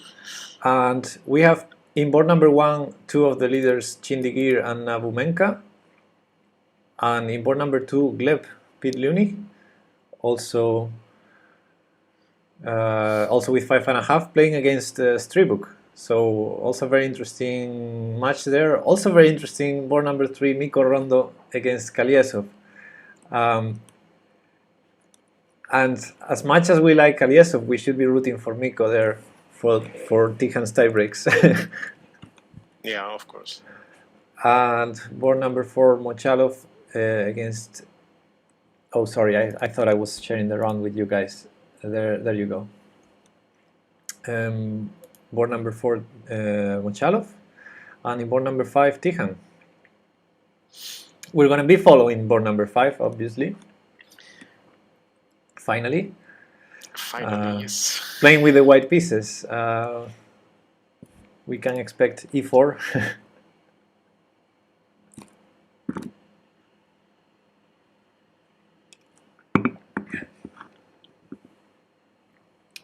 And we have in board number 1 two of the leaders, Chindigir and Nabumenka. And in board number 2, Gleb Pitluni, also with 5.5, playing against Stribuk. So also very interesting match there. Also very interesting board number 3, Miko Rondo against Kaliesov. And as much as we like Kaliesov, we should be rooting for Miko there for Tichan's tiebreaks. Yeah, of course. And board number 4, Mochalov against... Oh, sorry, I thought I was sharing the round with you guys. There you go. Board number 4, Mochalov. And in board number 5, Tichan. We're going to be following board number 5, obviously. Finally, yes. Playing with the white pieces. We can expect e4.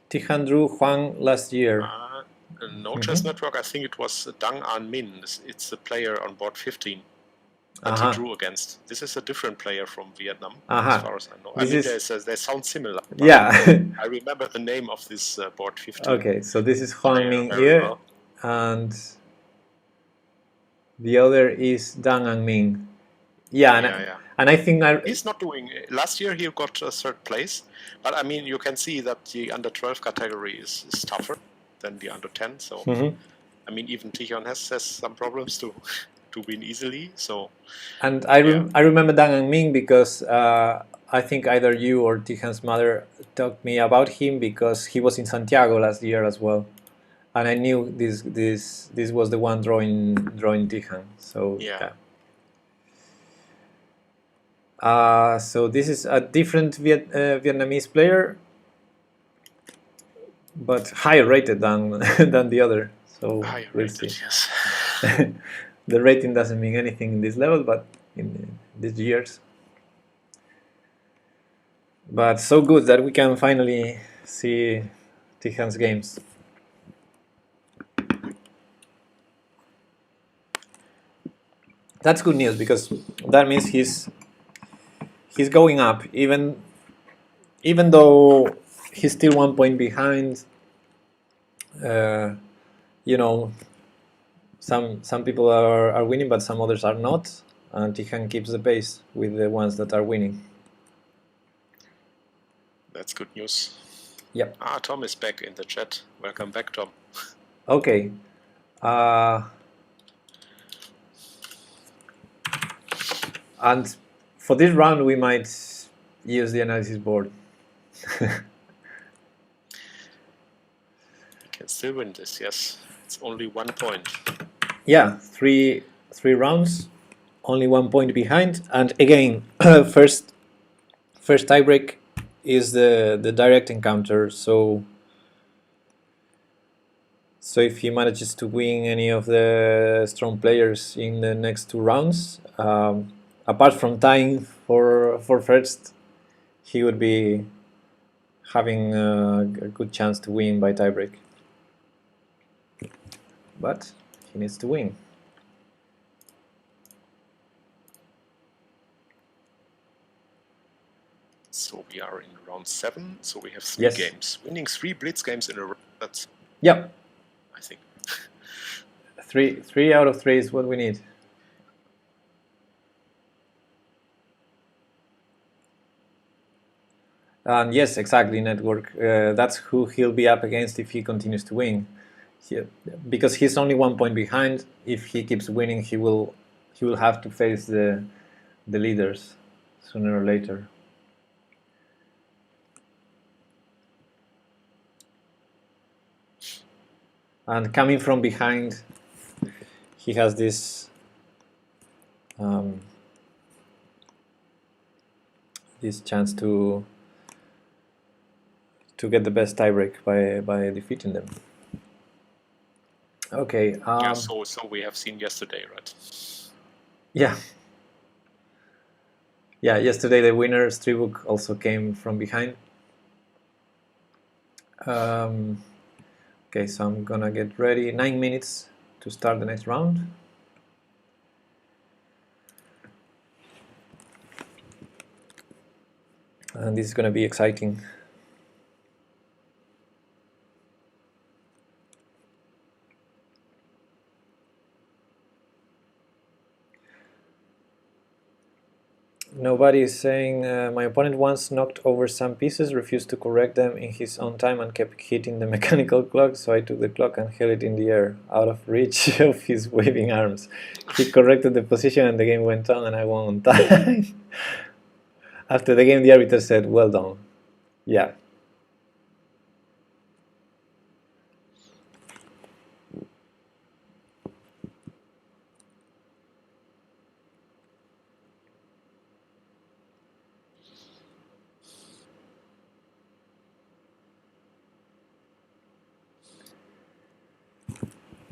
Tichan drew Huang last year. No chess network, I think it was Dang An Min. It's the player on board 15 that he drew against. This is a different player from Vietnam, as far as I know. They sound similar. Yeah. I remember the name of this board 15. Okay, so this is Huang Ming here, and the other is Dang An Ming. Yeah. And I think he's not doing... Last year he got a third place, but I mean, you can see that the under 12 category is tougher than the under 10. So, I mean, even Tichan has some problems to win easily. So, and I remember Dang An Ming because I think either you or Tichan's mother talked me about him because he was in Santiago last year as well, and I knew this was the one drawing Tichan. So yeah. So this is a different Vietnamese player, but higher rated than the other. So we'll see. Yes. The rating doesn't mean anything in this level, but in these years. But so good that we can finally see Tichan's games. That's good news because that means he's going up, even though he's still 1 point behind. You know, some people are winning, but some others are not, and Tichan keeps the pace with the ones that are winning. That's good news. Yep. Tom is back in the chat. Welcome back, Tom. Okay. And for this round, we might use the analysis board. You can still win this, yes. It's only 1 point. Yeah, three rounds, only 1 point behind. And again, first tiebreak is the direct encounter. So if he manages to win any of the strong players in the next 2 rounds, apart from tying for first, he would be having a good chance to win by tiebreak. But he needs to win. So we are in round 7. So we have 3 games. Winning 3 Blitz games in a row. That's... Yep. I think. 3 out of 3 is what we need. And yes, exactly, network. That's who he'll be up against if he continues to win. Because he's only 1 point behind. If he keeps winning, he will have to face the leaders sooner or later. And coming from behind, he has this this chance to get the best tiebreak by defeating them. Okay. Yeah, so we have seen yesterday, right? Yeah. Yeah, yesterday the winner, Stribuk, also came from behind. Okay, so I'm gonna get ready. 9 minutes to start the next round. And this is gonna be exciting. Nobody is saying, my opponent once knocked over some pieces, refused to correct them in his own time and kept hitting the mechanical clock, so I took the clock and held it in the air, out of reach of his waving arms. He corrected the position and the game went on and I won on time. After the game, the arbiter said, well done. Yeah.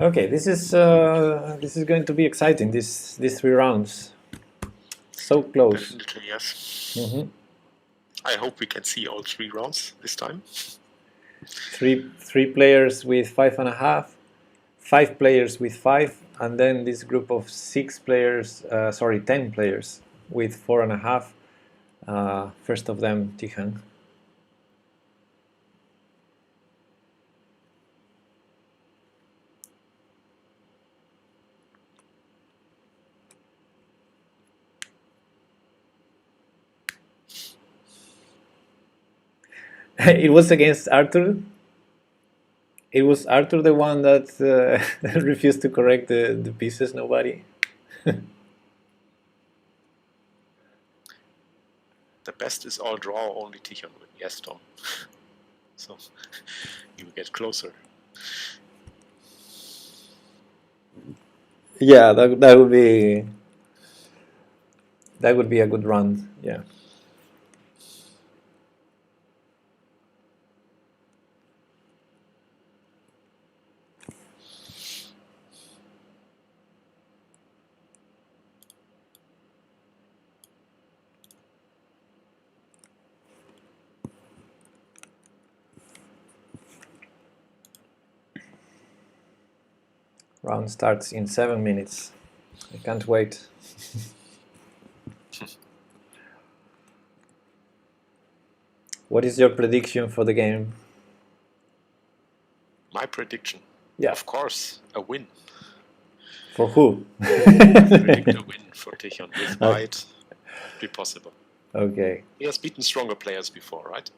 Okay, this is going to be exciting. These 3 rounds, so close. Definitely, yes. Mm-hmm. I hope we can see all 3 rounds this time. Three players with 5.5, 5 players with 5, and then this group of 6 players, 10 players with 4.5. First of them, Tihan. It was against Arthur. It was Arthur the one that refused to correct the pieces. Nobody. The best is all draw, only Tichon win. Yes, Tom. So you get closer. Yeah, that would be a good run. Yeah. Round starts in 7 minutes. I can't wait. What is your prediction for the game? My prediction? Yeah. Of course, a win. For who? Predict a win for Tichon with FIDE. Be possible. Okay. He has beaten stronger players before, right?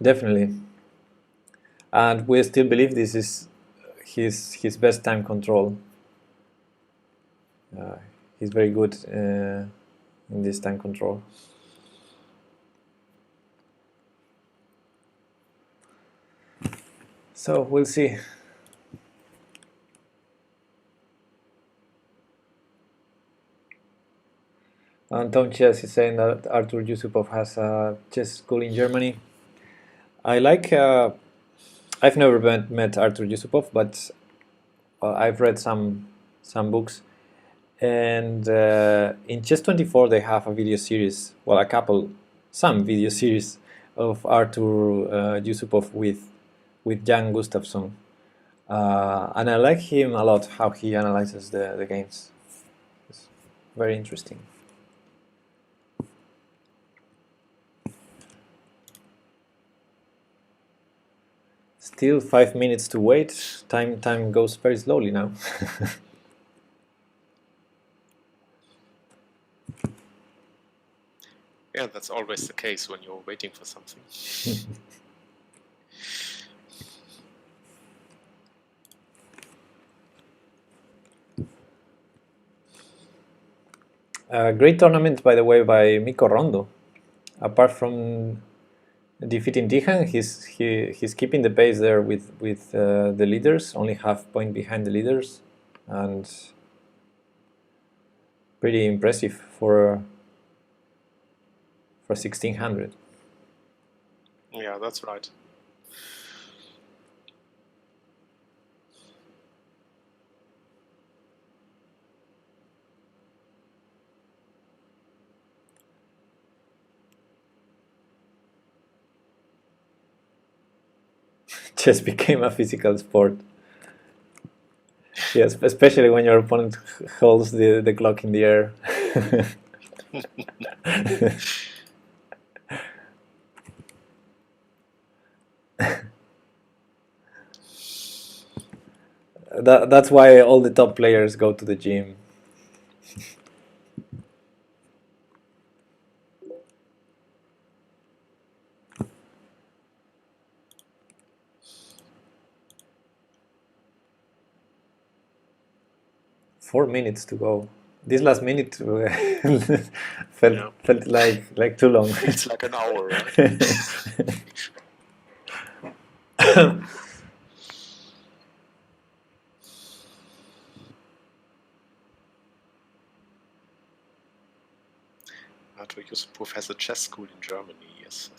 Definitely. And we still believe this is his best time control. He's very good in this time control. So we'll see. And Tom Chess is saying that Artur Yusupov has a chess school in Germany. I like. I've never met Artur Yusupov, but I've read some books. And in Chess24 they have a video series, well, some video series of Artur Yusupov with Jan Gustafsson, and I like him a lot, how he analyzes the games. It's very interesting. Still 5 minutes to wait. Time goes very slowly now. Yeah, that's always the case when you're waiting for something. Great tournament, by the way, by Mikko Rondo. Apart from defeating Tihan, he's keeping the pace there with the leaders, only half point behind the leaders, and pretty impressive for for 1600. Yeah, that's right. Chess became a physical sport. Yes, especially when your opponent holds the clock in the air. That's why all the top players go to the gym. Four minutes to go. This last minute felt like too long. Feels like an hour, right? To use Professor Chess School in Germany, yes.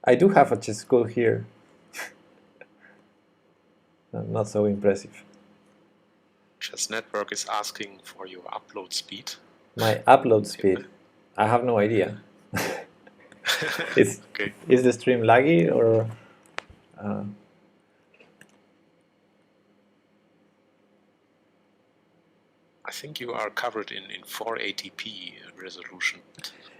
I do have a chess school here. Not so impressive. Chess Network is asking for your upload speed. My upload speed? I have no idea. Is the stream laggy or? I think you are covered in 480p resolution.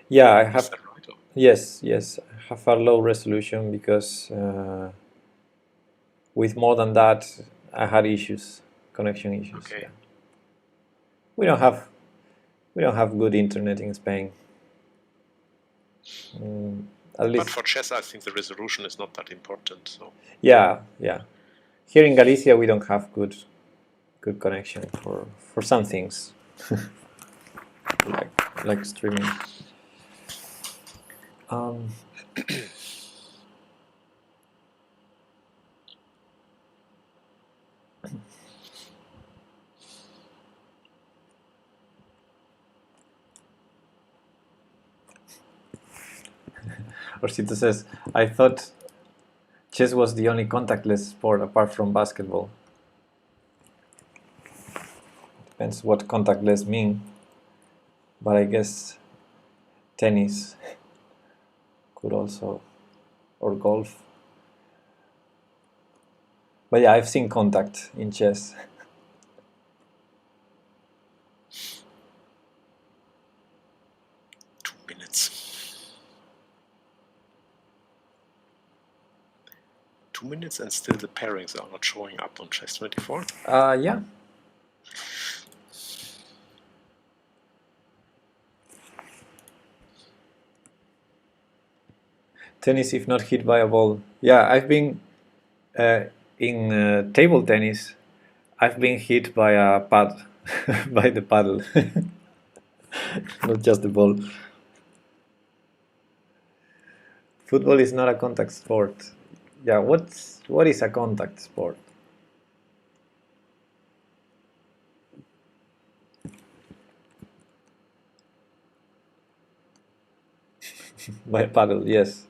Yeah, I have. Is that right? Yes, I have a low resolution because with more than that, I had issues, connection issues. Okay. Yeah. We don't have good internet in Spain. At least. But for chess, I think the resolution is not that important. So. Yeah. Here in Galicia, we don't have good connection for some things, like streaming. Rosito says, I thought chess was the only contactless sport apart from basketball. Depends what contactless mean, but I guess tennis could also, or golf. But yeah, I've seen contact in chess. Minutes and still the pairings are not showing up on Chess24? Yeah. Tennis if not hit by a ball. Yeah, I've been in table tennis. I've been hit by a pad, by the paddle, not just the ball. Football is not a contact sport. Yeah, what is a contact sport? By a paddle, yes.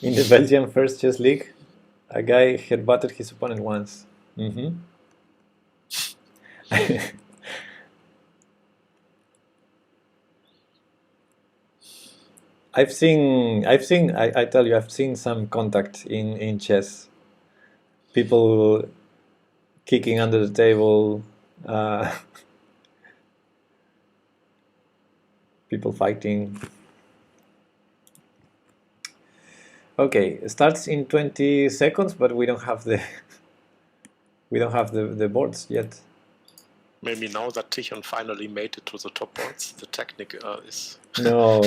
In the Belgian First Chess League, a guy headbutted his opponent once. I tell you, I've seen some contact in chess. People kicking under the table, people fighting. Okay, it starts in 20 seconds, but we don't have the boards yet. Maybe now that Tichon finally made it to the top boards, the technique is... No.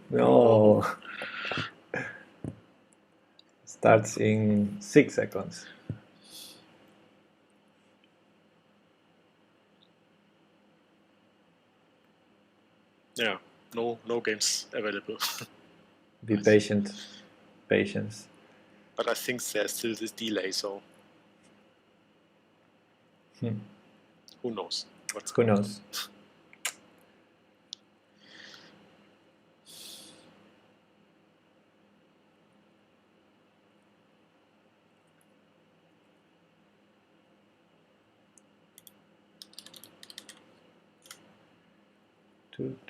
No. Starts in 6 seconds. Yeah, no games available. Be patient. Patience. But I think there's still this delay, so who knows? Who knows?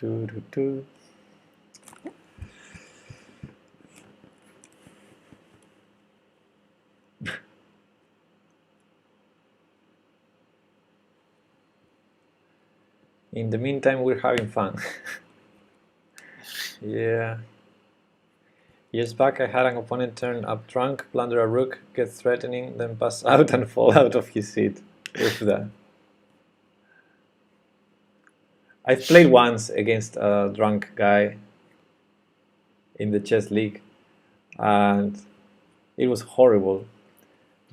Do. In the meantime, we're having fun. Yeah. Years back, I had an opponent turn up drunk, blunder a rook, get threatening, then pass out and fall out of his seat. With that. I've played once against a drunk guy in the chess league, and it was horrible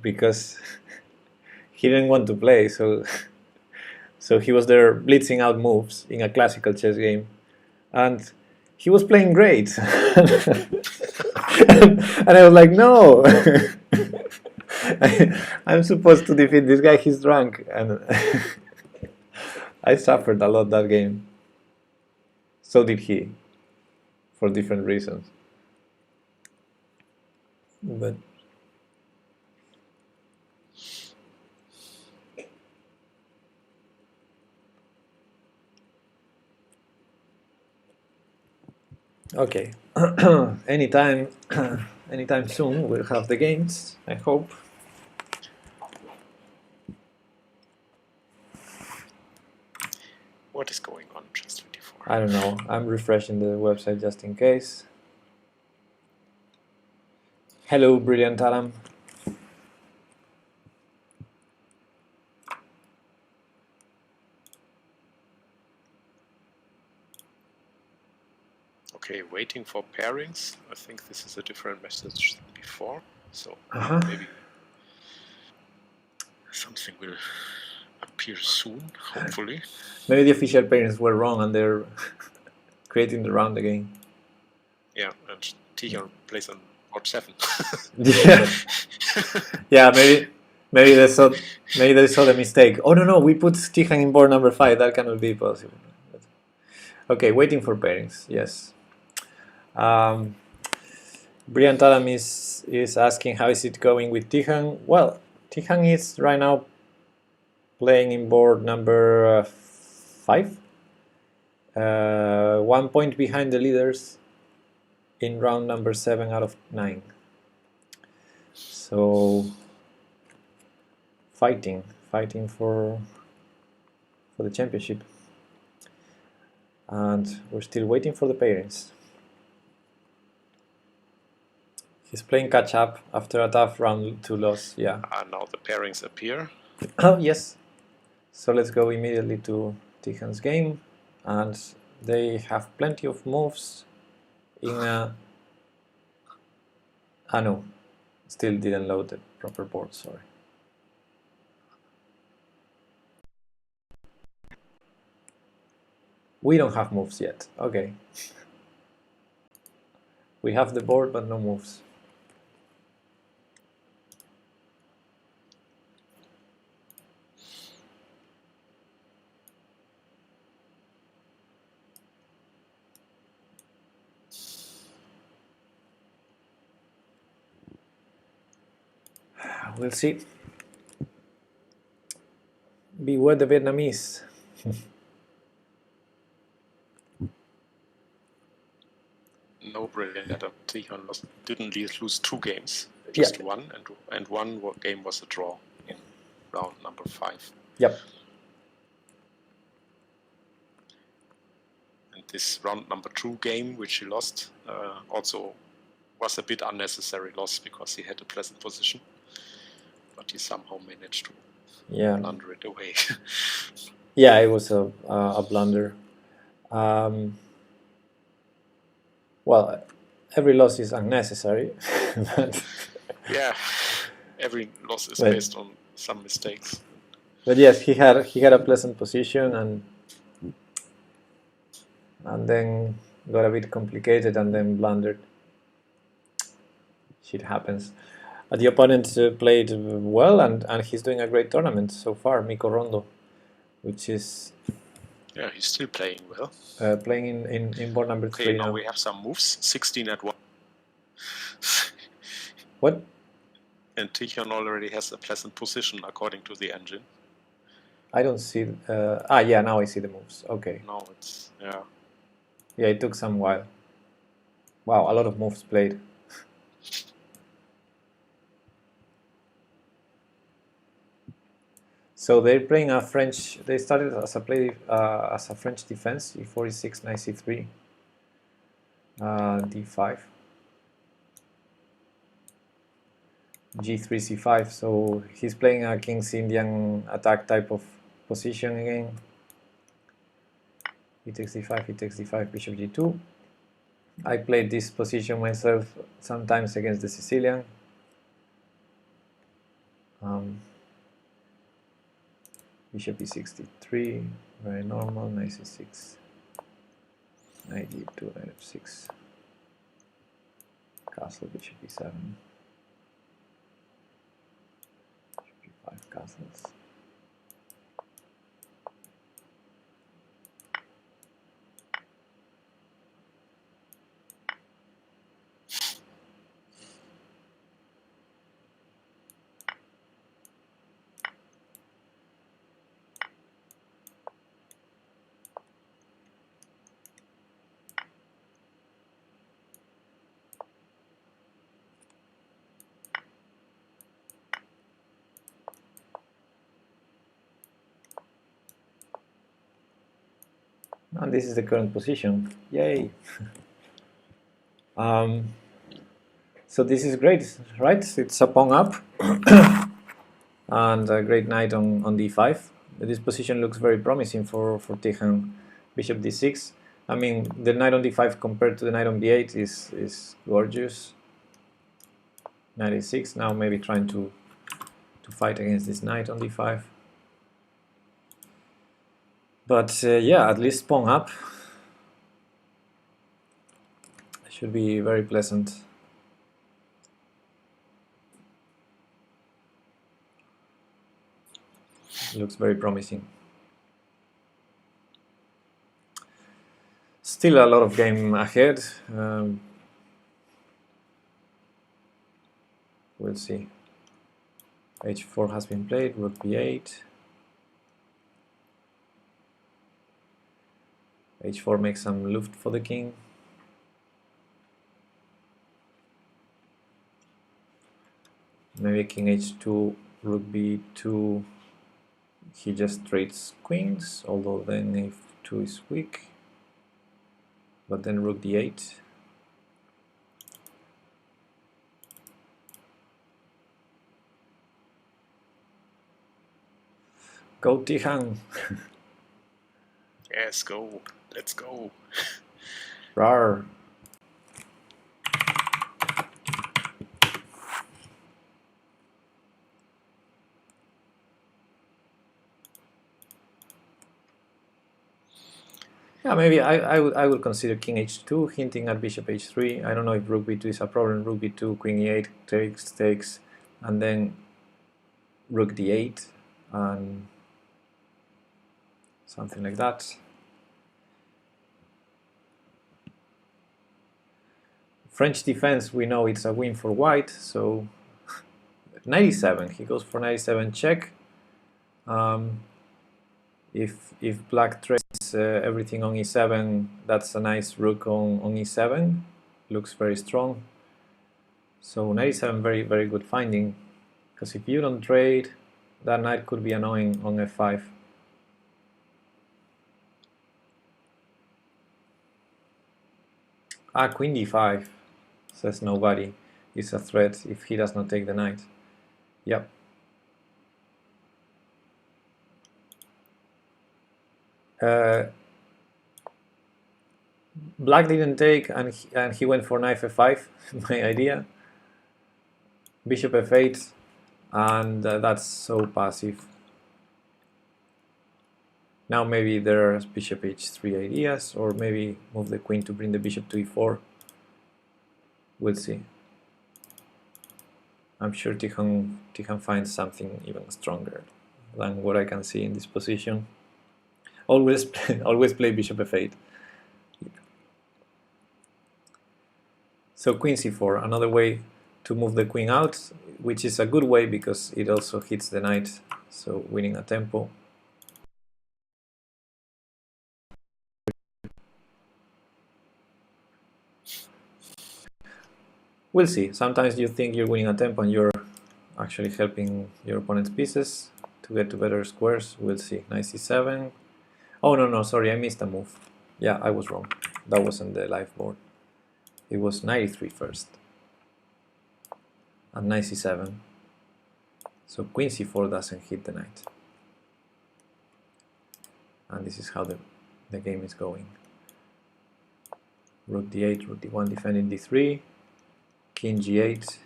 because he didn't want to play, so he was there blitzing out moves in a classical chess game, and he was playing great. And I was like, no, I'm supposed to defeat this guy, he's drunk. And I suffered a lot that game. So did he, for different reasons. But okay, anytime soon we'll have the games, I hope. What is going on Chess24? I don't know, I'm refreshing the website just in case. Hello, Brilliant Adam. Okay, waiting for pairings. I think this is a different message than before, so maybe something will appear soon, hopefully. Maybe the official pairings were wrong and they're creating the round again. Yeah, and Tijan plays on board 7. Yeah, yeah. Maybe they saw the mistake. Oh no, we put Tijan in board number 5. That cannot be possible. Okay, waiting for pairings. Yes. Brilliant Adam is asking how is it going with Tijan. Well, Tijan is right now playing in board number 5. 1 point behind the leaders in round number 7 out of 9. So fighting for the championship, and we're still waiting for the pairings. He's playing catch up after a tough round 2 loss. Yeah. Now the pairings appear. Oh yes. So let's go immediately to Tijan's game, and they have plenty of moves in a... no, still didn't load the proper board, sorry. We don't have moves yet, okay. We have the board but no moves. We'll see. Beware the Vietnamese. No, Brilliant Adam. Tijan didn't lose 2 games, just one, and one game was a draw in round number 5. Yep. And this round number 2 game, which he lost, also was a bit unnecessary loss because he had a pleasant position, but he somehow managed to blunder it away. Yeah, it was a blunder. Well, every loss is unnecessary. But yeah, every loss is based on some mistakes. But yes, he had a pleasant position, and then got a bit complicated and then blundered. Shit happens. The opponent played well, and he's doing a great tournament so far, Miko Rondo, which is Yeah, he's still playing well. playing in board number 3 now. now. We have some moves, 16 at 1. What? And Tichon already has a pleasant position according to the engine. I don't see. Yeah, now I see the moves. Okay. Now it's, yeah. Yeah, it took some while. Wow, a lot of moves played. So they're playing a French. They started as a French defense. E46, knight c3, d5, g3, c5. So he's playing a King's Indian attack type of position again. He takes d5, he takes d5, bishop g2. I played this position myself sometimes against the Sicilian. Bishop e63, very normal, knight c6, knight d2, knight f6, castle, bishop e7, bishop e5, castles. And this is the current position. Yay! So this is great, right? It's a pawn up and a great knight on d5. This position looks very promising for Tijan. Bishop d6. I mean, the knight on d5 compared to the knight on b8 is gorgeous. Knight e6. Now maybe trying to fight against this knight on d5. But yeah, at least pawn up should be very pleasant. Looks very promising. Still a lot of game ahead. We'll see. h4 has been played, rook b8. h4 makes some luft for the king. Maybe king h2, rook b2. He just trades queens, although then f2 is weak. But then rook d8. Go Tijan! Yes, go. Let's go. Rar! Yeah, maybe I would consider king h2, hinting at bishop h3. I don't know if rook b2 is a problem. Rook b2, queen e8, takes, and then rook d8, and something like that. French defense, we know it's a win for white, so 97. He goes for 97 check. If black trades everything on e7, that's a nice rook on e7. Looks very strong. So 97, very, very good finding. Because if you don't trade, that knight could be annoying on f5. Queen d5, says nobody. It's a threat if he does not take the knight. Yep. Black didn't take, and he went for knight f5, my idea. Bishop f8, and that's so passive. Now maybe there are bishop h3 ideas, or maybe move the queen to bring the bishop to e4. We'll see. I'm sure Tijan finds something even stronger than what I can see in this position. Always play bishop f8. So queen c4, another way to move the queen out, which is a good way because it also hits the knight, so winning a tempo. We'll see. Sometimes you think you're winning a tempo and you're actually helping your opponent's pieces to get to better squares. We'll see. Knight c7. Oh, no, sorry, I missed a move. Yeah, I was wrong. That wasn't the live board. It was knight e3 first. And knight c7. So queen c4 doesn't hit the knight. And this is how the game is going. Rook d8, rook d1 defending d3. King g8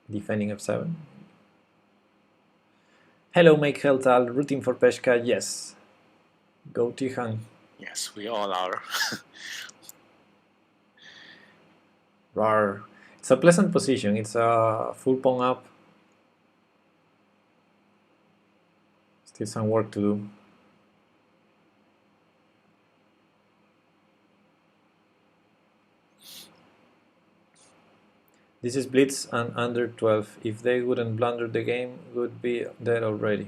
defending f7. Hello, Make Heltal, rooting for Peshka, yes. Go Tijan. Yes, we all are. Rar. It's a pleasant position, it's a full pawn up. Still some work to do. This is Blitz and under 12. If they wouldn't blunder the game, would be dead already.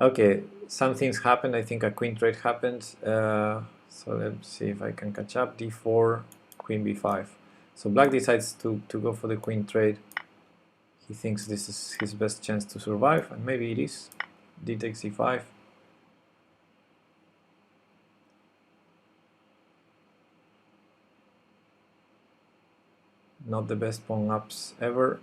Okay, some things happened. I think a queen trade happened. So let's see if I can catch up. d4, queen b5. So black decides to go for the queen trade. He thinks this is his best chance to survive, and maybe it is. D takes e5. Not the best pawn ups ever.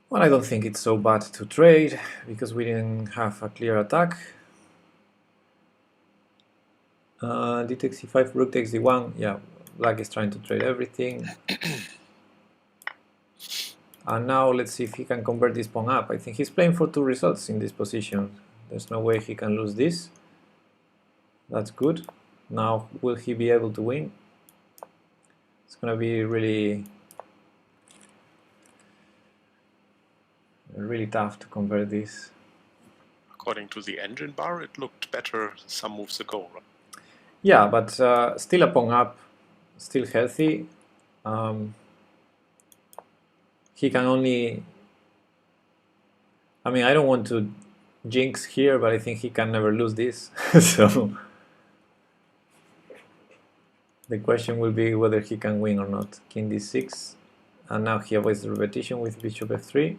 Well, I don't think it's so bad to trade, because we didn't have a clear attack. D takes e5, rook takes d1. Yeah, black is trying to trade everything. And now let's see if he can convert this pawn up. I think he's playing for 2 results in this position. There's no way he can lose this. That's good. Now, will he be able to win? It's going to be really tough to convert this. According to the engine bar, it looked better some moves ago, right? Yeah, but still a pawn up, still healthy. He can only... I mean, I don't want to jinx here, but I think he can never lose this. So the question will be whether he can win or not. King d6, and now he avoids the repetition with bishop f3.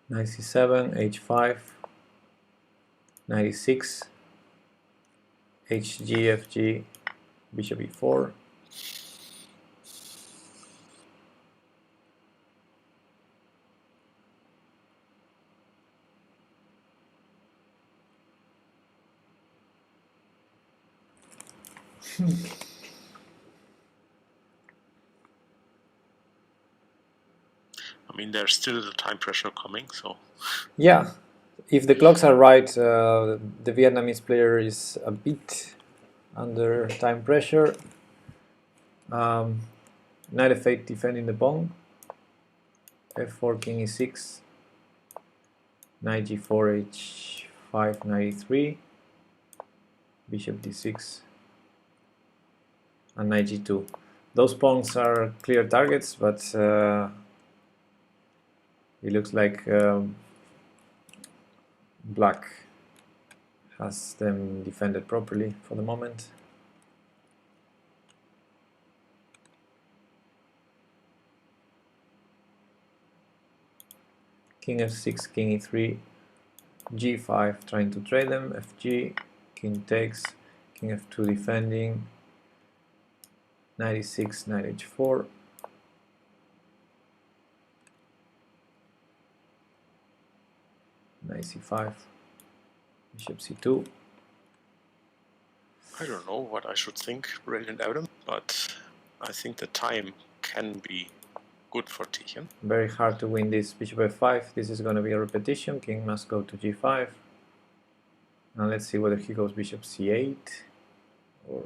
Knight c7, h5, knight e6, hg, fg, bishop e4. I mean, there's still the time pressure coming, so... Yeah, if the clocks are right, the Vietnamese player is a bit under time pressure. Knight f8 defending the pawn. f4, king e6. Knight g4, h5, knight e3. Bishop d6. And knight g2. Those pawns are clear targets, but it looks like black has them defended properly for the moment. King f6, king e3, g5, trying to trade them, fg, king takes, King f2 defending. 96, knight h4. Knight c5. Bishop c2. I don't know what I should think, brilliant Adam, but I think the time can be good for Tichen. Very hard to win this. Bishop f5. This is going to be a repetition. King must go to g5. And let's see whether he goes bishop c8 or...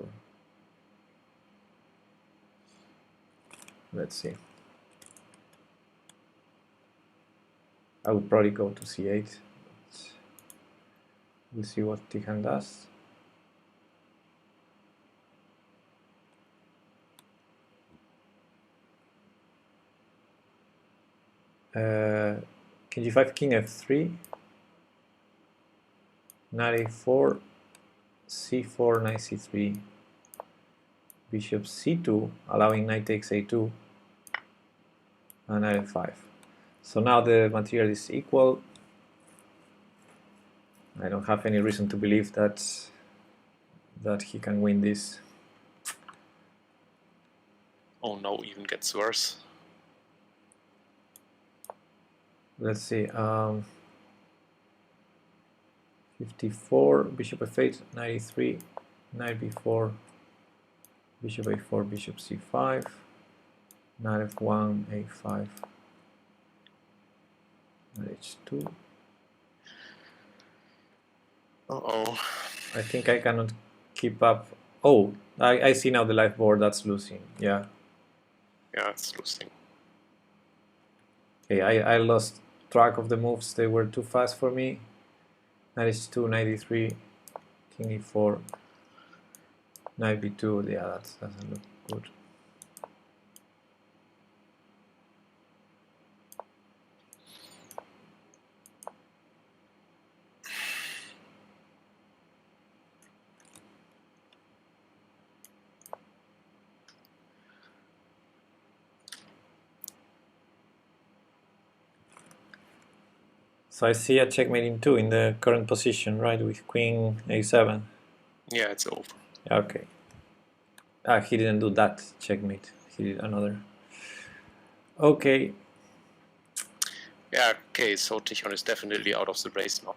Let's see. I would probably go to c8. We'll see what Tichen does. King g5, king f3, knight a4, c4, knight c3, bishop c2, allowing knight takes a2, and knight f5. So now the material is equal. I don't have any reason to believe that he can win this. Oh no, even gets worse. Let's see. 54, bishop f8, knight e3, knight b4, bishop a4, bishop c5, knight f1, a5, knight h2. Uh-oh. I think I cannot keep up. Oh, I see now the live board. That's losing. Yeah. Yeah, it's losing. Okay, I lost track of the moves. They were too fast for me. Knight h2, knight e3, king e4, knight b2. Yeah, that doesn't look good. So I see a checkmate in 2 in the current position, right, with queen a7. Yeah, it's over. Okay. Ah, he didn't do that checkmate. He did another. Okay. Yeah, okay, so Tichen is definitely out of the race now.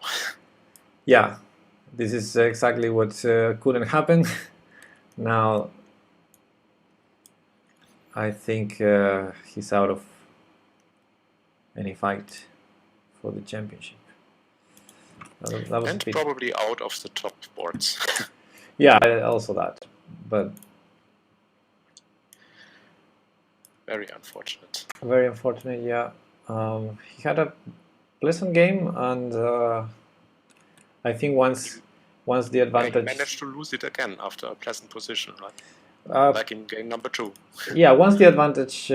Yeah, this is exactly what couldn't happen. Now, I think he's out of any fight for the championship. That was And probably out of the top boards. Yeah, also that, but very unfortunate. Very unfortunate. Yeah, he had a pleasant game, and I think once the advantage. Yeah, he managed to lose it again after a pleasant position, right? Like in game number 2. Yeah, once the advantage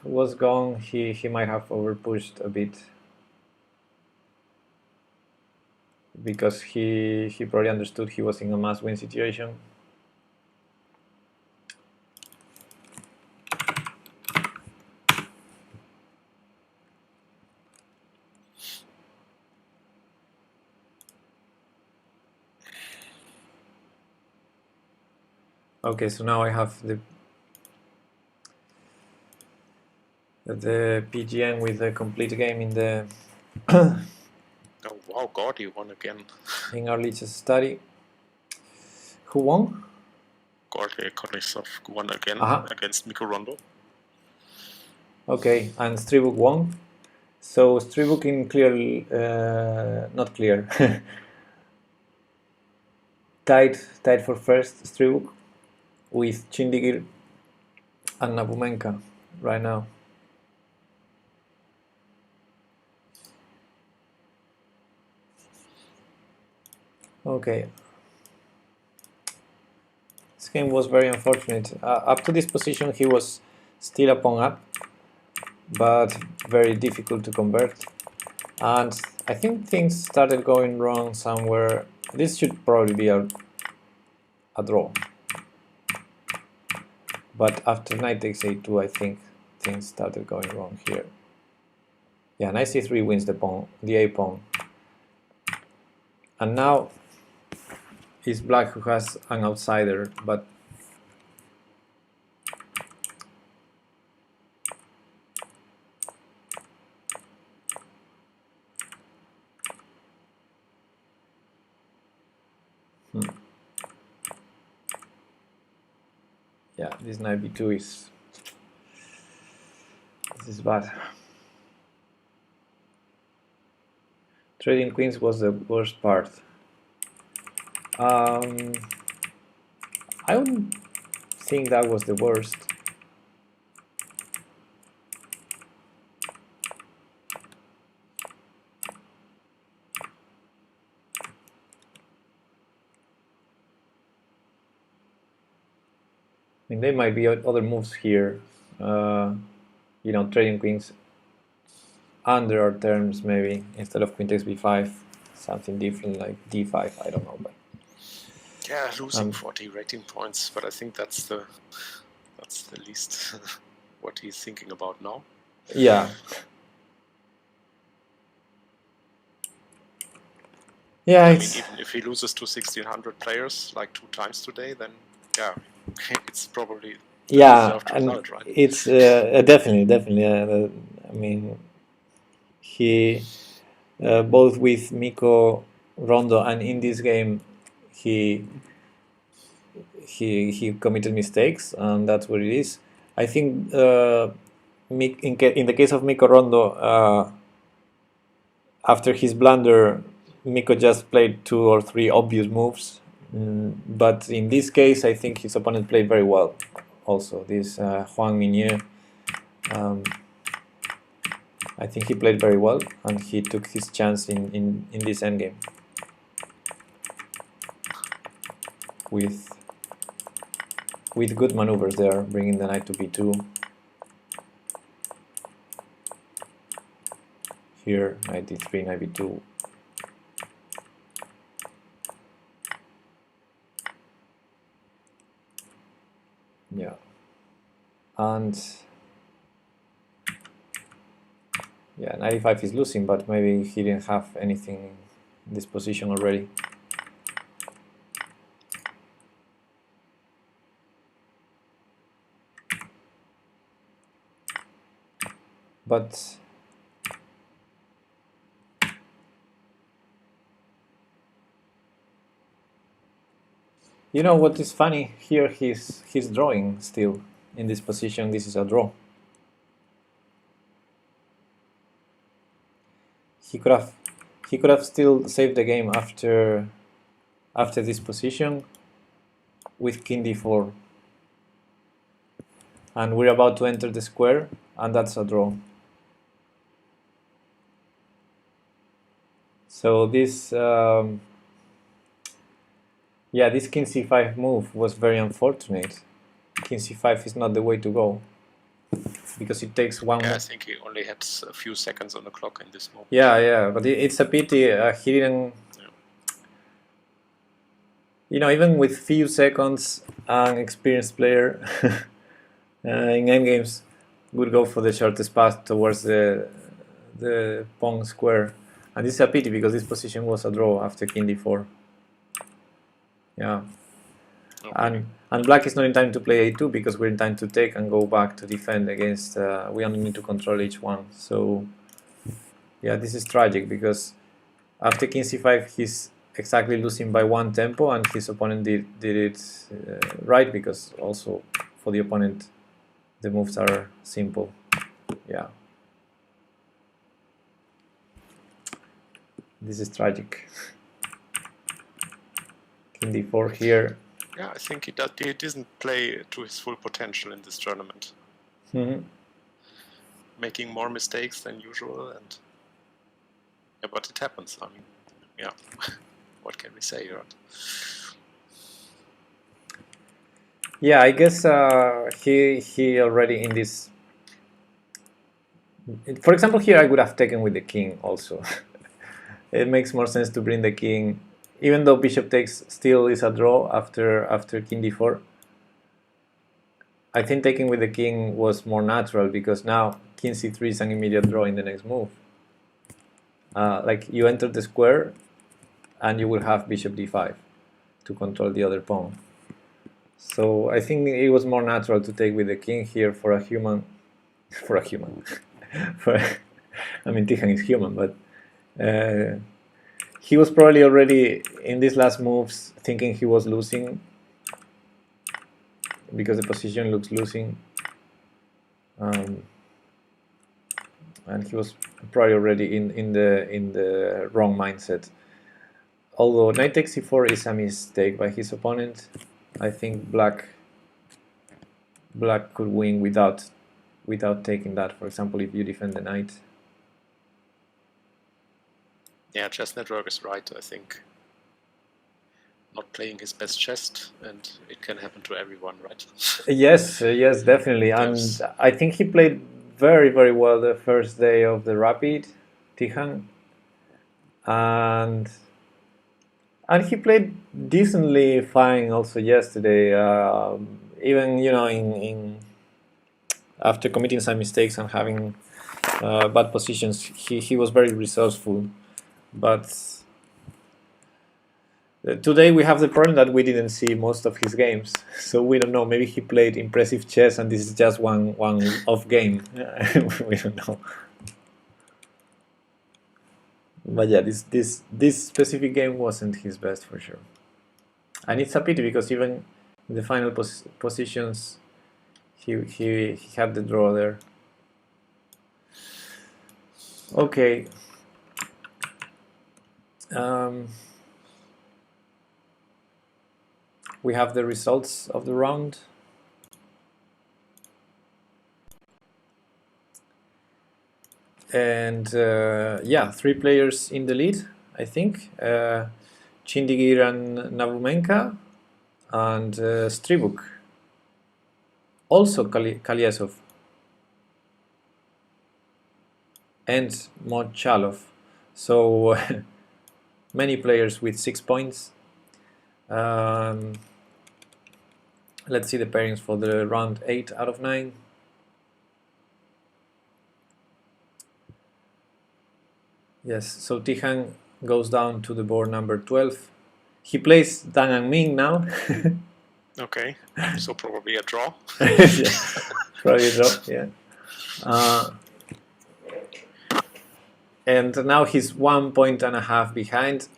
was gone, he might have overpushed a bit, because he probably understood he was in a must-win situation. Okay, so now I have the PGN with the complete game in the Oh wow, God, he won again. in our Lichess study. Who won? Gorky Korisov won again against Mikko Rondo. Okay, and Stribuk won. So Stribuk in clear, not clear, tied for first, Stribuk, with Chindigir and Nabumenka right now. Okay. This game was very unfortunate. Up to this position he was still a pawn up, but very difficult to convert. And I think things started going wrong somewhere. This should probably be a draw. But after knight takes a2, I think things started going wrong here. Yeah, knight c3 wins the pawn, the a pawn. And now it's black who has an outsider, but yeah, this knight b2 is bad. Trading queens was the worst part. I wouldn't think that was the worst. I mean, there might be other moves here. You know, trading queens under our terms, maybe instead of queen takes b5, something different like d5. I don't know, but yeah, losing 40 rating points, but I think that's the least what he's thinking about now. Yeah. Yeah, I mean, even if he loses to 1600 players like 2 times today, then yeah, it's probably deserved result, right? It's definitely. I mean, he both with Mikko Rondo and in this game, he committed mistakes, and that's what it is. I think in the case of Mikko Rondo, after his blunder, Mikko just played 2 or 3 obvious moves. But in this case, I think his opponent played very well. Also, this Huang Minier, I think he played very well, and he took his chance in this endgame with good maneuvers there, bringing the knight to b2. Here, knight d3, knight b2. Yeah, and yeah, 95 is losing, but maybe he didn't have anything in this position already. But you know what is funny? Here he's drawing still in this position. This is a draw. He could have still saved the game after this position with king d4, and we're about to enter the square, and that's a draw. So this yeah, this king c5 move was very unfortunate. King c5 is not the way to go, because it takes one. Yeah, I think he only had a few seconds on the clock in this moment. Yeah, but it's a pity he didn't. Yeah. You know, even with few seconds, an experienced player in endgames would go for the shortest path towards the pawn square, and this is a pity because this position was a draw after king d4. Yeah. Okay. And black is not in time to play a2 because we're in time to take and go back to defend against. We only need to control h1. So yeah, this is tragic because after king c5 he's exactly losing by 1 tempo, and his opponent did it right, because also for the opponent the moves are simple. Yeah. This is tragic. King d4 here. Yeah, I think he didn't play to his full potential in this tournament. Making more mistakes than usual, and yeah, but it happens. I mean, yeah, what can we say, right? Yeah, I guess he already in this. For example, here I would have taken with the king also. It makes more sense to bring the king. Even though bishop takes still is a draw after king d4, I think taking with the king was more natural, because now king c3 is an immediate draw in the next move. Like you enter the square and you will have bishop d5. to control the other pawn. So I think it was more natural to take with the king here for a human. For a human. I mean, Tijan is human, but he was probably already in these last moves thinking he was losing because the position looks losing. And he was probably already in the wrong mindset. Although knight takes c4 is a mistake by his opponent, I think black could win without taking that. For example, if you defend the knight. Yeah, chess network is right. I think not playing his best chess, and it can happen to everyone, right? Yes, yes, definitely. And I think he played very, very well the first day of the Rapid, Tijan, and he played decently fine also yesterday. Even in after committing some mistakes and having bad positions, he was very resourceful. But today we have the problem that we didn't see most of his games, so we don't know. Maybe he played impressive chess and this is just one off game. We don't know. But yeah, this specific game wasn't his best for sure, and it's a pity because even in the final positions, he had the draw there. Okay. We have the results of the round. And yeah, 3 players in the lead, I think. Chindigir and Navumenka, and Stribuk. Also Kalyasov. And Mochalov. So many players with 6 points. Let's see the pairings for the round 8 out of 9. Yes, so Tijan goes down to the board number 12. He plays Dang and Ming now. Okay, so probably a draw. Yeah, probably a draw, yeah. And now he's 1.5 points behind.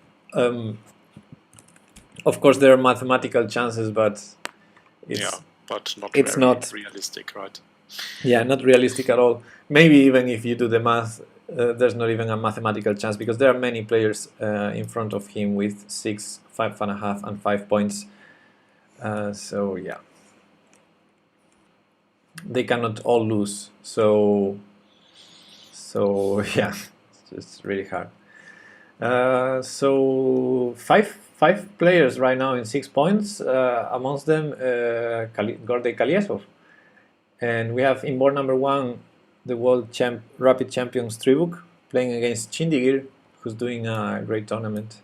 Of course, there are mathematical chances, but it's not realistic, right? Yeah, not realistic at all. Maybe even if you do the math, there's not even a mathematical chance because there are many players in front of him with 6, 5.5, and 5 points. So yeah, they cannot all lose. So yeah, it's just really hard. So five players right now in 6 points. Amongst them, Gordy Kalyasov. And we have in board number 1 the world rapid champion Stribuk playing against Chindigir, who's doing a great tournament.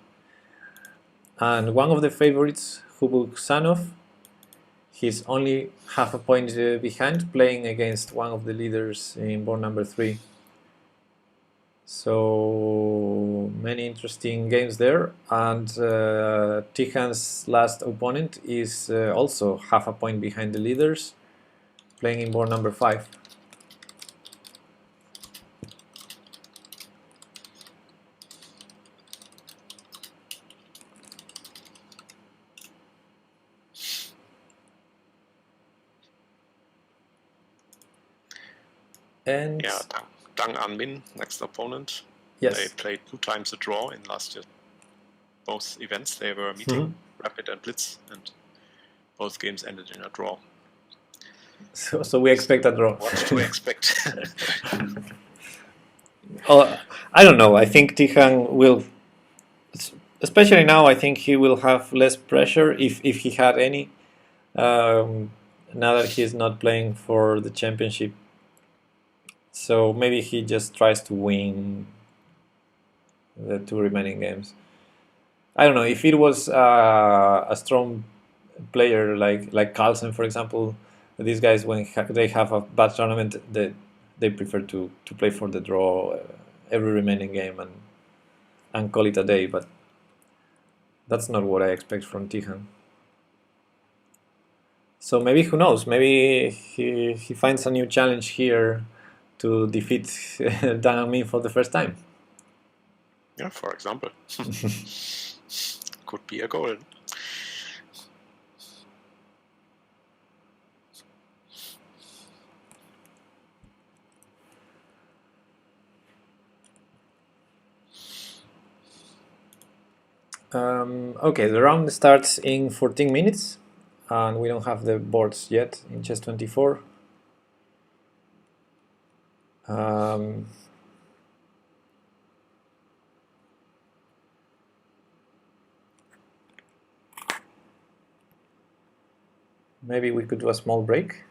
And one of the favorites, Hubuksanov, he's only half a point behind, playing against one of the leaders in board number 3. So many interesting games there. And Tijan's last opponent is also half a point behind the leaders, playing in board number 5. And yeah, Dang An Min, next opponent. Yes. They played 2 times a draw in last year. Both events they were meeting, Rapid and Blitz, and both games ended in a draw. So we expect a draw. What to expect? I don't know. I think Tijan will, especially now, I think he will have less pressure if he had any. Now that he's not playing for the championship. So maybe he just tries to win the 2 remaining games. I don't know, if it was a strong player like Carlsen, for example, these guys, when they have a bad tournament, they prefer to play for the draw every remaining game and call it a day. But That's not what I expect from Tihan. So maybe, who knows, maybe he finds a new challenge here to defeat Dan Min for the first time. Yeah, for example. Could be a goal. Okay, the round starts in 14 minutes, and we don't have the boards yet in chess 24. Maybe we could do a small break.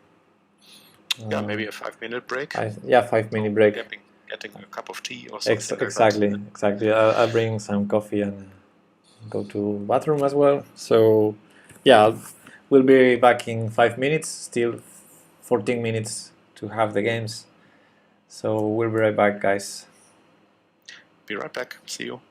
Yeah, maybe a 5-minute break. Yeah, 5-minute break. Getting a cup of tea or something like exactly, that. Exactly. I'll bring some coffee and go to bathroom as well. So yeah, we'll be back in 5 minutes. Still 14 minutes to have the games. So we'll be right back, guys. Be right back. See you.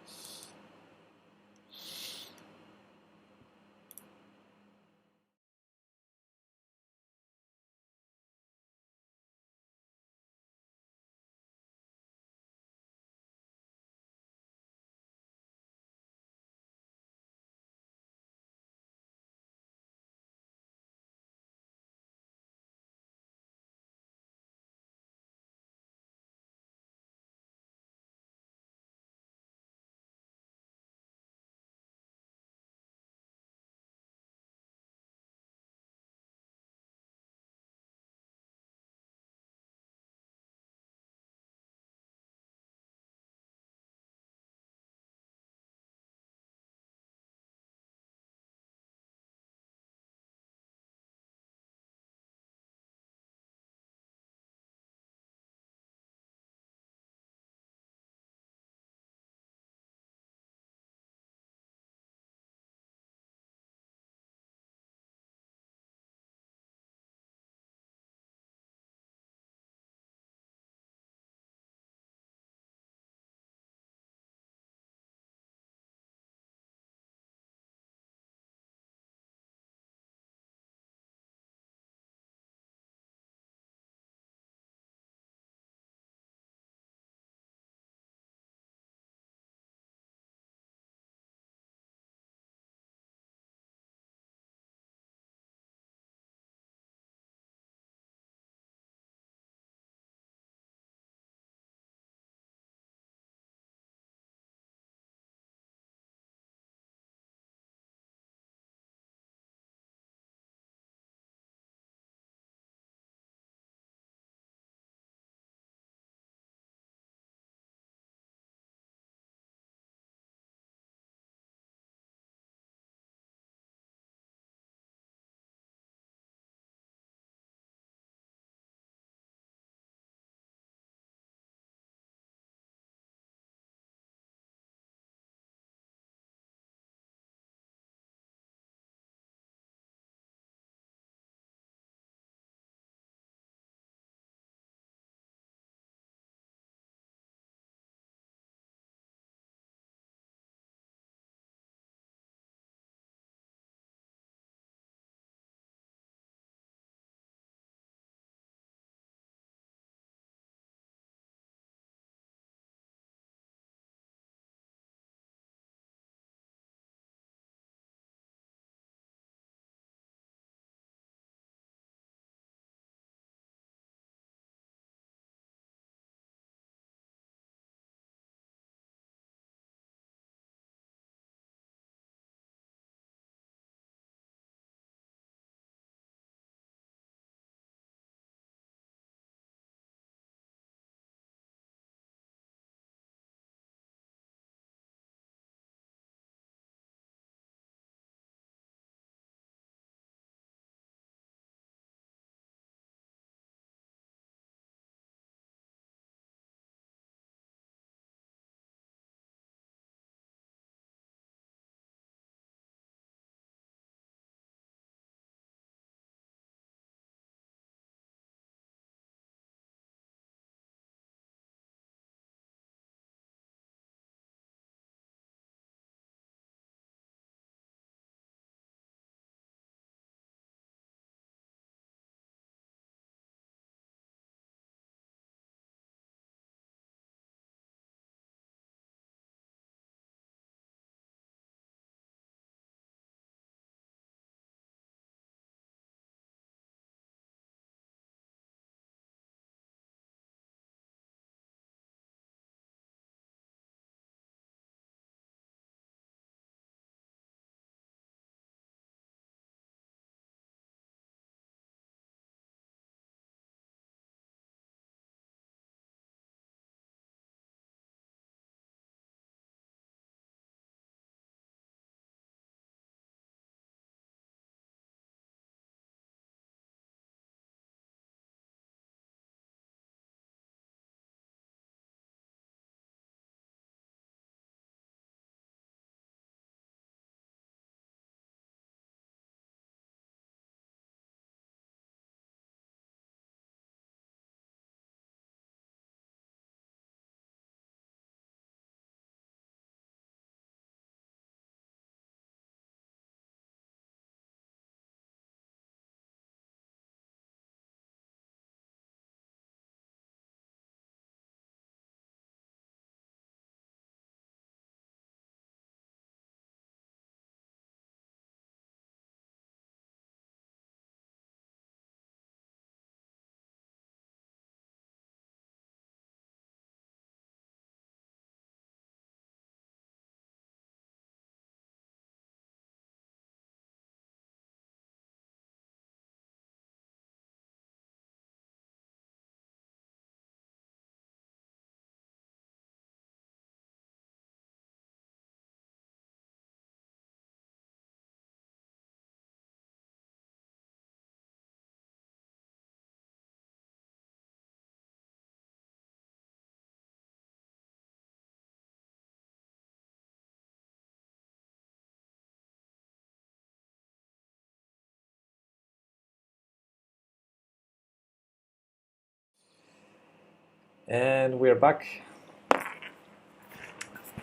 And we're back.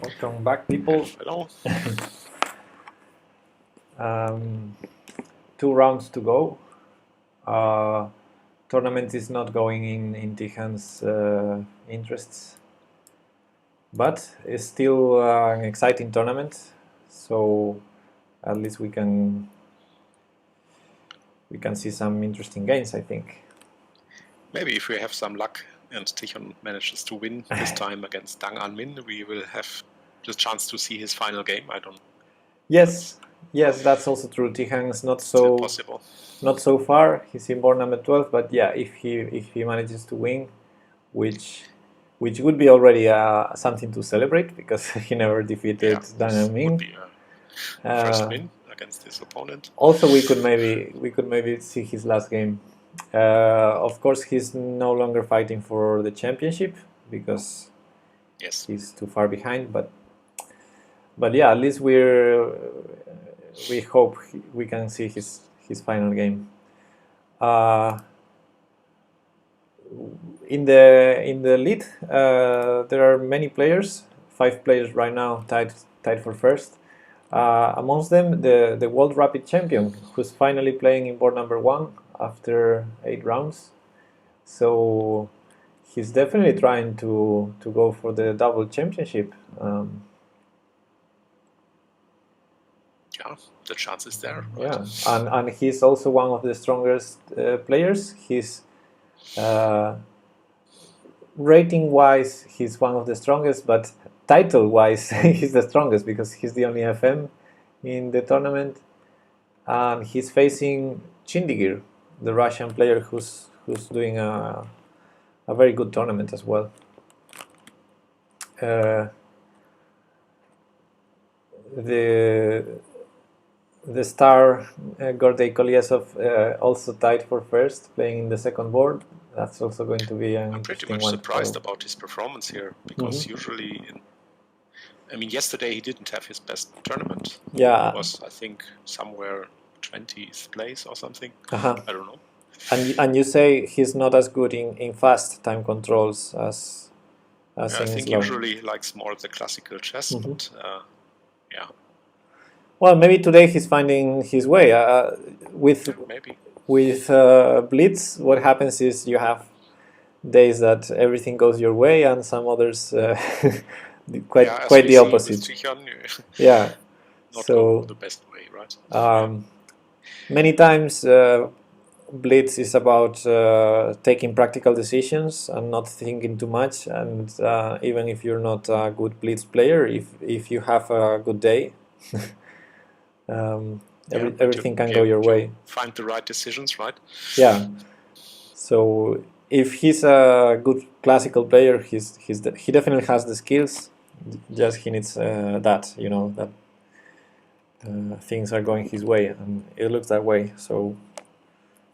Welcome back, people. Hello. 2 rounds to go. Tournament is not going in Tihan's interests, but it's still an exciting tournament. So at least we can see some interesting games, I think. Maybe if we have some luck and Tichon manages to win this time against Dang An Min, we will have the chance to see his final game. I don't know. Yes, that's also true. Tihan's not so possible. Not so far. He's in board number 12, but yeah, if he manages to win, which would be already something to celebrate because he never defeated Dang An Min. Would be first win against his opponent. Also, we could maybe see his last game. Of course, he's no longer fighting for the championship because he's too far behind. But yeah, at least we hope we can see his final game. In the lead, there are many players. 5 players right now tied for first. Amongst them, the World Rapid Champion, who's finally playing in board number 1 after 8 rounds. So he's definitely trying to go for the double championship. Yeah, the chance is there. Right? Yeah, and he's also one of the strongest players. He's rating-wise, he's one of the strongest, but title-wise, he's the strongest because he's the only FM in the tournament, and he's facing Chindigir, the Russian player who's doing a very good tournament as well. The star Gordey Kolyasov also tied for first, playing in the second board. That's also going to be an interesting one. I'm pretty much surprised about his performance here because usually, yesterday he didn't have his best tournament. Yeah, it was I think somewhere 20th place or something. I don't know. And you say he's not as good in fast time controls as I think slow. Usually he likes more the classical chess, but yeah. Well, maybe today he's finding his way. With Blitz, what happens is you have days that everything goes your way, and some others quite the opposite. Yeah, not so the best way, right? Many times Blitz is about taking practical decisions and not thinking too much. And even if you're not a good Blitz player, if you have a good day. Everything can go your way. Find the right decisions, right? Yeah. So if he's a good classical player, he definitely has the skills. Just he needs that things are going his way, and it looks that way. So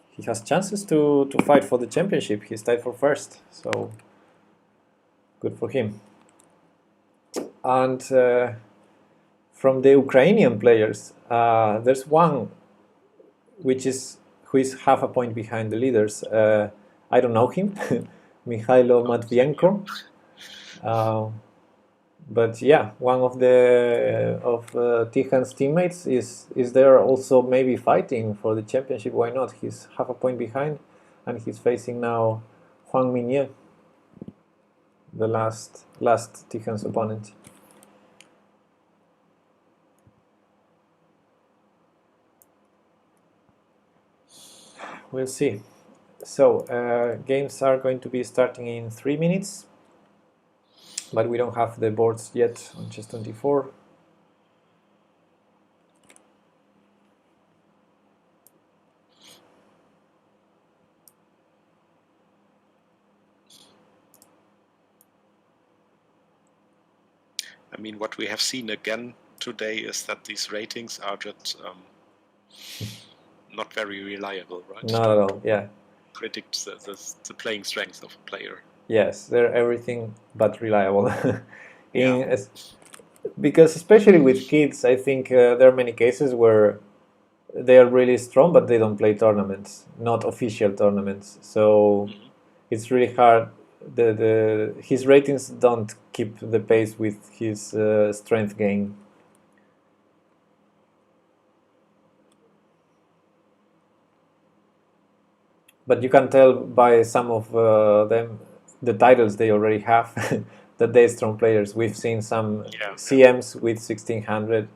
he has chances to fight for the championship. He's tied for first, so good for him. And from the Ukrainian players, there's one who is half a point behind the leaders. I don't know him, Mikhailo Matvienko. But yeah, one of Tichan's teammates is there also maybe fighting for the championship. Why not? He's half a point behind, and he's facing now Huang Minye, the last Tichan's opponent. We'll see. So games are going to be starting in 3 minutes, but we don't have the boards yet on chess24. I mean, what we have seen again today is that these ratings are just not very reliable, right? Not at all, yeah. Predict the playing strength of a player. Yes, they're everything but reliable. Because especially with kids, I think there are many cases where they are really strong, but they don't play tournaments, not official tournaments. So it's really hard his ratings don't keep the pace with his strength gain. But you can tell by some of them, the titles they already have, that they're strong players. We've seen some CMs with 1600.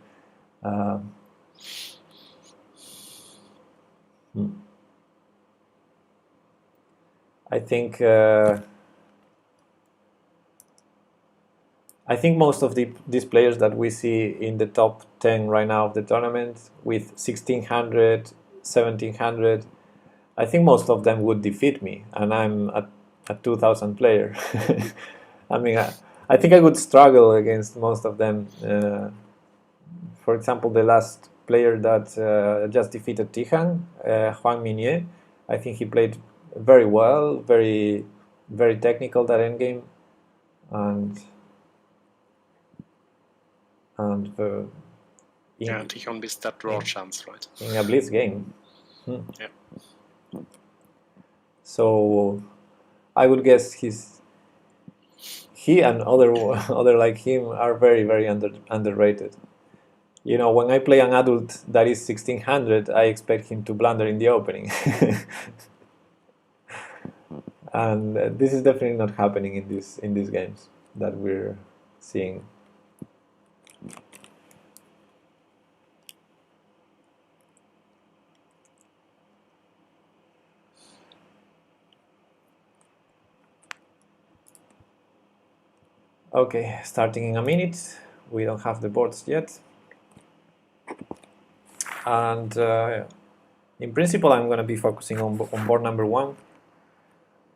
I think most of these players that we see in the top 10 right now of the tournament with 1600, 1700, I think most of them would defeat me, and I'm a 2000 player. I mean, I think I would struggle against most of them. For example, the last player that just defeated Tijan, Juan Minier, I think he played very well, very, very technical that endgame, and Tijon missed that draw chance, right? In a Blitz game. Yeah. So I would guess he and other like him are very, very underrated. You know, when I play an adult that is 1600, I expect him to blunder in the opening. And this is definitely not happening in these games that we're seeing. Okay, starting in a minute. We don't have the boards yet. And in principle, I'm going to be focusing on board number 1.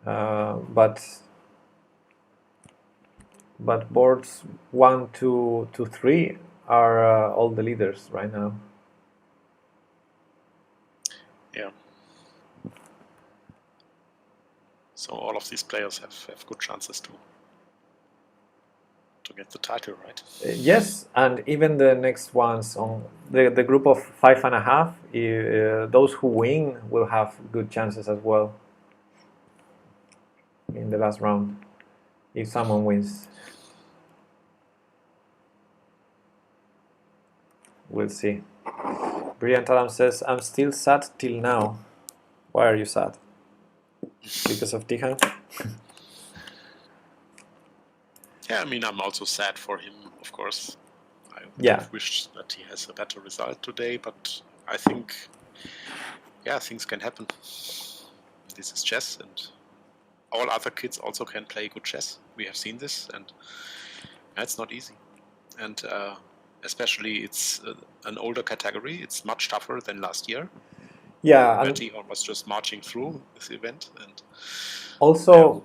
But boards 1, 2, 3 are all the leaders right now. Yeah. So all of these players have good chances to get the title, right? Yes, and even the next ones on the group of 5.5, those who win will have good chances as well in the last round if someone wins. We'll see. Brilliant Adam says, I'm still sad till now. Why are you sad? Because of Tijan? Yeah, I mean, I'm also sad for him, of course. I wish that he has a better result today, but I think, things can happen. This is chess, and all other kids also can play good chess. We have seen this, and it's not easy. And especially it's an older category. It's much tougher than last year. Yeah, and Tijan was just marching through this event, and also.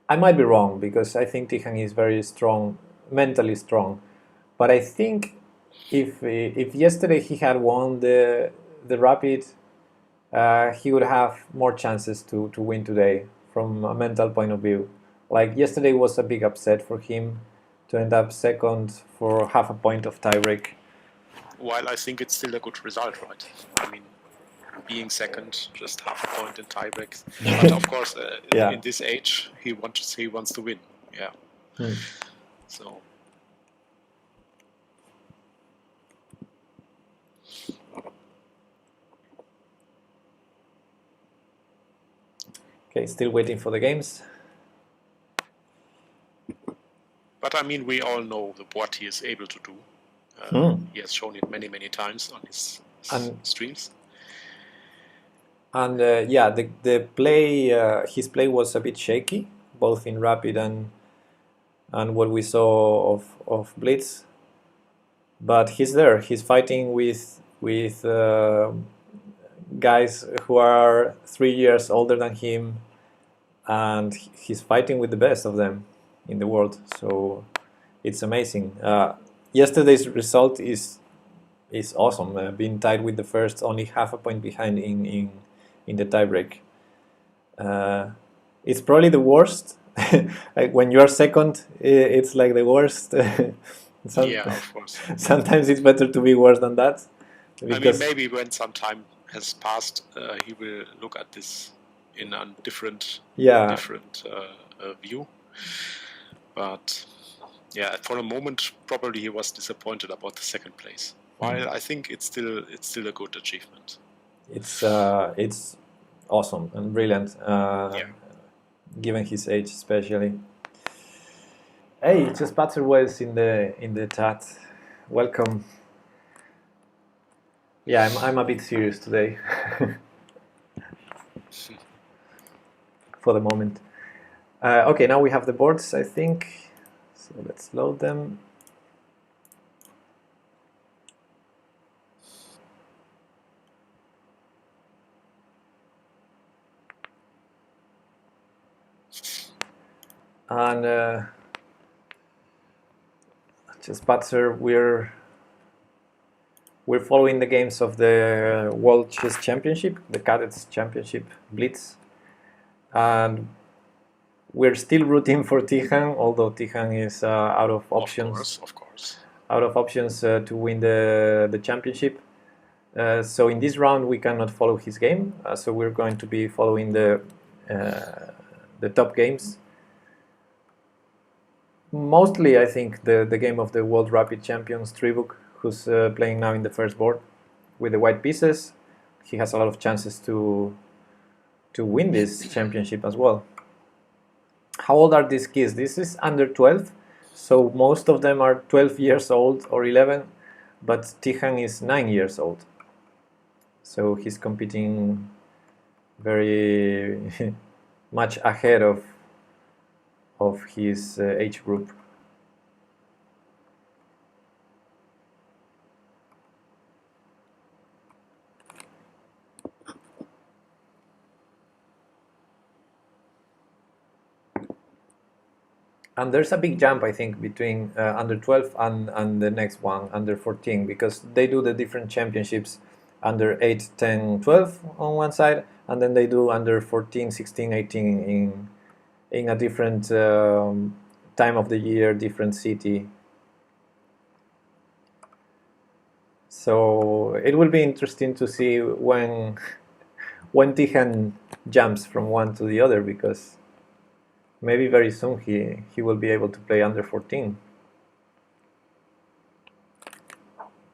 I might be wrong because I think Tijan is very strong, mentally strong. But I think if yesterday he had won the Rapid, he would have more chances to win today from a mental point of view. Like yesterday was a big upset for him to end up second for half a point of tiebreak. While I think it's still a good result, right? I mean, being second, just half a point in tiebreak. But of course, in this age, he wants to win. Yeah. So. Okay, still waiting for the games. But I mean, we all know what he is able to do. He has shown it many, many times on his streams. And the play, his play was a bit shaky, both in Rapid and what we saw of Blitz. But he's there. He's fighting with guys who are 3 years older than him, and he's fighting with the best of them in the world. So it's amazing. Yesterday's result is awesome. Being tied with the first, only half a point behind in the tiebreak. It's probably the worst. Like when you are second, it's like the worst. Yeah, of course. Sometimes it's better to be worse than that. I mean, maybe when some time has passed, he will look at this in a different Yeah, view. But yeah, for a moment, probably he was disappointed about the second place. While I think it's still a good achievement. it's awesome and brilliant, given his age especially. Hey, just Patrick was in the chat. Welcome. Yeah, I'm a bit serious today. For the moment. Okay, now we have the boards, I think. So let's load them. And just Patzer, we're following the games of the World Chess Championship, the Cadets Championship Blitz, and we're still rooting for Tijan, although Tijan is out of options. Of course. Out of options to win the championship. So in this round we cannot follow his game. So we're going to be following the top games. Mostly, I think the game of the World Rapid Champions Tribuk, who's playing now in the first board with the white pieces. He has a lot of chances to win this championship as well. How old are these kids? This is under 12, so most of them are 12 years old or 11, but Tijan is 9 years old. So he's competing very much ahead of his age group. And there's a big jump, I think, between under 12 and the next one, under 14, because they do the different championships under 8, 10, 12 on one side, and then they do under 14, 16, 18 in a different time of the year, different city. So it will be interesting to see when Tijan jumps from one to the other, because maybe very soon he will be able to play under 14.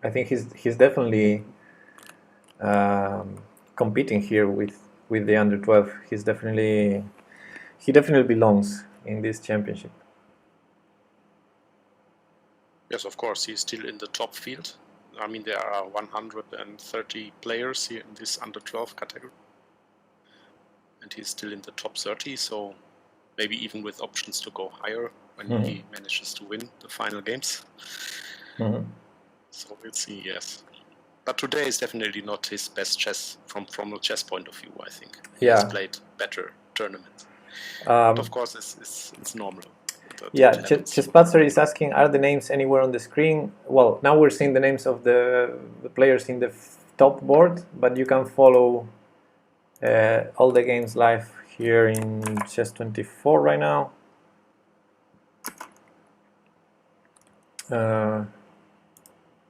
I think he's definitely competing here with the under 12. He definitely belongs in this championship. Yes, of course, he's still in the top field. I mean, there are 130 players here in this under 12 category, and he's still in the top 30. So maybe even with options to go higher when he manages to win the final games. So we'll see, yes. But today is definitely not his best chess from a chess point of view, I think. He has played better tournaments. But of course, it's normal. Chespatzer is asking, are the names anywhere on the screen? Well, now we're seeing the names of the players in the top board, but you can follow all the games live here in Chess24 right now.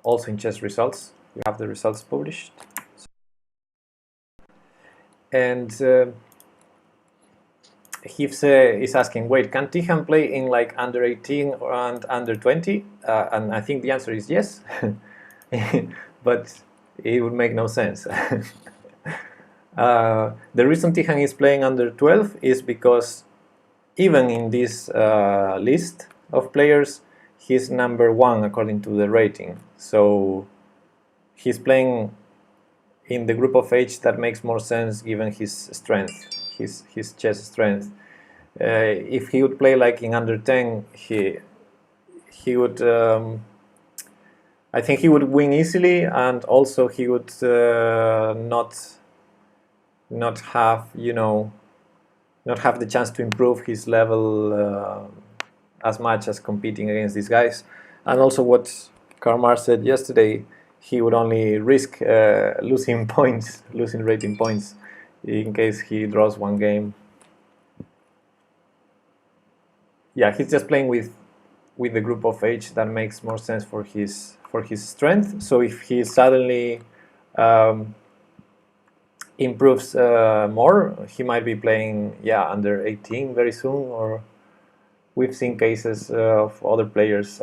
Also in Chess Results, we have the results published. And Hifse is asking, wait, can Tijan play in like under 18 and under 20? And I think the answer is yes, but it would make no sense. The reason Tijan is playing under 12 is because even in this list of players, he's number 1 according to the rating. So he's playing in the group of age that makes more sense given his strength, his chess strength. If he would play like in under 10, he would. I think he would win easily, and also he would not have not have the chance to improve his level as much as competing against these guys. And also what Karmar said yesterday, he would only risk losing rating points in case he draws one game. Yeah, he's just playing with the group of age that makes more sense for his strength. So if he suddenly improves more, he might be playing under 18 very soon. Or we've seen cases of other players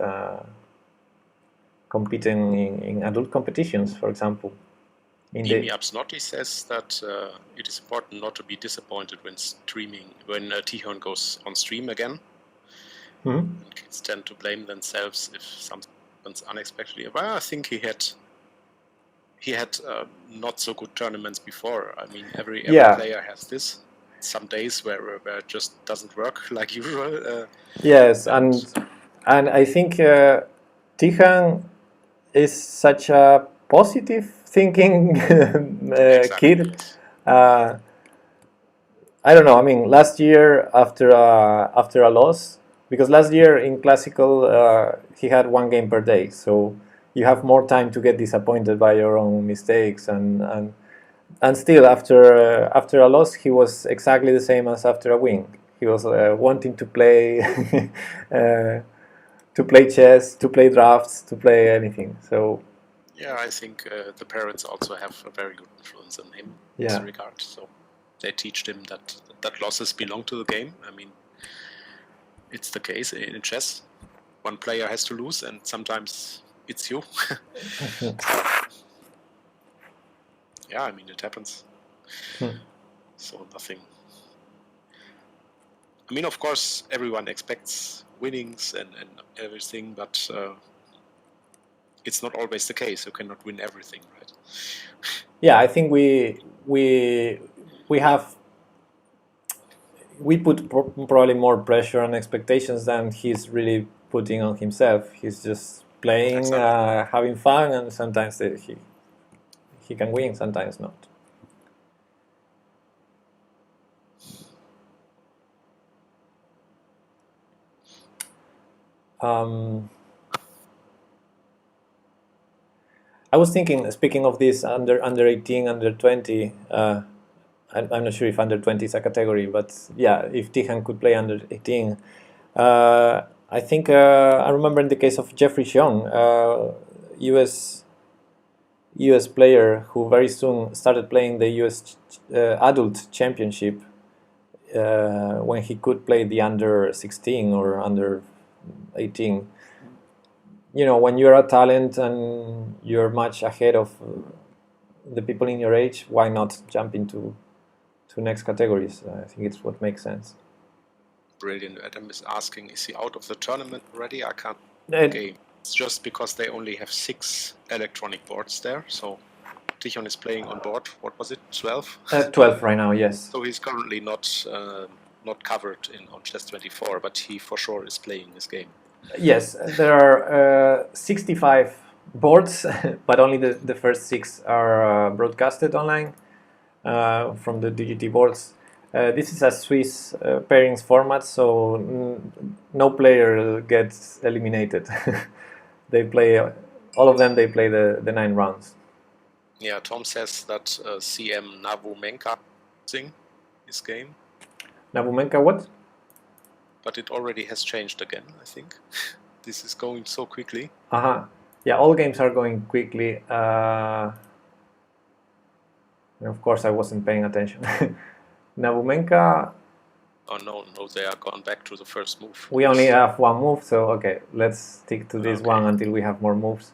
competing in adult competitions, for example. Emi Absnotti says that it is important not to be disappointed when Tichon goes on stream again. Mm-hmm. Kids tend to blame themselves if something happens unexpectedly. Well, I think he had not so good tournaments before. I mean, every player has this. Some days where it just doesn't work like usual. Yes, and I think Tijan is such a positive thinking kid. I don't know. I mean, last year after a loss, because last year in classical he had 1 game per day, so you have more time to get disappointed by your own mistakes, and still after a loss he was exactly the same as after a win. He was wanting to play to play chess, to play drafts, to play anything. So yeah, I think the parents also have a very good influence on him in this regard. So they teach him that losses belong to the game. I mean, it's the case in chess. One player has to lose, and sometimes it's you. Yeah, I mean, it happens. So nothing. I mean, of course, everyone expects winnings and everything, but it's not always the case. You cannot win everything, right? Yeah, I think we put probably more pressure and expectations than he's really putting on himself. He's just playing, having fun, and sometimes he can win, sometimes not. I was thinking, speaking of this, under 18, under 20. I'm not sure if under 20 is a category, but yeah, if Tijan could play under 18, I think I remember in the case of Jeffrey Xiong, US player who very soon started playing the US adult championship when he could play the under 16 or under 18. You know, when you're a talent and you're much ahead of the people in your age, why not jump into next categories? I think it's what makes sense. Brilliant. Adam is asking, is he out of the tournament already? I can't game. It's just because they only have 6 electronic boards there. So Tichon is playing on board. What was it? 12? 12 right now, yes. So he's currently not covered on Chess24, but he for sure is playing this game. Yes, there are 65 boards, but only the first 6 are broadcasted online from the DGT boards. This is a Swiss pairings format, so no player gets eliminated. They play, all of them, they play the 9 rounds. Yeah, Tom says that CM Navumenka using his game. Navumenka what? But it already has changed again, I think. This is going so quickly. Yeah, all games are going quickly. And of course, I wasn't paying attention. Navumenka. Oh no, they are gone back to the first move. We only have 1 move, so okay, let's stick to this one until we have more moves.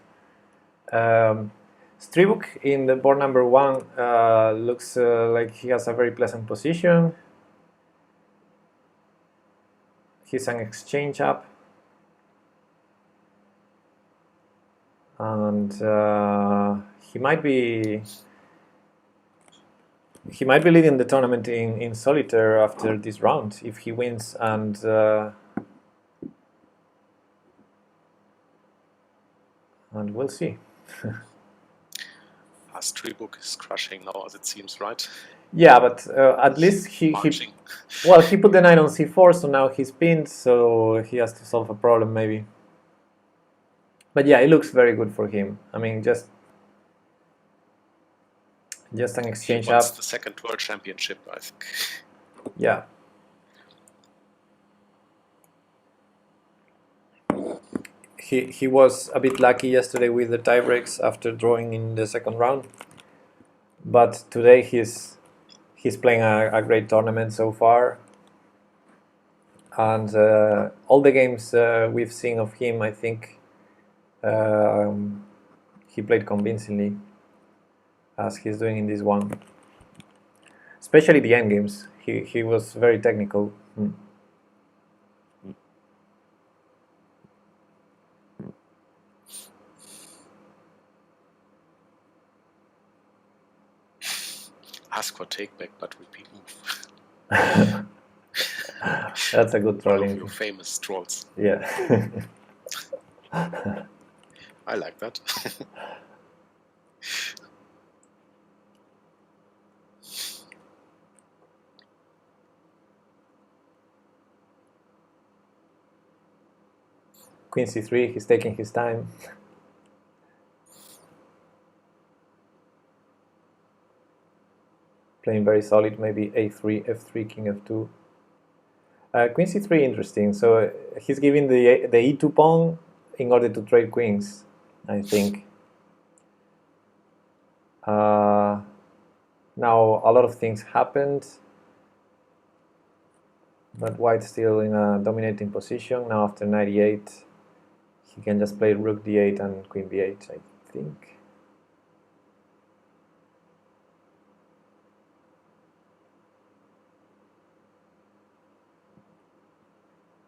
Stribuk in the board number 1 looks like he has a very pleasant position. He's an exchange up, and he might be leading the tournament in solitaire after this round if he wins, and we'll see. Stribuk is crushing now, as it seems, right? Yeah, but at least he put the knight on c4, so now he's pinned, so he has to solve a problem maybe. But yeah, it looks very good for him. I mean, just an exchange he wants up. The second world championship, I think. Yeah. He was a bit lucky yesterday with the tie breaks after drawing in the second round. but today he's playing a great tournament so far, and all the games we've seen of him, I think he played convincingly, as he's doing in this one. Especially the end games, he was very technical. Ask for take back, but repeat move. That's a good One trolling. of your famous trolls. Yeah. I like that. Queen c3, he's taking his time. Playing very solid, maybe a3, f3, king f2. Queen c3, interesting. So he's giving the e2 pawn in order to trade queens, I think. Now a lot of things happened, but white's still in a dominating position. Now after 98, he can just play rook d8 and queen b8, I think.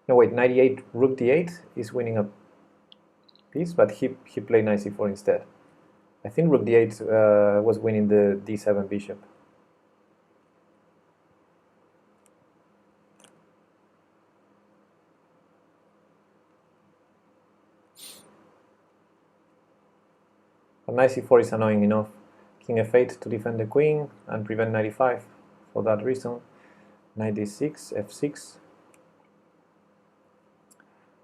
No, wait, 98 rook d8 is winning a piece, but he played knight c4 instead. I think rook d8 was winning the d7 bishop. But knight c4 is annoying enough. King f8 to defend the queen and prevent knight e5 for that reason. Knight d6, f6.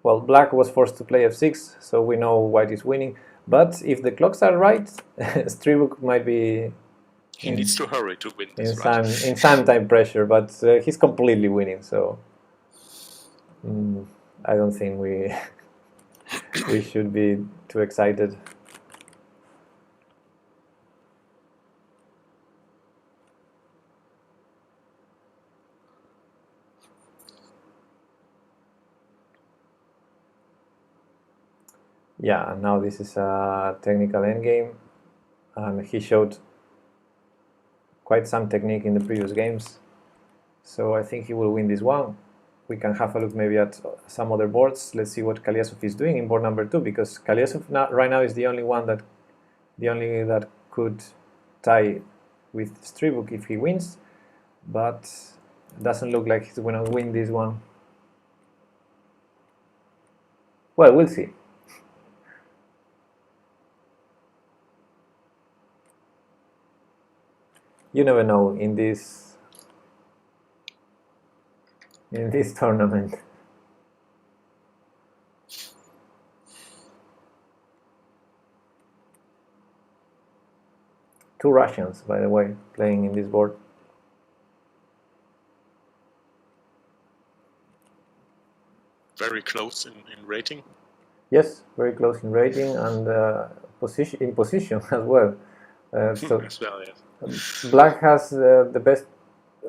Well, black was forced to play f6, so we know white is winning. But if the clocks are right, Stribuk might be... He needs to hurry to win in this, right? some time pressure, but he's completely winning, so I don't think we should be too excited. Yeah, now this is a technical endgame, and he showed quite some technique in the previous games, so I think he will win this one. We can have a look maybe at some other boards. Let's see what Kalyasov is doing in board number 2, because Kalyasov right now is the only one that could tie with Stribuk if he wins, but it doesn't look like he's going to win this one. Well, we'll see. You never know in this tournament. Two Russians, by the way, playing in this board. Very close in rating. Yes, very close in rating and position as well. So as well, yes. Black has the best,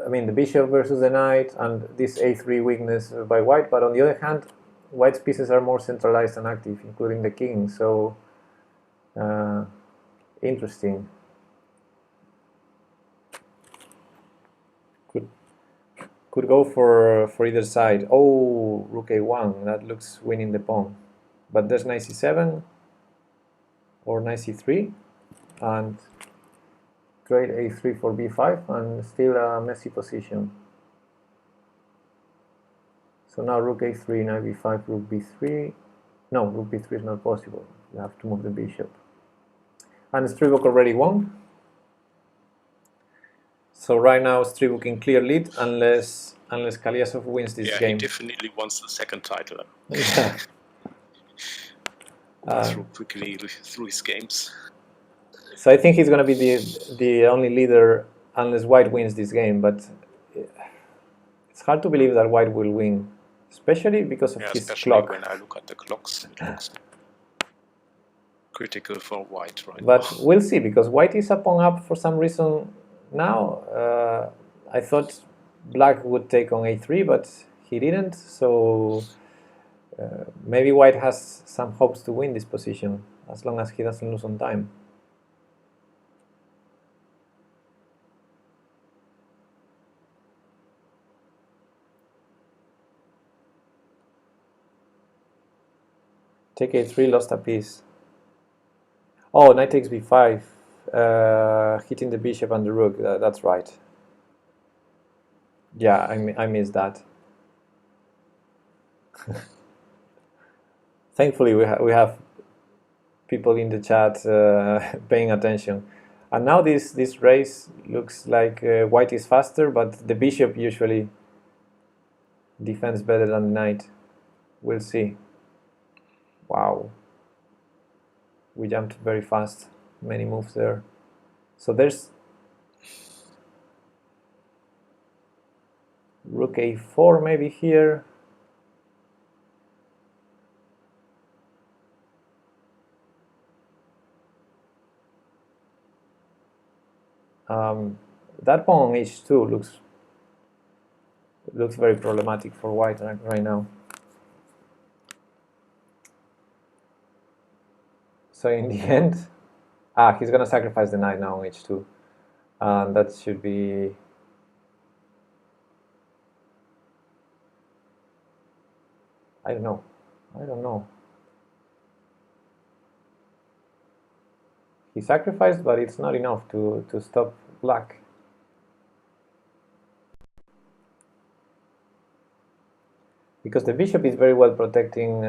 I mean, the bishop versus the knight and this a3 weakness by white, but on the other hand, white's pieces are more centralized and active, including the king, so interesting. Could go for either side. Oh, rook a1, that looks winning the pawn. But there's knight c7 or knight c3 and trade a3 for b5 and still a messy position. So now rook a3, knight b5, rook b3. No, rook b3 is not possible. You have to move the bishop. And Stribuk already won. So right now Stribuk in clear lead unless Kalyasov wins this game. Yeah, he definitely wants the second title. Yeah. Through quickly through his games. So I think he's going to be the only leader unless white wins this game, but it's hard to believe that white will win, especially because of his especially clock. When I look at the clocks, it looks critical for white right But now. we'll see, because white is a pawn up for some reason now. I thought black would take on a3, but he didn't, so maybe white has some hopes to win this position, as long as he doesn't lose on time. Take a3, lost a piece. Oh, knight takes b5, hitting the bishop and the rook. That's right. Yeah, I missed that. Thankfully, we have people in the chat paying attention. And now this race looks like white is faster, but the bishop usually defends better than the knight. We'll see. Wow. We jumped very fast. Many moves there. So there's rook a4 maybe here. That pawn on h2 looks very problematic for white right now. So in the end, he's gonna sacrifice the knight now on h2, and that should be. I don't know. He sacrificed, but it's not enough to stop black. Because the bishop is very well protecting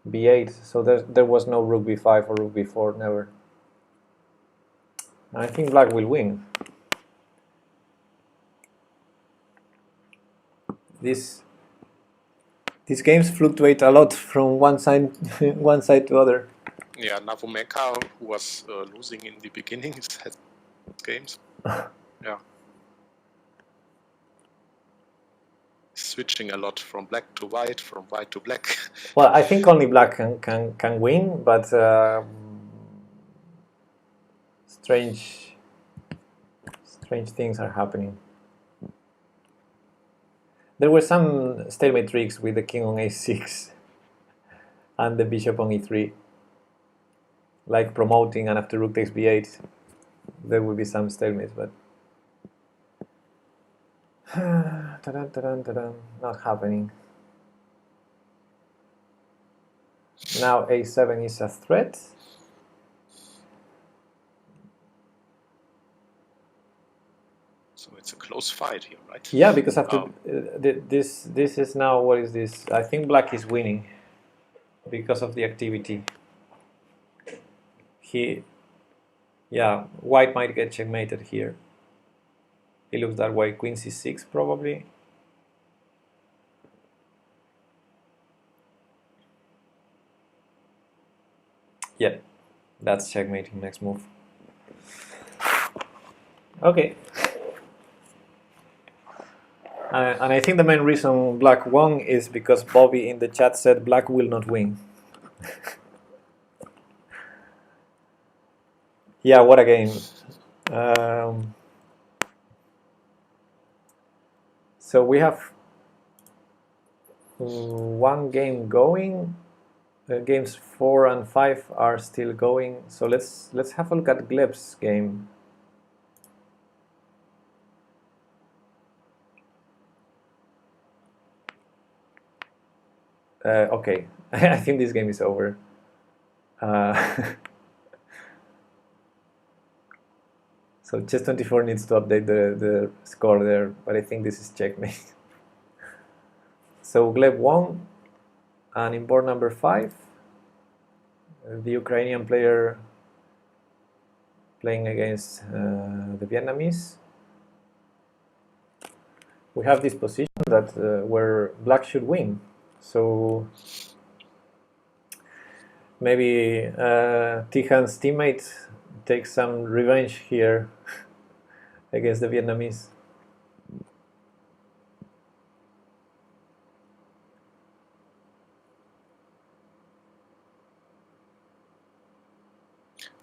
b8, so there was no rook b5 or rook b4, never. I think black will win. These games fluctuate a lot from one side to other. Yeah, Navumeka, who was losing in the beginning, had games. Yeah. Switching a lot from black to white, from white to black. Well, I think only black can win, but strange things are happening. There were some stalemate tricks with the king on a6 and the bishop on e3, like promoting, and after rook takes b8 there will be some stalemates, but not happening. Now a7 is a threat. So it's a close fight here, right? Yeah, because after this is now, what is this? I think black is winning because of the activity. Yeah, white might get checkmated here. It looks that way. Queen c6 probably. Yeah, that's checkmating. Next move. Okay. And I think the main reason black won is because Bobby in the chat said black will not win. Yeah, what a game. So we have one game going. Games 4 and 5 are still going. So let's have a look at Gleb's game. Okay, I think this game is over. So Chess24 needs to update the score there, but I think this is checkmate. So Gleb won, and in board number 5, the Ukrainian player playing against the Vietnamese. We have this position that where black should win. So maybe Tihan's teammate takes some revenge here against the Vietnamese.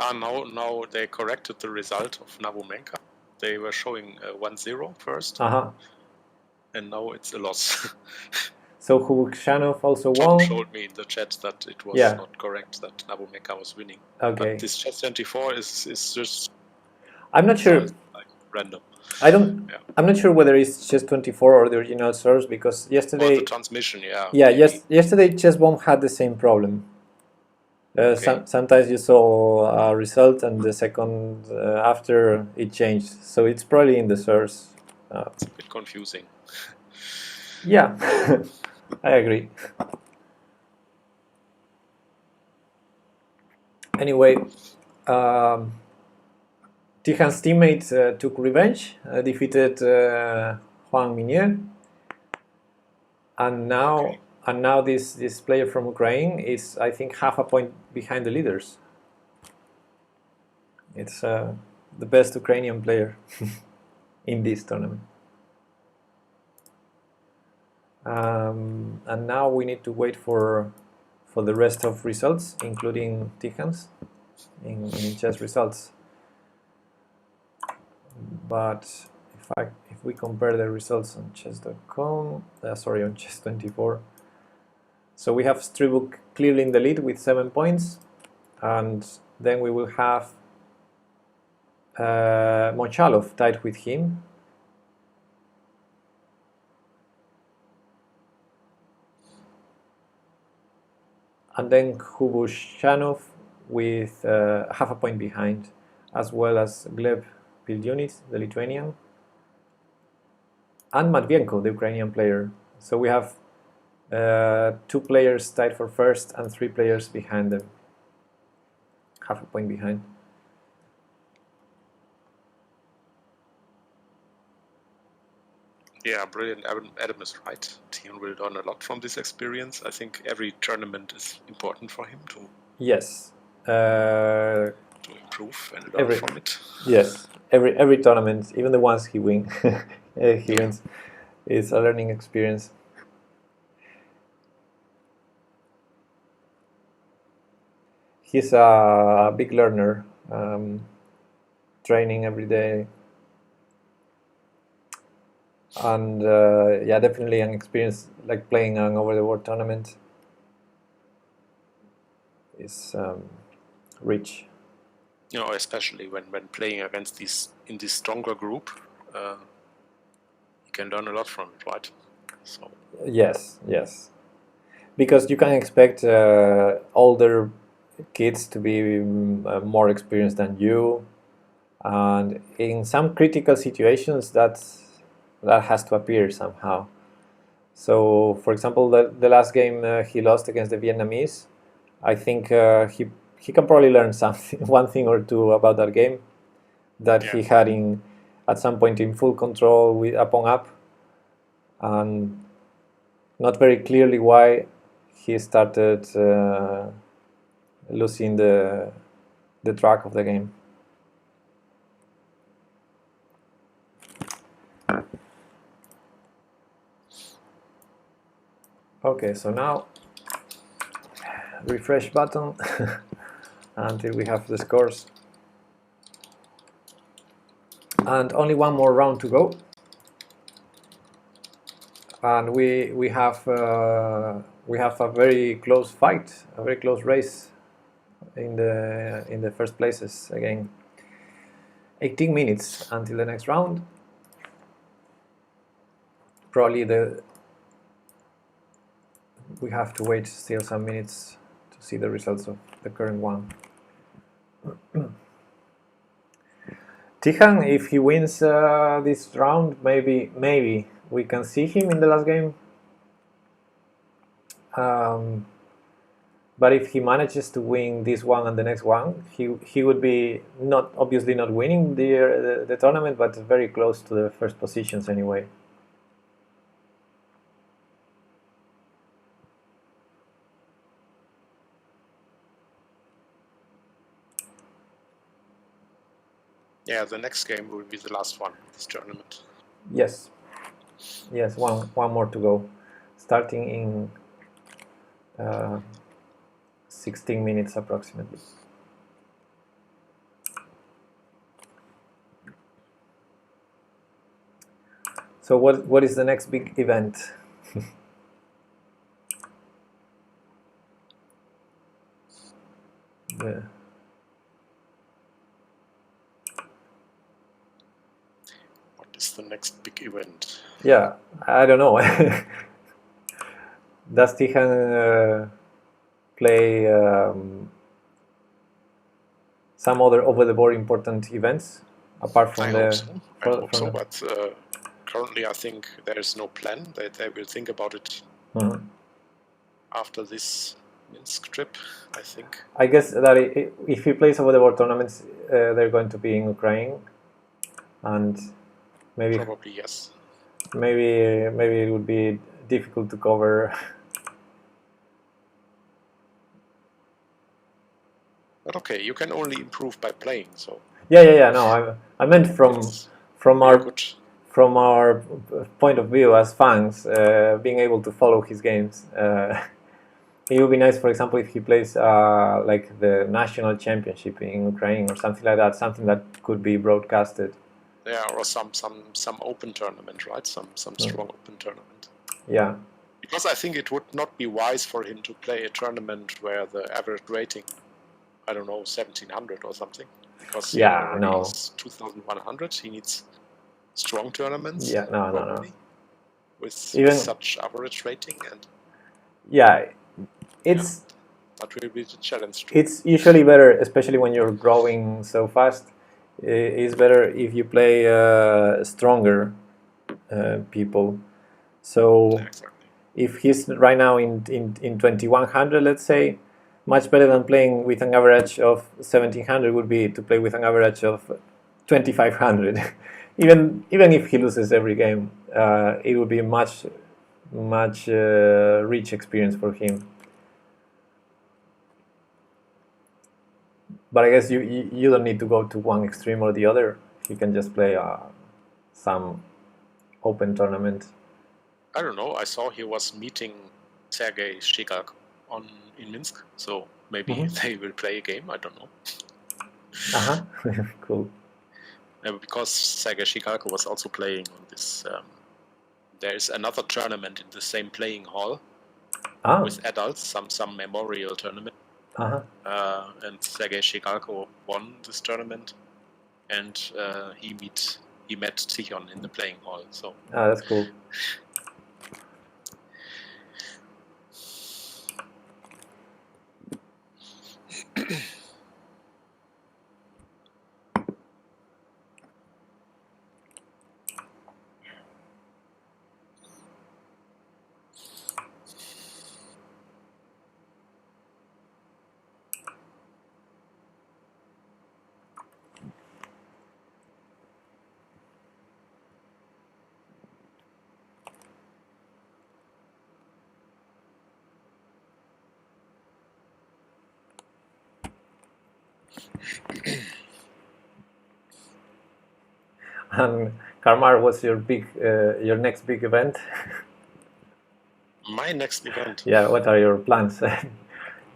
Now they corrected the result of Navomenka. They were showing 1-0 first, and now it's a loss. So Hukshanov also Tom won. showed me in the chat that it was Yeah. not correct, that Navomenka was winning. Okay. But this chess24 is just I'm not sure. like random. I'm not sure whether it's chess24 or the original source, because yesterday. Or the transmission, yeah. Yeah, yesterday Chessbomb had the same problem. Sometimes you saw a result and the second after it changed, so it's probably in the source. It's a bit confusing. Yeah, I agree. Anyway, Tihan's teammate took revenge, defeated Huang Minier, and now this player from Ukraine is, I think, half a point behind the leaders. It's the best Ukrainian player in this tournament. And now we need to wait for the rest of results, including Tihan's in chess results. But if we compare the results on chess.com, sorry, on chess24, so we have Stribuk clearly in the lead with 7 points, and then we will have Monchalov tied with him. And then Hubushanov with half a point behind, as well as Gleb Pildyunis, the Lithuanian, and Matvienko, the Ukrainian player. So we have 2 players tied for first and 3 players behind them, half a point behind. Yeah, brilliant. Adam is right. Tihan will learn a lot from this experience. I think every tournament is important for him to. Yes. To improve and learn from it. Yes, every tournament, even the ones he wins, is a learning experience. He's a big learner, training every day, and yeah, definitely an experience like playing an over-the-world tournament is rich. You know, especially when playing against in this stronger group, you can learn a lot from it, right? So. Yes, because you can expect older kids to be more experienced than you, and in some critical situations that has to appear somehow. So, for example, the last game he lost against the Vietnamese, I think he can probably learn something, one thing or two about that game that he had at some point in full control with upon up, and not very clearly why he started losing the track of the game. Okay, so now refresh button until we have the scores, and only one more round to go, and we have a very close fight, a very close race in the first places again. 18 minutes until the next round. Probably we have to wait still some minutes to see the results of the current one. Tihan, if he wins this round, maybe we can see him in the last game. But if he manages to win this one and the next one, he would be obviously not winning the tournament, but very close to the first positions anyway. Yeah, the next game will be the last one of this tournament. Yes, one more to go, starting in 16 minutes approximately. So what is the next big event? Yeah. What is the next big event? Yeah, I don't know. Does Tijan play some other over-the-board important events apart from I the? hope so. I hope so. But currently, I think there is no plan. They will think about it after this Minsk trip, I think. I guess that if he plays over-the-board tournaments, they're going to be in Ukraine, and maybe Probably yes. maybe it would be difficult to cover. But okay, you can only improve by playing. So Yeah. No, I meant from our good. from our point of view as fans, being able to follow his games. It would be nice, for example, if he plays like the national championship in Ukraine or something like that, something that could be broadcasted. Yeah, or some open tournament, right? Some strong open tournament. Yeah. Because I think it would not be wise for him to play a tournament where the average rating, I don't know, 1700 or something. Because he already is 2100. He needs strong tournaments. Yeah, no. With such average rating and. Yeah, it's. That will be the challenge too. It's usually better, especially when you're growing so fast. It's better if you play stronger people. So if he's right now in 2100, let's say, much better than playing with an average of 1700 would be to play with an average of 2500. even if he loses every game, it would be a much rich experience for him. But I guess you don't need to go to one extreme or the other. You can just play some open tournament. I don't know. I saw he was meeting Sergei Shikak in Minsk, so maybe they will play a game. I don't know. Cool. Because Sergei Shikak was also playing on this. There is another tournament in the same playing hall with adults, some memorial tournament. And Sergei Shigalko won this tournament, and he met Tichon in the playing hall. So that's cool. And Karmar, what's your next big event? My next event? Yeah, what are your plans?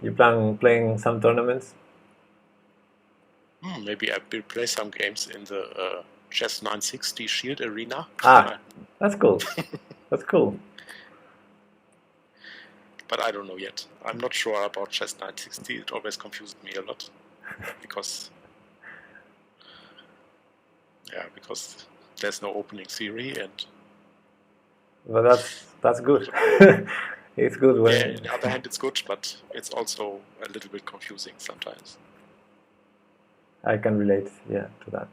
You plan playing some tournaments? Maybe I will play some games in the Chess 960 Shield Arena. That's cool. That's cool. But I don't know yet. I'm not sure about Chess 960. It always confuses me a lot. because there's no opening theory and. But that's good. It's good when. Yeah, on the other hand, it's good, but it's also a little bit confusing sometimes. I can relate, to that.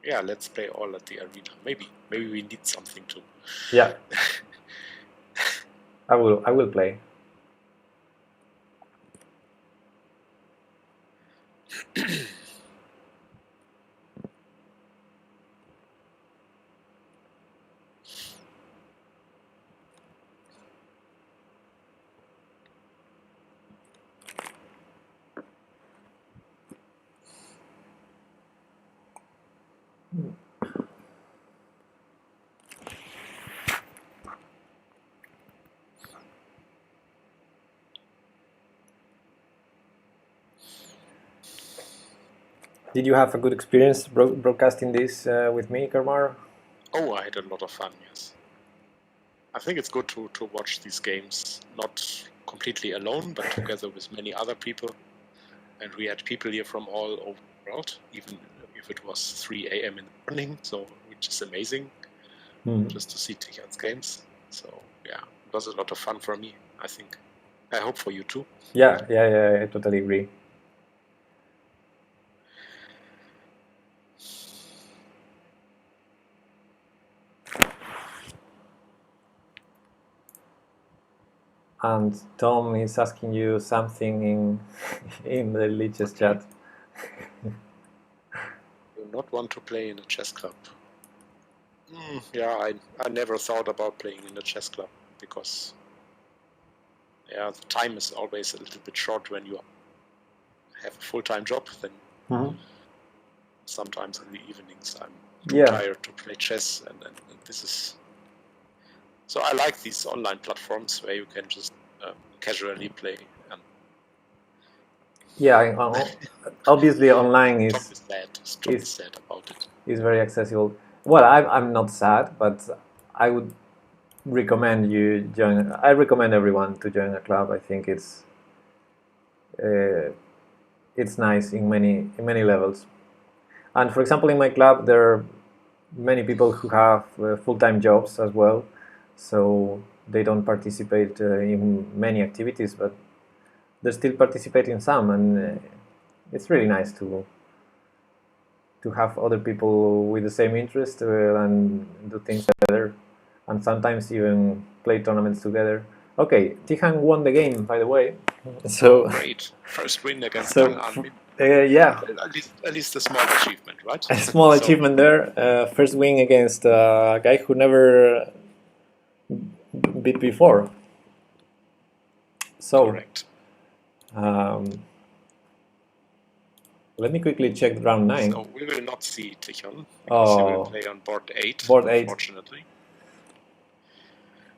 Yeah, let's play all at the arena. Maybe we need something to. Yeah. I will play. Did you have a good experience broadcasting this with me, Karmar? Oh, I had a lot of fun, yes. I think it's good to watch these games not completely alone, but together with many other people. And we had people here from all over the world, even if it was 3 a.m. in the morning, so which is amazing, just to see Tichan's games. So yeah, it was a lot of fun for me, I think. I hope for you too. Yeah, I totally agree. And Tom is asking you something in the Lichess chat. You not want to play in a chess club? Yeah, I never thought about playing in a chess club because the time is always a little bit short when you have a full-time job. Then sometimes in the evenings I'm too tired to play chess, and this is. So I like these online platforms where you can just casually play. And obviously online is sad about it. Is very accessible. Well, I'm not sad, but I would recommend you join. I recommend everyone to join a club. I think it's nice in many levels. And for example, in my club, there are many people who have full-time jobs as well, so they don't participate in many activities, but they still participate in some, and it's really nice to have other people with the same interest and do things together, and sometimes even play tournaments together. Okay, Tichan won the game, by the way. So great, first win against Tang An. Yeah, at least a small achievement, right? A small achievement there. First win against a guy who never beat before. So, correct. Let me quickly check round 9. So we will not see Tichan because he will play on board 8. Unfortunately.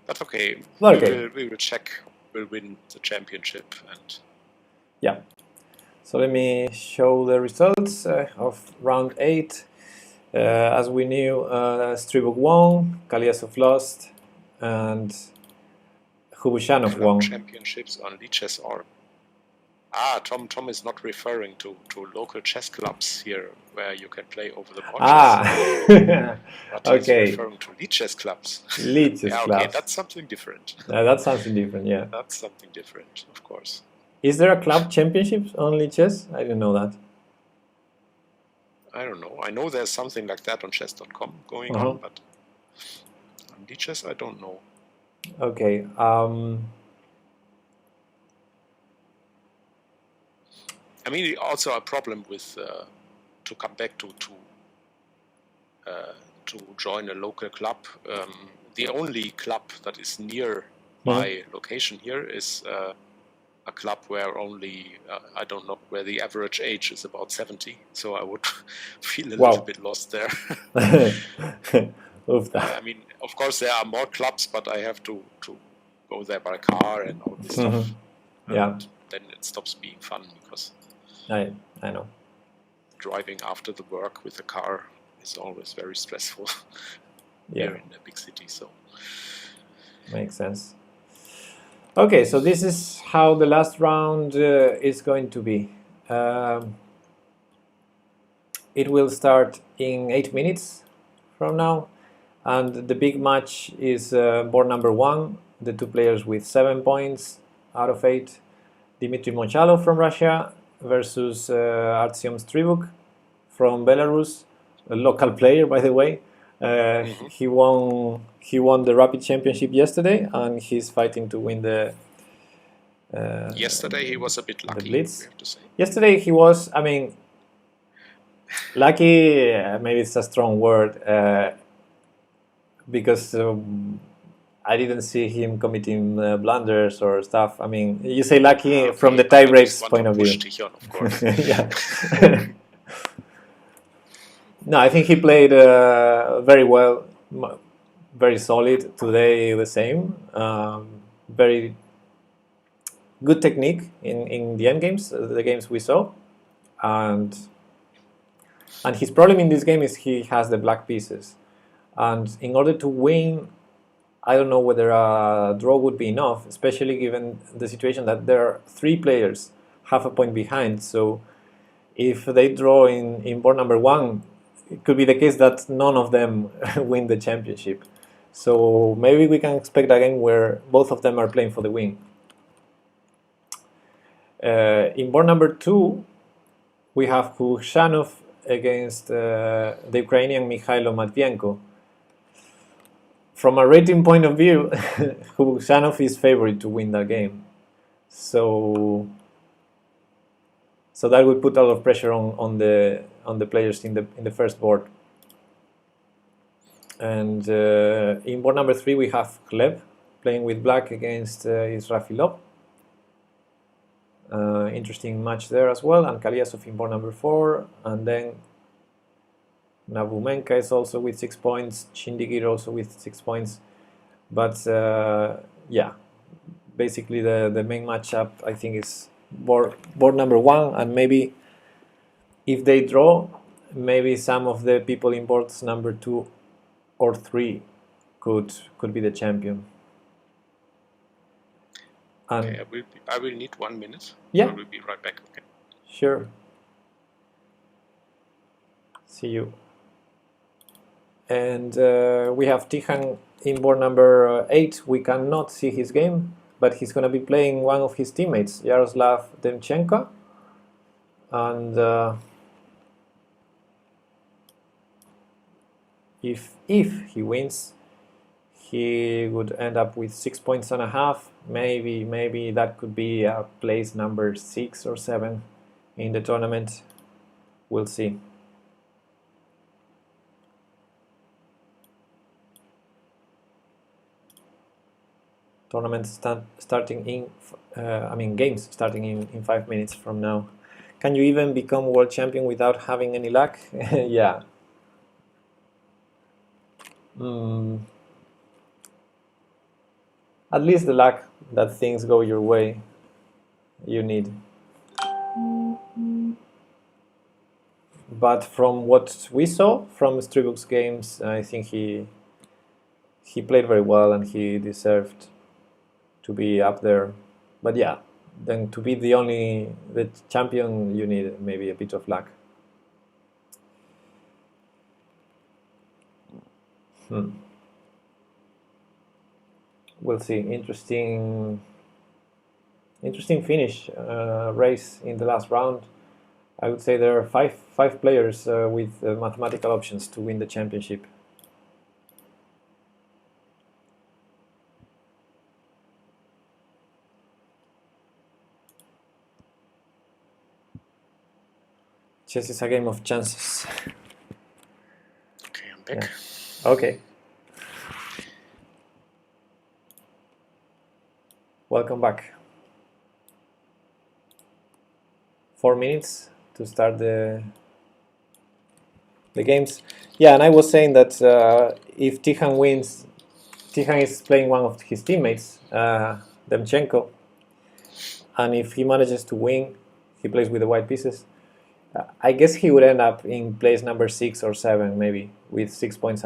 But okay. We will check. We'll win the championship and. Yeah. So let me show the results of round 8. As we knew, Stribuk won, Kaliasov lost, and Hubushanov won. Championships on Lichess or. Tom is not referring to local chess clubs here where you can play over the watches. But okay. He's referring to Lichess clubs. Lichess clubs. Okay, that's something different. That's something different, yeah. That's something different, of course. Is there a club championship on Lichess? I didn't know that. I don't know. I know there's something like that on chess.com going on, but on Lichess I don't know. Okay. I mean, also a problem with to come back to join a local club. The only club that is near my location here is a club where only I don't know, where the average age is about 70. So I would feel a little bit lost there. I mean, of course there are more clubs, but I have to go there by car and all this stuff. And then it stops being fun because. I know. Driving after the work with a car is always very stressful here in a big city. So makes sense. Okay, so this is how the last round is going to be. It will start in 8 minutes from now, and the big match is board number 1. The 2 players with 7 points out of 8. Dmitry Monchalov from Russia versus Artyom Stribuk from Belarus, a local player, by the way. He won the Rapid Championship yesterday, and he's fighting to win the. Yesterday he was a bit lucky. The Blitz. We have to say. Yesterday he was. I mean, lucky. Maybe it's a strong word, because I didn't see him committing blunders or stuff. I mean, you say lucky from the tie breaks point of view. Tichan, of course. Yeah. No, I think he played very well, very solid. Today the same. Very good technique in the end games, the games we saw, and his problem in this game is he has the black pieces. And in order to win, I don't know whether a draw would be enough, especially given the situation that there are 3 players half a point behind. So if they draw in board number 1, it could be the case that none of them win the championship. So maybe we can expect a game where both of them are playing for the win. In board number 2, we have Khushanov against the Ukrainian Mikhailo Matvienko. From a rating point of view, Khushanov is favored to win that game. So that would put a lot of pressure on the players in the first board. And in board number 3 we have Kleb playing with black against Israfilov. Interesting match there as well. And Kalyasov in board number 4, and then Navumenka is also with 6 points, Chindigir also with 6 points. But yeah, basically the main matchup I think is board number 1, and maybe if they draw, maybe some of the people in boards number 2 or 3 could be the champion. And okay, I will need 1 minute. Yeah. I will be right back. Okay. Sure. See you. And we have Tihan in board number 8. We cannot see his game, but he's going to be playing one of his teammates, Yaroslav Demchenko. And if he wins, he would end up with 6.5 points. Maybe that could be a place number 6 or 7 in the tournament. We'll see. Tournaments starting in games starting in 5 minutes from now. Can you even become world champion without having any luck? Yeah. At least the luck that things go your way, you need. But from what we saw from Stribuk's games, I think he played very well and he deserved to be up there. But yeah, then to be the champion, you need maybe a bit of luck. We'll see. Interesting finish race in the last round. I would say there are five players with mathematical options to win the championship. Chess is a game of chances. Okay, I'm back. Yeah. Okay. Welcome back. 4 minutes to start the games. Yeah, and I was saying that if Tihan wins, Tihan is playing one of his teammates, Demchenko, and if he manages to win, he plays with the white pieces. I guess he would end up in place number 6 or 7, maybe, with 6.5 points.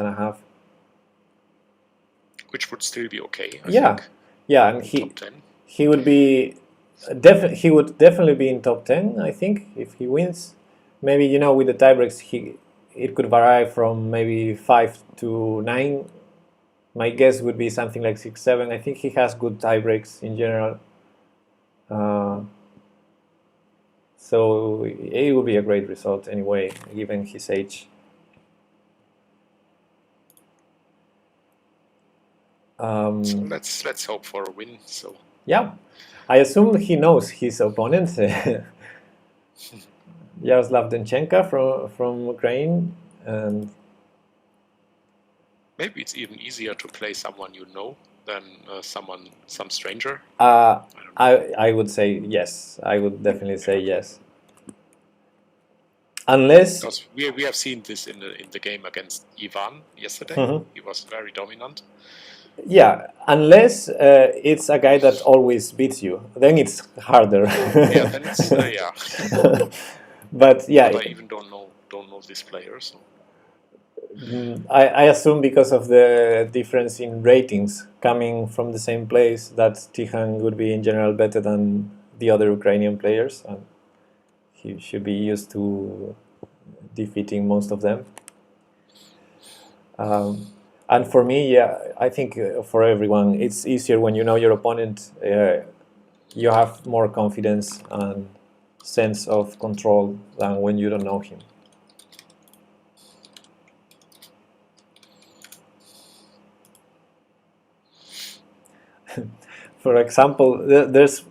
Which would still be okay. I Yeah, think. yeah, and Top 10. he would be he would definitely be in top 10. I think if he wins, maybe with the tiebreaks, it could vary from maybe 5 to 9. My guess would be something like 6, 7. I think he has good tiebreaks in general. So it would be a great result anyway, given his age. So let's hope for a win. So yeah, I assume he knows his opponent, Yaroslav Demchenko from Ukraine, and maybe it's even easier to play someone you know than some stranger. I would say yes. I would definitely say yes. Unless because we have seen this in the game against Ivan yesterday. Mm-hmm. He was very dominant. Yeah, unless it's a guy that always beats you, then it's harder. Yeah, then it's But yeah, but I even don't know this player. So I assume because of the difference in ratings coming from the same place that Tihan would be in general better than the other Ukrainian players, and he should be used to defeating most of them. And for me, yeah, I think for everyone, it's easier when you know your opponent. You have more confidence and sense of control than when you don't know him. For example, there's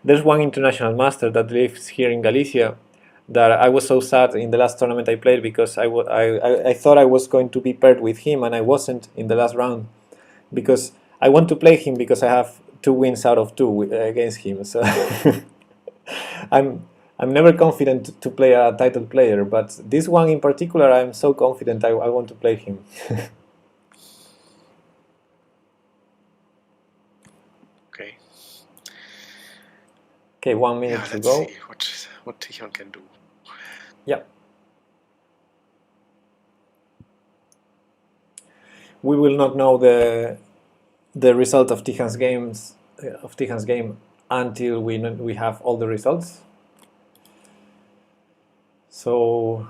there's one international master that lives here in Galicia that I was so sad in the last tournament I played because I thought I was going to be paired with him and I wasn't in the last round because I want to play him because I have 2 wins out of 2 against him. So I'm never confident to play a title player, but this one in particular I'm so confident I want to play him. Okay. Okay, 1 minute Yeah, to let's go. see what Tichon can do. Yeah. We will not know the result of Tihan's game until we have all the results. So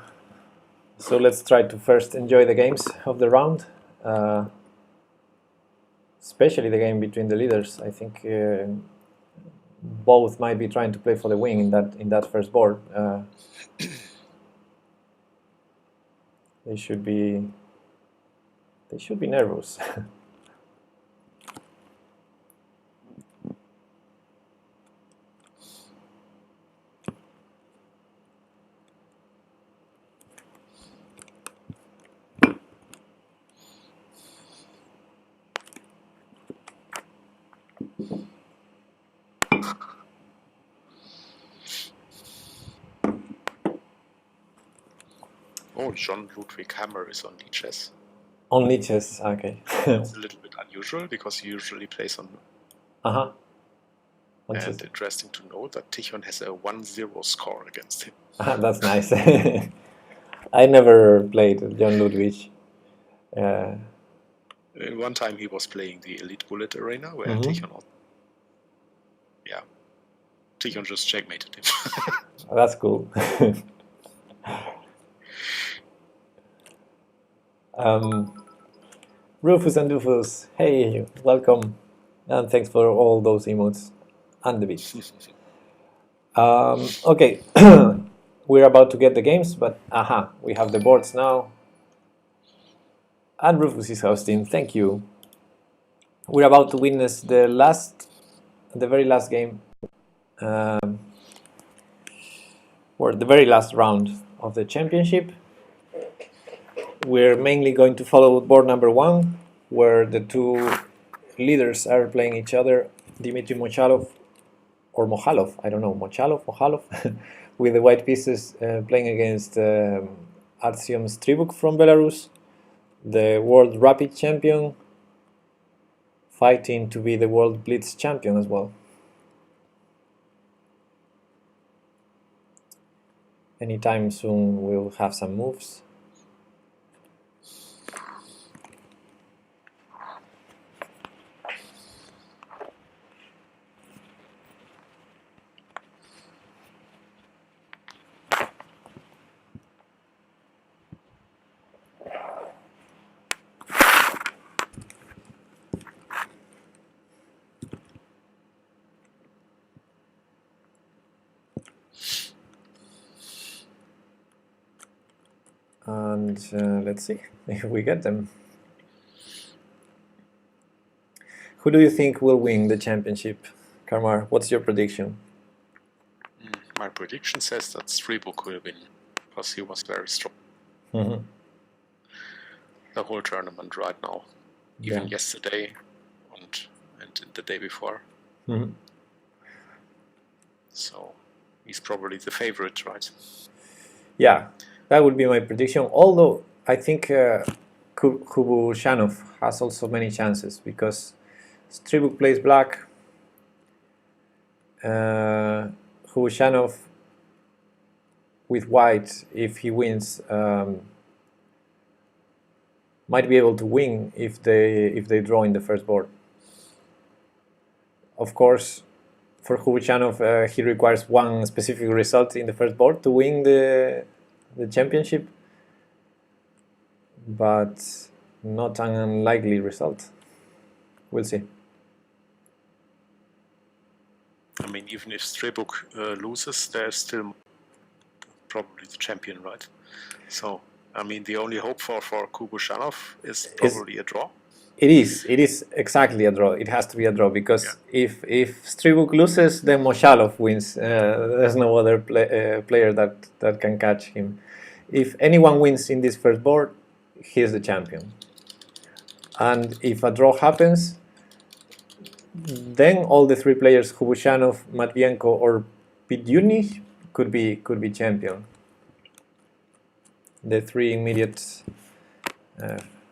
let's try to first enjoy the games of the round, especially the game between the leaders. I think both might be trying to play for the win in that first board. They should be nervous. Oh, John Ludwig Hammer is on chess. Only chess, okay. It's a little bit unusual because he usually plays on. Uh-huh. And interesting to know that Tichon has a 1-0 score against him. That's nice. I never played John Ludwig. One time he was playing the Elite Bullet Arena where Tichon. Yeah, Tichon just checkmated him. That's cool. Rufus and Dufus, hey, welcome, and thanks for all those emotes and the beats. Okay, we're about to get the games, but we have the boards now. And Rufus is hosting, thank you. We're about to witness the very last game, or the very last round of the championship. We're mainly going to follow board number 1, where the 2 leaders are playing each other, Dmitry Mochalov, or Mohalov, I don't know, Mohalov, with the white pieces playing against Artyom Stribuk from Belarus, the world rapid champion, fighting to be the world Blitz champion as well. Anytime soon we'll have some moves. And let's see if we get them. Who do you think will win the championship, Karmar? What's your prediction? My prediction says that Stribuk will win because he was very strong. The whole tournament right now, even yesterday and the day before. So he's probably the favorite, right? Yeah, that would be my prediction. Although I think Kubushanov has also many chances because Stribuk plays black. Kubushanov with white, if he wins, might be able to win if they draw in the first board. Of course, for Khubushanov, he requires one specific result in the first board to win the championship, but not an unlikely result. We'll see. I mean, even if Strebuk loses, there's still probably the champion, right? So, I mean, the only hope for Khubushanov is probably a draw. It is exactly a draw. It has to be a draw because if Strebuk loses, then Moshalov wins. There's no other player that can catch him. If anyone wins in this first board, he's the champion. And if a draw happens, then all the three players, Khubushanov, Matvienko, or Pidyunich, could be champion. The three immediate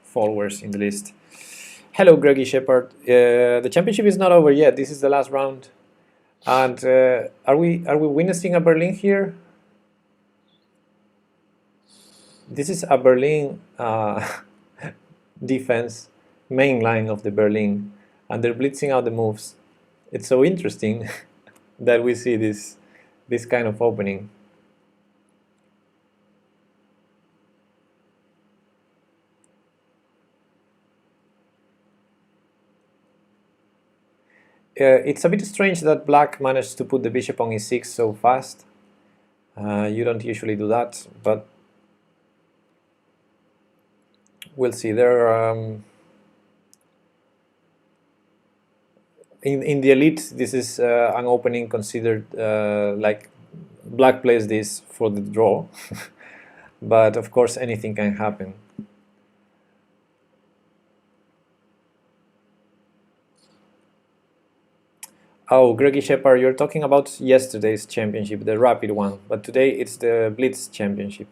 followers in the list. Hello, Greggy Shepard. The championship is not over yet. This is the last round, and are we witnessing a Berlin here? This is a Berlin defense, main line of the Berlin, and they're blitzing out the moves. It's so interesting that we see this kind of opening. It's a bit strange that Black managed to put the bishop on e6 so fast. You don't usually do that, but we'll see. There, in the elite, this is an opening considered like Black plays this for the draw, but of course anything can happen. Oh, Greggy Shepard, you're talking about yesterday's championship, the rapid one, but today it's the Blitz championship.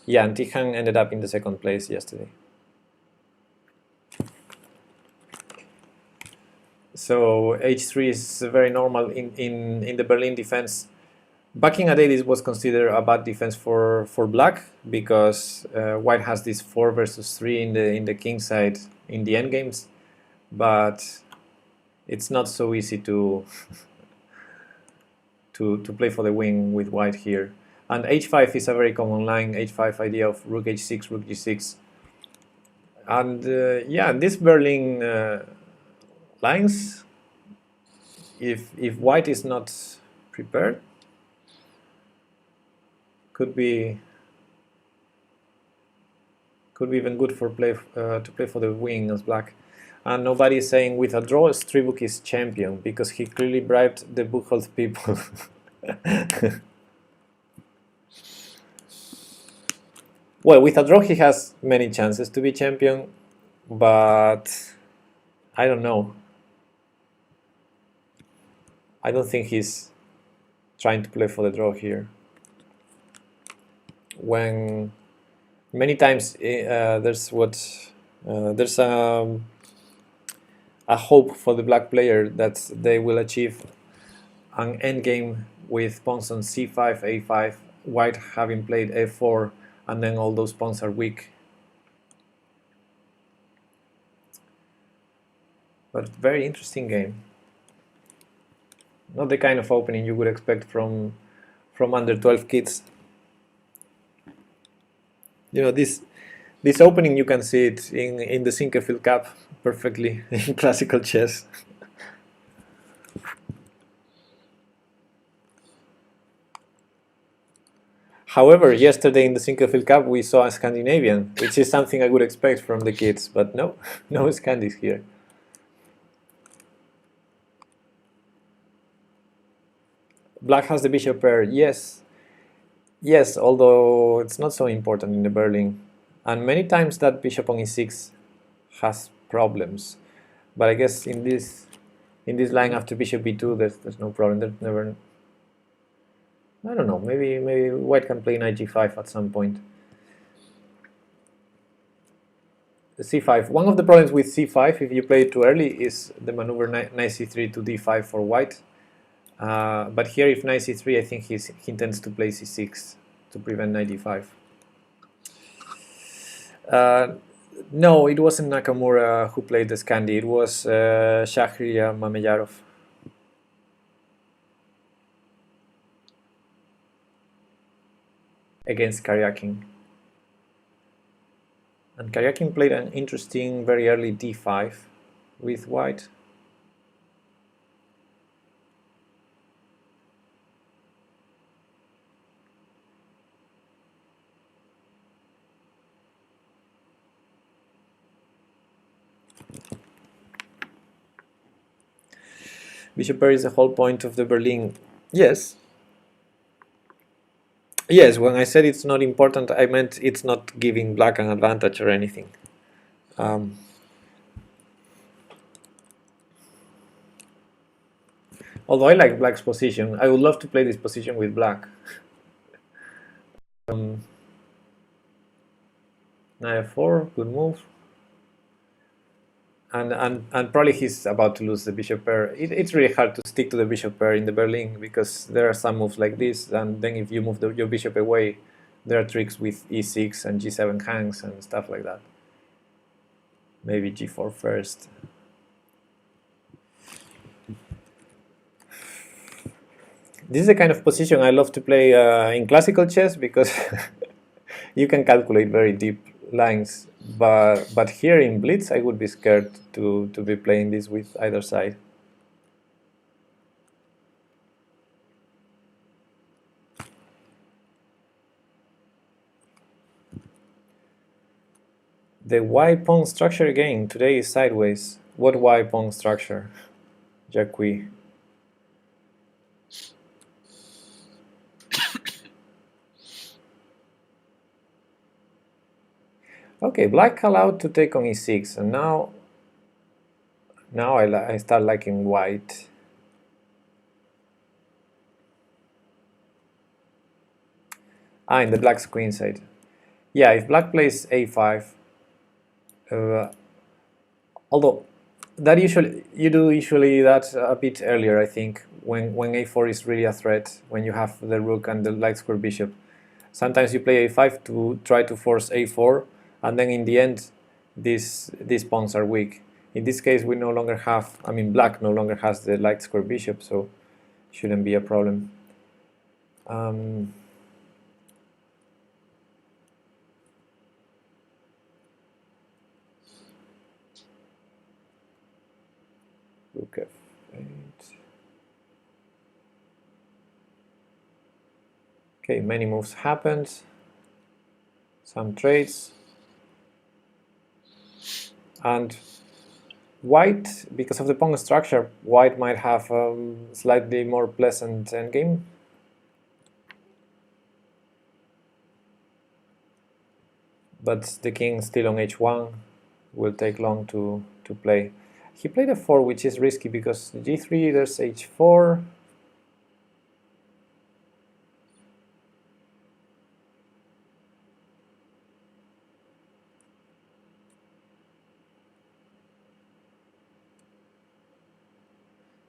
Yeah, and Tijan ended up in the second place yesterday. So h3 is very normal in the Berlin defense. Back in a day, this was considered a bad defense for Black because White has this 4 versus 3 in the king side in the endgames, but it's not so easy to play for the win with White here. And h5 is a very common line, h5 idea of rook h6, rook g6. And yeah, this Berlin lines, if White is not prepared, could be even good for to play for the win as Black. And nobody is saying with a draw Strebuk is champion because he clearly bribed the Buchholz people. Well, with a draw he has many chances to be champion, but I don't know. I don't think he's trying to play for the draw here. When many times there's a hope for the Black player that they will achieve an endgame with pawns on c5, a5, White having played f4, and then all those pawns are weak. But very interesting game. Not the kind of opening you would expect from under 12 kids. You know, this opening, you can see it in the Sinquefield Cup perfectly in classical chess. However, yesterday in the Sinquefield Cup we saw a Scandinavian, which is something I would expect from the kids, but no Scandis here. Black has the bishop pair, yes, although it's not so important in the Berlin. And many times that bishop on e6 has problems. But I guess in this line after bishop b2 there's no problem. There's never, I don't know, maybe White can play knight g5 at some point. c5. One of the problems with c5, if you play it too early, is the maneuver knight c3 to d5 for White. But here, if knight c3, I think he intends to play c6 to prevent knight d5. No, it wasn't Nakamura who played the Scandi. It was Shahriar Mameyarov. Against Karyakin. And Karyakin played an interesting, very early d5 with white. Bishop pair is the whole point of the Berlin. Yes. Yes, when I said it's not important, I meant it's not giving black an advantage or anything. Although I like black's position, I would love to play this position with black. Knight f4, good move. And probably he's about to lose the bishop pair. It's really hard to stick to the bishop pair in the Berlin because there are some moves like this, and then if you move your bishop away, there are tricks with e6 and g7 hangs and stuff like that. Maybe g4 first. This is the kind of position I love to play in classical chess because you can calculate very deep lines. But here in Blitz, I would be scared to be playing this with either side. The y-pawn structure again, today is sideways. What y-pawn structure? Jacqui. Okay, black allowed to take on e6, and now I start liking white. In the black's queen side. Yeah, if black plays a5, although that you do usually that a bit earlier, I think, when a4 is really a threat, when you have the rook and the light square bishop. Sometimes you play a5 to try to force a4, and then in the end, these pawns are weak. In this case, we no longer have, black no longer has the light square bishop, so shouldn't be a problem. Rook f8. Okay, many moves happened. Some trades. And white, because of the pawn structure, white might have a slightly more pleasant endgame. But the king still on h1 will take long to play. He played f4, which is risky because g3, there's h4.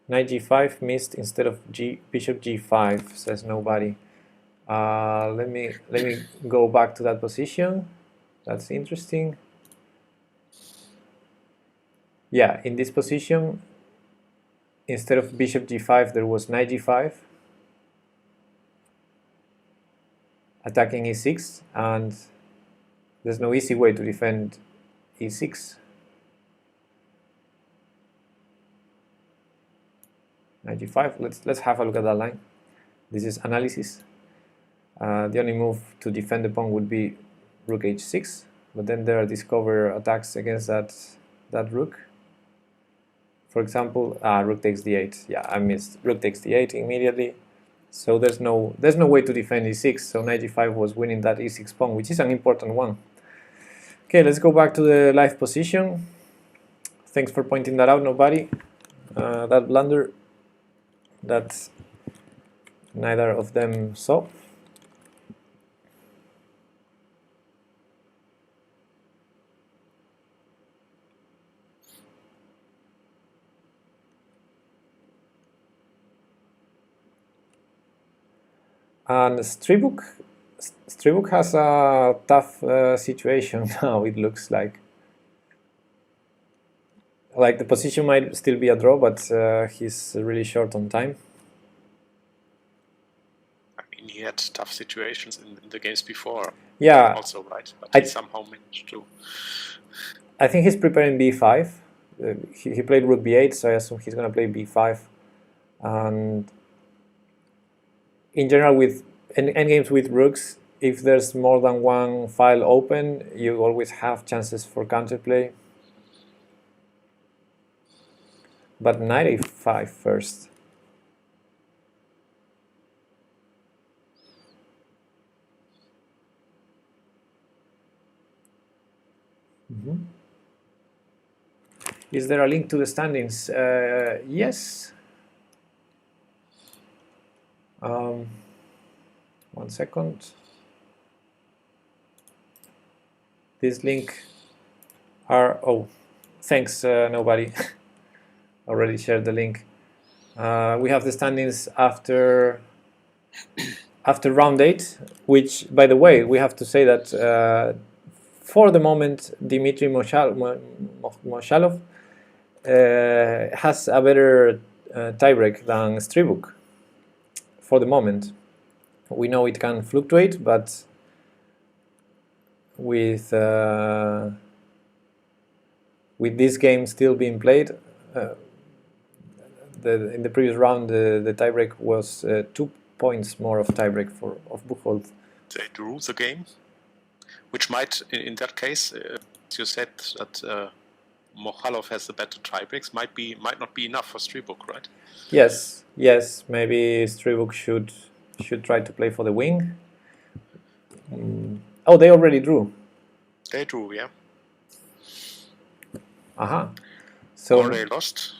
Knight g5 missed instead of bishop g5, says nobody. Let me go back to that position. That's interesting. Yeah, in this position, instead of bishop g5, there was knight g5, attacking e6, and there's no easy way to defend e6. Knight g5. Let's have a look at that line. This is analysis. The only move to defend the pawn would be rook h6, but then there are discover attacks against that rook. For example, rook takes d8. Yeah, I missed. Rook takes d8 immediately. So there's no way to defend e6. So knight g5 was winning that e6 pawn, which is an important one. Okay, let's go back to the live position. Thanks for pointing that out, nobody. That blunder that neither of them saw. And Stribuk has a tough situation now, it looks like. Like the position might still be a draw, but he's really short on time. I mean, he had tough situations in the games before. Yeah. Also, right? But I- he somehow managed to. I think he's preparing b5. He played rook b8, so I assume he's going to play b5. And in general, with endgames with rooks, if there's more than one file open, you always have chances for counterplay. But knight a5 first. Is there a link to the standings? Yes. 1 second. This link are, oh, thanks, nobody already shared the link. We have the standings after round 8, which, by the way, we have to say that for the moment, Dmitry Moshalov has a better tiebreak than Stribuk. For the moment, we know it can fluctuate, but with this game still being played, in the previous round, the tiebreak was 2 points more of tiebreak of Buchholz. They drew the game, which might, in that case, you said that Mokhalov has the better tiebreaks, might not be enough for Stribuk, right? Yes, maybe Stribuk should try to play for the wing. Oh, they already drew. They drew, yeah. Aha. So or they lost.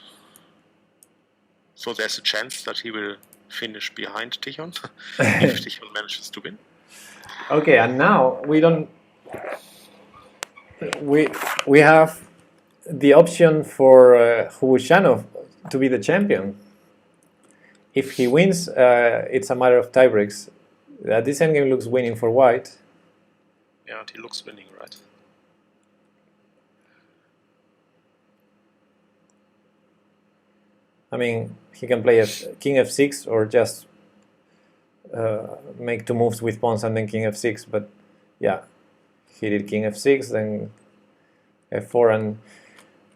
So there's a chance that he will finish behind Tichon if Tichon manages to win. Okay, and now we have the option for Hubushanov to be the champion. If he wins, it's a matter of tiebreaks. This endgame looks winning for white. Yeah, and he looks winning, right? I mean, he can play king f6 or just make 2 moves with pawns and then king f6. But yeah, he did king f6, then f4, and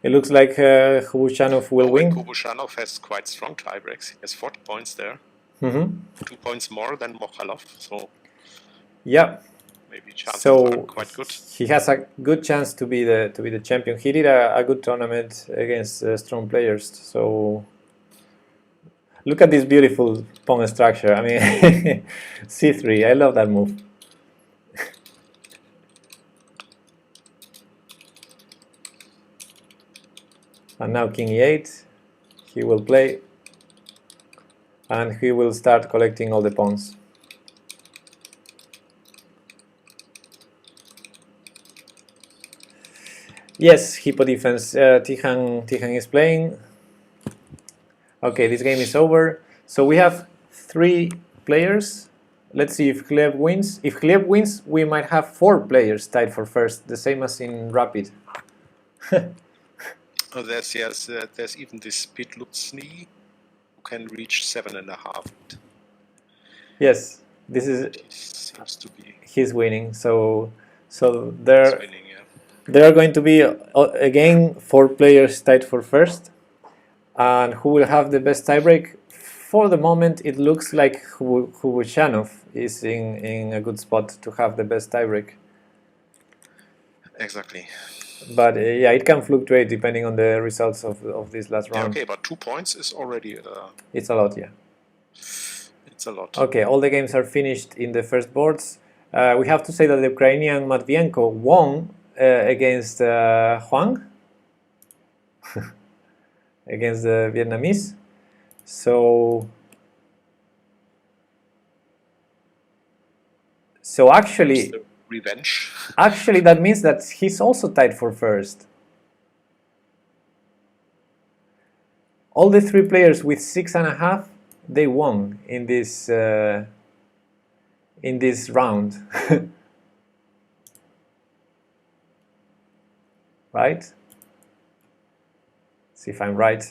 it looks like Hubushanov will win. Hubushanov has quite strong tiebreaks. He has 40 points there. 2 points more than Mokhalov. So yeah, maybe chances are quite good. He has a good chance to be the champion. He did a good tournament against strong players. So look at this beautiful pawn structure. I mean, c3. I love that move. And now king e8. He will play, and he will start collecting all the pawns. Yes, Hippo defense. Tijan is playing. Okay, this game is over. So we have 3 players. Let's see if Gleb wins. If Gleb wins, we might have 4 players tied for first, the same as in Rapid. Oh, there's even this Pitlutzny who can reach 7.5. Yes, this is. He seems to be. He's winning. So there. He's winning, yeah. There are going to be again 4 players tied for first, and who will have the best tiebreak? For the moment, it looks like Hubushanov is in a good spot to have the best tiebreak. Exactly. But yeah, it can fluctuate depending on the results of this last round. Yeah, okay, but 2 points is already. It's a lot, yeah. It's a lot. Okay, all the games are finished in the first boards. We have to say that the Ukrainian Matvienko won against Huang, against the Vietnamese. So actually, revenge. Actually, that means that he's also tied for first. All the 3 players with 6.5, they won in this round, right? See if I'm right.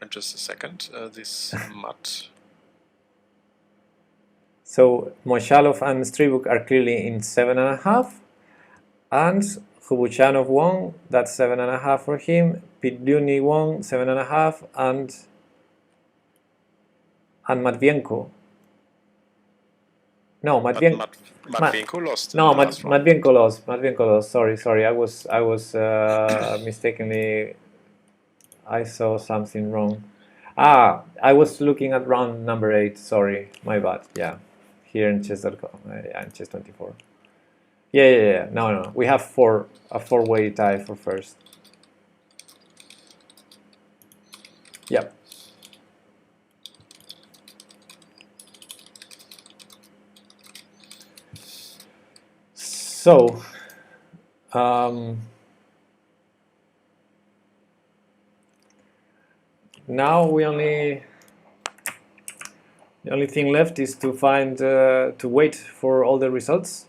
And just a second, this mat. So Moshalov and Stribuk are clearly in 7.5, and Hubuchanov won. That's 7.5 for him. Pidyuni won 7.5, and Matvienko. No, Matvienko lost. No, Matvienko lost. Matvienko lost. Sorry. I was mistakenly. I saw something wrong. I was looking at round number 8. Sorry, my bad. Yeah, here in chess.com. Yeah, in chess24. Yeah. No. We have a four-way tie for first. Yep. So, now the only thing left is to find to wait for all the results.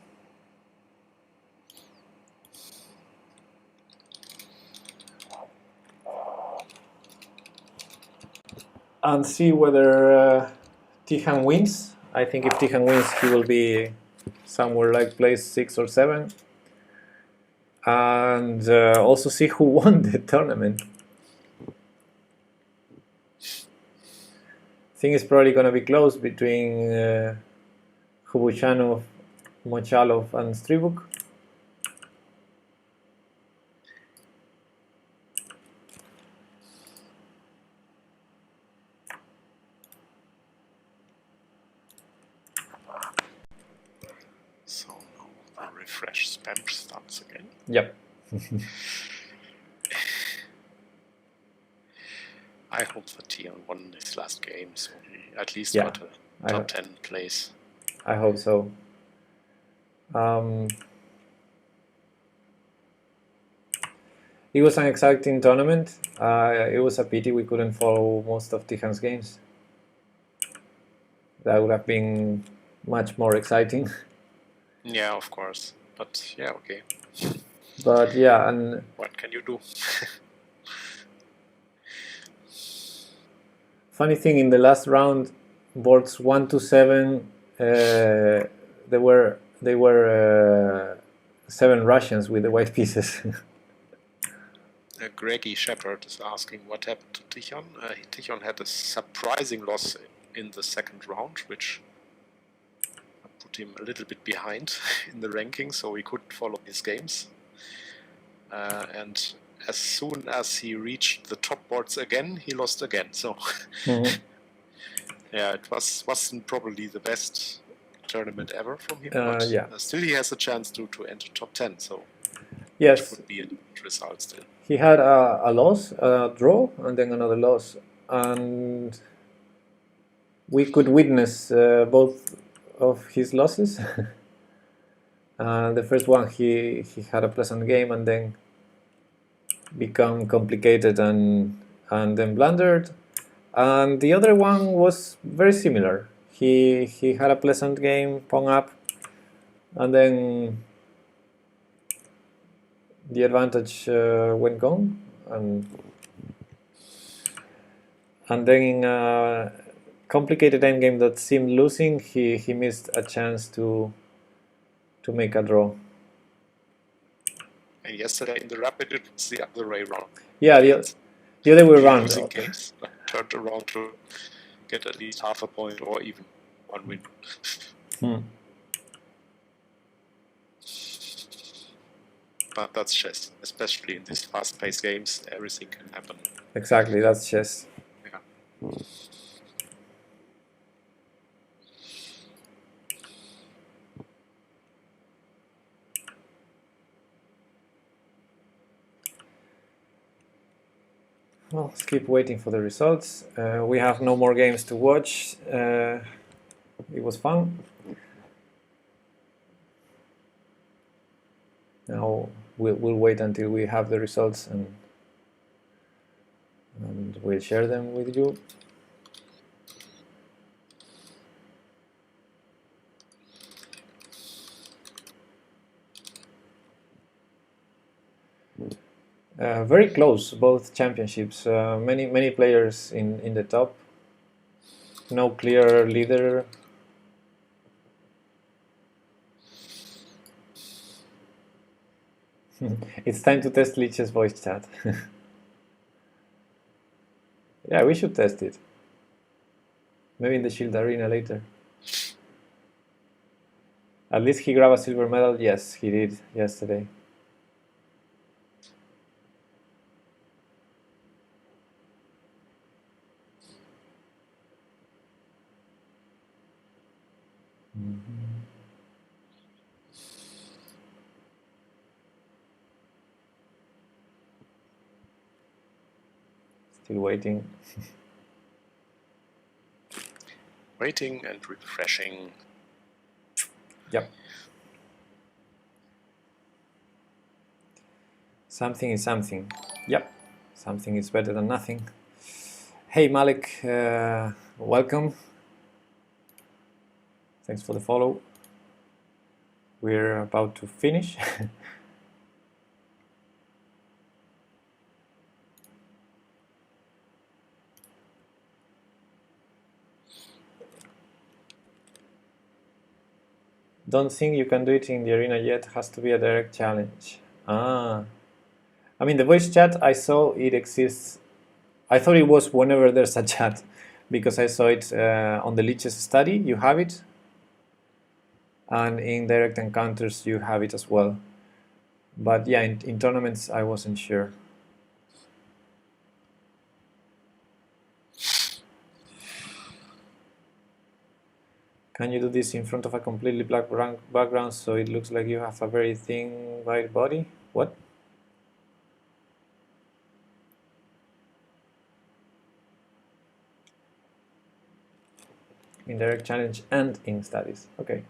And see whether Tijan wins. I think if Tijan wins, he will be somewhere like place 6 or 7. And also see who won the tournament. I think it's probably going to be close between Hubuchanov, Mochalov, and Stribuk. So now the refresh spam starts again. Yep. I hope that Tian won his last game, so he at least got a top 10 place. I hope so. It was an exciting tournament. It was a pity we couldn't follow most of Tijan's games. That would have been much more exciting. Yeah, of course. But yeah, okay. But yeah, and what can you do? Funny thing, in the last round, boards 1 to 7, they were 7 Russians with the white pieces. Greggy Shepard is asking what happened to Tijan. Tijan had a surprising loss in the second round, which put him a little bit behind in the ranking, so he couldn't follow his games. And as soon as he reached the top boards again, he lost again. So yeah, it wasn't probably the best tournament ever from him, but yeah. Still he has a chance to enter top 10. So yes, it would be a good result still. He had a loss, a draw, and then another loss, and we could witness both of his losses. The first one, he had a pleasant game, and then become complicated and then blundered. And the other one was very similar. He had a pleasant game, pawn up, and then the advantage went gone, and then in a complicated endgame that seemed losing, he missed a chance to make a draw. And yesterday in the Rapid, it was the other way around. Yeah, the other way around. Losing games turned around to get at least half a point or even one win. But that's chess, especially in these fast-paced games. Everything can happen. Exactly, that's chess. Yeah. Well, let's keep waiting for the results. We have no more games to watch. It was fun. Now we'll wait until we have the results and we'll share them with you. Very close, both championships. Many players in the top. No clear leader. It's time to test Lich's voice chat. Yeah, we should test it. Maybe in the Shield Arena later. At least he grabbed a silver medal. Yes, he did yesterday. Still waiting. Waiting and refreshing. Yep. Something is something. Yep. Something is better than nothing. Hey Malik, welcome. Thanks for the follow. We're about to finish. Don't think you can do it in the arena yet. Has to be a direct challenge. Ah. I mean, the voice chat, I saw it exists. I thought it was whenever there's a chat, because I saw it on the Lich's study, you have it. And in direct encounters, you have it as well. But yeah, in tournaments, I wasn't sure. Can you do this in front of a completely black background so it looks like you have a very thin white body? What? In direct challenge and in studies. Okay.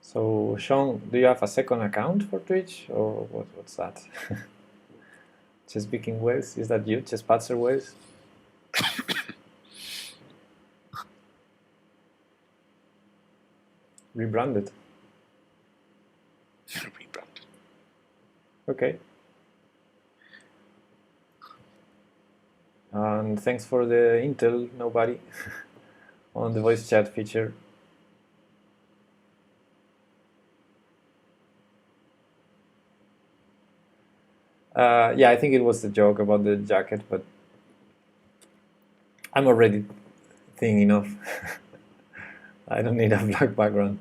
So Sean, do you have a second account for Twitch, or what's that? Just speaking Wales, is that you? Just Patzer Wales? Rebranded. Rebranded. Okay. And thanks for the intel, nobody, on the voice chat feature. Yeah, I think it was a joke about the jacket, but I'm already thin enough. I don't need a black background.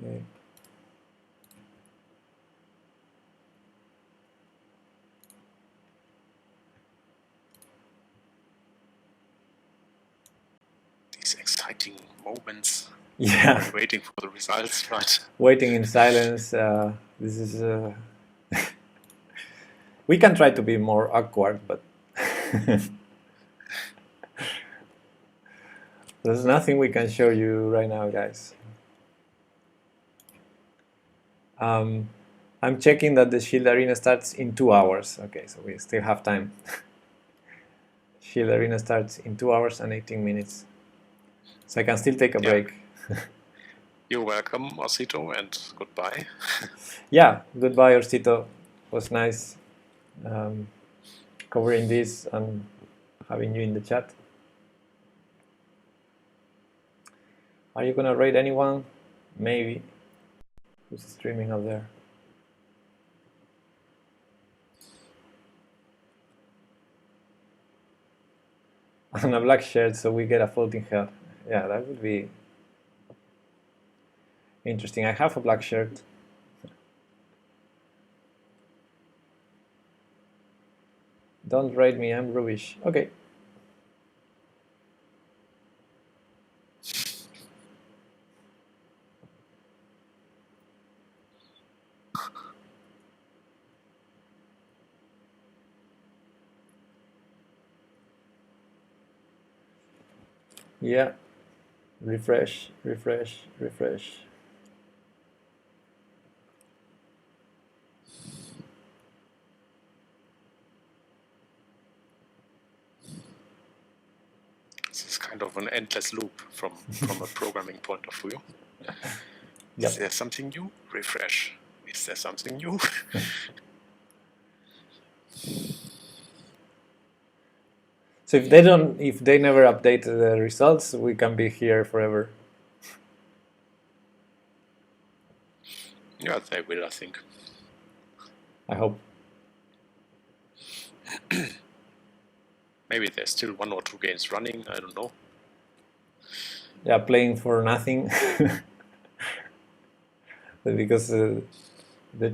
Okay. These exciting moments. Yeah. Waiting for the results, right? Waiting in silence. This is. We can try to be more awkward, but there's nothing we can show you right now, guys. I'm checking that the Shield Arena starts in 2 hours. Okay, so we still have time. Shield Arena starts in 2 hours and 18 minutes. So I can still take a break. You're welcome, Osito, and goodbye. Yeah, goodbye, Orsito. It was nice covering this and having you in the chat. Are you gonna raid anyone? Maybe. Who's streaming up there? and a black shirt, so we get a floating head. Yeah, that would be interesting. I have a black shirt. Don't raid me, I'm rubbish. Okay. Yeah. Refresh, refresh, refresh. This is kind of an endless loop from a programming point of view. Yep. Is there something new? Refresh. Is there something new? So if they never update the results, we can be here forever. Yeah, they will, I think. I hope. Maybe there's still 1 or 2 games running, I don't know. Yeah, playing for nothing. Because the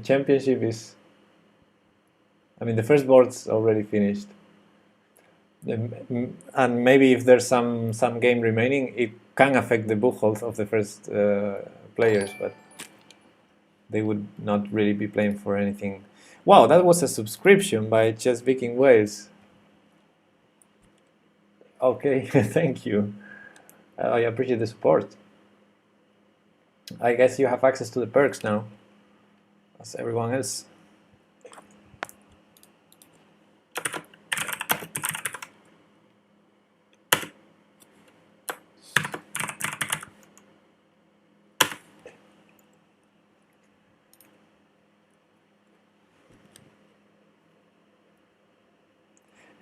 championship is... I mean, the first board's already finished. And maybe if there's some game remaining, it can affect the book health of the first players, but they would not really be playing for anything. Wow, that was a subscription by Chess Viking Wales. Okay, thank you. I appreciate the support. I guess you have access to the perks now, as everyone else.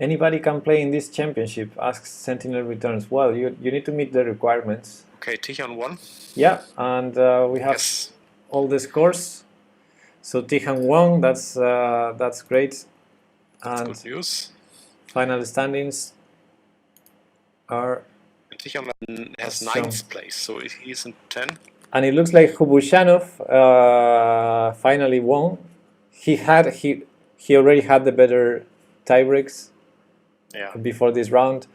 Anybody can play in this championship, asks Sentinel Returns. Well, you need to meet the requirements. Okay, Tijan won. Yeah, and we have all the scores. So Tijan won, that's great. And that's good news. Final standings are... Tijan has 9th place, so he's in 10. And it looks like Hubushanov finally won. He already had the better tiebreaks before this round,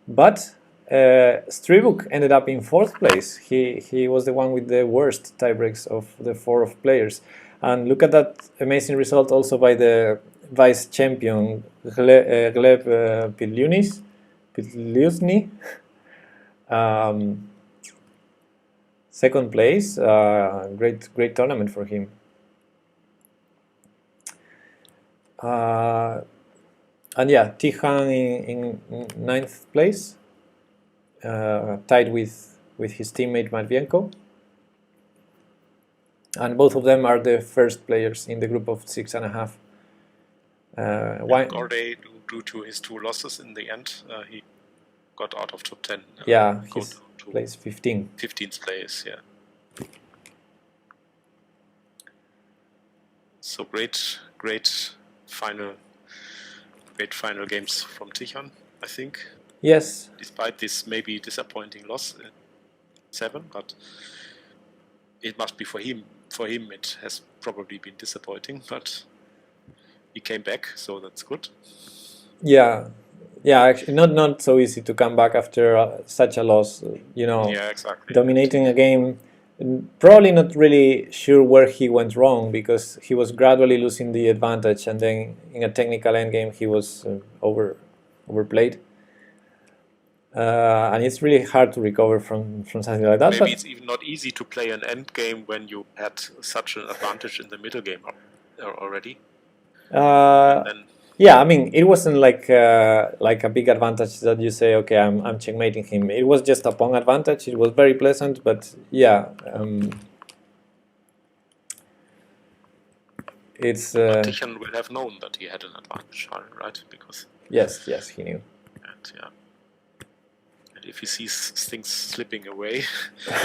but Stribuk ended up in 4th place. He was the one with the worst tiebreaks of the 4 players. And look at that amazing result also by the vice champion Gleb Pilyusny. 2nd place, great tournament for him. And yeah, Tijan in 9th place, tied with his teammate Matvienko. And both of them are the first players in the group of 6.5. Gorday, due to his 2 losses in the end, he got out of top 10. Yeah, he's place 15. 15th place, yeah. So great final games from Tijan, I think. Yes. Despite this maybe disappointing loss in 7, but it must be for him. For him, it has probably been disappointing, but he came back, so that's good. Yeah, actually, not so easy to come back after such a loss. Yeah, exactly. Dominating a game, probably not really sure where he went wrong, because he was gradually losing the advantage, and then in a technical endgame he was overplayed. And it's really hard to recover from something like that. Maybe it's even not easy to play an end game when you had such an advantage in the middle game already. Yeah, I mean, it wasn't like a big advantage that you say, okay, I'm checkmating him. It was just a pawn advantage. It was very pleasant, but yeah, it's. Tijan will have known that he had an advantage, right? Because yes, he knew. And yeah, and if he sees things slipping away,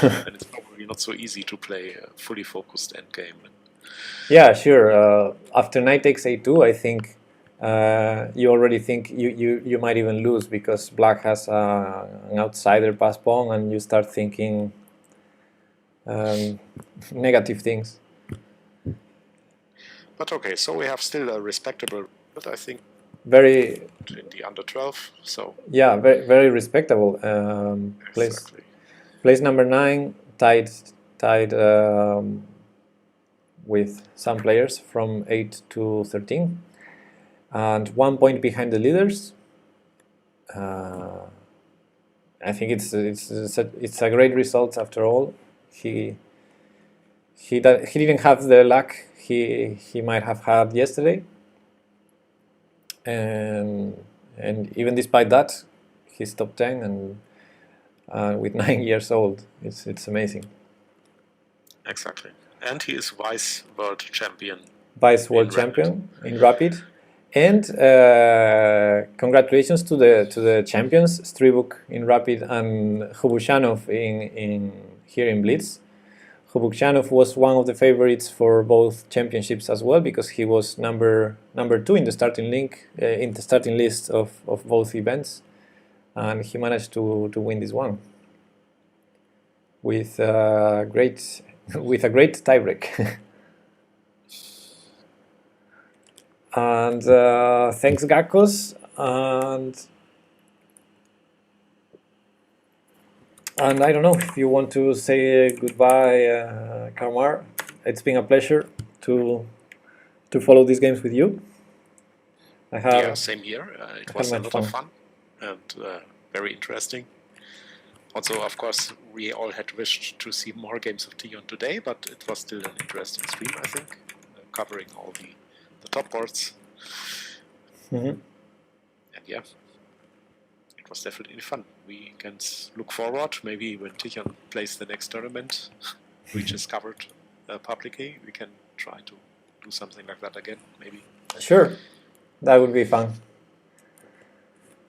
then it's probably not so easy to play a fully focused endgame. Yeah, sure. After knight takes a2, I think you already think you might even lose because black has an outsider pass pawn, and you start thinking negative things. But okay, so we have still a respectable, but I think Very in the under 12. So yeah, very respectable. exactly. Place number 9, tied with some players from 8 to 13, and 1 point behind the leaders. I think it's a great result after all. He didn't have the luck he might have had yesterday, and even despite that, he's top 10 and with 9 years old. It's amazing. Exactly, and he is vice world champion. Vice world champion in rapid. And congratulations to the champions, Stribuk in rapid and Hubushanov in here in Blitz. Hubukhanov was one of the favorites for both championships as well, because he was number 2 in the starting list of both events, and he managed to win this one with a great tiebreak. And thanks, Gakos, and I don't know if you want to say goodbye, Kamar. It's been a pleasure to follow these games with you. Yeah, same here. It was a lot of fun and very interesting. Also, of course, we all had wished to see more games of Tion today, but it was still an interesting stream, I think, covering all the top boards. And yeah, it was definitely fun. We can look forward, maybe when Tion plays the next tournament, which is covered publicly, we can try to do something like that again, maybe. Sure, that would be fun.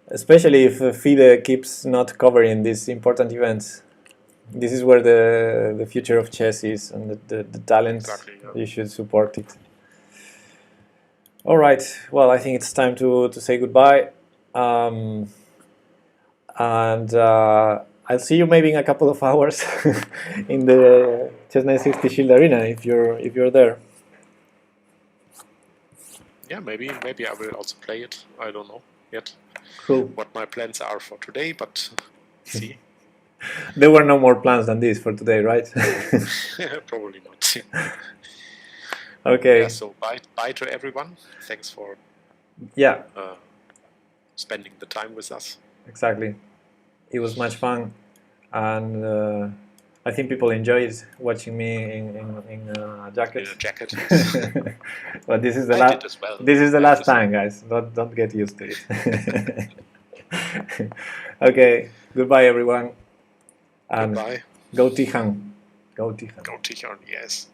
Especially if FIDE keeps not covering these important events. This is where the future of chess is, and the talent. Exactly, yeah. You should support it. All right, well, I think it's time to say goodbye. And I'll see you maybe in a couple of hours in the Chess 960 Shield Arena if you're there. Yeah, maybe I will also play it. I don't know yet. Cool. What my plans are for today, but see. There were no more plans than this for today, right? Probably not. Okay. Yeah, so bye to everyone. Thanks for spending the time with us. Exactly. It was much fun, and I think people enjoyed watching me in a jacket. In a jacket. But this is the last. Well. This is the last time, guys. Don't get used to it. Okay. Goodbye, everyone. Goodbye. Go Tijan. Go Tijan. Go Tijan. Yes.